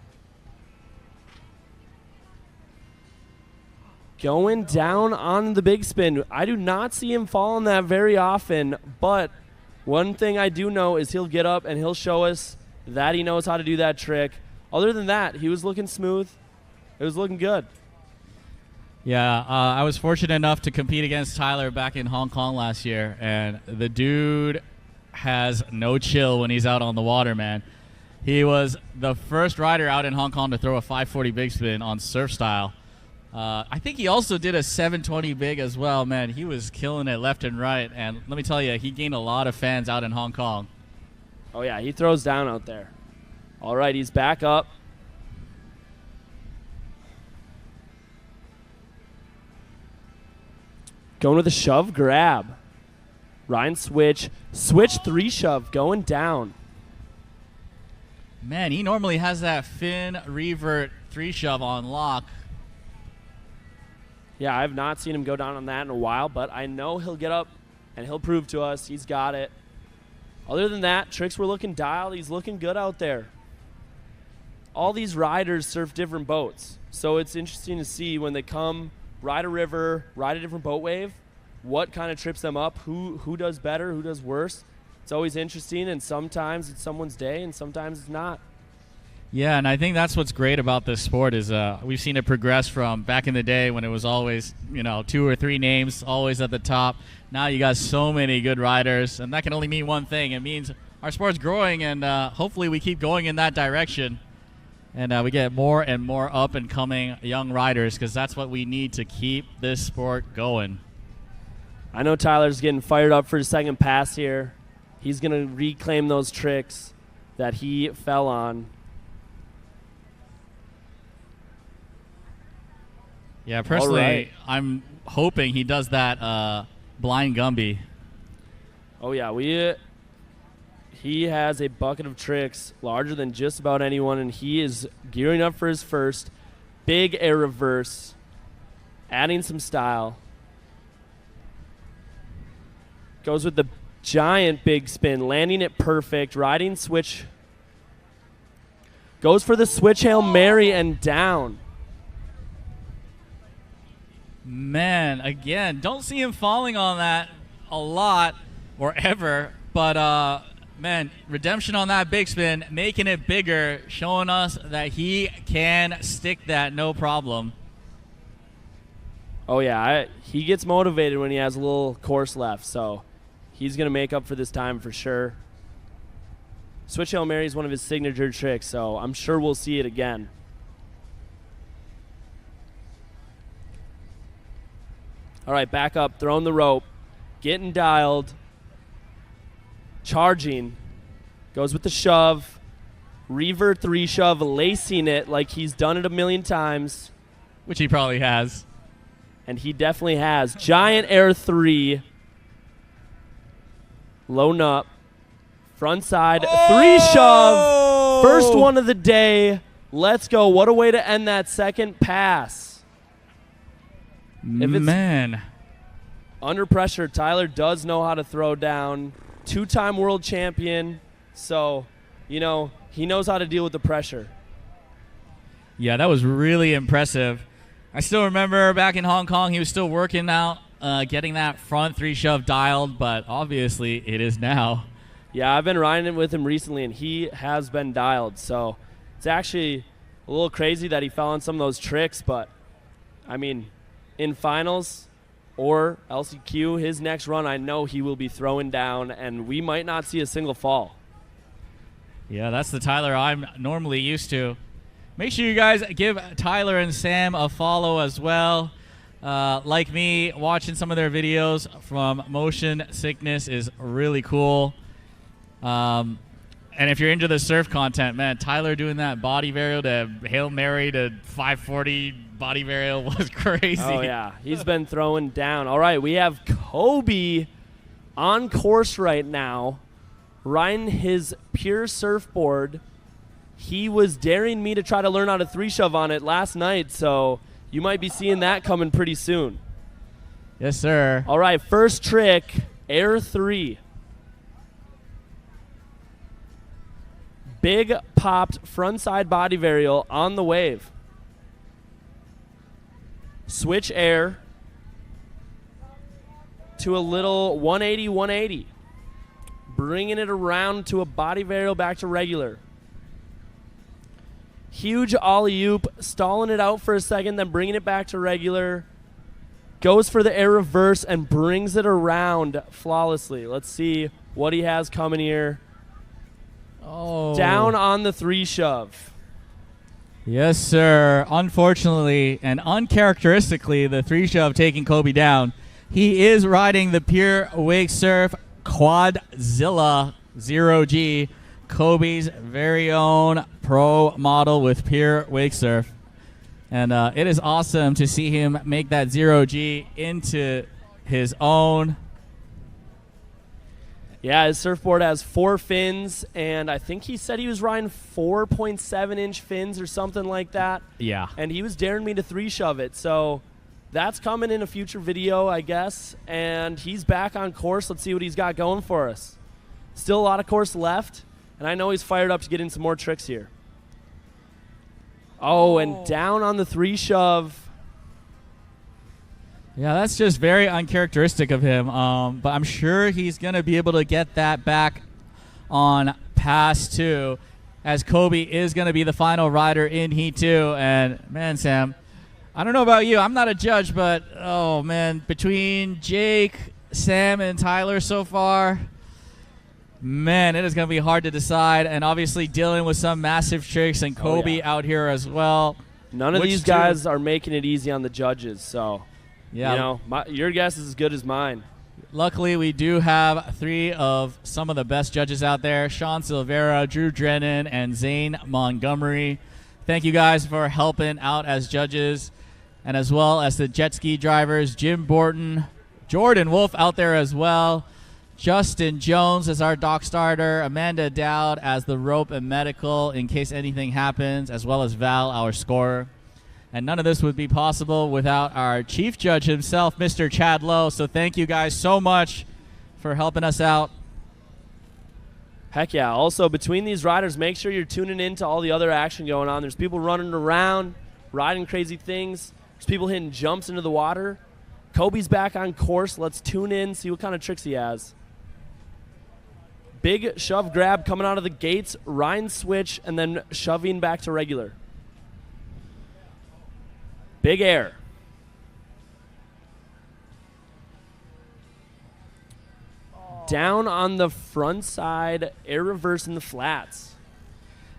Going down on the big spin. I do not see him fall on that very often, but one thing I do know is he'll get up and he'll show us that he knows how to do that trick. Other than that, he was looking smooth. It was looking good. Yeah, I was fortunate enough to compete against Tyler back in Hong Kong last year, and the dude has no chill when he's out on the water, man. He was the first rider out in Hong Kong to throw a 540 big spin on surf style. I think he also did a 720 big as well, man. He was killing it left and right, and let me tell you, he gained a lot of fans out in Hong Kong. Oh, yeah, he throws down out there. All right, he's back up. Going with a shove grab. Ryan switch. Switch 3-shove going down. Man, he normally has that fin revert 3-shove on lock. Yeah, I have not seen him go down on that in a while, but I know he'll get up and he'll prove to us he's got it. Other than that, tricks were looking dialed. He's looking good out there. All these riders surf different boats, so it's interesting to see when they come ride a river, ride a different boat wave, what kind of trips them up, who does better, who does worse. It's always interesting, and sometimes it's someone's day and sometimes it's not. Yeah, and I think that's what's great about this sport is we've seen it progress from back in the day when it was always, 2 or 3 names always at the top. Now you got so many good riders, and that can only mean one thing. It means our sport's growing, and hopefully we keep going in that direction. And we get more and more up-and-coming young riders because that's what we need to keep this sport going. I know Tyler's getting fired up for his second pass here. He's going to reclaim those tricks that he fell on. Yeah, personally, I'm hoping he does that blind Gumby. Oh, yeah. He has a bucket of tricks larger than just about anyone, and he is gearing up for his first big air reverse, adding some style. Goes with the giant big spin, landing it perfect, riding switch. Goes for the switch Hail Mary and down. Man, again, don't see him falling on that a lot or ever, but man, redemption on that big spin, making it bigger, showing us that he can stick that no problem. Oh, yeah, he gets motivated when he has a little course left, so he's going to make up for this time for sure. Switch Hail Mary is one of his signature tricks, so I'm sure we'll see it again. All right, back up, throwing the rope, getting dialed, charging, goes with the shove, rever 3 shove, lacing it like he's done it a million times. Which he probably has. And he definitely has. Giant air 3, low up, front side, 3 shove, first one of the day. Let's go. What a way to end that second pass. If it's under pressure, Tyler does know how to throw down. 2-time world champion. So, he knows how to deal with the pressure. Yeah, that was really impressive. I still remember back in Hong Kong, he was still working out, getting that front 3 shove dialed, but obviously it is now. Yeah, I've been riding it with him recently, and he has been dialed. So it's actually a little crazy that he fell on some of those tricks, but, in finals or LCQ, his next run, I know he will be throwing down, and we might not see a single fall. Yeah, that's the Tyler I'm normally used to. Make sure you guys give Tyler and Sam a follow as well. Like me, watching some of their videos from Motion Sickness is really cool. And if you're into the surf content, man, Tyler doing that body varial to Hail Mary to 540 body varial was crazy. Oh, yeah. He's been throwing down. All right, we have Kobe on course right now, riding his pure surfboard. He was daring me to try to learn how to 3-shove on it last night, so you might be seeing that coming pretty soon. Yes, sir. All right, first trick, air 3. Big popped frontside body varial on the wave. Switch air to a little 180-180. Bringing it around to a body varial back to regular. Huge alley-oop, stalling it out for a second, then bringing it back to regular. Goes for the air reverse and brings it around flawlessly. Let's see what he has coming here. Oh. Down on the 3-shove. Yes, sir. Unfortunately and uncharacteristically, the 3-shove taking Kobe down. He is riding the Pure Wake Surf Quadzilla 0G, Kobe's very own pro model with Pure Wake Surf. And it is awesome to see him make that 0G into his own. Yeah, his surfboard has 4 fins, and I think he said he was riding 4.7-inch fins or something like that. Yeah. And he was daring me to 3-shove it, so that's coming in a future video, I guess. And he's back on course. Let's see what he's got going for us. Still a lot of course left, and I know he's fired up to get in some more tricks here. Oh, and down on the 3-shove. Yeah, that's just very uncharacteristic of him. But I'm sure he's going to be able to get that back on pass 2, as Kobe is going to be the final rider in Heat 2. And, man, Sam, I don't know about you. I'm not a judge, but, oh, man, between Jake, Sam, and Tyler so far, man, it is going to be hard to decide. And obviously dealing with some massive tricks, and Kobe out here as well. None of these guys are making it easy on the judges, so, yeah. You know, your guess is as good as mine. Luckily, we do have 3 of some of the best judges out there: Sean Silvera, Drew Drennan, and Zane Montgomery. Thank you guys for helping out as judges, and as well as the jet ski drivers, Jim Borton, Jordan Wolf out there as well, Justin Jones as our dock starter, Amanda Dowd as the rope and medical in case anything happens, as well as Val, our scorer. And none of this would be possible without our chief judge himself, Mr. Chad Lowe. So thank you guys so much for helping us out. Heck yeah. Also, between these riders, make sure you're tuning in to all the other action going on. There's people running around, riding crazy things. There's people hitting jumps into the water. Kobe's back on course. Let's tune in, see what kind of tricks he has. Big shove grab coming out of the gates, Rhine switch, and then shoving back to regular. Big air. Down on the front side, air reverse in the flats.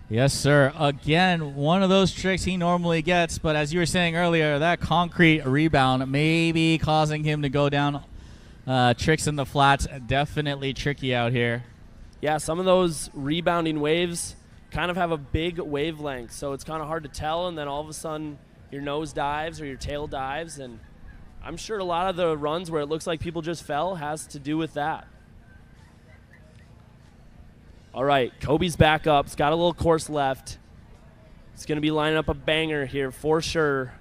Yes, sir. Again, one of those tricks he normally gets, but as you were saying earlier, that concrete rebound may be causing him to go down. Tricks in the flats, definitely tricky out here. Yeah, some of those rebounding waves kind of have a big wavelength, so it's kind of hard to tell, and then all of a sudden your nose dives or your tail dives, and I'm sure a lot of the runs where it looks like people just fell has to do with that. All right, Kobe's back up. He's got a little course left. He's going to be lining up a banger here for sure.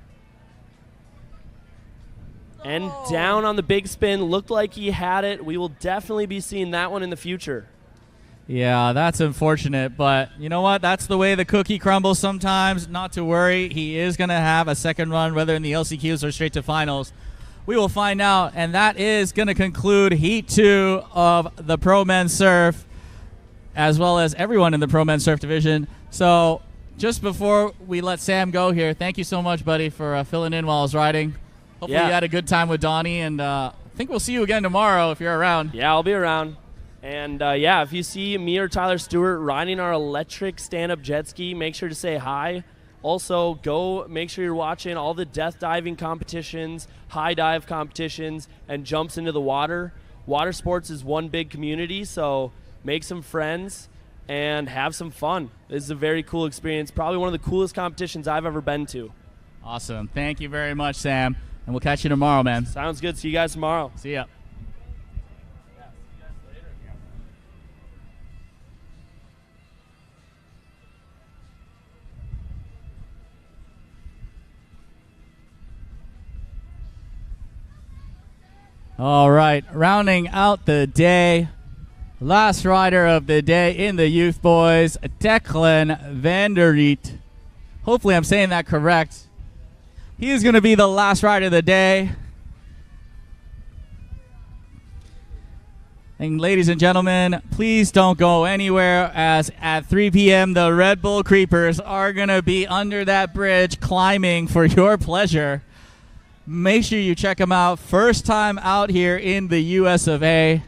And down on the big spin. Looked like he had it. We will definitely be seeing that one in the future. Yeah, that's unfortunate, but you know what? That's the way the cookie crumbles sometimes. Not to worry. He is going to have a second run, whether in the LCQs or straight to finals. We will find out, and that is going to conclude Heat 2 of the Pro Men's Surf, as well as everyone in the Pro Men's Surf division. So just before we let Sam go here, thank you so much, buddy, for filling in while I was riding. Hopefully you had a good time with Donnie, and I think we'll see you again tomorrow if you're around. Yeah, I'll be around. And, yeah, if you see me or Tyler Stewart riding our electric stand-up jet ski, make sure to say hi. Also, go make sure you're watching all the death diving competitions, high dive competitions, and jumps into the water. Water sports is one big community, so make some friends and have some fun. This is a very cool experience, probably one of the coolest competitions I've ever been to. Awesome. Thank you very much, Sam. And we'll catch you tomorrow, man. Sounds good. See you guys tomorrow. See ya. All right, rounding out the day, last rider of the day in the Youth Boys, Declan Vanderriet. Hopefully I'm saying that correct. He is going to be the last rider of the day. And ladies and gentlemen, please don't go anywhere, as at 3 p.m. the Red Bull Creepers are going to be under that bridge climbing for your pleasure. Make sure you check them out. First time out here in the US of A.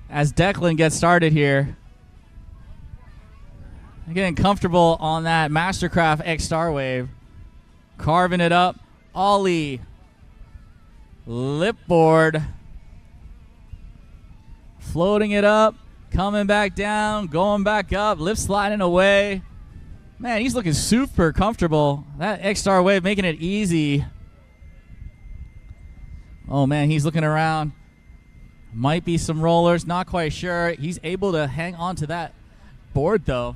As Declan gets started here. Getting comfortable on that Mastercraft X Star Wave. Carving it up. Ollie. Lip board. Floating it up. Coming back down. Going back up. Lip sliding away. Man, he's looking super comfortable. That X Star Wave making it easy. Oh, man, he's looking around. Might be some rollers. Not quite sure. He's able to hang on to that board, though.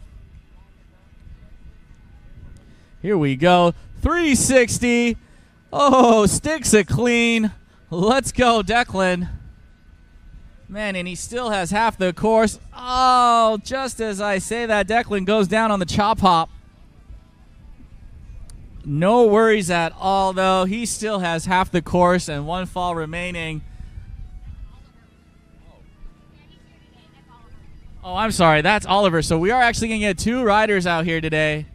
Here we go. 360. Oh, sticks it clean. Let's go, Declan. Man, and he still has half the course. Oh, just as I say that, Declan goes down on the chop hop. No worries at all, though. He still has half the course and one fall remaining. Oh, I'm sorry. That's Oliver. So we are actually going to get 2 riders out here today.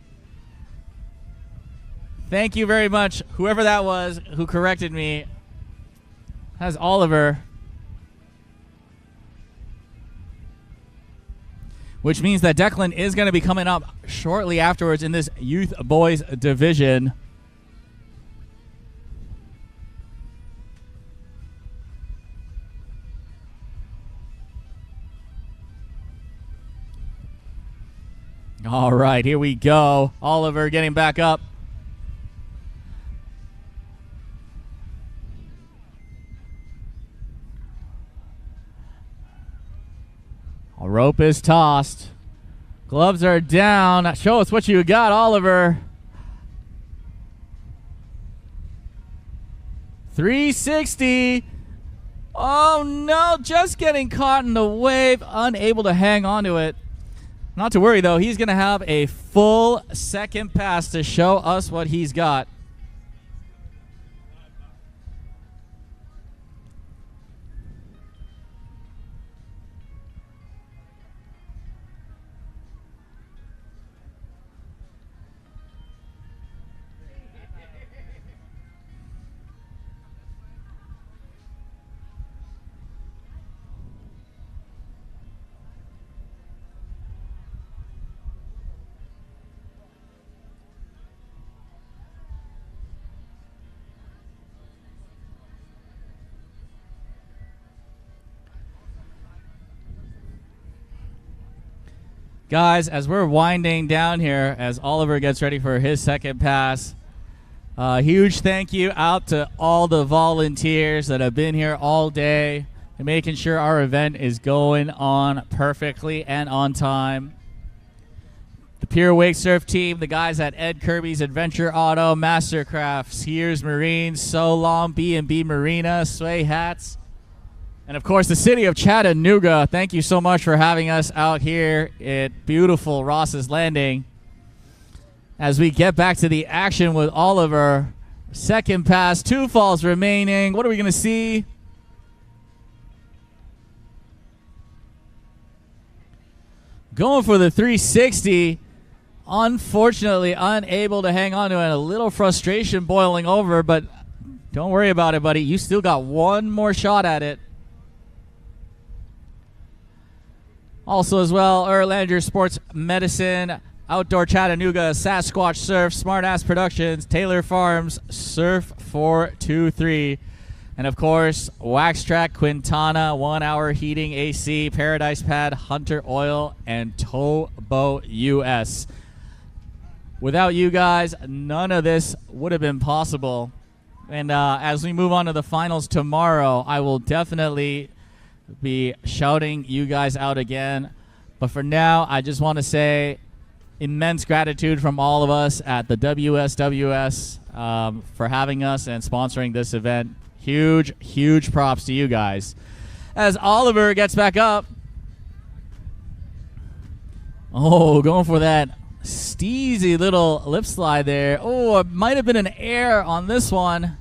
Thank you very much, whoever that was who corrected me. That's Oliver. Which means that Declan is going to be coming up shortly afterwards in this youth boys division. All right, here we go. Oliver getting back up. A rope is tossed. Gloves are down. Show us what you got, Oliver. 360. Oh, no. Just getting caught in the wave. Unable to hang on to it. Not to worry, though. He's going to have a full second pass to show us what he's got. Guys, as we're winding down here, as Oliver gets ready for his second pass, huge thank you out to all the volunteers that have been here all day and making sure our event is going on perfectly and on time. The Pure Wake Surf team, the guys at Ed Kirby's Adventure Auto, Mastercraft, Sears Marine, Solom, B&B Marina, Sway Hats, and, of course, the city of Chattanooga. Thank you so much for having us out here at beautiful Ross's Landing. As we get back to the action with Oliver. Second pass, 2 falls remaining. What are we going to see? Going for the 360. Unfortunately, unable to hang on to it. A little frustration boiling over, but don't worry about it, buddy. You still got one more shot at it. Also as well, Erlander Sports Medicine, Outdoor Chattanooga, Sasquatch Surf, Smartass Productions, Taylor Farms, Surf 423, and of course, Wax Track, Quintana, 1 Hour Heating AC, Paradise Pad, Hunter Oil, and Tobo US. Without you guys, none of this would have been possible. And as we move on to the finals tomorrow, I will definitely be shouting you guys out again. But for now, I just want to say immense gratitude from all of us at the WSWS for having us and sponsoring this event. Huge, huge props to you guys. As Oliver gets back up. Oh, going for that steezy little lip slide there. Oh, it might have been an air on this one.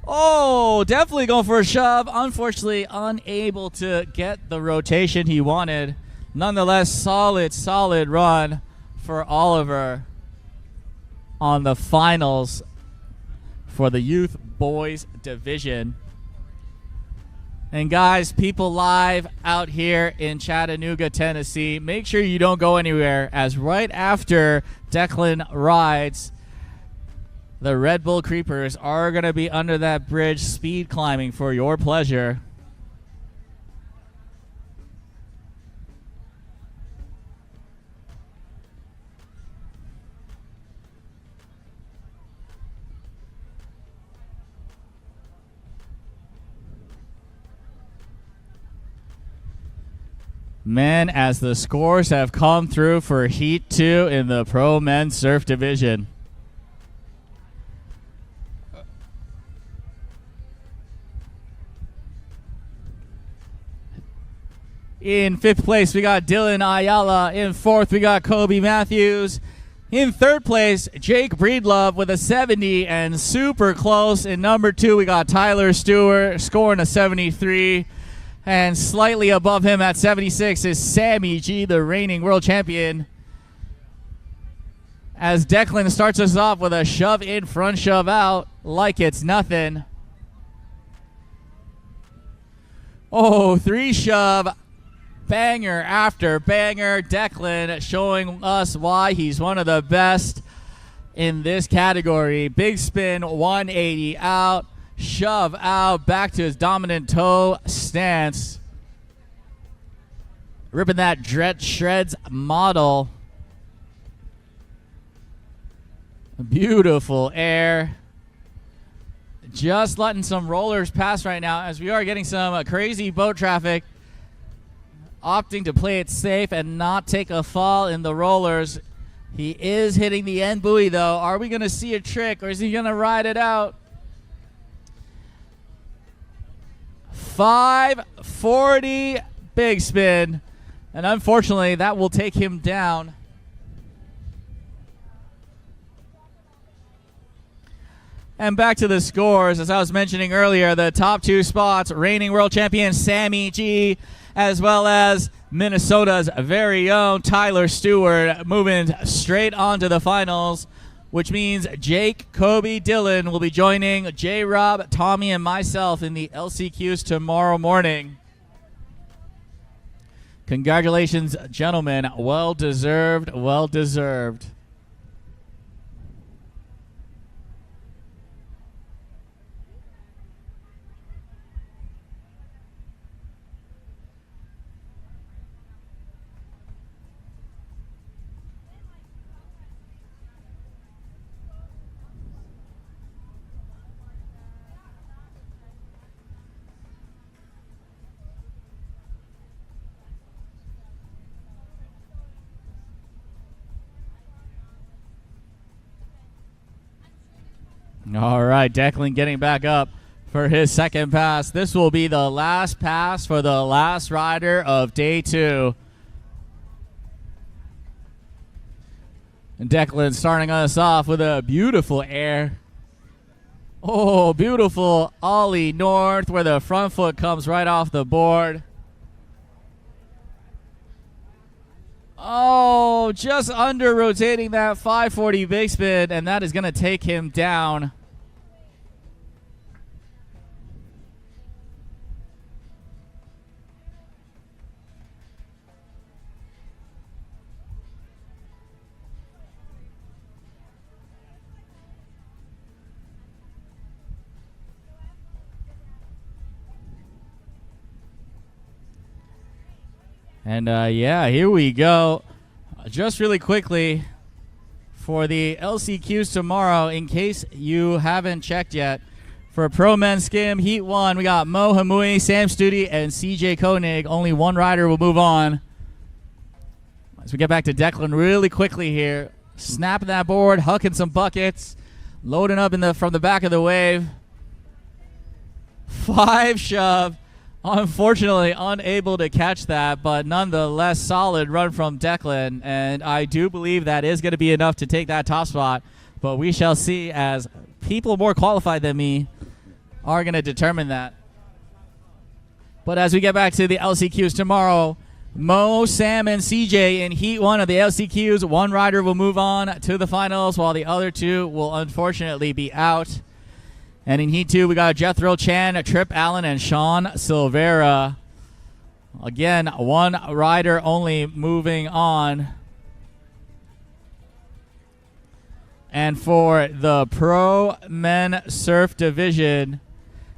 Oh, definitely going for a shove. Unfortunately, unable to get the rotation he wanted. Nonetheless, solid run for Oliver on the finals for the youth boys division. And guys, people live out here in Chattanooga, Tennessee, make sure you don't go anywhere, as right after Declan rides, the Red Bull Creepers are going to be under that bridge speed climbing for your pleasure. Men, as the scores have come through for Heat 2 in the Pro Men's Surf Division. In 5th place, we got Dylan Ayala. In 4th, we got Kobe Matthews. In third place, Jake Breedlove with a 70, and super close. In number 2, we got Tyler Stewart scoring a 73. And slightly above him at 76 is Sammy G, the reigning world champion. As Declan starts us off with a shove in, front shove out, like it's nothing. Oh, 3 shove, banger after banger. Declan showing us why he's one of the best in this category. Big spin, 180 out, shove out, back to his dominant toe stance. Ripping that dread shreds model. Beautiful air. Just letting some rollers pass right now as we are getting some crazy boat traffic. Opting to play it safe and not take a fall in the rollers. He is hitting the end buoy though. Are we going to see a trick or is he going to ride it out? 540 big spin. And unfortunately that will take him down. And back to the scores, as I was mentioning earlier, the top 2 spots, reigning world champion Sammy G, as well as Minnesota's very own Tyler Stewart, moving straight on to the finals, which means Jake, Kobe, Dylan will be joining JRob, Tommy, and myself in the LCQs tomorrow morning. Congratulations, gentlemen. Well deserved, well deserved. All right, Declan getting back up for his second pass. This will be the last pass for the last rider of day 2. And Declan starting us off with a beautiful air. Oh, beautiful ollie north where the front foot comes right off the board. Oh, just under rotating that 540 big spin, and that is going to take him down. And yeah, here we go. Just really quickly for the LCQs tomorrow, in case you haven't checked yet, for Pro Men Skim Heat 1, we got Mo Hamui, Sam Studi, and CJ Koenig. Only one rider will move on. As we get back to Declan really quickly here, snapping that board, hucking some buckets, loading up from the back of the wave. 5 shove. Unfortunately, unable to catch that, but nonetheless, solid run from Declan, and I do believe that is going to be enough to take that top spot, but we shall see as people more qualified than me are going to determine that. But as we get back to the LCQs tomorrow, Mo, Sam, and CJ in Heat 1 of the LCQs. One rider will move on to the finals, while the other 2 will unfortunately be out. And in Heat 2, we got Jethro Chan, Trip Allen, and Sean Silvera. Again, one rider only moving on. And for the Pro Men Surf Division,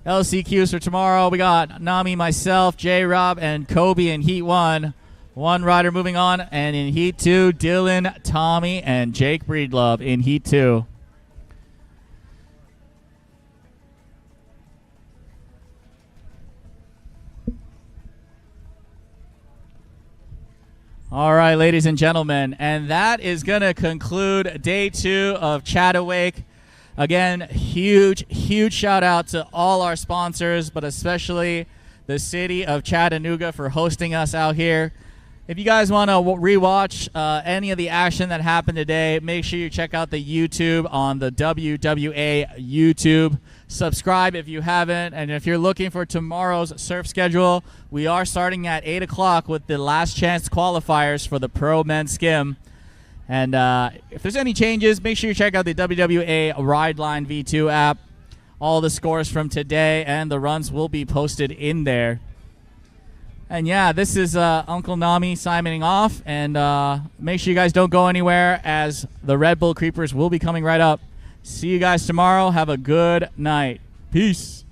LCQs for tomorrow, we got Nami, myself, JRob, and Kobe in Heat 1. One rider moving on. And in Heat 2, Dylan, Tommy, and Jake Breedlove in Heat 2. All right, ladies and gentlemen, and that is going to conclude day 2 of ChattaWake. Again, huge shout out to all our sponsors, but especially the city of Chattanooga for hosting us out here. If you guys want to rewatch any of the action that happened today, make sure you check out the YouTube on the WWA YouTube. Subscribe if you haven't. And if you're looking for tomorrow's surf schedule, we are starting at 8 o'clock with the last chance qualifiers for the Pro Men's Skim. And if there's any changes, make sure you check out the WWA Rideline V2 app. All the scores from today and the runs will be posted in there. And yeah, this is Uncle Nami signing off, and make sure you guys don't go anywhere as the Red Bull Creepers will be coming right up. See you guys tomorrow. Have a good night. Peace.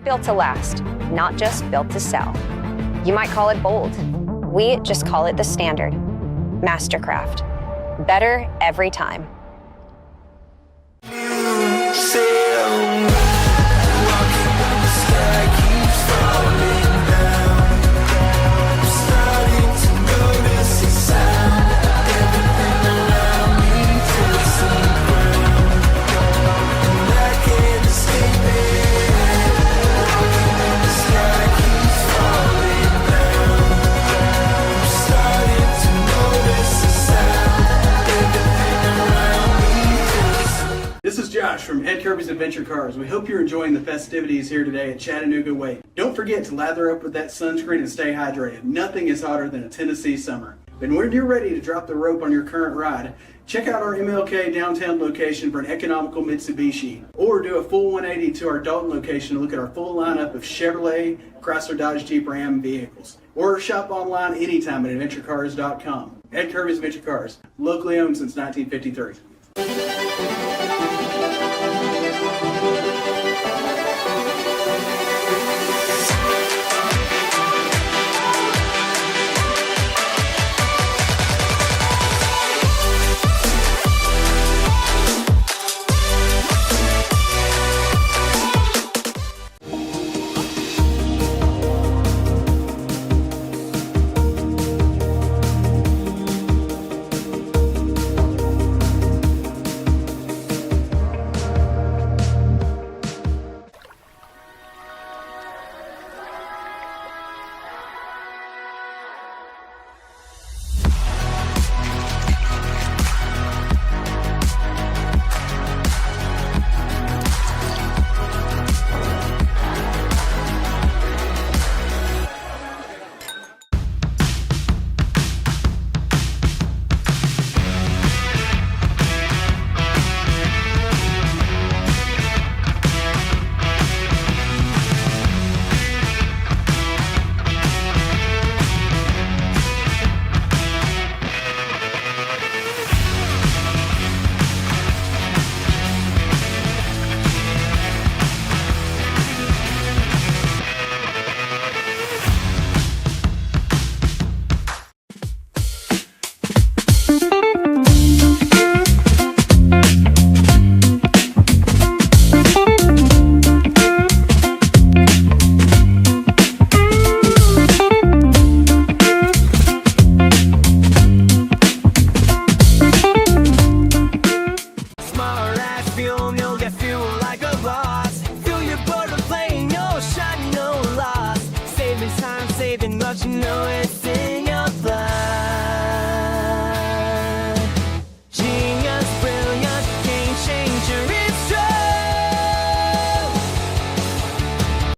Built to last, not just built to sell. You might call it bold. We just call it the standard. Mastercraft. Better every time. This is Josh from Ed Kirby's Adventure Cars. We hope you're enjoying the festivities here today at Chattanooga Wake. Don't forget to lather up with that sunscreen and stay hydrated. Nothing is hotter than a Tennessee summer. And when you're ready to drop the rope on your current ride, check out our MLK downtown location for an economical Mitsubishi, or do a full 180 to our Dalton location to look at our full lineup of Chevrolet, Chrysler, Dodge, Jeep, Ram vehicles. Or shop online anytime at adventurecars.com. Ed Kirby's Adventure Cars, locally owned since 1953.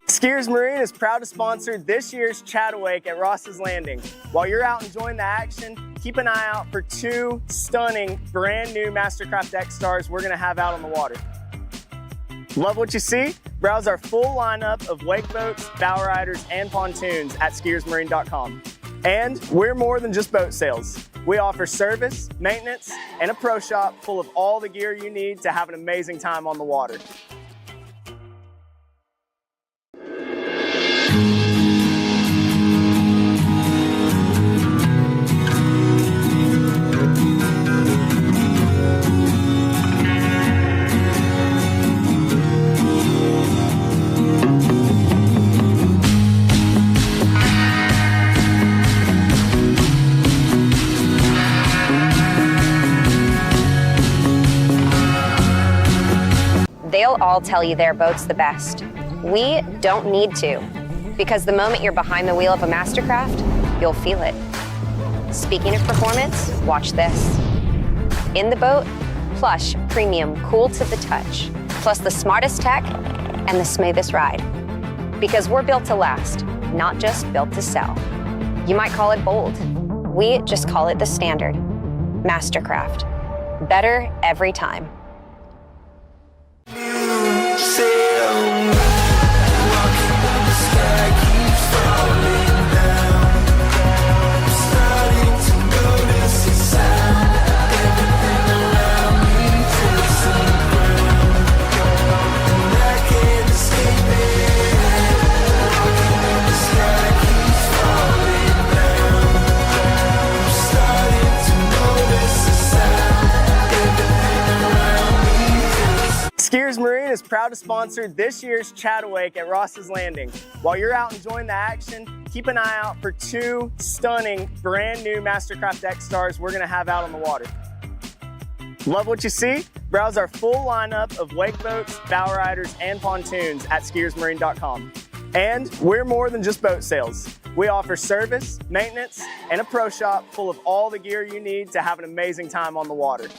Skiers Marine is proud to sponsor this year's ChattaWake at Ross's Landing. While you're out enjoying the action, keep an eye out for two stunning brand new Mastercraft X Stars we're gonna have out on the water. Love what you see? Browse our full lineup of wake boats, bow riders, and pontoons at skiersmarine.com. And we're more than just boat sales. We offer service, maintenance, and a pro shop full of all the gear you need to have an amazing time on the water. They'll all tell you their boat's the best. We don't need to, because the moment you're behind the wheel of a Mastercraft, you'll feel it. Speaking of performance, watch this. In the boat, plush, premium, cool to the touch, plus the smartest tech and the smoothest ride. Because we're built to last, not just built to sell. You might call it bold. We just call it the standard. Mastercraft. Better every time. Skiers Marine is proud to sponsor this year's ChattaWake at Ross's Landing. While you're out enjoying the action, keep an eye out for 2 stunning brand new Mastercraft X Stars we're gonna have out on the water. Love what you see? Browse our full lineup of wake boats, bow riders, and pontoons at skiersmarine.com. And we're more than just boat sales. We offer service, maintenance, and a pro shop full of all the gear you need to have an amazing time on the water.